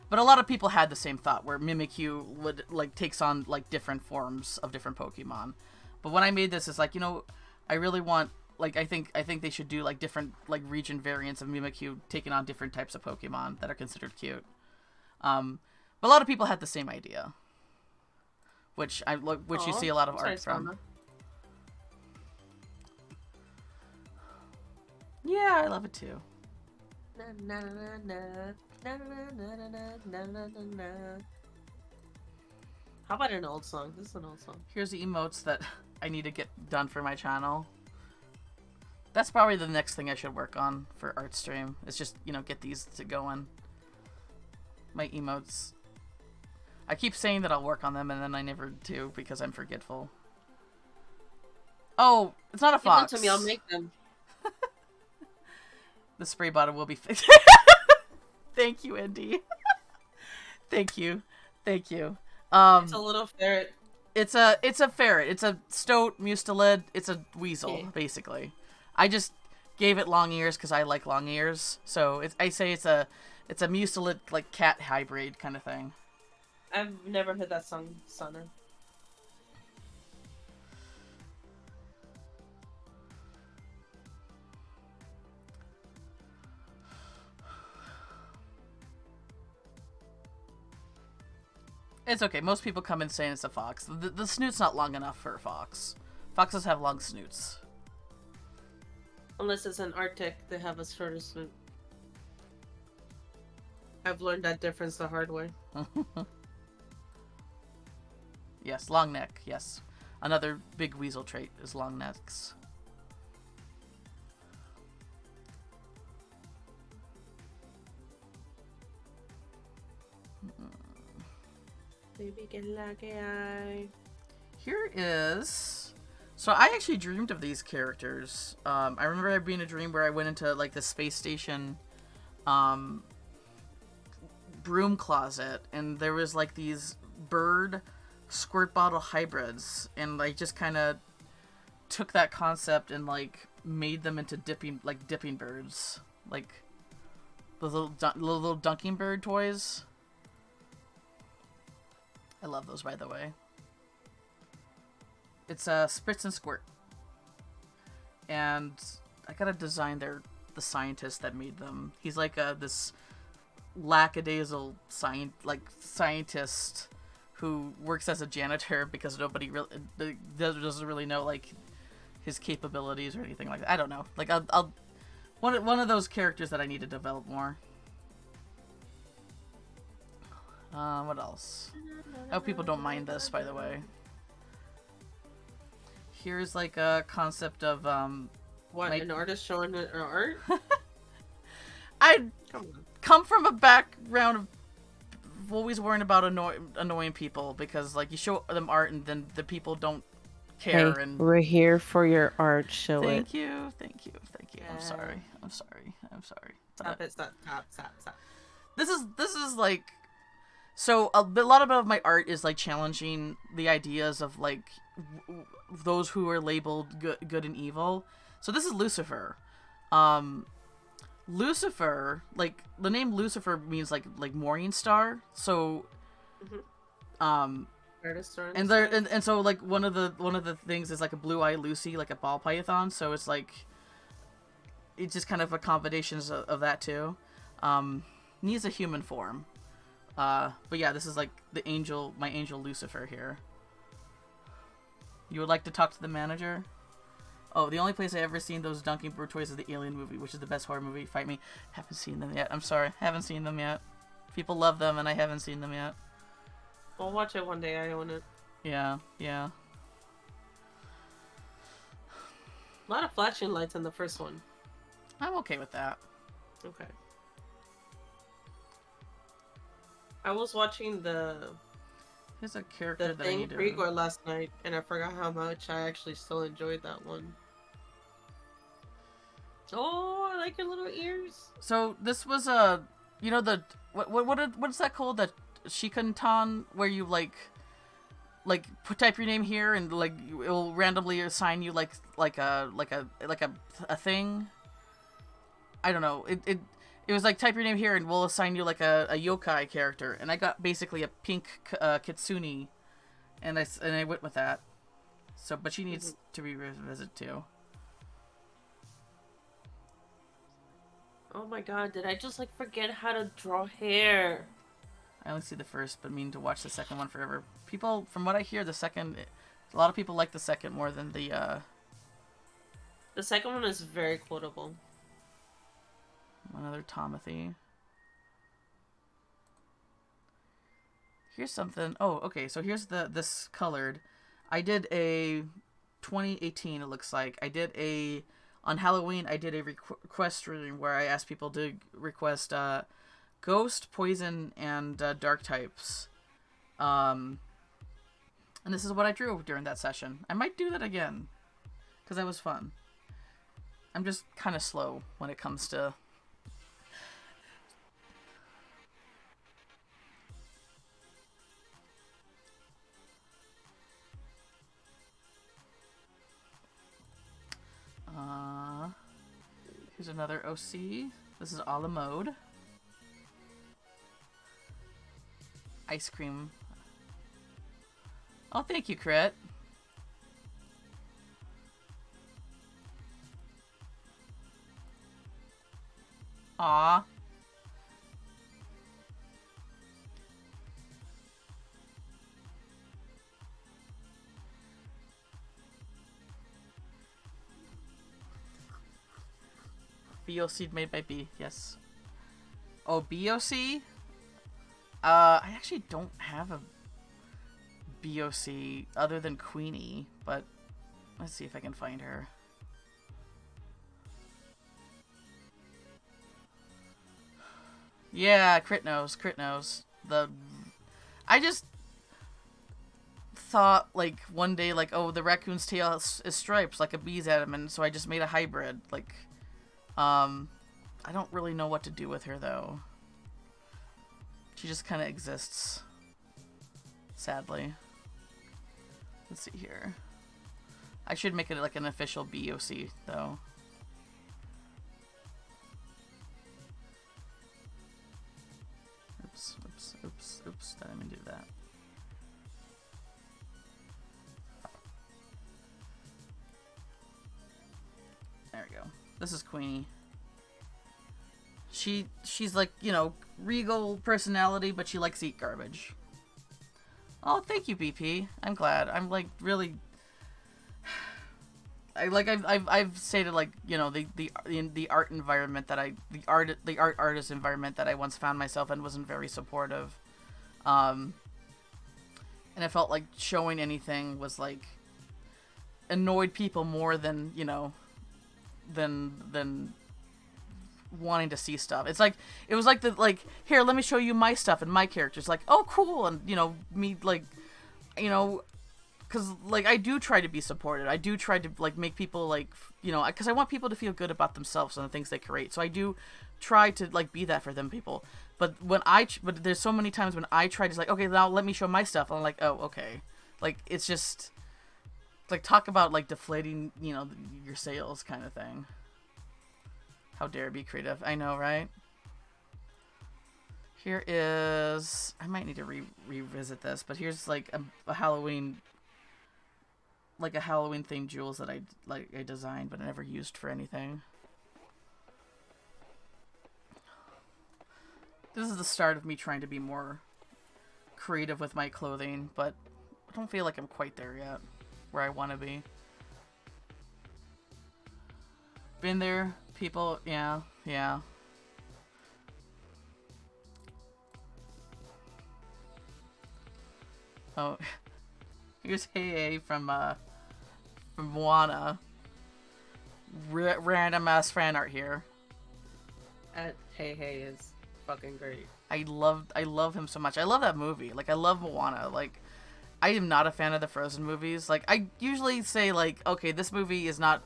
but a lot of people had the same thought, where Mimikyu would, like, takes on, like, different forms of different Pokemon. But when I made this, it's like, you know, I really want, like, I think they should do, like, different, like, region variants of Mimikyu taking on different types of Pokemon that are considered cute. But a lot of people had the same idea. Which you see a lot of art from. Mama. Yeah, I love it too. Na, na, na, na, na, na, na, na, na, na, na. How about an old song? This is an old song. Here's the emotes that I need to get done for my channel. That's probably the next thing I should work on for art stream. It's just, you know, get these to going. My emotes. I keep saying that I'll work on them, and then I never do because I'm forgetful. Oh, it's not a fox. Give them to me, I'll make them. The spray bottle will be fixed. Thank you, Indy. Thank you. Thank you. It's a little ferret. It's a ferret. It's a stoat, mustelid. It's a weasel, basically. I just gave it long ears because I like long ears. So I say it's a mustelid, like, cat hybrid kind of thing. I've never heard that song, Sana. It's okay. Most people come in saying it's a fox. The snoot's not long enough for a fox. Foxes have long snoots. Unless it's an Arctic, they have a shorter snoot. I've learned that difference the hard way. Yes, long neck. Yes. Another big weasel trait is long necks. Baby, que la que hay. Here is... So I actually dreamed of these characters. I remember there being a dream where I went into, like, the space station broom closet, and there was, like, these bird squirt bottle hybrids, and I just kind of took that concept and, like, made them into dipping birds, like those little dunking bird toys. I love those, by the way. It's Spritz and Squirt, and I gotta design the scientist that made them. He's like this lackadaisical scientist who works as a janitor because nobody really doesn't really know, like, his capabilities or anything like that. I don't know. Like, I'll one of those characters that I need to develop more. What else? I hope people don't mind this, by the way. Here's like a concept of What, an artist showing an art? I Come on. come from a background of always worrying about annoying people, because like you show them art and then the people don't care. Hey, and we're here for your art. Show it. thank you. I'm Yeah. sorry. Stop it, stop. This is like, so a lot of my art is like challenging the ideas of like those who are labeled good and evil. So this is Lucifer. Lucifer, like the name Lucifer means like morning star. So Artist or and there and so like one of the things is like a blue-eyed Lucy, like a ball python. So it's like it's just kind of a combination of that too. Needs a human form. But yeah, this is like my angel Lucifer here. You would like to talk to the manager? Oh, the only place I ever seen those dunking bird toys is the Alien movie, which is the best horror movie. Fight me. Haven't seen them yet. I'm sorry. Haven't seen them yet. People love them, and I haven't seen them yet. I'll watch it one day. I own it. Yeah. A lot of flashing lights in the first one. I'm okay with that. Okay. I was watching the Here's a character that I thing need to... Grigor last night, and I forgot how much I actually still enjoyed that one. Oh, I like your little ears. So this was you know the what's that called, that Shikantan, where you like type your name here and like it will randomly assign you like a thing. I don't know. It was like type your name here and we'll assign you like a yokai character, and I got basically a pink kitsune, and I went with that. So, but she needs to revisit too. Oh my god, did I just like forget how to draw hair? I only see the first, but mean to watch the second one forever. People, from what I hear, a lot of people like the second more than the The second one is very quotable. another Tomothy. Here's something. Oh, okay. So here's this colored. I did a 2018. It looks like I did on Halloween. I did a request stream where I asked people to request ghost, poison, and dark types. And this is what I drew during that session. I might do that again because that was fun. I'm just kind of slow when it comes to... Here's another OC. This is a la mode. Ice cream. Oh, thank you, Crit. Aw. BOC made by B, yes. Oh, BOC? I actually don't have a BOC other than Queenie, but let's see if I can find her. Yeah, Crit knows. I just thought, like, one day, like, oh, the raccoon's tail is stripes, like a bee's at him, and so I just made a hybrid, like... I don't really know what to do with her, though. She just kind of exists. Sadly. Let's see here. I should make it like an official BOC, though. Oops. Didn't mean to do that. There we go. This is Queenie. She's like, you know, regal personality, but she likes to eat garbage. Oh, thank you, BP. I'm glad. I'm like really. I've stated, like, you know, the art environment that the art artist environment that I once found myself in wasn't very supportive. And I felt like showing anything was like annoyed people more than, you know, than wanting to see stuff. It's like, it was like here, let me show you my stuff and my characters. Like, oh, cool. And, you know, me, like, you know, because, like, I do try to be supported. I do try to, like, make people, like, you know, because I want people to feel good about themselves and the things they create. So I do try to, like, be that for them people. But but there's so many times when I try to, like, okay, now let me show my stuff. And I'm like, oh, okay. Like, it's just, like, talk about, like, deflating, you know, your sales kind of thing. How dare be creative. I know, right? Here is... I might need to revisit this, but here's, like, a Halloween... Like, a Halloween-themed jewels that I designed, but I never used for anything. This is the start of me trying to be more creative with my clothing, but I don't feel like I'm quite there yet, where I want to be. Been there, people, yeah. Oh, here's Hey from Moana. Random ass fan art here. Hey is fucking great. I love him so much. I love that movie. Like, I love Moana. Like, I am not a fan of the Frozen movies. Like, I usually say, like, okay, this movie is not...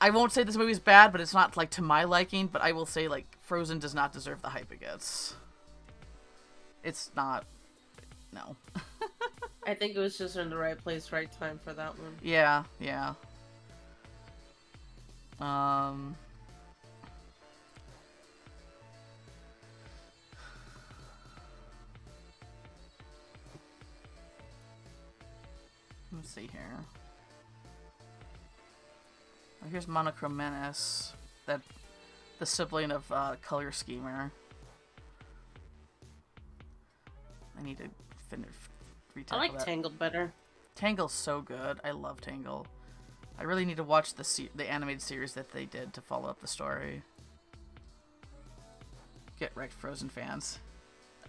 I won't say this movie is bad, but it's not, like, to my liking. But I will say, like, Frozen does not deserve the hype it gets. It's not... No. I think it was just in the right place, right time for that one. Yeah. Let's see here. Oh, here's Monochrome Menace, the sibling of Color Schemer. I need to I like Tangled better. Tangle's so good. I love Tangle. I really need to watch the animated series that they did to follow up the story. Get wrecked, Frozen fans.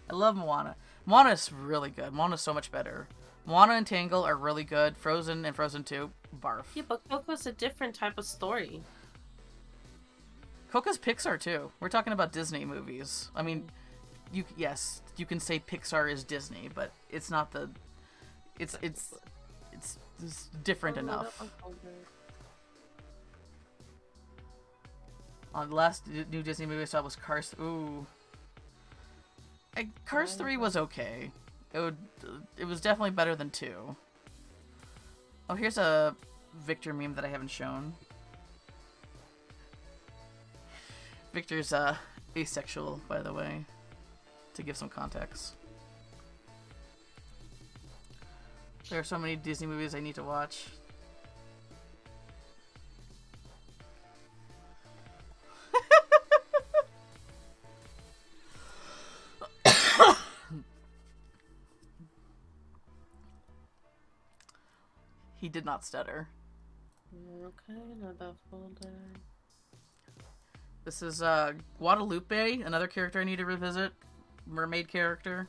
I love Moana. Moana is really good. Moana's so much better. Moana and Tangle are really good. Frozen and Frozen 2, barf. Yeah, but Coco's a different type of story. Coco's Pixar too. We're talking about Disney movies. I mean, yes, you can say Pixar is Disney, but it's not the. It's different enough. The last new Disney movie I saw was Cars. Ooh. Cars 3 was okay. It was definitely better than 2. Oh, here's a Victor meme that I haven't shown. Victor's asexual, by the way, to give some context. There are so many Disney movies I need to watch. He did not stutter. Okay, another folder. This is Guadalupe, another character I need to revisit. Mermaid character.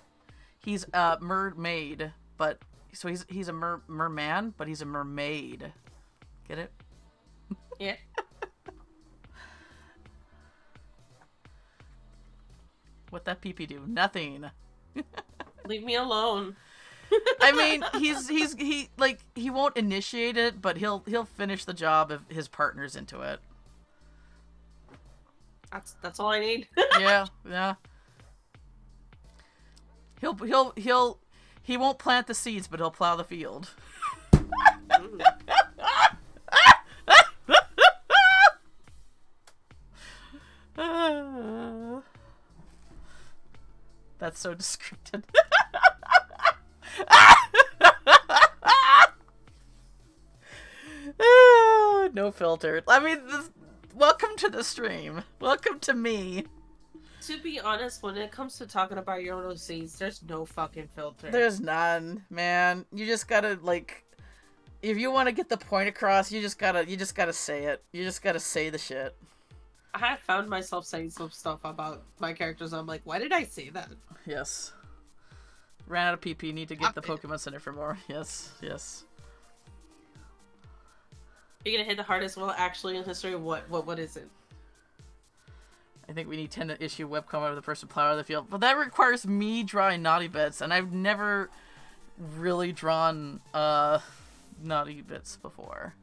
He's a mermaid, but so he's a merman, but he's a mermaid. Get it? Yeah. What that pee do? Nothing. Leave me alone. I mean, he won't initiate it, but he'll finish the job if his partner's into it. That's all I need. Yeah. He won't plant the seeds, but he'll plow the field. That's so descriptive. No filter. I mean, welcome to the stream. Welcome to me. To be honest, when it comes to talking about your own scenes, there's no fucking filter. There's none, man. You just gotta, like, if you want to get the point across, you just gotta say it. You just gotta say the shit. I have found myself saying some stuff about my characters. I'm like, why did I say that? Yes. Ran out of PP. Need to get the Pokemon Center for more. Yes. You're gonna hit the hardest well actually in history. What is it? I think we need 10 to issue webcomic of the person plowing the field. But that requires me drawing naughty bits, and I've never really drawn naughty bits before.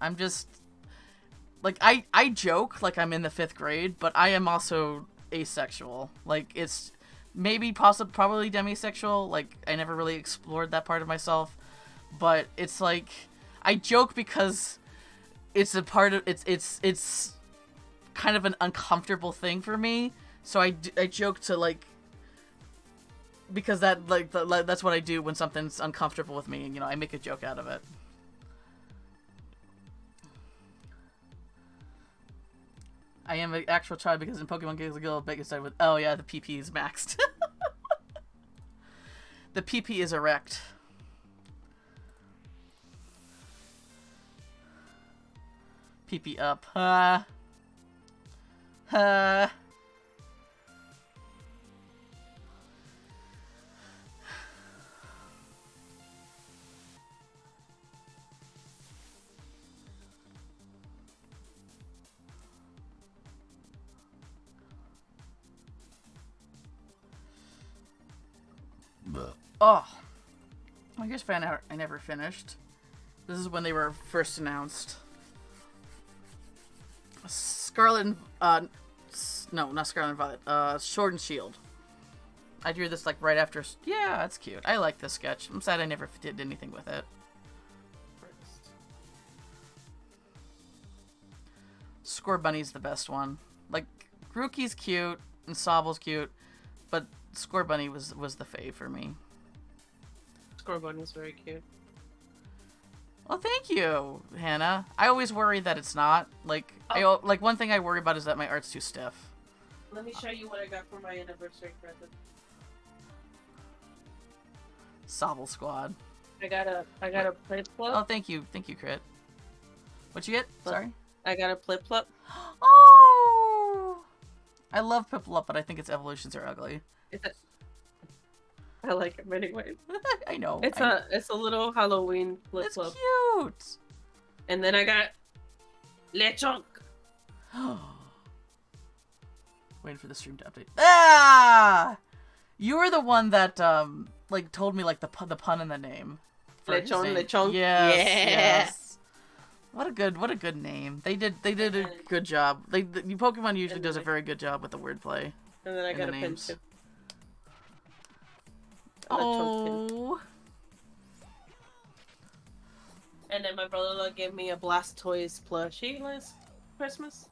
I'm just like I joke like I'm in the 5th grade, but I am also asexual. Like it's maybe probably demisexual. Like I never really explored that part of myself, but it's like I joke because it's a part of it's kind of an uncomfortable thing for me. So I joke to like because that like that's what I do when something's uncomfortable with me. You know, I make a joke out of it. I am an actual child because in Pokemon Gigs Guild, biggest side with the PP is maxed. The PP is erect. PP up. Oh, here's fan art I never finished. This is when they were first announced. Scarlet and, no, not Scarlet and Violet, Sword and Shield. I drew this like right after, yeah, that's cute. I like this sketch. I'm sad I never did anything with it. Scorbunny's the best one. Like, Grookey's cute, and Sobble's cute, but Scorbunny was the fave for me. Scorbunny's very cute. Well, thank you, Hannah. I always worry that it's not. Like, like one thing I worry about is that my art's too stiff. Let me show you what I got for my anniversary present. Sobble Squad. I got a Plip Plup. Oh, thank you, Crit. What'd you get? Sorry. I got a Plip Plup. Oh, I love Piplup, but I think its evolutions are ugly. I like him anyway. I know. It's a little Halloween Plip It's Plup. cute. And then I got Lechonk. Waiting for the stream to update. Ah! You were the one that like told me like the pun in the name. Lechonk. Yes. What a good name. They did a good job. Pokemon usually does a very good job with the wordplay. And then I got a names. Pinsir. Oh. And then my brother gave me a Blastoise plushie last Christmas.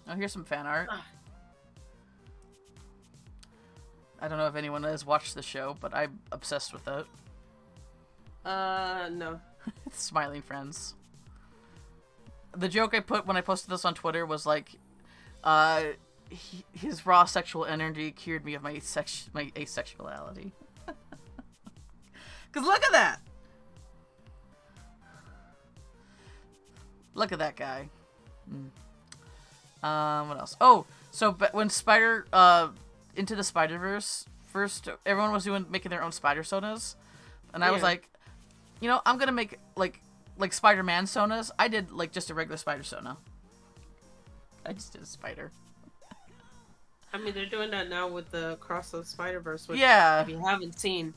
Oh, here's some fan art. I don't know if anyone has watched the show, but I'm obsessed with it. No. Smiling friends. The joke I put when I posted this on Twitter was like, his raw sexual energy cured me of my asexuality. Cause look at that! Look at that guy. What else? Oh, so when Into the Spider-Verse first, everyone was making their own spider sonas, and I was like, you know, I'm gonna make like Spider-Man sonas. I did like just a regular spider sona. I just did a spider. I mean, they're doing that now with the Cross of Spider-Verse, which if you haven't seen,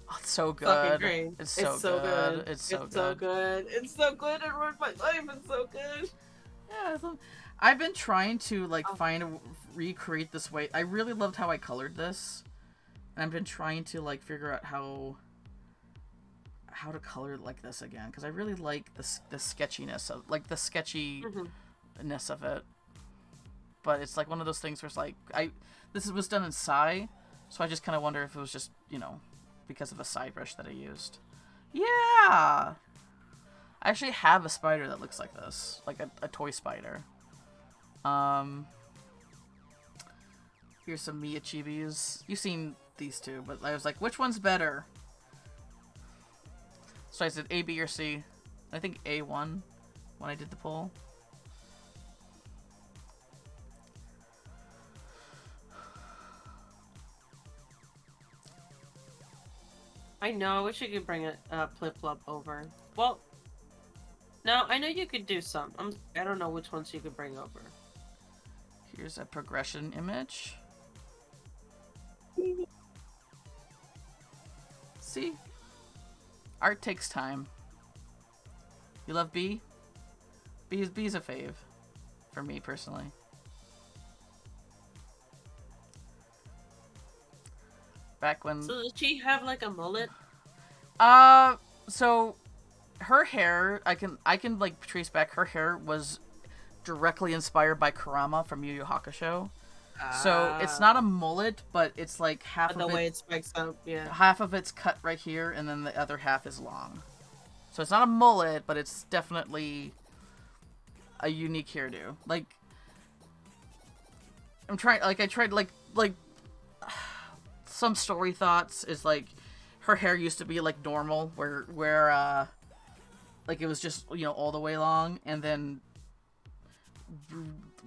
oh, it's so good. fucking great. It's so good. It's so good. It's so good. It ruined my life. It's so good. Yeah, I've been trying to like recreate this way. I really loved how I colored this, and I've been trying to like figure out how to color it like this again, because I really like the sketchiness of like the sketchiness of it. But it's like one of those things where it's like this was done in Psy, so I just kind of wonder if it was just, you know, because of a Psy brush that I used. Yeah, I actually have a spider that looks like this, like a toy spider. Here's some Mia Chibis. You've seen these two, but I was like, which one's better? So I said A, B, or C. I think A won when I did the poll. I know. I wish you could bring a Flip Flop over. Well, no, I know you could do some. I don't know which ones you could bring over. Here's a progression image. See? Art takes time. You love B? B's a fave. For me, personally. Back when... So does she have like a mullet? So her hair, I can like trace back. Her hair was directly inspired by Kurama from Yu Yu Hakusho. So it's not a mullet, but it's like half of the it. way it spikes up, yeah. Half of it's cut right here, and then the other half is long. So it's not a mullet, but it's definitely a unique hairdo. Like, I'm trying. Like, I tried. Like some story thoughts is like her hair used to be like normal, where like it was just, you know, all the way long, and then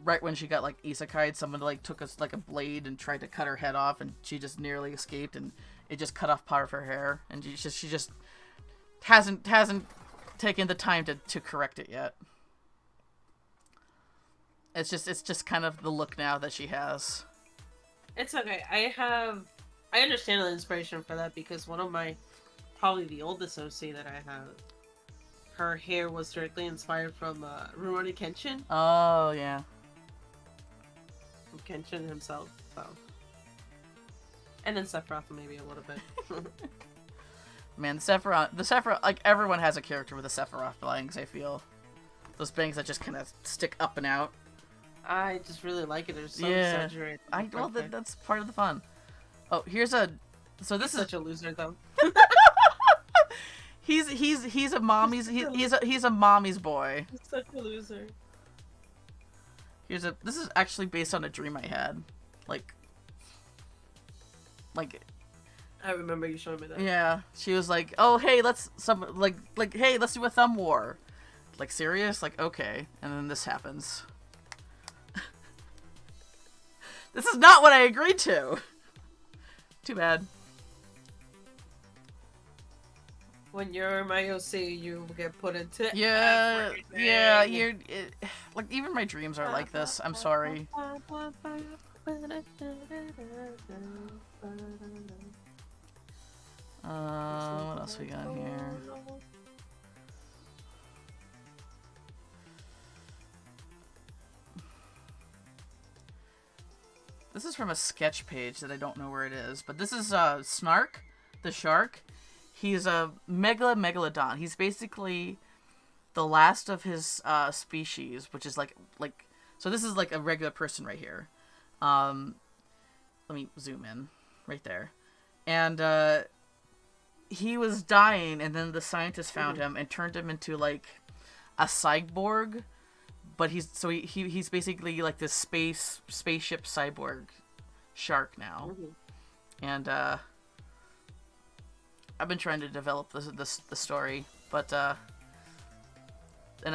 right when she got like isekai'd, someone like took a blade and tried to cut her head off, and she just nearly escaped, and it just cut off part of her hair, and she just hasn't taken the time to correct it yet. It's just kind of the look now that she has. It's okay. I understand the inspiration for that because one of my, probably the oldest OC that I have, her hair was directly inspired from Rurouni Kenshin. Oh, yeah. From Kenshin himself, so. And then Sephiroth maybe a little bit. Man, the Sephiroth, like, everyone has a character with the Sephiroth bangs, I feel. Those bangs that just kind of stick up and out. I just really like it. They're so Yeah. exaggerated. Well, that's part of the fun. Oh, here's a... So this He's such a loser, though. He's a mommy's... He's a mommy's boy. He's such a loser. This is actually based on a dream I had. Like... I remember you showing me that. Yeah, she was like, "Oh, hey, hey, let's do a thumb war." Like, serious? Like, okay. And then this happens. This is not what I agreed to. Too bad. When you're my OC, you get put into Yeah, everything. yeah. Like, even my dreams are like this. I'm sorry. What else we got here? This is from a sketch page that I don't know where it is, but this is Snark, the shark. He's a megalodon. He's basically the last of his species, which is like so this is like a regular person right here. Let me zoom in right there. And he was dying, and then the scientists found him and turned him into like a cyborg. But he's basically like this spaceship cyborg shark now. And I've been trying to develop the story, but and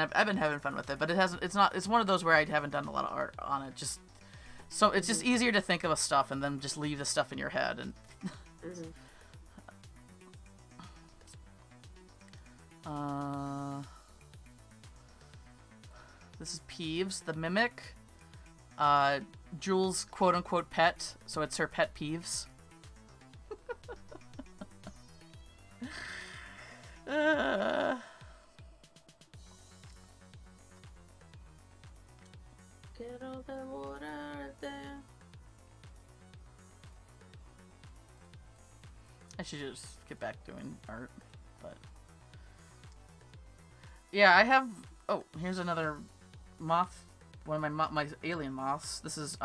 I've been having fun with it, but it's one of those where I haven't done a lot of art on it. So it's just easier to think of a stuff and then just leave the stuff in your head. And this is Peeves, the mimic. Jules' quote-unquote pet, so it's her pet Peeves. Get all the water there. I should just get back doing art, but... Yeah, I have... Oh, here's another moth. One of my alien moths. This is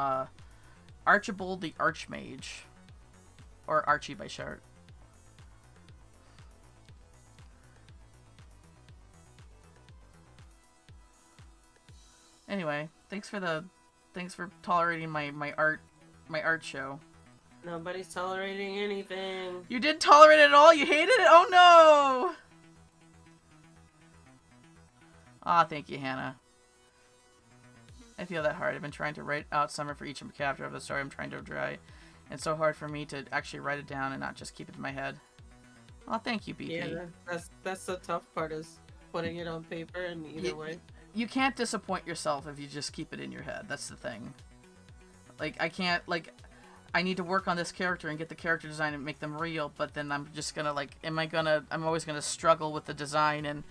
Archibald the Archmage, or Archie by short. Anyway, thanks for tolerating my art show. Nobody's tolerating anything. You didn't tolerate it at all? You hated it? Oh no! Ah, thank you, Hannah. I feel that hard. I've been trying to write out summer for each chapter of the story I'm trying to try. It's so hard for me to actually write it down and not just keep it in my head. Oh, thank you, BP. Yeah, that's the tough part is putting it on paper and either way. You can't disappoint yourself if you just keep it in your head. That's the thing. Like, I can't, like, I need to work on this character and get the character design and make them real, but then I'm just gonna, like, I'm always gonna struggle with the design and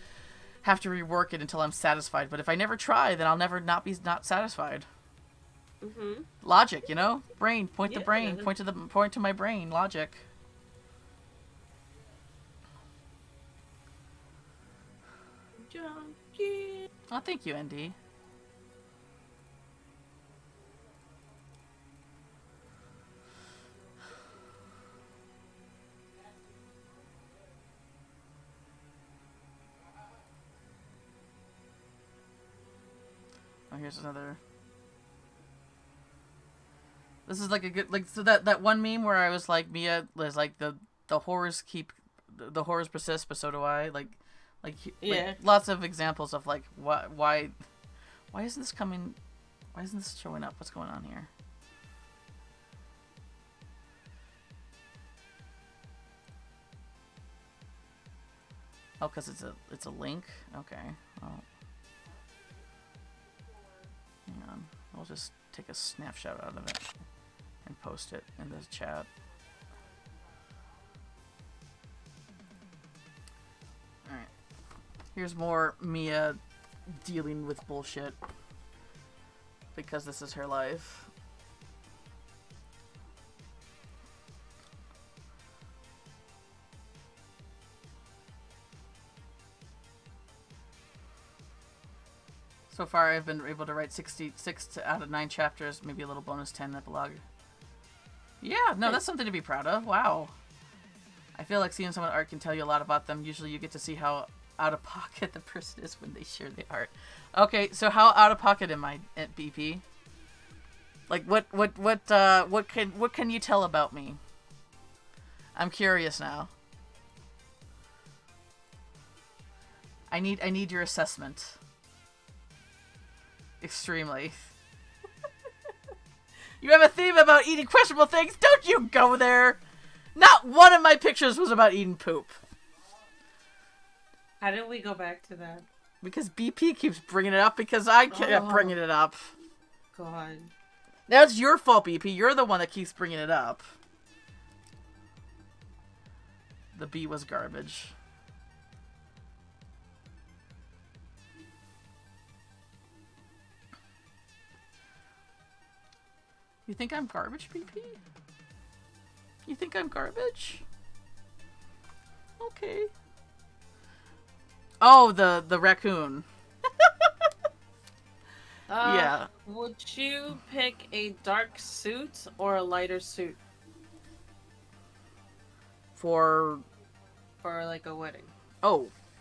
have to rework it until I'm satisfied. But if I never try, then I'll never not be satisfied. Mm-hmm. Logic, you know? Brain, point the Yeah. brain, point to my brain, logic. Junkie. Oh, thank you, ND. Oh, here's another. This is like a good, like, so that one meme where I was like, Mia was like, the horrors persist, but so do I. Yeah. Lots of examples of like, why isn't this coming? Why isn't this showing up? What's going on here? Oh, because it's a link. Okay. Well, hang on. I'll just take a snapshot out of it and post it in the chat. Alright. Here's more Mia dealing with bullshit. Because this is her life. So far, I've been able to write 66 out of 9 chapters, maybe a little bonus 10 epilogue. Yeah, no, that's something to be proud of. Wow. I feel like seeing someone art can tell you a lot about them. Usually you get to see how out of pocket the person is when they share the art. Okay, so how out of pocket am I at BP? Like, what can you tell about me? I'm curious now. I need your assessment. Extremely. You have a theme about eating questionable things? Don't you go there! Not one of my pictures was about eating poop. How did we go back to that? Because BP keeps bringing it up because I kept bringing it up. God. That's your fault, BP. You're the one that keeps bringing it up. The B was garbage. You think I'm garbage, BP? You think I'm garbage? Okay. Oh, the raccoon. Yeah. Would you pick a dark suit or a lighter suit For like a wedding?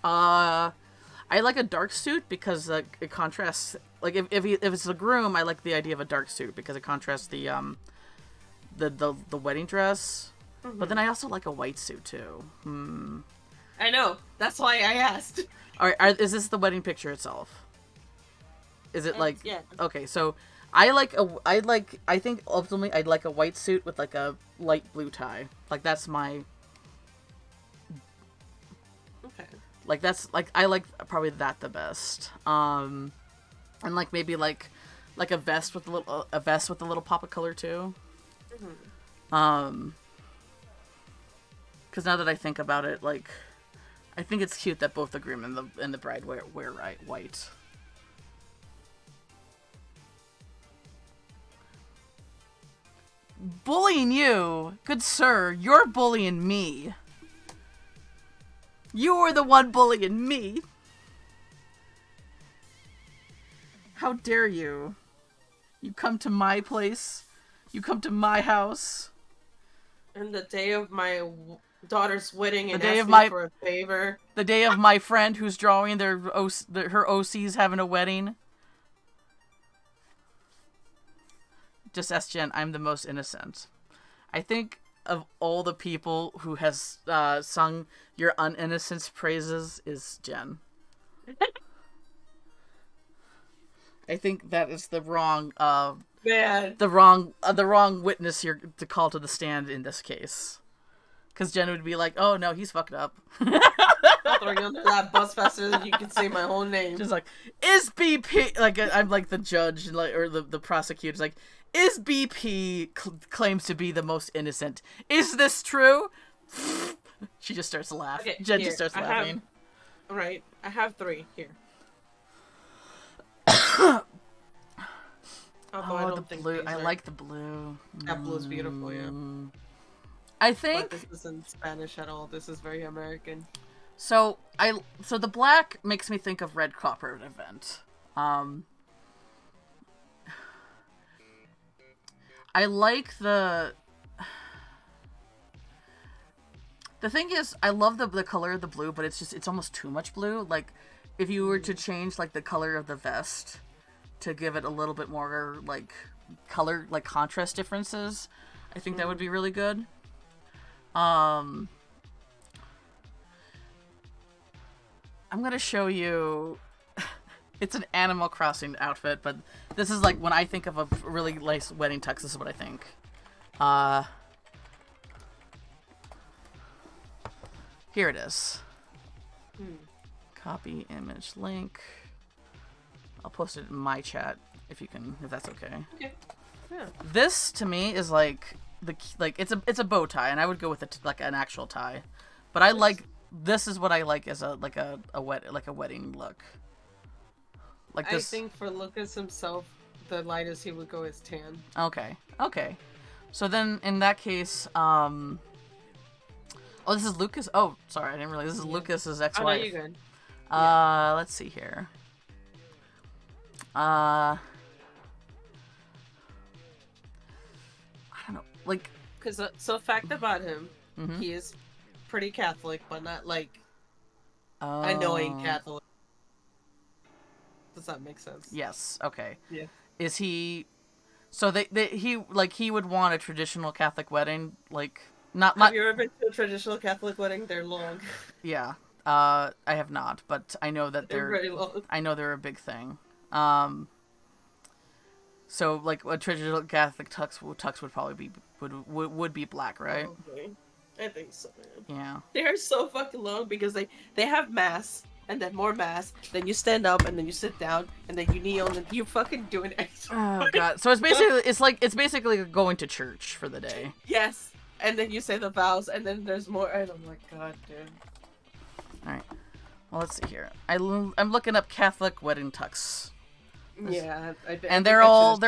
I like a dark suit because it contrasts. Like if it's a groom, I like the idea of a dark suit because it contrasts the wedding dress. Mm-hmm. But then I also like a white suit too. I know. That's why I asked. All right, is this the wedding picture itself? Is it like yeah? Okay, so I think ultimately I'd like a white suit with like a light blue tie. Like that's my. Okay. Like that's like I like probably that the best. And like maybe like a vest with a little pop of color too. Mm-hmm. Because now that I think about it, like I think it's cute that both the groom and the bride wear white. Bullying you, good sir, you're bullying me. You were the one bullying me. How dare you? You come to my place. You come to my house. And the day of my daughter's wedding and The day ask of me my- for a favor. The day of my friend who's drawing her OC's having a wedding. Just ask Jen, I'm the most innocent. I think of all the people who has sung your uninnocence praises is Jen. I think that is the wrong Man. the wrong witness here to call to the stand in this case. Because Jen would be like, "Oh no, he's fucked up." I'll throw you under that bus faster than you can say my whole name. Just like, is BP like I'm like the judge and like or the prosecutor's like, is BP claims to be the most innocent? Is this true? She just starts laughing. Okay, Jen here, just starts I laughing. Right, I have 3 here. Although I Oh, don't the think blue. these I are- like the blue. That blue's beautiful, yeah. I But think this isn't Spanish at all. This is very American. so. So the black makes me think of Red Copper event. I like the. The thing is, I love the color of the blue, but it's almost too much blue. Like, if you were to change like the color of the vest to give it a little bit more like color, like contrast differences, I think that would be really good. I'm gonna show you. It's an Animal Crossing outfit, but this is like when I think of a really nice wedding tux. This is what I think. Here it is. Copy image link. I'll post it in my chat if that's okay. Okay. Yeah. This to me is like it's a bow tie, and I would go with like an actual tie, but I like this is what I like as a wedding look. Like this. I think for Lucas himself, the lightest he would go is tan. Okay. So then in that case, oh, this is Lucas. Oh, sorry, I didn't realize this is Lucas's ex-wife. Oh, no, you're good. Let's see here. I don't know. Like, Because so fact about him, Mhm. he is pretty Catholic, but not like oh, annoying Catholic. Does that make sense? Yes. Okay. Yeah. Is he? So he would want a traditional Catholic wedding, like not. Have you ever been to a traditional Catholic wedding? They're long. Yeah. I have not, but I know that They're very long. I know they're a big thing. So like a traditional Catholic tux would probably be would be black, right? Okay. I think so, man. Yeah. They're so fucking long because they have mass and then more mass, then you stand up and then you sit down and then you kneel and you fucking doing it. Oh god. So it's basically going to church for the day. Yes. And then you say the vows and then there's more and I'm like, god, dude. All right. Well, let's see here. I'm looking up Catholic wedding tux. Yeah, And they're all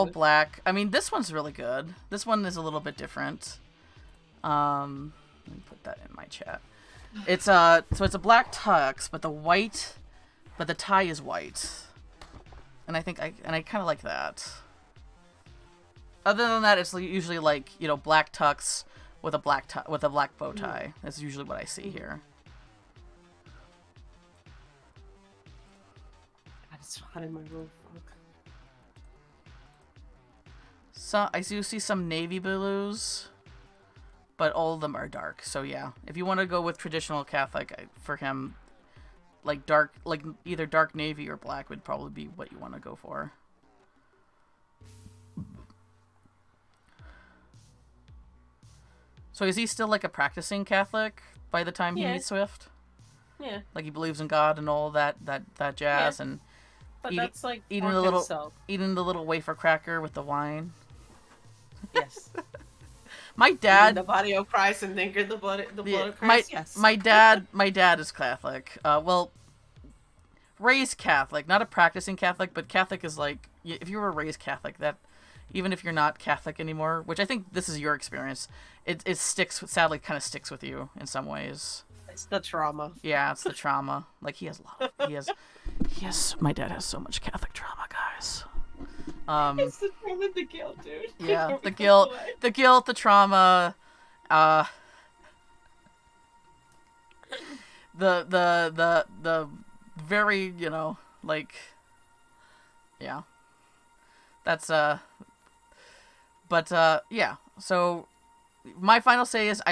black. I mean, this one's really good. This one is a little bit different. Let me put that in my chat. It's so it's a black tux, but the tie is white. And I kind of like that. Other than that, it's usually like, black tux with a black bow tie. That's usually what I see here. It's hot in my room. So I do see some navy blues, but all of them are dark. So yeah, if you want to go with traditional Catholic, for him, like dark, like either dark navy or black would probably be what you want to go for. So is he still like a practicing Catholic by the time he meets Swift? Yeah. Like he believes in God and all that jazz, Yeah. and But eating- that's like eating for a little- himself. eating the little wafer cracker with the wine. Yes. My dad, The body of Christ and think the blood of my Christ. Yes. my dad is Catholic. Well, raised Catholic, not a practicing Catholic, but Catholic is like if you were raised Catholic, that even if you're not Catholic anymore, which I think this is your experience, it sadly kind of sticks with you in some ways. It's the trauma. Yeah, it's the trauma. Like he has my dad has so much Catholic trauma, guys. It's the trauma and the guilt, dude. Yeah, the guilt, the trauma, the very, like, yeah, that's, but, yeah, so my final say is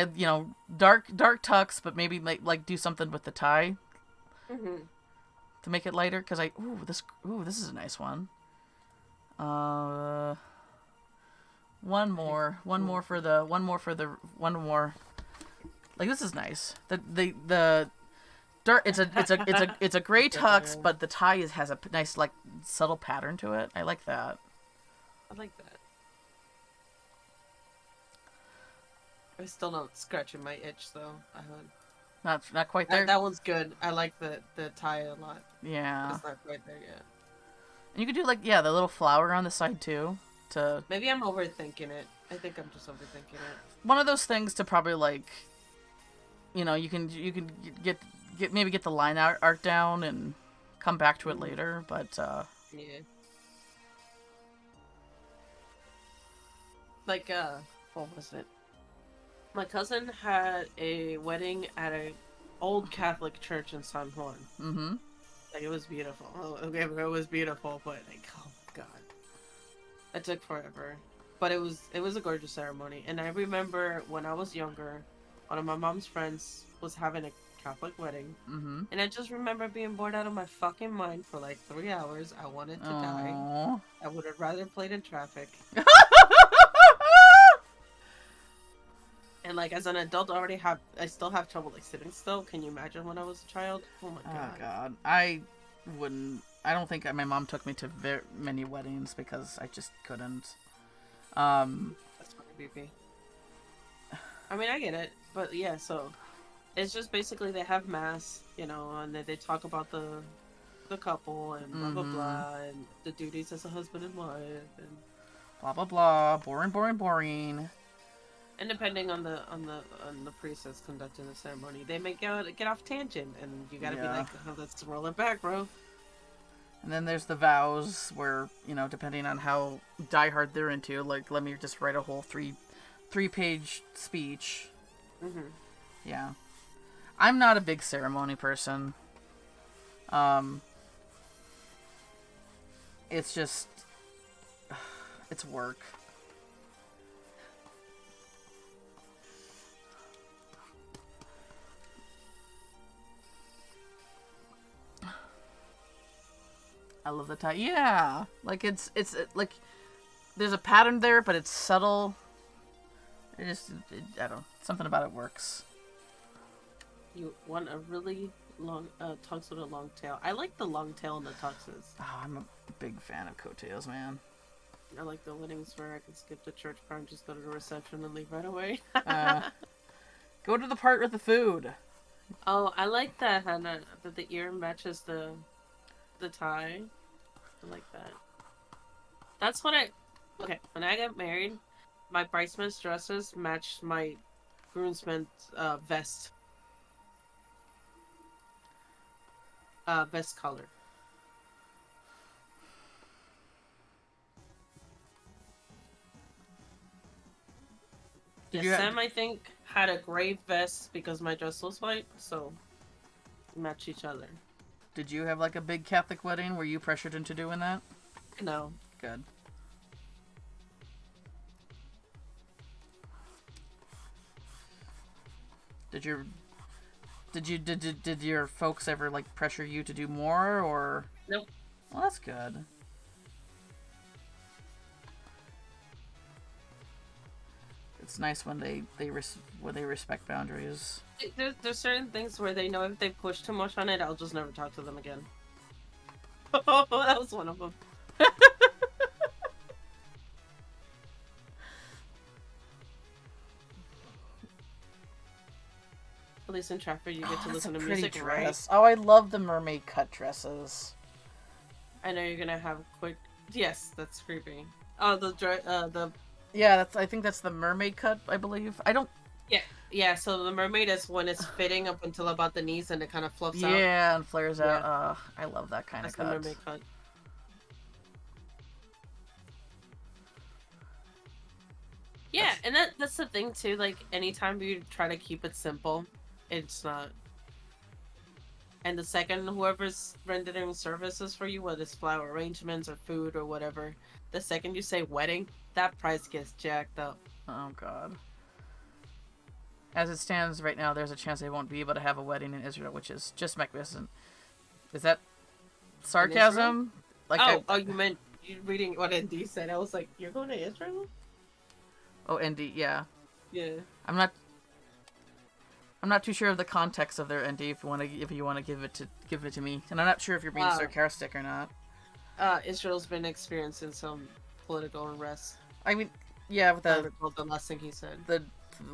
dark tux, but maybe like do something with the tie to make it lighter, because this is a nice one. One more. Like this is nice. The dark. It's a gray tux, but the tie has a nice like subtle pattern to it. I like that. I like that. I still not scratching my itch though. I haven't. Not quite there. That one's good. I like the tie a lot. Yeah. It's not quite there yet. And you could do like the little flower on the side too. To Maybe I'm overthinking it. I think I'm just overthinking it. one of those things to probably like, you can get the line art down and come back to it later. But Yeah. Like what was it? My cousin had a wedding at a old Catholic church in San Juan. mm-hmm. Like it was beautiful. Oh, okay, it was beautiful, but like, oh god, it took forever. But it was a gorgeous ceremony, and I remember when I was younger, one of my mom's friends was having a Catholic wedding, Mm-hmm. and I just remember being bored out of my fucking mind for like 3 hours. I wanted to die. Aww. I would have rather played in traffic. And like as an adult, I still have trouble like sitting still. Can you imagine when I was a child? Oh my god. Oh god, I don't think my mom took me to very many weddings because I just couldn't. That's fucking creepy. I mean, I get it, but yeah. So it's just basically they have mass, and they talk about the couple and blah blah blah, and the duties as a husband and wife, and Blah blah blah. Boring. and depending on the priest that's conducting the ceremony, they may get off tangent, and you gotta be Yeah. like, oh, let's roll it back, bro. And then there's the vows where, depending on how diehard they're into, like, let me just write a whole three-page speech. Mm-hmm. Yeah. I'm not a big ceremony person. It's just... It's work. I love the tie. Yeah, like it's like there's a pattern there, but it's subtle. I don't know. Something about it works. You want a really long tux with a long tail. I like the long tail in the tuxes. Oh, I'm a big fan of coattails, man. I like the weddings where I can skip the church part and just go to the reception and leave right away. Go to the part with the food. Oh, I like that, Hannah, that the ear matches the tie. I like that. That's what okay, when I got married, my bridesmaids' dresses matched my groomsmen's vest. Vest color. Did Yeah, you Sam, I think, had a gray vest because my dress was white, so match each other. Did you have like a big Catholic wedding? Were you pressured into doing that? No. Good. Did your folks ever like pressure you to do more or? Nope. Well, that's good. It's nice when they respect boundaries. There's certain things where they know if they push too much on it, I'll just never talk to them again. Oh, that was one of them. At least in traffic, you get to That's listen a to pretty music, right? dress. Oh, I love the mermaid cut dresses. I know you're gonna have quick. Yes, that's creepy. Oh, the Yeah, I think that's the mermaid cut, I believe. I don't. yeah. So the mermaid is when it's fitting up until about the knees and it kind of fluffs out. Yeah, and flares out. Yeah. I love that kind That's of the cut. mermaid cut. Yeah, and that's the thing too. Like anytime you try to keep it simple, it's not. And the second whoever's rendering services for you, whether it's flower arrangements or food or whatever, the second you say wedding, that price gets jacked up. Oh god. As it stands right now, there's a chance they won't be able to have a wedding in Israel, which is just magnificent. Is that sarcasm? Like You meant you reading what ND said? I was like, you're going to Israel? Oh, ND, yeah. Yeah. I'm not. I'm not too sure of the context of their ND. If you want to give it to me, and I'm not sure if you're being sarcastic or not. Israel's been experiencing some political unrest. I mean, yeah, with the last thing he said.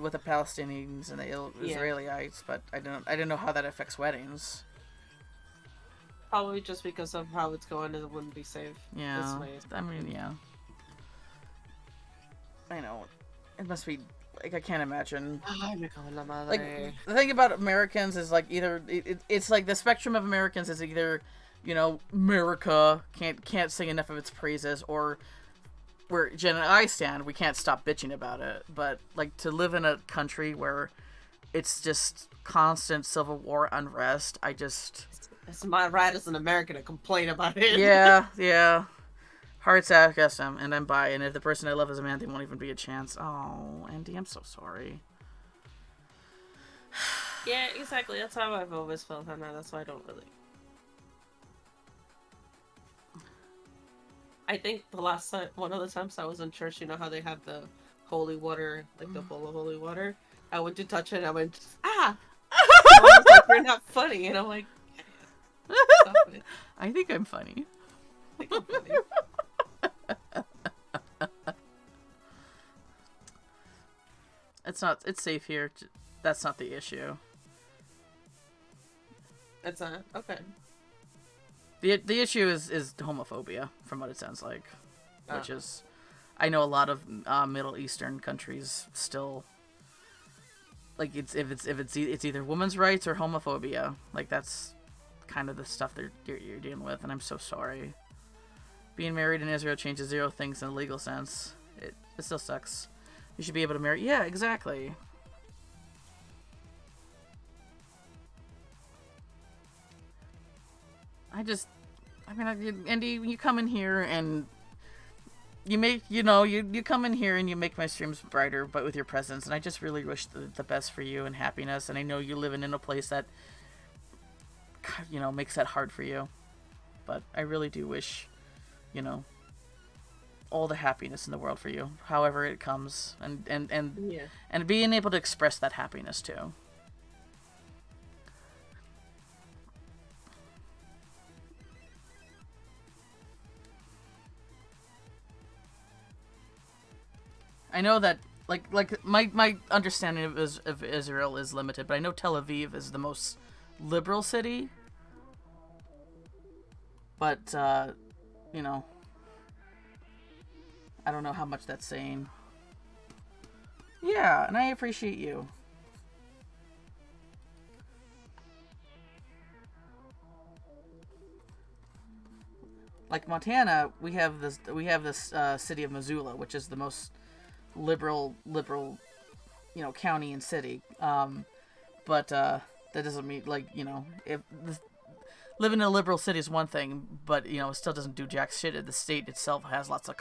With the Palestinians and the Israelites, but I don't know how that affects weddings. Probably just because of how it's going, it wouldn't be safe. Yeah, I mean, yeah. I know. It must be, like, I can't imagine. Like, the thing about Americans is, like, either, it's like the spectrum of Americans is either, you know, America can't sing enough of its praises, or where Jen and I stand, we can't stop bitching about it. But, like, to live in a country where it's just constant civil war unrest, it's my right as an American to complain about it. Yeah. Hearts out, guess and I'm bi, and if the person I love is a man, they won't even be a chance. Oh, Andy, I'm so sorry. Yeah, exactly. That's how I've always felt on that. That's why I don't really. I think one of the times I was in church, you know how they have the holy water, like the bowl of holy water? I went to touch it and I went, ah! I was like, you're not funny. And I'm like, stop it. I think I'm funny. I think I'm funny. It's safe here. That's not the issue. It's not? Okay. The issue is homophobia, from what it sounds like. Which is, I know a lot of Middle Eastern countries still, like, it's either women's rights or homophobia. Like, that's kind of the stuff you're dealing with, and I'm so sorry. Being married in Israel changes zero things in a legal sense. It still sucks. You should be able to marry. Yeah, exactly. Andy, you come in here and you make, you come in here and you make my streams brighter, but with your presence, and I just really wish the best for you and happiness, and I know you're living in a place that, makes that hard for you, but I really do wish, all the happiness in the world for you, however it comes, and being able to express that happiness too. I know that like my understanding of Israel is limited, but I know Tel Aviv is the most liberal city. But I don't know how much that's saying. Yeah, and I appreciate you. Like Montana, we have this city of Missoula, which is the most liberal, county and city. But that doesn't mean, if living in a liberal city is one thing, but it still doesn't do jack shit. The state itself has lots of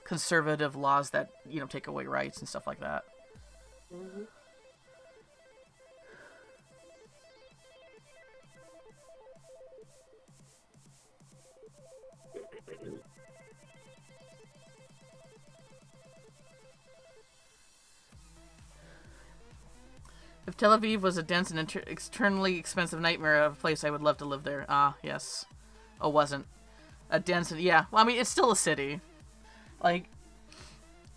conservative laws that take away rights and stuff like that. Mm-hmm. If Tel Aviv was a dense and externally expensive nightmare of a place, I would love to live there. Ah, yes. Oh, wasn't. A dense, yeah. Well, I mean, it's still a city. Like,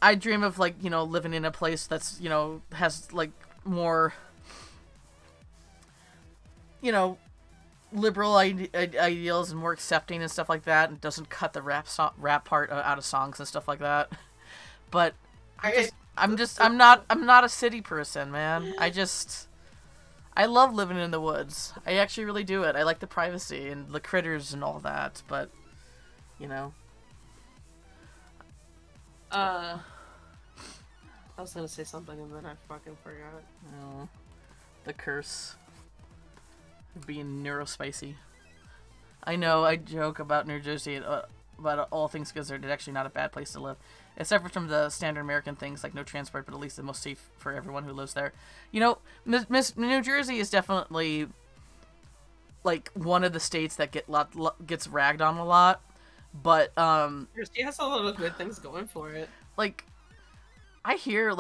I dream of, living in a place that's, has, more, liberal ideals and more accepting and stuff like that, and doesn't cut the rap part out of songs and stuff like that. But I'm not a city person, man. I love living in the woods. I actually really do it. I like the privacy and the critters and all that, but, I was gonna say something and then I fucking forgot. Oh, the curse of being neurospicy. I know, I joke about New Jersey, about all things considered, it's actually not a bad place to live. Except for some of the standard American things, like no transport, but at least the most safe for everyone who lives there. New Jersey is definitely, one of the states that gets ragged on a lot. But, Jersey has a lot of good things going for it. I hear,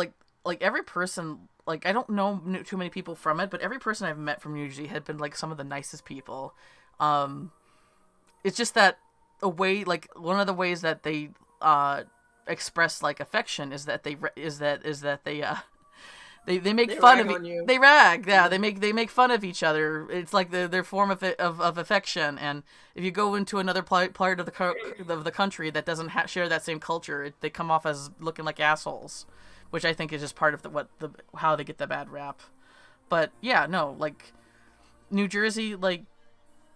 like every person, like I don't know too many people from it, but every person I've met from New Jersey had been like some of the nicest people. It's just that a way, like one of the ways that they express like affection is that they make They fun rag of on you. they rag, yeah, they make fun of each other. It's like their form of affection. And if you go into another part of the country that doesn't share that same culture, they come off as looking like assholes, which I think is just part of how they get the bad rap. But yeah, no, like New Jersey, like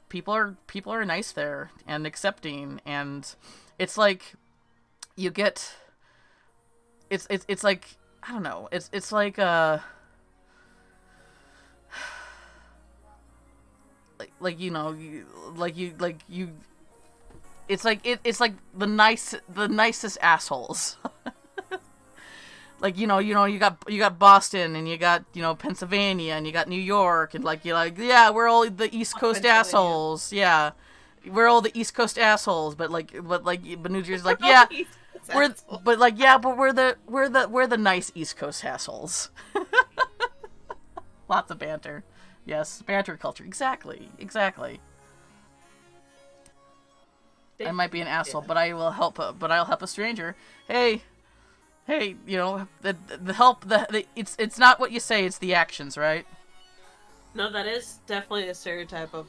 people are nice there and accepting, and it's like you get it's like, I don't know, it's like like you know you it's like it's like the nicest assholes. Like you got Boston, and you got Pennsylvania, and you got New York, and like you're like, yeah, we're all the East Coast assholes, yeah, we're all the East Coast assholes, but New Jersey's like, yeah, we're the nice East Coast assholes. Lots of banter. Yes, banter culture. Exactly. I might be an asshole, but I'll help a stranger. Hey, the help, it's not what you say, it's the actions, right? No, that is definitely a stereotype of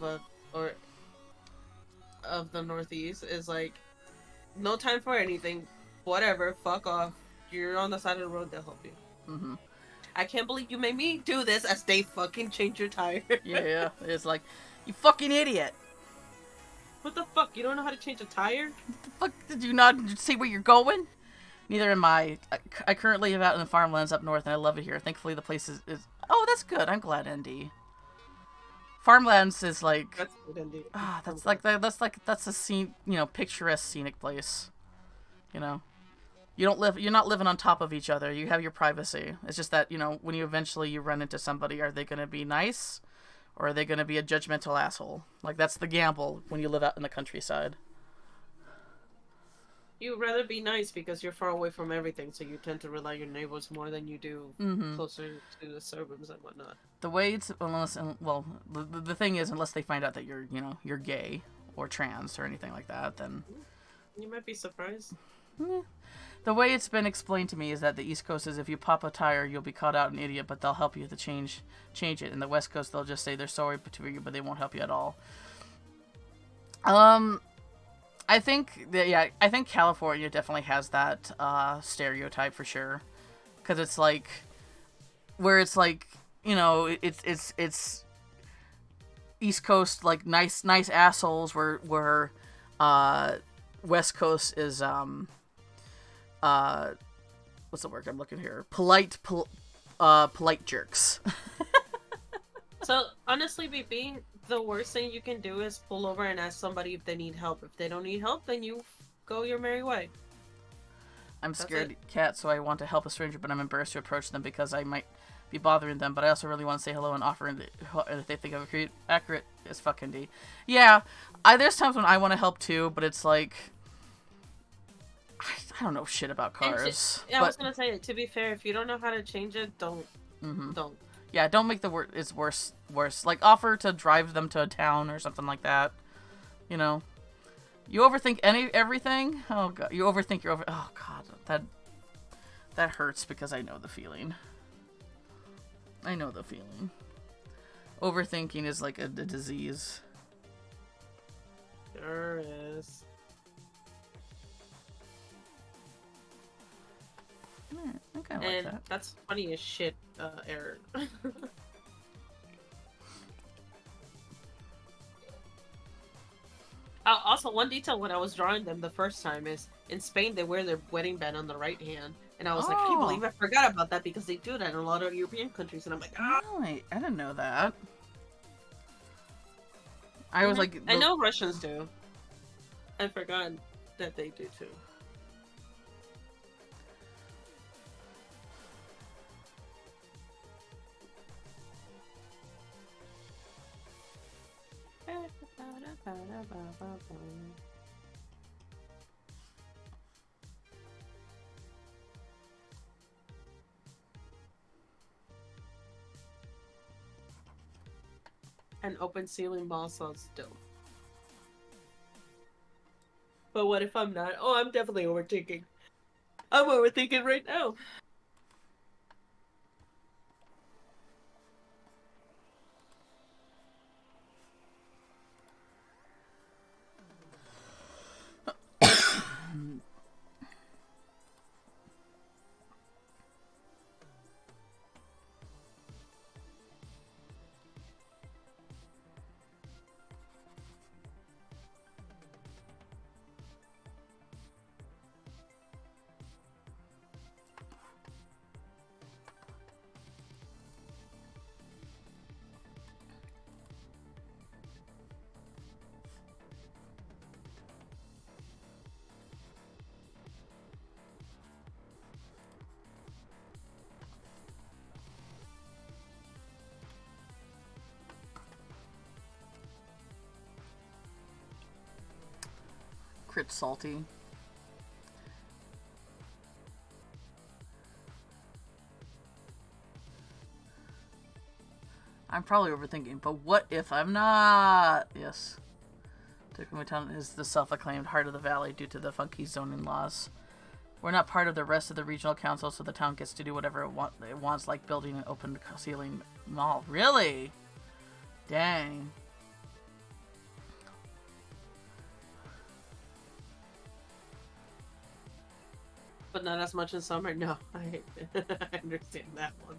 the Northeast, is like, no time for anything, whatever, fuck off. You're on the side of the road, they'll help you. Mm-hmm. I can't believe you made me do this, as they fucking change your tire. Yeah, it's like, you fucking idiot. What the fuck? You don't know how to change a tire? What the fuck? Did you not see where you're going? Neither am I. I currently live out in the farmlands up north, and I love it here. Thankfully, the place is... Oh, that's good. I'm glad, ND. Farmlands is like... That's good, indeed. That's a scene, picturesque, scenic place. You're not living on top of each other. You have your privacy. It's just that, when you eventually run into somebody, are they going to be nice? Or are they going to be a judgmental asshole? Like, that's the gamble when you live out in the countryside. You'd rather be nice because you're far away from everything, so you tend to rely on your neighbors more than you do closer to the suburbs and whatnot. The way it's... the thing is, unless they find out that you're gay or trans or anything like that, then... You might be surprised. The way it's been explained to me is that the East Coast is, if you pop a tire, you'll be caught out an idiot, but they'll help you to change it. In the West Coast, they'll just say they're sorry to you, but they won't help you at all. I think California definitely has that stereotype for sure, because it's like, where it's like, it's East Coast, like nice assholes, where West Coast is what's the word I'm looking here? Polite jerks. So honestly, BP, the worst thing you can do is pull over and ask somebody if they need help. If they don't need help, then you go your merry way. I'm scared cat, so I want to help a stranger, but I'm embarrassed to approach them because I might be bothering them. But I also really want to say hello and offer, and if they think I'm accurate as fucking D. Yeah, there's times when I want to help too, but it's like, I don't know shit about cars. I was gonna say, to be fair, if you don't know how to change it, don't. Yeah, don't make it's worse. Like, offer to drive them to a town or something like that. You overthink everything. Oh god, you overthink your Oh god, that hurts because I know the feeling. Overthinking is like a disease. Sure is. I kind of like that. That's funny as shit, Eric. Also, one detail when I was drawing them the first time is, in Spain they wear their wedding band on the right hand, and I was like, can you believe I forgot about that, because they do that in a lot of European countries, and I'm like, Really? I didn't know that. I was like... I know Russians do. I forgot that they do too. An open ceiling mall sounds dope. But what if I'm not? Oh, I'm definitely overthinking. I'm overthinking right now. Crit salty. I'm probably overthinking, but what if I'm not? Yes. Takumi Town is the self-acclaimed heart of the valley due to the funky zoning laws. We're not part of the rest of the regional council, so the town gets to do whatever it wants, like building an open ceiling mall. Really? Dang. But not as much in summer. No, I understand that one.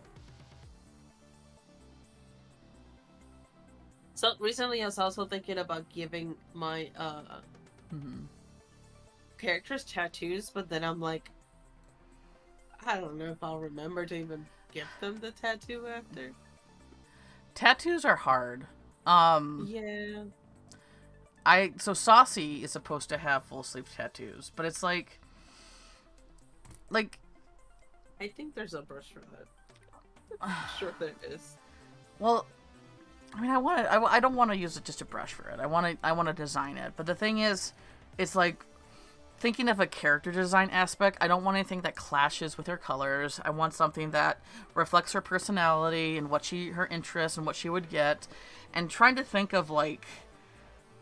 So recently I was also thinking about giving my characters tattoos, but then I'm like, I don't know if I'll remember to even give them the tattoo after. Tattoos are hard. Yeah. So Saucy is supposed to have full sleeve tattoos, but it's like I think there's a brush for that. I'm sure there is. well, I mean, I don't want to use it just a brush for it. I want to design it. But the thing is, it's like thinking of a character design aspect. I don't want anything that clashes with her colors. I want something that reflects her personality and her interests and what she would get. And trying to think of like,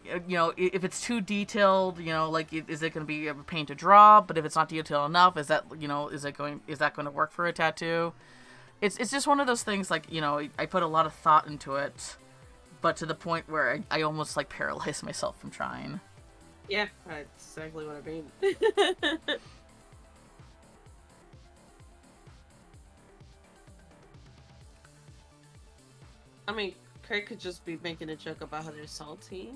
you know, if it's too detailed, you know, like is it going to be a pain to draw? But if it's not detailed enough, is that going to work for a tattoo? It's just one of those things, like, you know, I put a lot of thought into it, but to the point where I almost like paralyze myself from trying. Yeah, that's exactly what I mean. I mean, Craig could just be making a joke about how they're salty.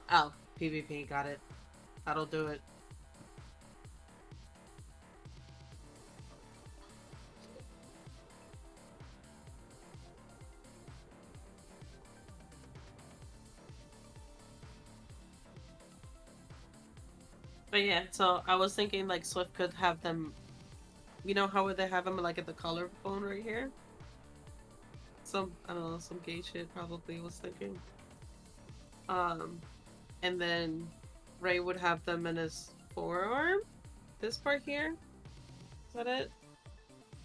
Oh, PvP, got it. That'll do it. But yeah, so I was thinking like Swift could have them, you know how would they have them like at the collarbone right here? I don't know, some gay shit probably was thinking. And then Ray would have them in his forearm. This part here? Is that it?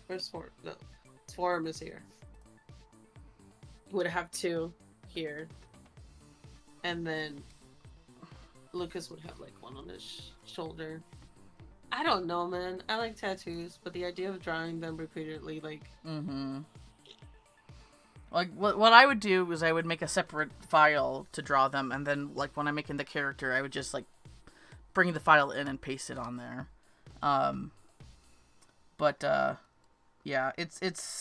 Where's forearm? No. His forearm is here. Would have two here. And then Lucas would have like one on his shoulder. I don't know, man. I like tattoos, but the idea of drawing them repeatedly, like... Mm-hmm. Like, what I would do is I would make a separate file to draw them, and then, like, when I'm making the character, I would just, like, bring the file in and paste it on there. Yeah, it's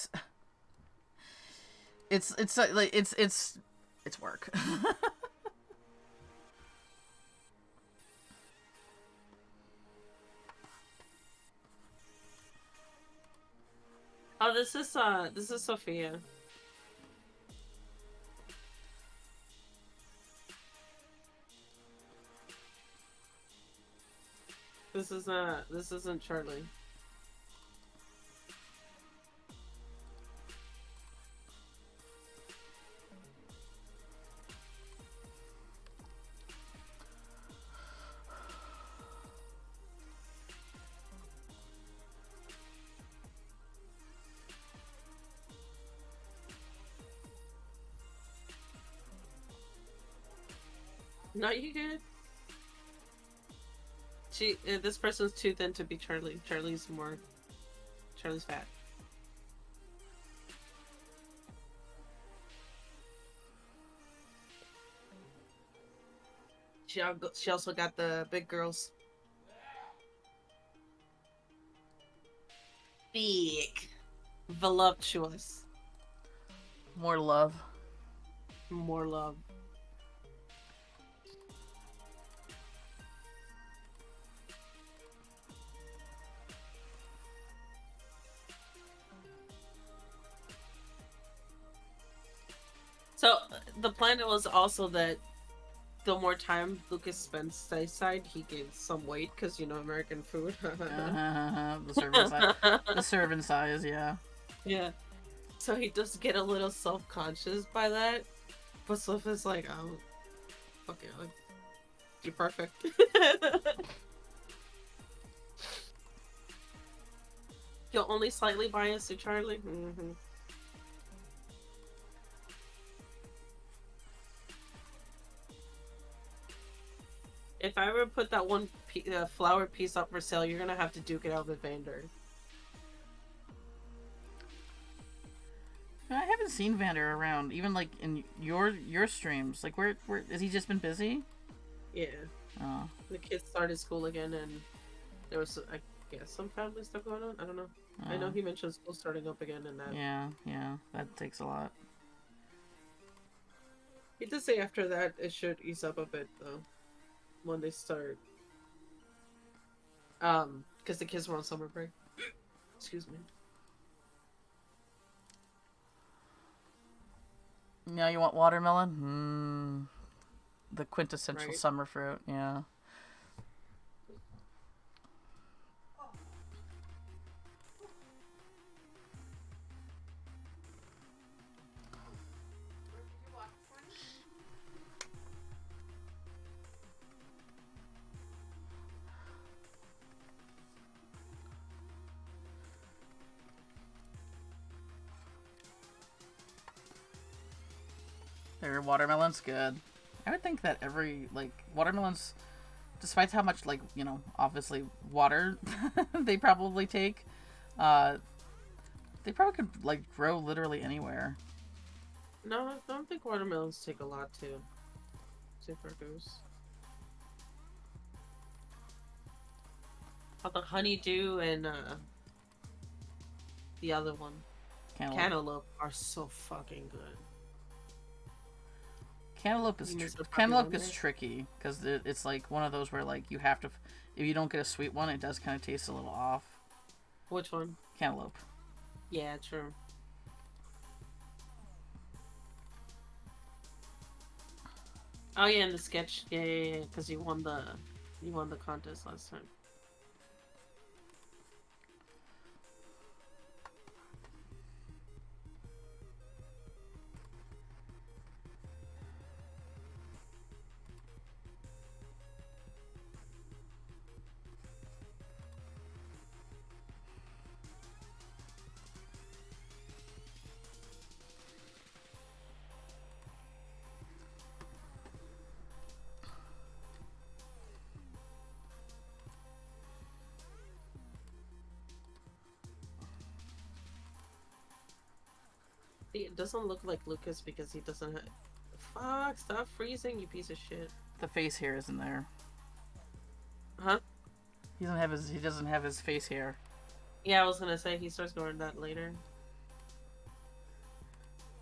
work. Oh, this is Sophia. This isn't Charlie. No, you good. This person's too thin to be Charlie. Charlie's fat. She also got the big girls. Big. Voluptuous. More love. More love. So the plan was also that the more time Lucas spends stateside, he gains some weight because American food. The serving size, yeah. Yeah. So he does get a little self-conscious by that, but Swift is like, "Oh, okay, like, you're perfect." You're only slightly biased to Charlie. Mm-hmm. If I ever put that one flower piece up for sale, you're gonna have to duke it out with Vander. I haven't seen Vander around, even like in your streams. Like, where has he just been busy? Yeah. Oh. The kids started school again, and there was, I guess, some family stuff going on. I don't know. I know he mentioned school starting up again, and that. Yeah, that takes a lot. He did say after that it should ease up a bit though, when they start. Because the kids were on summer break. Excuse me. Now you want watermelon? The quintessential summer fruit, yeah. Their watermelon's good. I would think that watermelons, despite how much, obviously water they probably take, they probably could, grow literally anywhere. No, I don't think watermelons take a lot to produce. But the honeydew and the other one, cantaloupe, are so fucking good. Cantaloupe is tricky because it's like one of those where you have to, if you don't get a sweet one, it does kind of taste a little off. Which one? Cantaloupe. Yeah, true. Oh yeah, in the sketch, yeah, because you won the contest last time. It doesn't look like Lucas because he doesn't have... Fuck, stop freezing, you piece of shit. The face hair isn't there. Huh? He doesn't have his face hair. Yeah, I was gonna say he starts growing that later.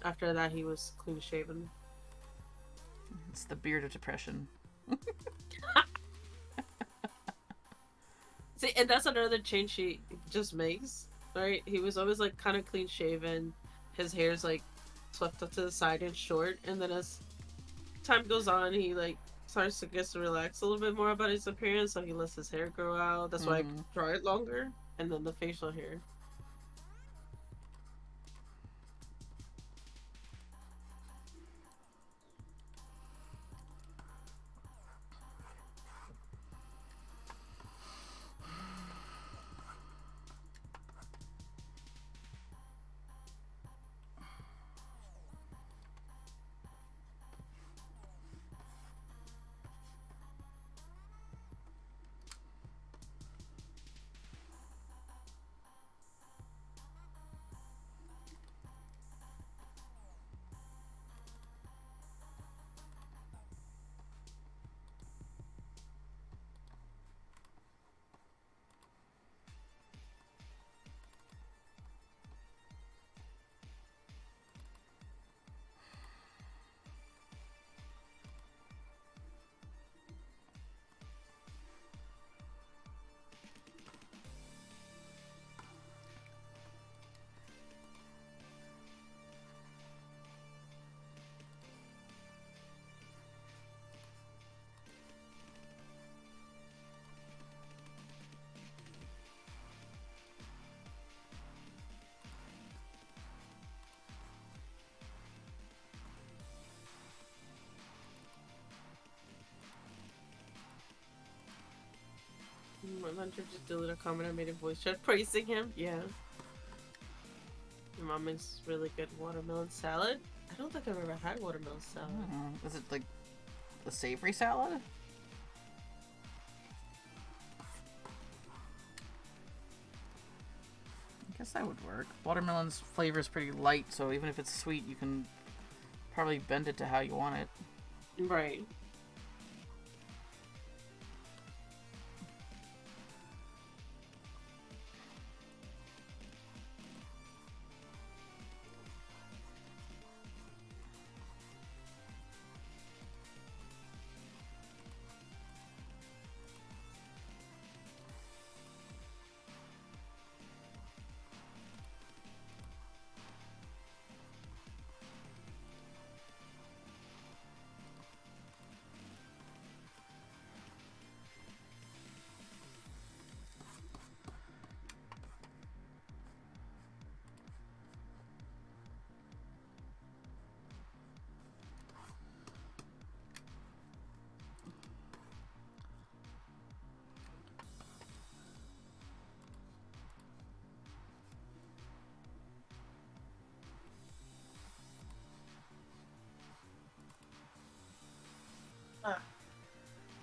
After that, he was clean shaven. It's the beard of depression. See, and that's another change she just makes, right? He was always kind of clean shaven. His hair's swept up to the side and short, and then as time goes on, he starts to get to relax a little bit more about his appearance, so he lets his hair grow out. That's why I draw it longer, and then the facial hair. My mentor just deleted a comment I made a voice chat praising him. Yeah. Your mom makes really good watermelon salad. I don't think I've ever had watermelon salad. Is it like a savory salad? I guess that would work. Watermelon's flavor is pretty light, so even if it's sweet, you can probably bend it to how you want it. Right.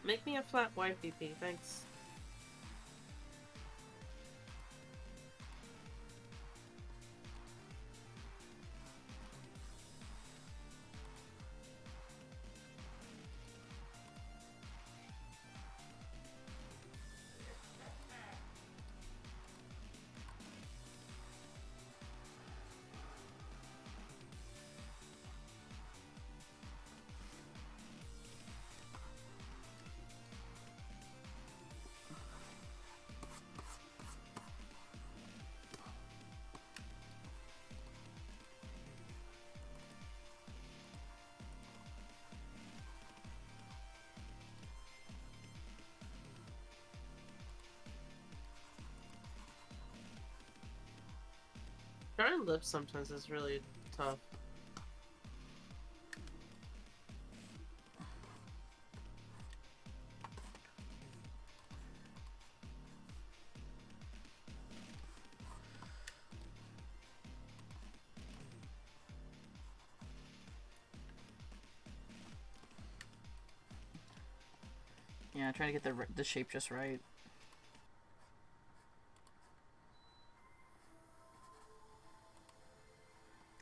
Make me a flat white VP, thanks. Drawing lips sometimes is really tough. Yeah, trying to get the shape just right.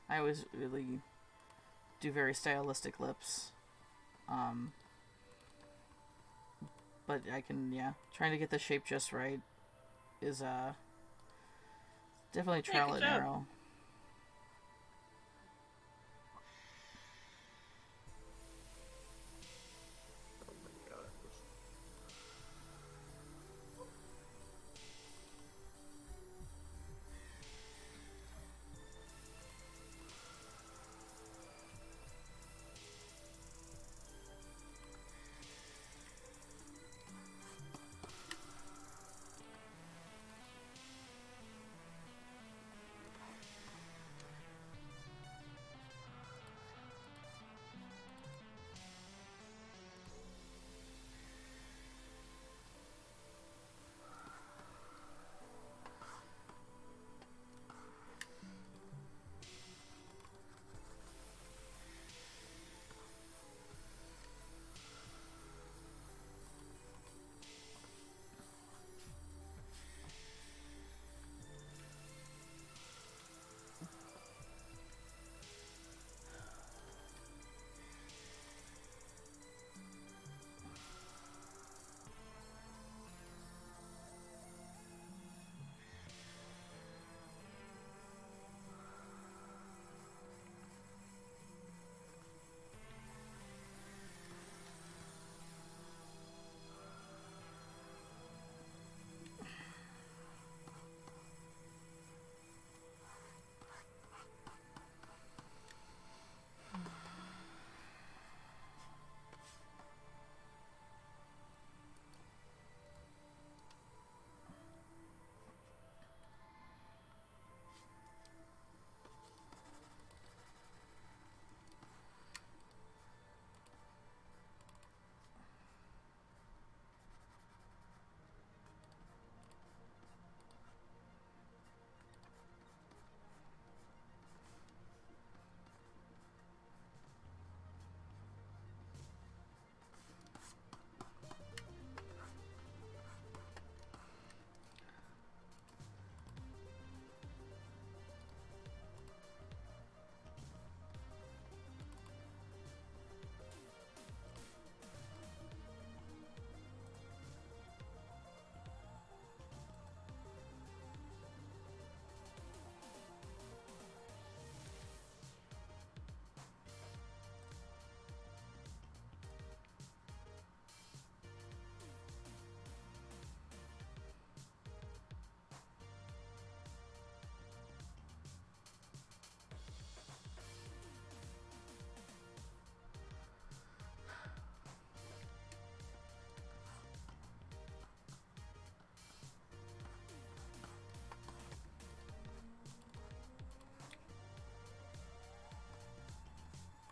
I always really do very stylistic lips. But I can, yeah, trying to get the shape just right is definitely trial good and job. error.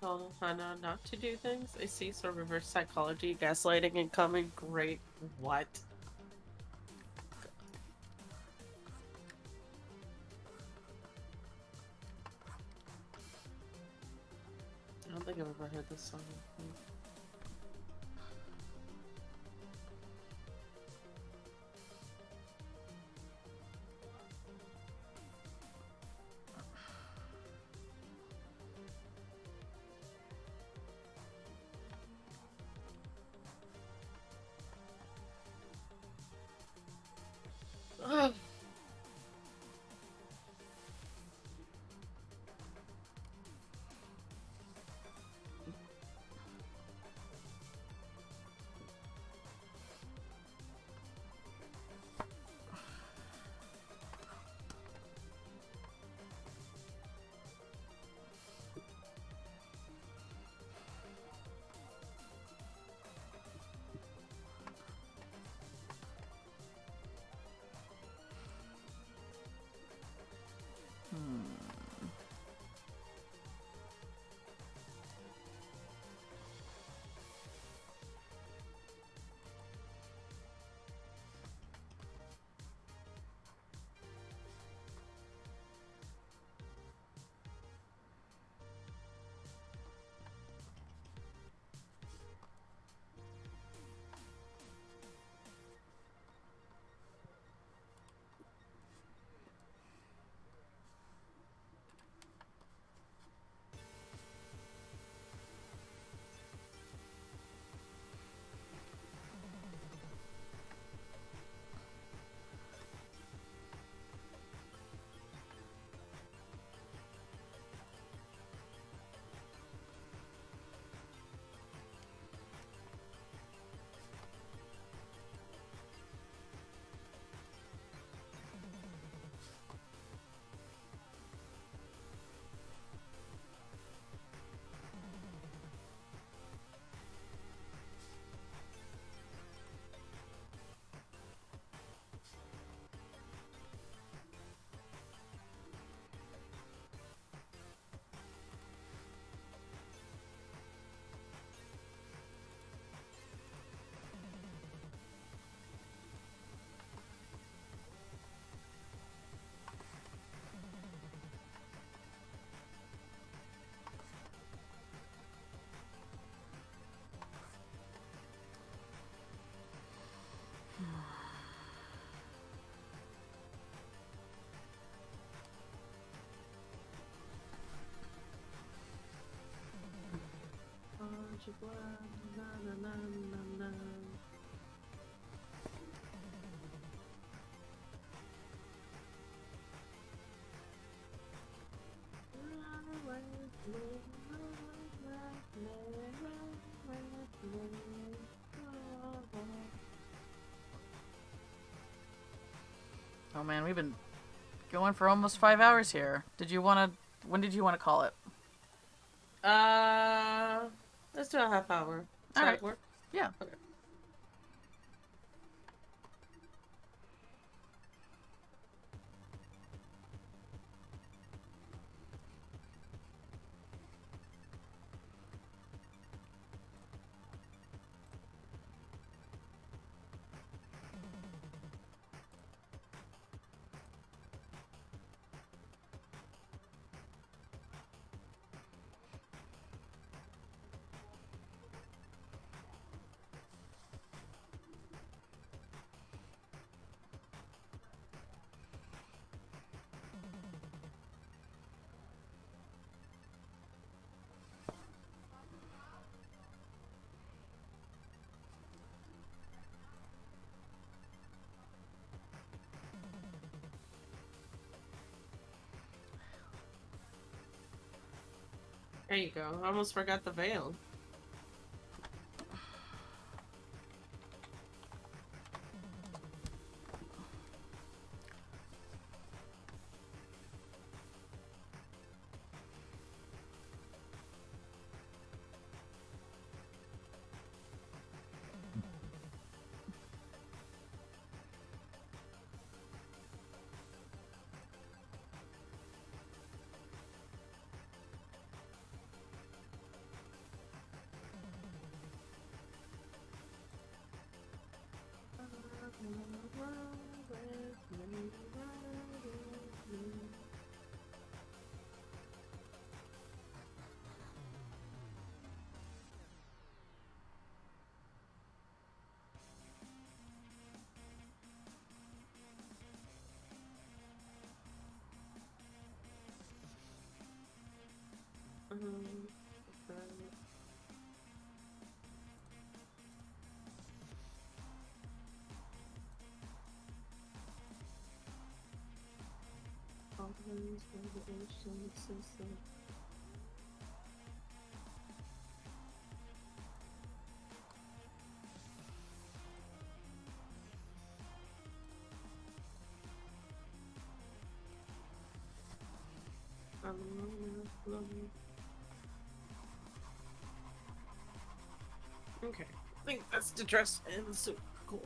tell Hannah not to do things. I see some reverse psychology, gaslighting incoming. Great. What? I don't think I've ever heard this song before. Ugh. Na, na, na, na, na. Oh man, we've been going for almost 5 hours here. When did you want to call it? Let's do a half hour. Does All that right. work? Yeah. Okay. There you go. I almost forgot the veil. Okay, I think that's the dress and the suit. Cool.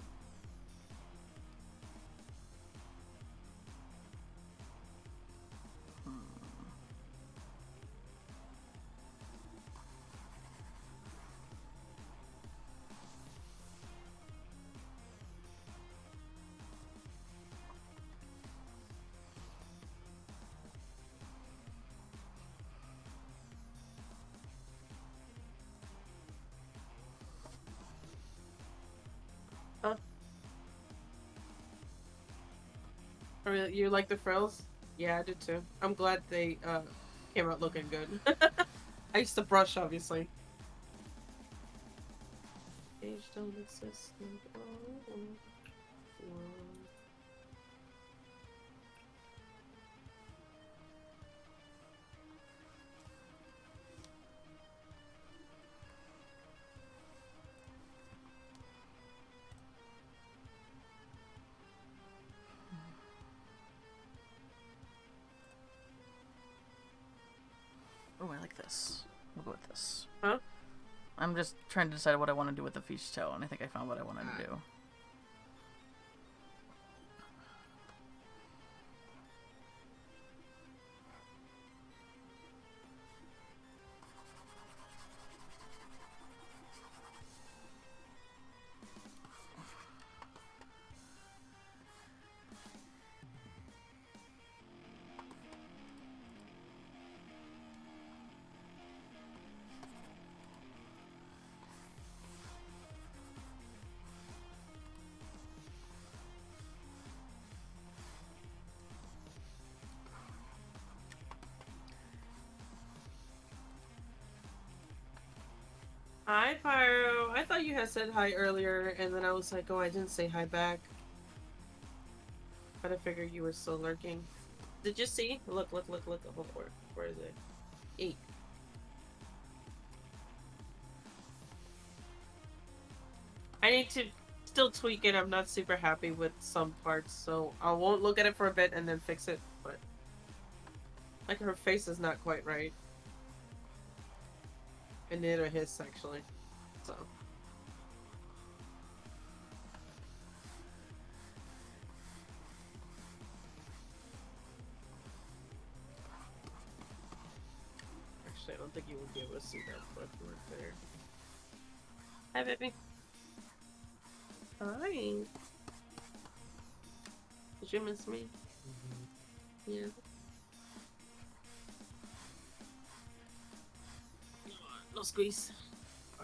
Oh, really? You like the frills? Yeah, I did too. I'm glad they came out looking good. I used to brush, obviously. Age don't exist. Oh, I like this. We'll go with this. Huh? I'm just trying to decide what I want to do with the fish tail, and I think I found what I wanted to do. Hi, Pyro. I thought you had said hi earlier, and then I was like, oh, I didn't say hi back. But I figured you were still lurking. Did you see? Look. Oh, where is it? 8. I need to still tweak it. I'm not super happy with some parts, so I won't look at it for a bit and then fix it, but... Like, her face is not quite right. And neither his, actually. So... Actually, I don't think you would be able to see that, but right there. Hi, baby. Hi. Did you miss me? Yeah. No squeeze.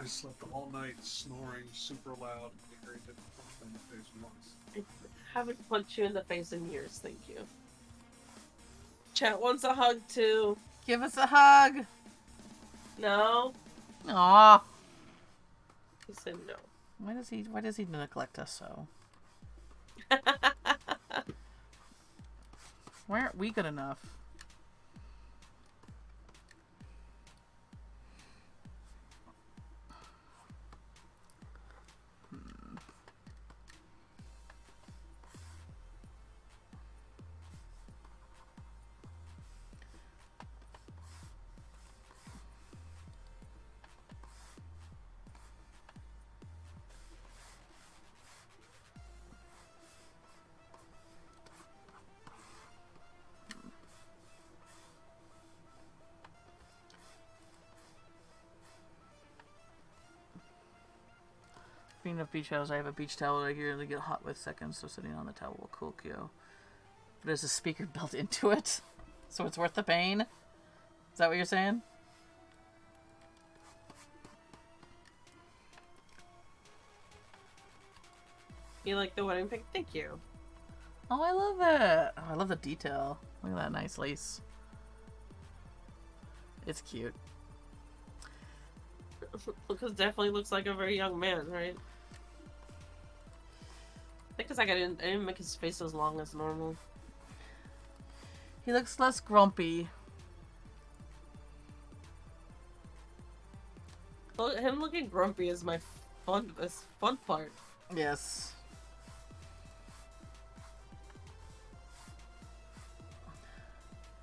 I slept all night snoring super loud. Gary didn't punch me in the face once. I haven't punched you in the face in years, thank you. Chat wants a hug too. Give us a hug! No? Aww. He said no. Why does he neglect us so? Why aren't we good enough? Speaking of beach towels, I have a beach towel I regularly get hot with seconds, so sitting on the towel will cool Kyo. But there's a speaker built into it, so it's worth the pain? Is that what you're saying? You like the wedding pic? Thank you. Oh, I love it. Oh, I love the detail. Look at that nice lace. It's cute. Because definitely looks like a very young man, right? I think it's like I didn't make his face as long as normal. He looks less grumpy. Well, him looking grumpy is my fun part. Yes.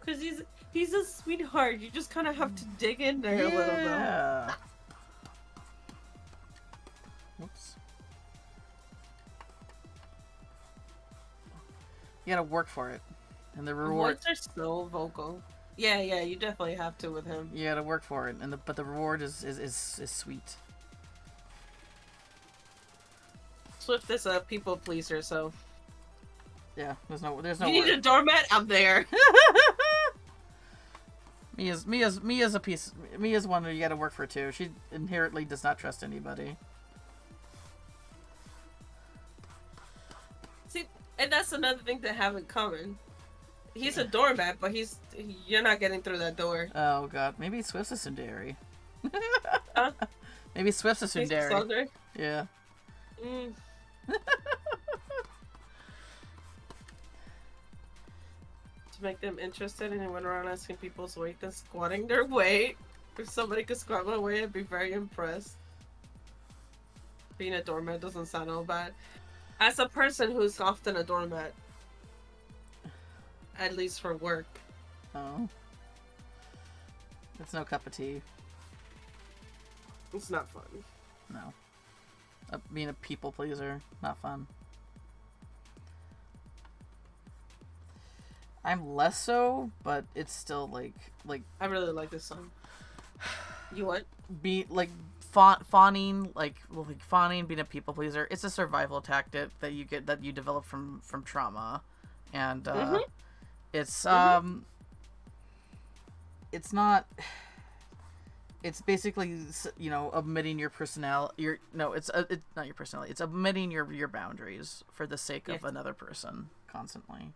Cause he's a sweetheart. You just kind of have to dig in there a little bit. Yeah. Whoops. You gotta work for it, and the reward. Words are so vocal. Yeah, you definitely have to with him. You gotta work for it, and but the reward is sweet. Swift is a people pleaser, so Yeah, there's no you need a word. doormat. I'm there. Mia's one who you gotta work for too. She inherently does not trust anybody. See, and that's another thing to have in common. He's a doormat, but you're not getting through that door. Oh god, maybe Swift's a tsundere. Huh? Maybe Swift's a He's a tsundere. soldier. Yeah. Mm. To make them interested, and he went around asking people's weight and squatting their weight. If somebody could squat my weight, I'd be very impressed. Being a doormat doesn't sound all bad. As a person who's often a doormat, at least for work, Oh. It's no cup of tea. it's not fun. No. Being a people pleaser, not fun. I'm less so, but it's still like I really like this song. You what? be like fawning, being a people pleaser. It's a survival tactic that you develop from trauma, and it's it's not. It's basically, omitting your personality. It's not your personality. It's omitting your boundaries for the sake of another person constantly.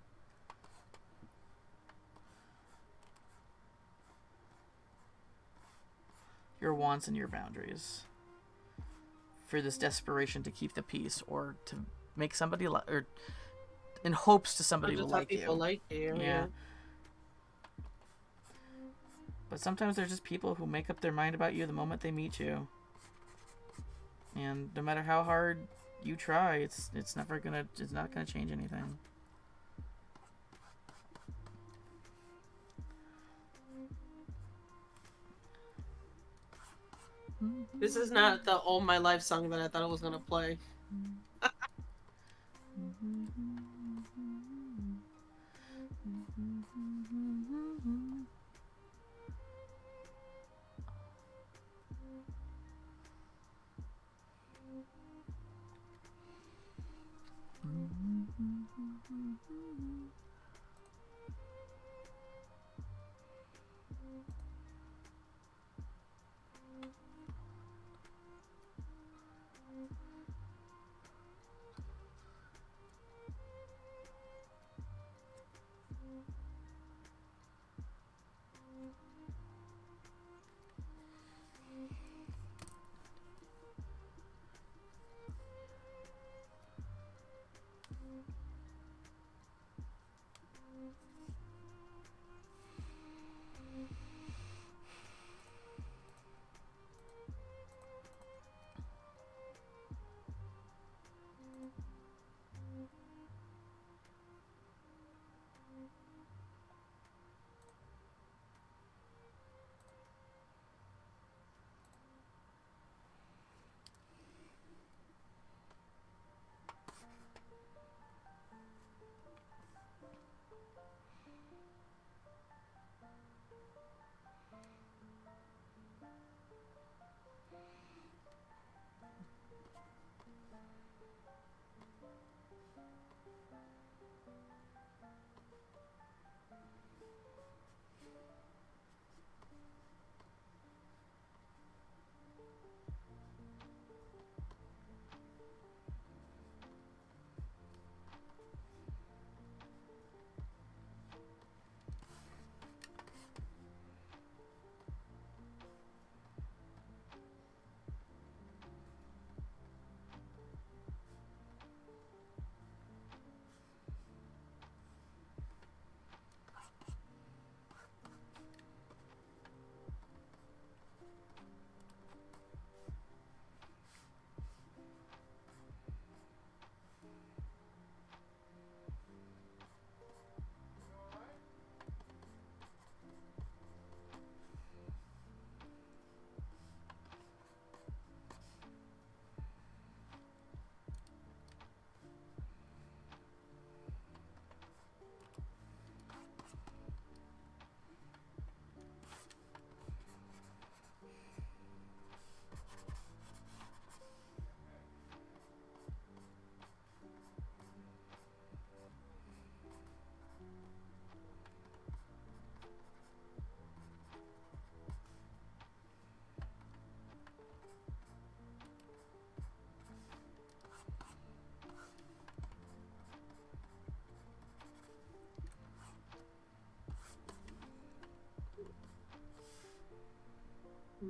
Your wants and your boundaries for this desperation to keep the peace or to make somebody or in hopes to somebody will like people you. like you. Yeah. But sometimes there's just people who make up their mind about you the moment they meet you. And no matter how hard you try, it's not gonna change anything. This is not the All My Life song that I thought I was gonna play.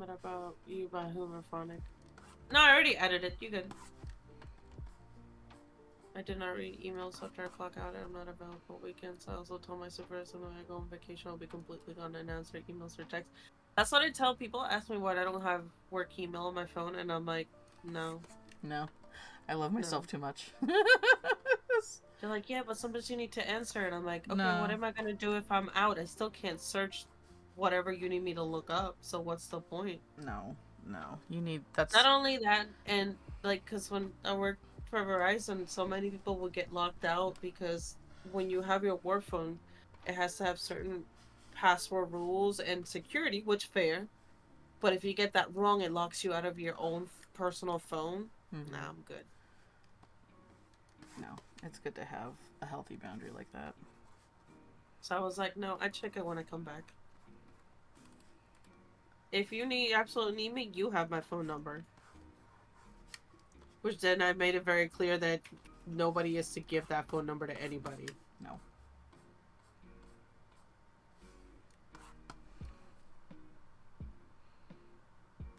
comment about you by Humorphonic. No, I already edited. You good. I did not read emails after I clock out and I'm not available weekends. I also told my supervisor when I go on vacation I'll be completely gone and answer emails or texts. That's what I tell people. Ask me what I don't have work email on my phone and I'm like, no. No. I love myself too much. They're like, yeah, but sometimes you need to answer and I'm like, okay, No. what am I gonna do if I'm out? I still can't search whatever you need me to look up, so what's the point? No. You need that's Not only that, and like, because when I worked for Verizon, so many people will get locked out because when you have your work phone, it has to have certain password rules and security, which fair. But if you get that wrong, it locks you out of your own personal phone. Nah, I'm good. No, it's good to have a healthy boundary like that. So I was like, no, I check it when I come back. If you absolutely need me, you have my phone number. Which then I made it very clear that nobody is to give that phone number to anybody. No.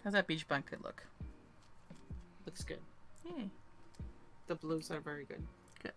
How's that beach blanket look? Looks good. Yay. The blues are very good. Good.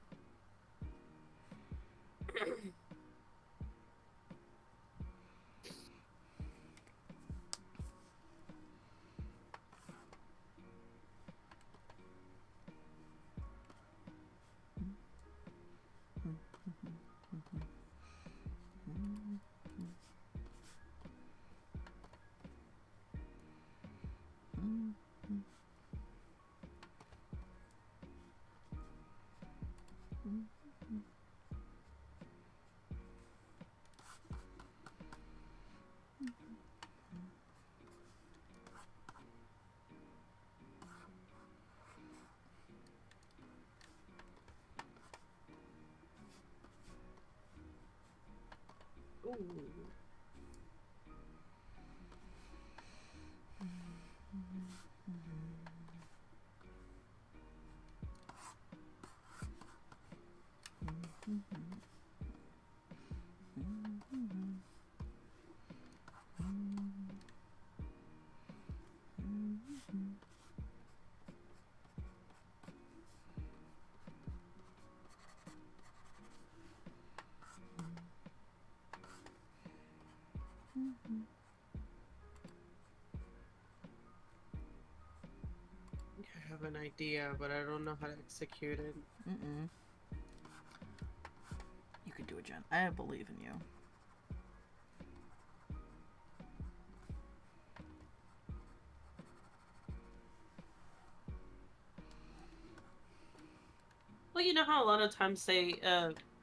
Ooh. I have an idea, but I don't know how to execute it. You can do it, Jen. I believe in you. Well, you know how a lot of times they,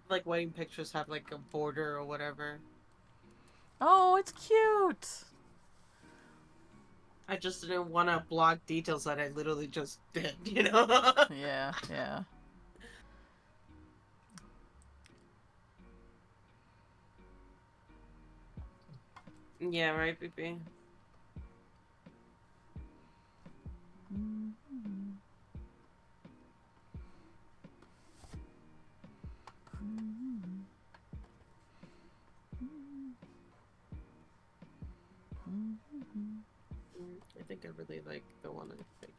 like wedding pictures have like a border or whatever. Oh, it's cute. I just didn't want to block details that I literally just did, you know? Yeah. Yeah, right, BB? I think I really like the one I picked.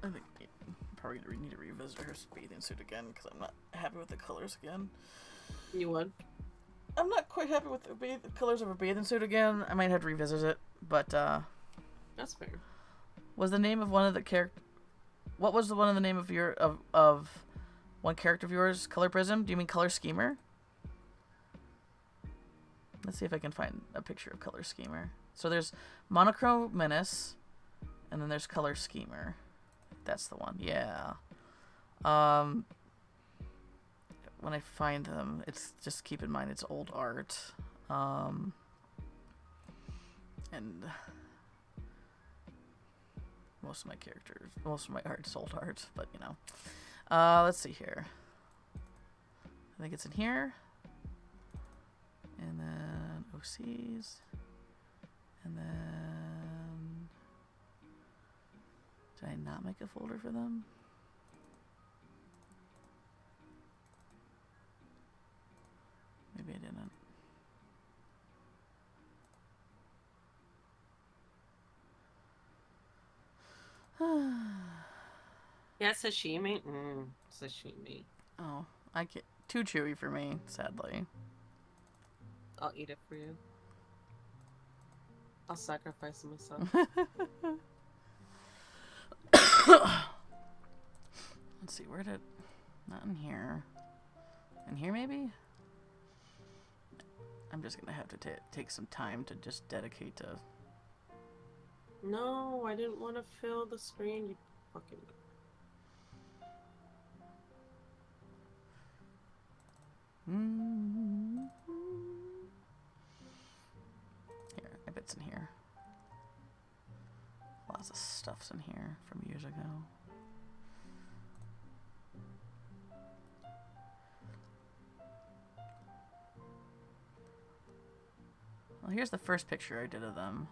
I think probably need to revisit her bathing suit again because I'm not happy with the colors again. You would? I'm not quite happy with the colors of her bathing suit again. I might have to revisit it, but That's fair. was the name of one of the character? What was the one of the name of your of one character of yours? Color Prism? Do you mean Color Schemer? Let's see if I can find a picture of Color Schemer. So there's Monochrome Menace, and then there's Color Schemer. That's the one. Yeah. When I find them, it's just keep in mind it's old art. And most of my art is old art, but you know. Let's see here. I think it's in here. And then OCs. And then... Did I not make a folder for them? Yeah, sashimi. Sashimi. Oh, I get too chewy for me, sadly. I'll eat it for you. I'll sacrifice myself. Let's see, where did... Not in here. In here, maybe? I'm just gonna have to take some time to just dedicate to... No, I didn't want to fill the screen, you fucking... Here, I bet's in here. Lots of stuff's in here from years ago. Well, here's the first picture I did of them.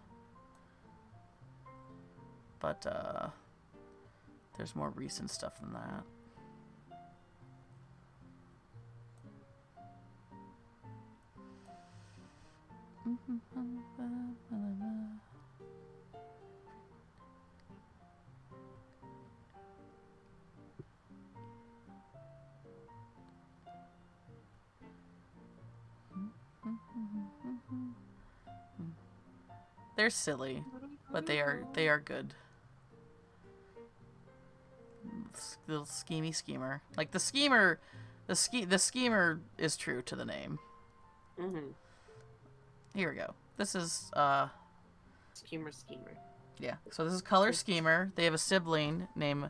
But, there's more recent stuff than that. They're silly, but they are good. Little schemy schemer. Like the schemer, the schemer is true to the name. Mm-hmm. Here we go. This is Schemer. yeah. So this is Color Schemer. They have a sibling named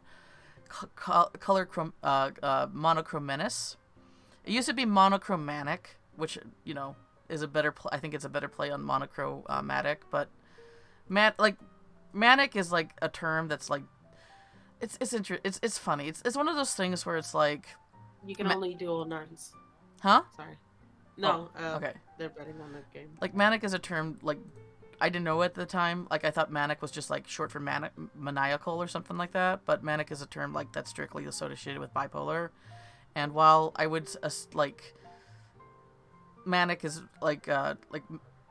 Monochromenis. It used to be Monochromatic, which is a better. I think it's a better play on monochromatic, but manic is like a term that's like it's funny. It's one of those things where it's like you can only do all nines. Huh? Sorry. No. Okay. They're betting on that game. Like manic is a term like I didn't know at the time. Like I thought manic was just like short for maniacal or something like that. But manic is a term like that's strictly associated with bipolar. And while I would like manic is like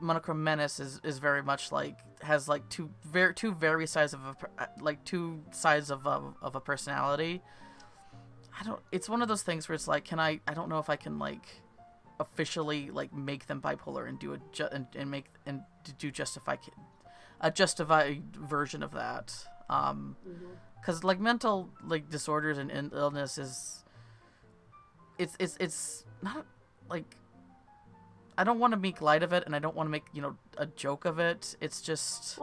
Monochromenis is very much like has like two sides of a personality. It's one of those things where it's like I don't know if I can like officially like make them bipolar and do a justified version of that. Because like mental like disorders and illness is it's not like I don't want to make light of it, and I don't want to make a joke of it. It's just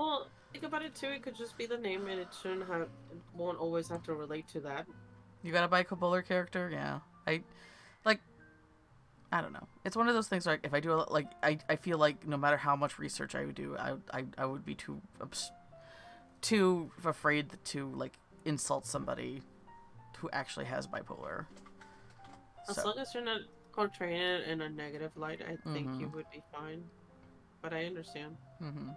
think about it too. It could just be the name, and it won't always have to relate to that. You got a bipolar character, yeah. I don't know. It's one of those things where if I do I feel like no matter how much research I would do, I would be too afraid to like insult somebody who actually has bipolar. As long as you're not portraying it in a negative light, I think you would be fine. But I understand. Mm-hmm.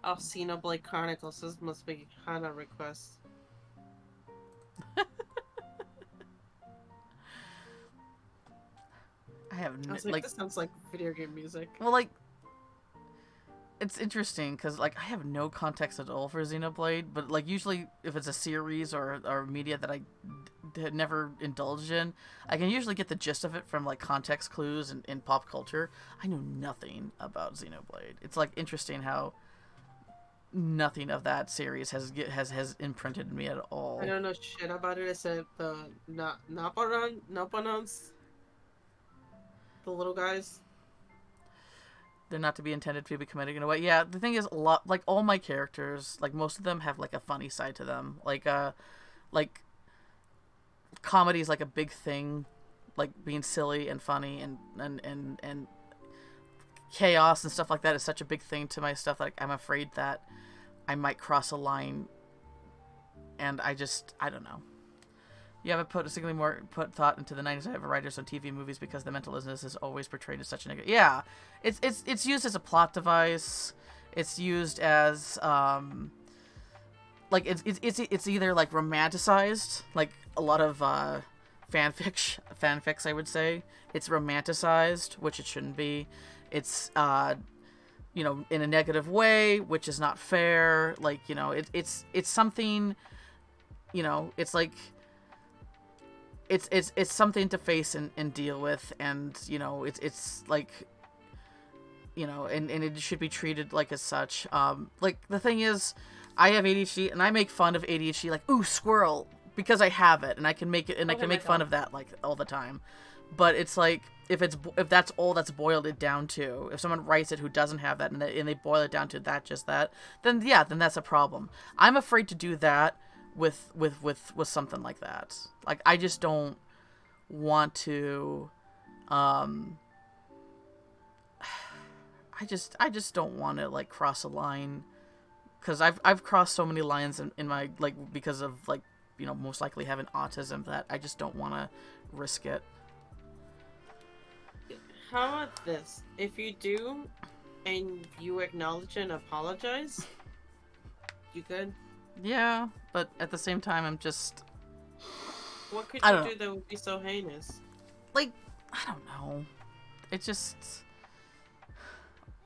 Oh, Xenoblade Chronicles. This must be Hana request. I was like, this sounds like video game music. Well, like, it's interesting because like I have no context at all for Xenoblade, but like usually if it's a series or media that I had never indulged in, I can usually get the gist of it from like context clues and in pop culture. I know nothing about Xenoblade. It's like interesting how nothing of that series has imprinted in me at all. I don't know shit about it except the Naponons, the little guys. They're not to be intended to be comedic in a way. Yeah, the thing is, a lot like all my characters, like most of them have like a funny side to them. Like comedy is like a big thing, like being silly and funny and chaos and stuff like that is such a big thing to my stuff. Like I'm afraid that I might cross a line, and I don't know. You haven't put significantly more put thought into the 90s of writers on TV and movies because the mental illness is always portrayed as such a negative. Yeah, it's used as a plot device. It's used as like it's either like romanticized, like a lot of fanfics I would say. It's romanticized, which it shouldn't be. It's you know, in a negative way, which is not fair. Like, you know, it's something, you know, it's like it's something to face and deal with, and you know, it's like, you know, and it should be treated like as such. Like the thing is, I have ADHD and I make fun of ADHD, like, ooh, squirrel, because I have it and I can make it, and I can make fun of that like all the time. But it's like, if that's all that's boiled it down to, if someone writes it who doesn't have that and they boil it down to that, just that, then yeah, then that's a problem. I'm afraid to do that with something like that. Like, I just don't want to I just don't want to like cross a line, because I've crossed so many lines in my, like, because of, like, you know, most likely having autism, that I just don't want to risk it. How about this? If you do, and you acknowledge and apologize, you good? Yeah, but at the same time, I'm just, What could I you don't do know. that would be so heinous? like, I don't know. It just,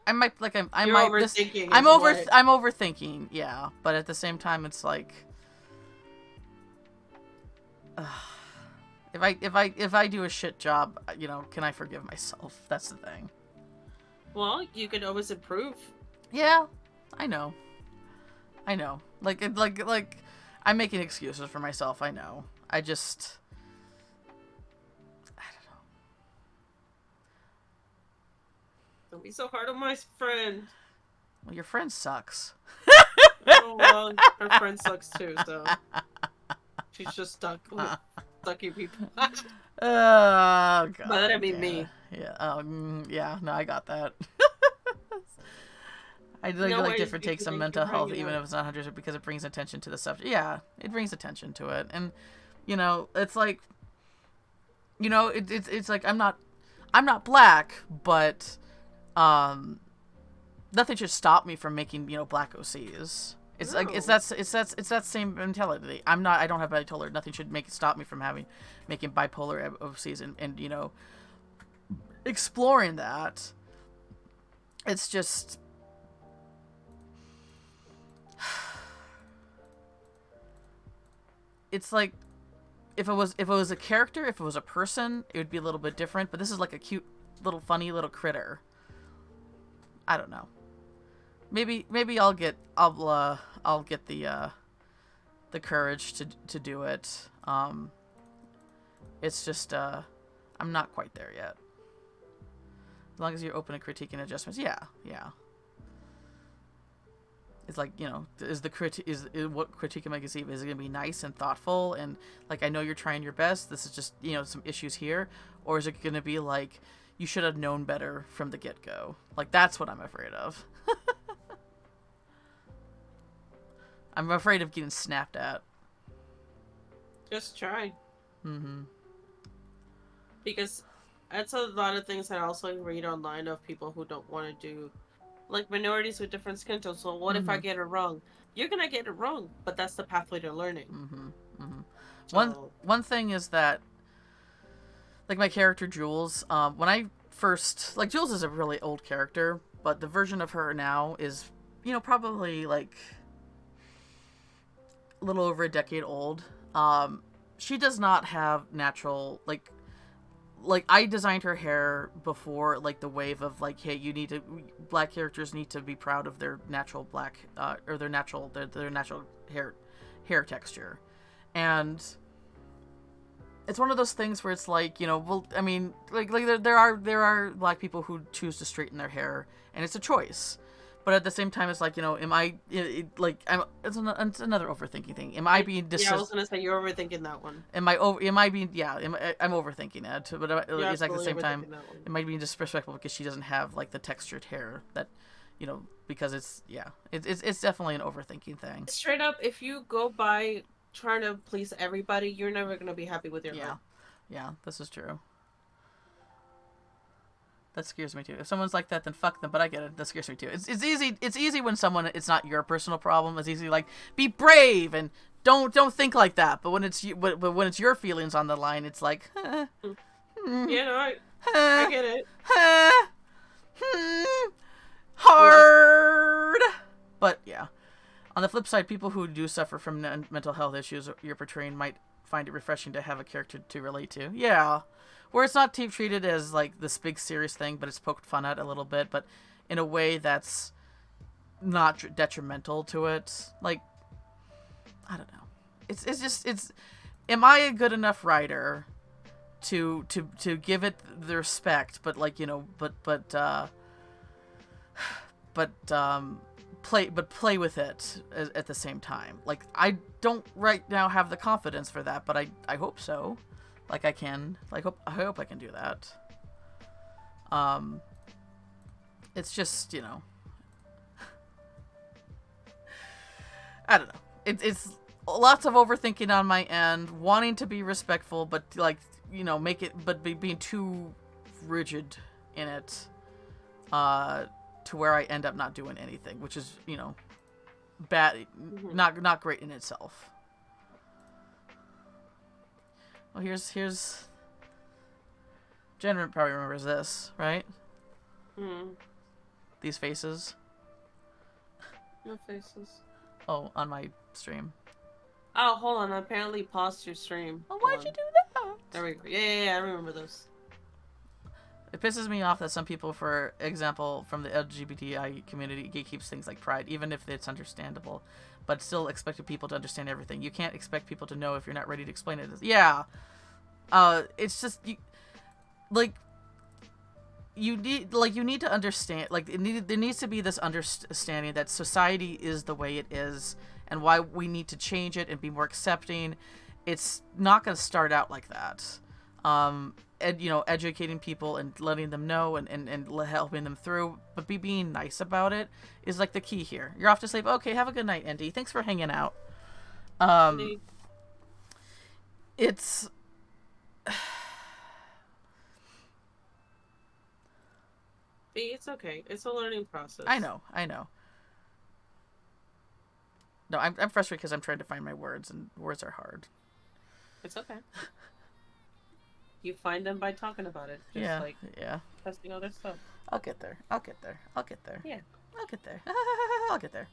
I might, like, You're I'm overthinking. is what- I'm overthinking, yeah, but at the same time, it's like, if I do a shit job, you know, can I forgive myself? That's the thing. Well, you can always improve. Yeah, I know. Like, I'm making excuses for myself. I know. I don't know. Don't be so hard on my friend. Well, your friend sucks. Oh, well, her friend sucks too, so she's just stuck with sucky people. Oh god. But that'd be yeah. me. Yeah. Yeah. No, I got that. I like, No like worries, different takes on thank you mental for health, hanging even out. if it's not 100, because it brings attention to the subject. Yeah, it brings attention to it, and you know, it's like, you know, it's like I'm not black, but nothing should stop me from making, you know, black OCs. It's like it's No. that same mentality. I don't have bipolar. Nothing should stop me from making bipolar OCs and you know, exploring that. It's just, it's like, if it was a character, if it was a person, it would be a little bit different. But this is like a cute little funny little critter. I don't know. Maybe I'll get the courage to do it. It's just I'm not quite there yet. As long as you're open to critique and adjustments, yeah. It's like, you know, is what critique am I gonna see? Is it gonna be nice and thoughtful and like, I know you're trying your best, this is just, you know, some issues here, or is it gonna be like, you should have known better from the get-go? Like, that's what I'm afraid of. I'm afraid of getting snapped at. Just try. Mm-hmm. Because that's a lot of things I also read online of people who don't want to do, like, minorities with different skin tones. So what if I get it wrong? You're gonna get it wrong, but that's the pathway to learning. Mm-hmm. Mm-hmm. So, One thing is that, like, my character Jules, when I first, like, Jules is a really old character, but the version of her now is, you know, probably like a little over a decade old. She does not have natural, like I designed her hair before, like, the wave of, like, hey, black characters need to be proud of their natural black, or their natural hair texture. And it's one of those things where it's like, you know, well, I mean, like there are black people who choose to straighten their hair, and it's a choice. But at the same time, it's like, you know, it's another overthinking thing. Am I being yeah, I was gonna say you're overthinking that one. I'm overthinking it, but You're it's like at the absolutely same time, overthinking that one. it might be disrespectful because she doesn't have, like, the textured hair that, you know, because it's definitely an overthinking thing. Straight up, if you go by trying to please everybody, you're never gonna be happy with your Yeah. art. Yeah, this is true. That scares me too. If someone's like that, then fuck them. But I get it. That scares me too. It's easy. It's easy when someone, it's not your personal problem. It's easy like be brave and don't think like that. But when it's you, but when it's your feelings on the line, it's like, Yeah, no, I get it. Hard. But yeah, on the flip side, people who do suffer from mental health issues you're portraying might find it refreshing to have a character to relate to. Yeah. Where it's not treated as like this big serious thing, but it's poked fun at a little bit, but in a way that's not detrimental to it. Like, I don't know. It's. Am I a good enough writer to give it the respect? But like play with it at the same time. Like I don't right now have the confidence for that, but I hope so. Like I can, like I hope I can do that. It's just I don't know. It's lots of overthinking on my end, wanting to be respectful, but like make it, but being too rigid in it, to where I end up not doing anything, which is bad, not great in itself. Well, here's Jen probably remembers this, right? These faces. No faces. Oh, on my stream. Oh, hold on. I apparently paused your stream. Oh, why'd you do that? There we go. Yeah, I remember those. It pisses me off that some people, for example, from the LGBTI community, gatekeeps things like pride, even if it's understandable, but still expected people to understand everything. You can't expect people to know if you're not ready to explain it. Yeah. It's just you need to understand, there needs to be this understanding that society is the way it is and why we need to change it and be more accepting. It's not going to start out like that. Educating people and letting them know and helping them through, but being nice about it is like the key here. You're off to sleep. Okay, have a good night, Andy. Thanks for hanging out. It's it's okay. It's a learning process. I know. No, I'm frustrated because I'm trying to find my words, and words are hard. It's okay. You find them by talking about it. Just yeah. testing other stuff. I'll get there. Yeah. I'll get there. I'll get there.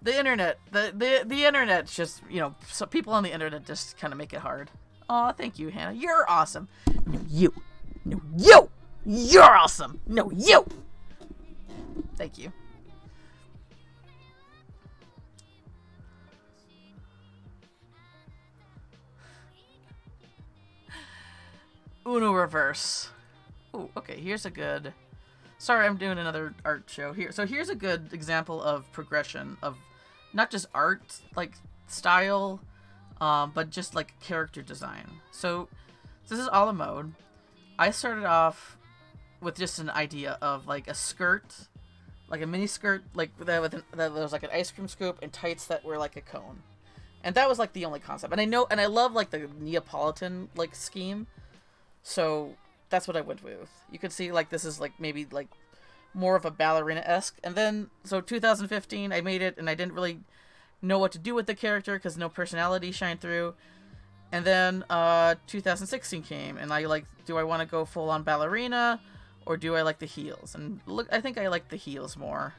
The internet, the internet's just, so people on the internet just kind of make it hard. Aw, thank you, Hannah. You're awesome. No, you. You're awesome. No, you. Thank you. Uno reverse. Ooh, okay, here's a good... Sorry, I'm doing another art show here. So here's a good example of progression of not just art, like, style, but just, like, character design. So this is a la mode. I started off with just an idea of, like, a skirt, like a mini skirt, like, that was, like, an ice cream scoop and tights that were, like, a cone. And that was, like, the only concept. And I love, like, the Neapolitan, like, scheme. So that's what I went with. You could see, like, this is, like, maybe, like, more of a ballerina-esque. And then, so 2015, I made it, and I didn't really know what to do with the character, because no personality shined through. And then, 2016 came, and I, like, do I want to go full-on ballerina, or do I like the heels? And look, I think I like the heels more.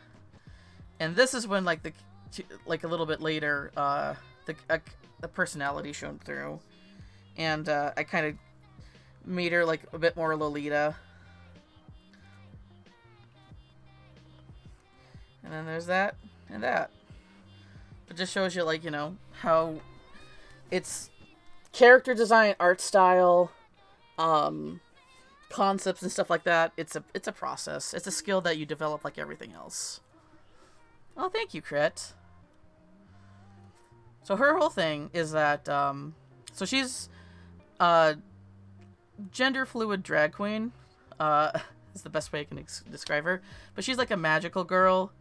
And this is when, like, a little bit later, the personality shone through. And, I kind of made her, like, a bit more Lolita. And then there's that, and that. It just shows you, like, how it's character design, art style, concepts and stuff like that. It's a process. It's a skill that you develop like everything else. Oh, thank you, Crit. So her whole thing is that, so she's gender fluid drag queen. is the best way I can describe her. But she's like a magical girl.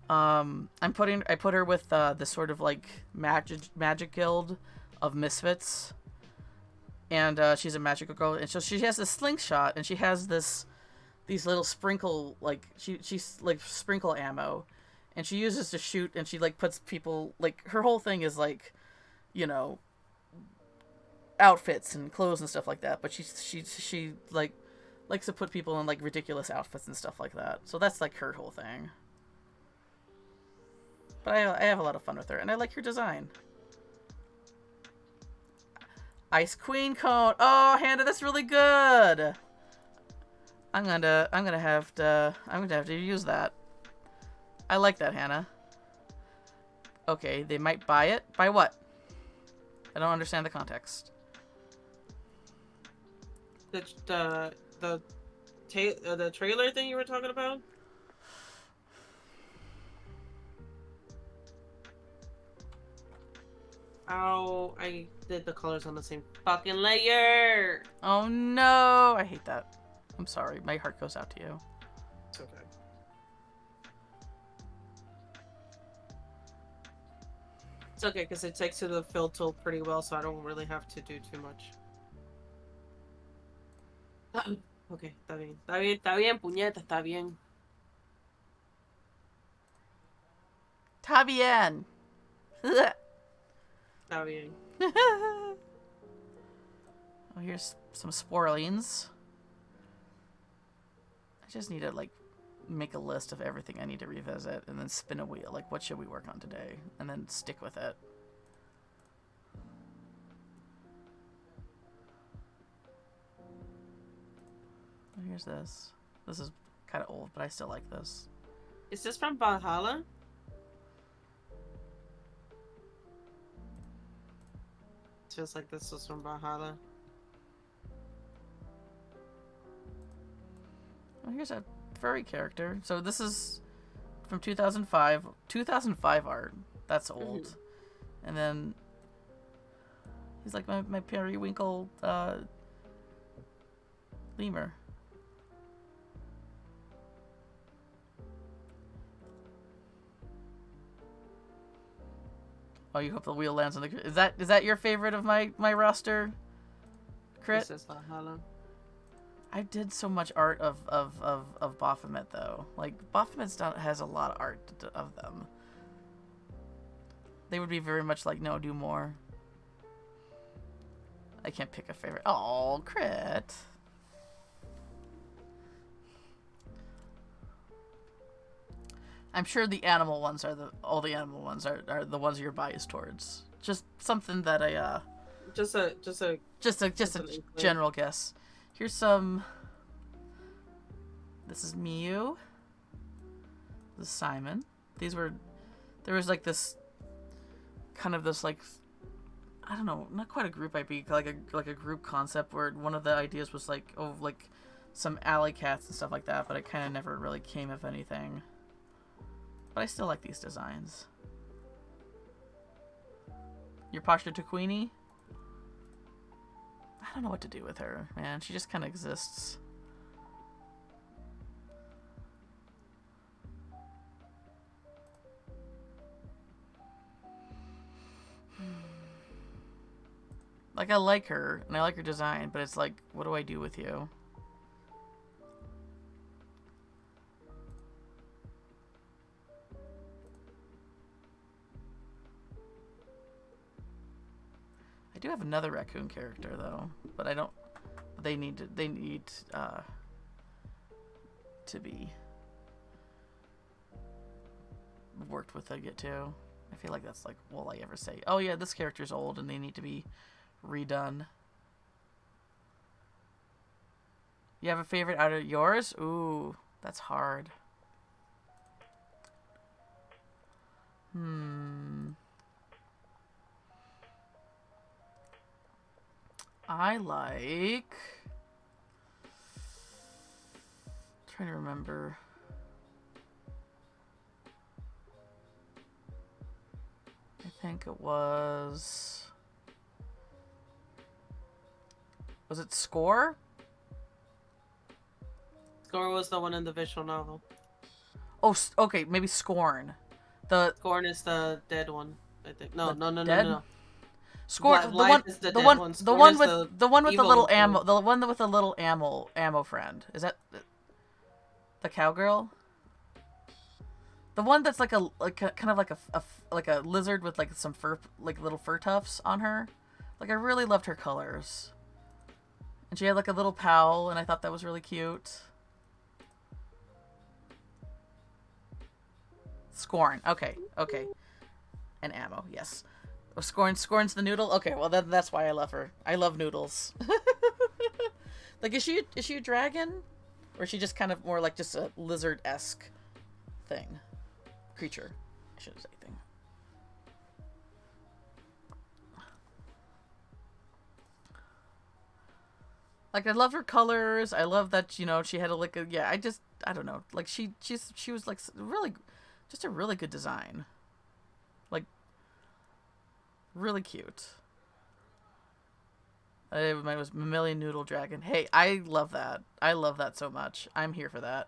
I put her with this sort of like magic guild of misfits, and she's a magical girl, and so she has this slingshot, and she has these little sprinkle she's like sprinkle ammo, and she uses to shoot, and she like puts people like her whole thing is like, you know, outfits and clothes and stuff like that. But she like likes to put people in like ridiculous outfits and stuff like that. So that's like her whole thing. But I have a lot of fun with her, and I like her design. Ice Queen Cone. Oh, Hannah, that's really good. I'm gonna have to use that. I like that, Hannah. Okay, they might buy it. Buy what? I don't understand the context. The trailer thing you were talking about? Oh, I did the colors on the same fucking layer. Oh no, I hate that. I'm sorry, my heart goes out to you. It's okay. It's okay, because it takes to the fill tool pretty well, so I don't really have to do too much. Okay, está bien, puñeta, está bien. Está bien. Está bien. Oh, here's some sporlings. I just need to like make a list of everything I need to revisit and then spin a wheel. Like, what should we work on today? And then stick with it. Oh, here's this. This is kind of old, but I still like this. Is this from Valhalla? Feels like this was from Valhalla. Oh, here's a furry character. So this is from 2005. 2005 art. That's old. Mm-hmm. And then he's like my periwinkle lemur. Oh, you hope the wheel lands on the... Is that your favorite of my roster, Crit? This is Valhalla. I did so much art of Baphomet, though. Like, Baphomet has a lot of art of them. They would be very much like, no, do more. I can't pick a favorite. Oh, Crit. I'm sure the animal ones are all the animal ones are the ones you're biased towards. Just something that I just a general guess. Here's some. This is Miu. This is Simon. There was like this kind of this like, I don't know, not quite a group IP, like a group concept where one of the ideas was like, oh, like some alley cats and stuff like that, but it kind of never really came of anything. But I still like these designs. Your posture to Queenie? I don't know what to do with her, man. She just kind of exists. Like, I like her, and I like her design, but it's like, what do I do with you? I do have another raccoon character though, but I don't. They need to be worked with a get too. I feel like that's like all I ever say. Oh yeah, this character's old and they need to be redone. You have a favorite out of yours? Ooh, that's hard. I like... trying to remember. I think it was... Was it Score? Scorn was the one in the visual novel. Oh, okay, maybe Scorn. The Scorn is the dead one, I think. No, The no, no, no, dead? no. Scorn, Blythe the one, is the the dead one, one. the Scorn one is with the the one with the evil little one. ammo, the one with the little ammo friend. Is that the cowgirl? The one that's like kind of like like a lizard with like some fur, like little fur tufts on her. Like I really loved her colors. And she had like a little pal, and I thought that was really cute. Scorn. Okay. And ammo. Yes. Oh, Scorn's the noodle. Okay. Well, that's why I love her. I love noodles. Like, is she a dragon, or is she just kind of more like just a lizard-esque creature? I should say thing. Like, I love her colors. I love that, she had I don't know. Like, she was like really, just a really good design. Like, really cute. It was Mammalian Noodle Dragon. Hey, I love that. I love that so much. I'm here for that.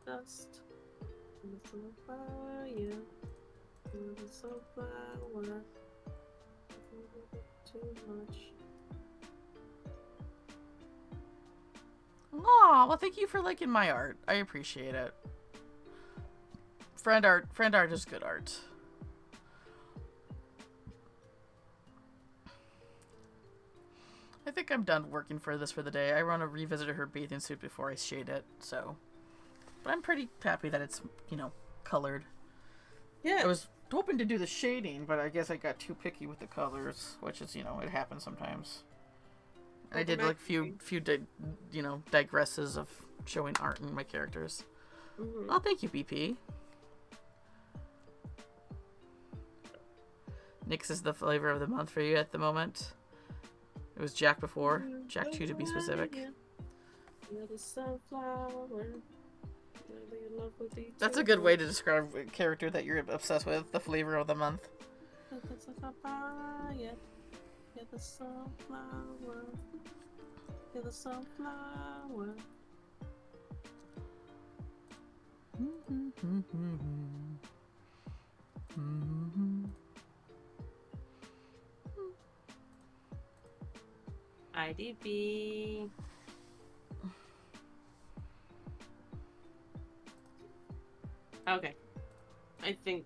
Dust. Fire. So flower. Too much. Aw, well, thank you for liking my art. I appreciate it. Friend art is good art. I think I'm done working for this for the day. I want to revisit her bathing suit before I shade it, so. But I'm pretty happy that it's, colored. Yeah. I was hoping to do the shading, but I guess I got too picky with the colors, which is, it happens sometimes. And I did like few digresses of showing art in my characters. Mm-hmm. Oh, thank you, BP. Nyx is the flavor of the month for you at the moment. It was Jack before. Jack 2 to be specific. That's a good way to describe a character that you're obsessed with. The flavor of the month. You're the sunflower. You're the sunflower. IDB. Okay. I think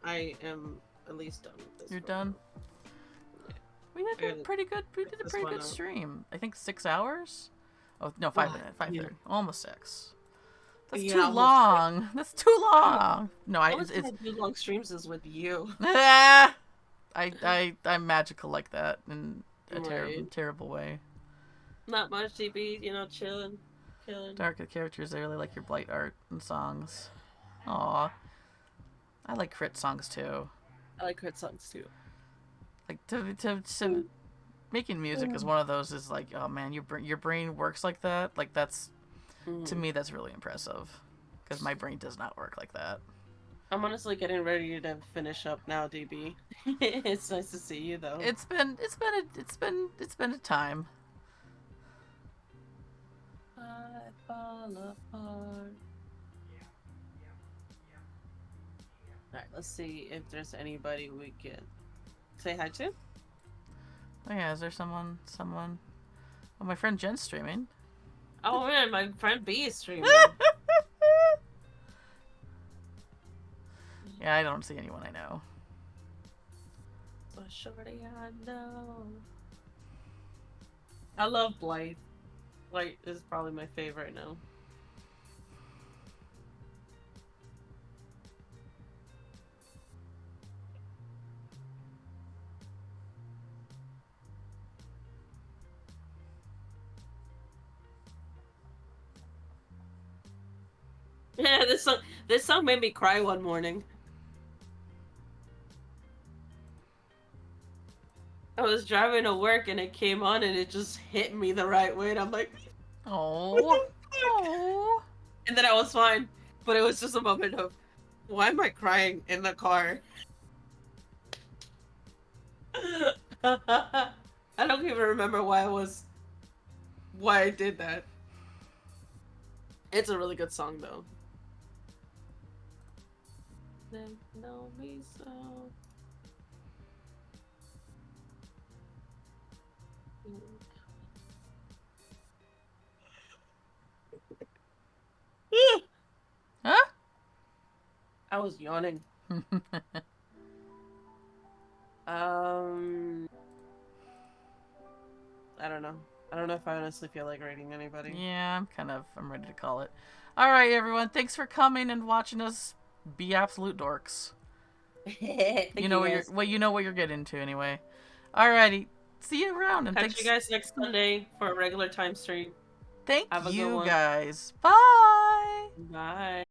I am at least done with this. You're done? We did a pretty good stream. I think 6 hours? Oh, no, 5 minutes. 5:30. Almost 6. That's too long. That's too long. No, it's do long streams is with you. I'm magical like that in a terrible way. Not much, DB. Chilling. Dark characters. I really like your blight art and songs. Aw, I like crit songs too. I like crit songs too. Like to making music is one of those. Is like, oh man, your brain works like that. Like that's to me that's really impressive because my brain does not work like that. I'm honestly getting ready to finish up now, DB. It's nice to see you though. It's been a time. I fall apart. Alright, let's see if there's anybody we can say hi to. Oh yeah, is there someone? Oh, my friend Jen's streaming. Oh man, my friend B is streaming. Yeah, I don't see anyone I know. So shorty, I know. I love Blythe. Blythe is probably my favorite now. Yeah, this song made me cry one morning. I was driving to work and it came on and it just hit me the right way and I'm like, Oh. Oh. and then I was fine. But it was just a moment of, why am I crying in the car? I don't even remember why I did that. It's a really good song though. They know me so. Huh? I was yawning. I don't know. I don't know if I honestly feel like rating anybody. Yeah, I'm ready to call it. All right, everyone. Thanks for coming and watching us be absolute dorks. You know what you're getting into anyway. Alrighty. See you around and Catch you guys next Sunday for a regular time stream. Thank Have a good you one. guys. Bye. Bye.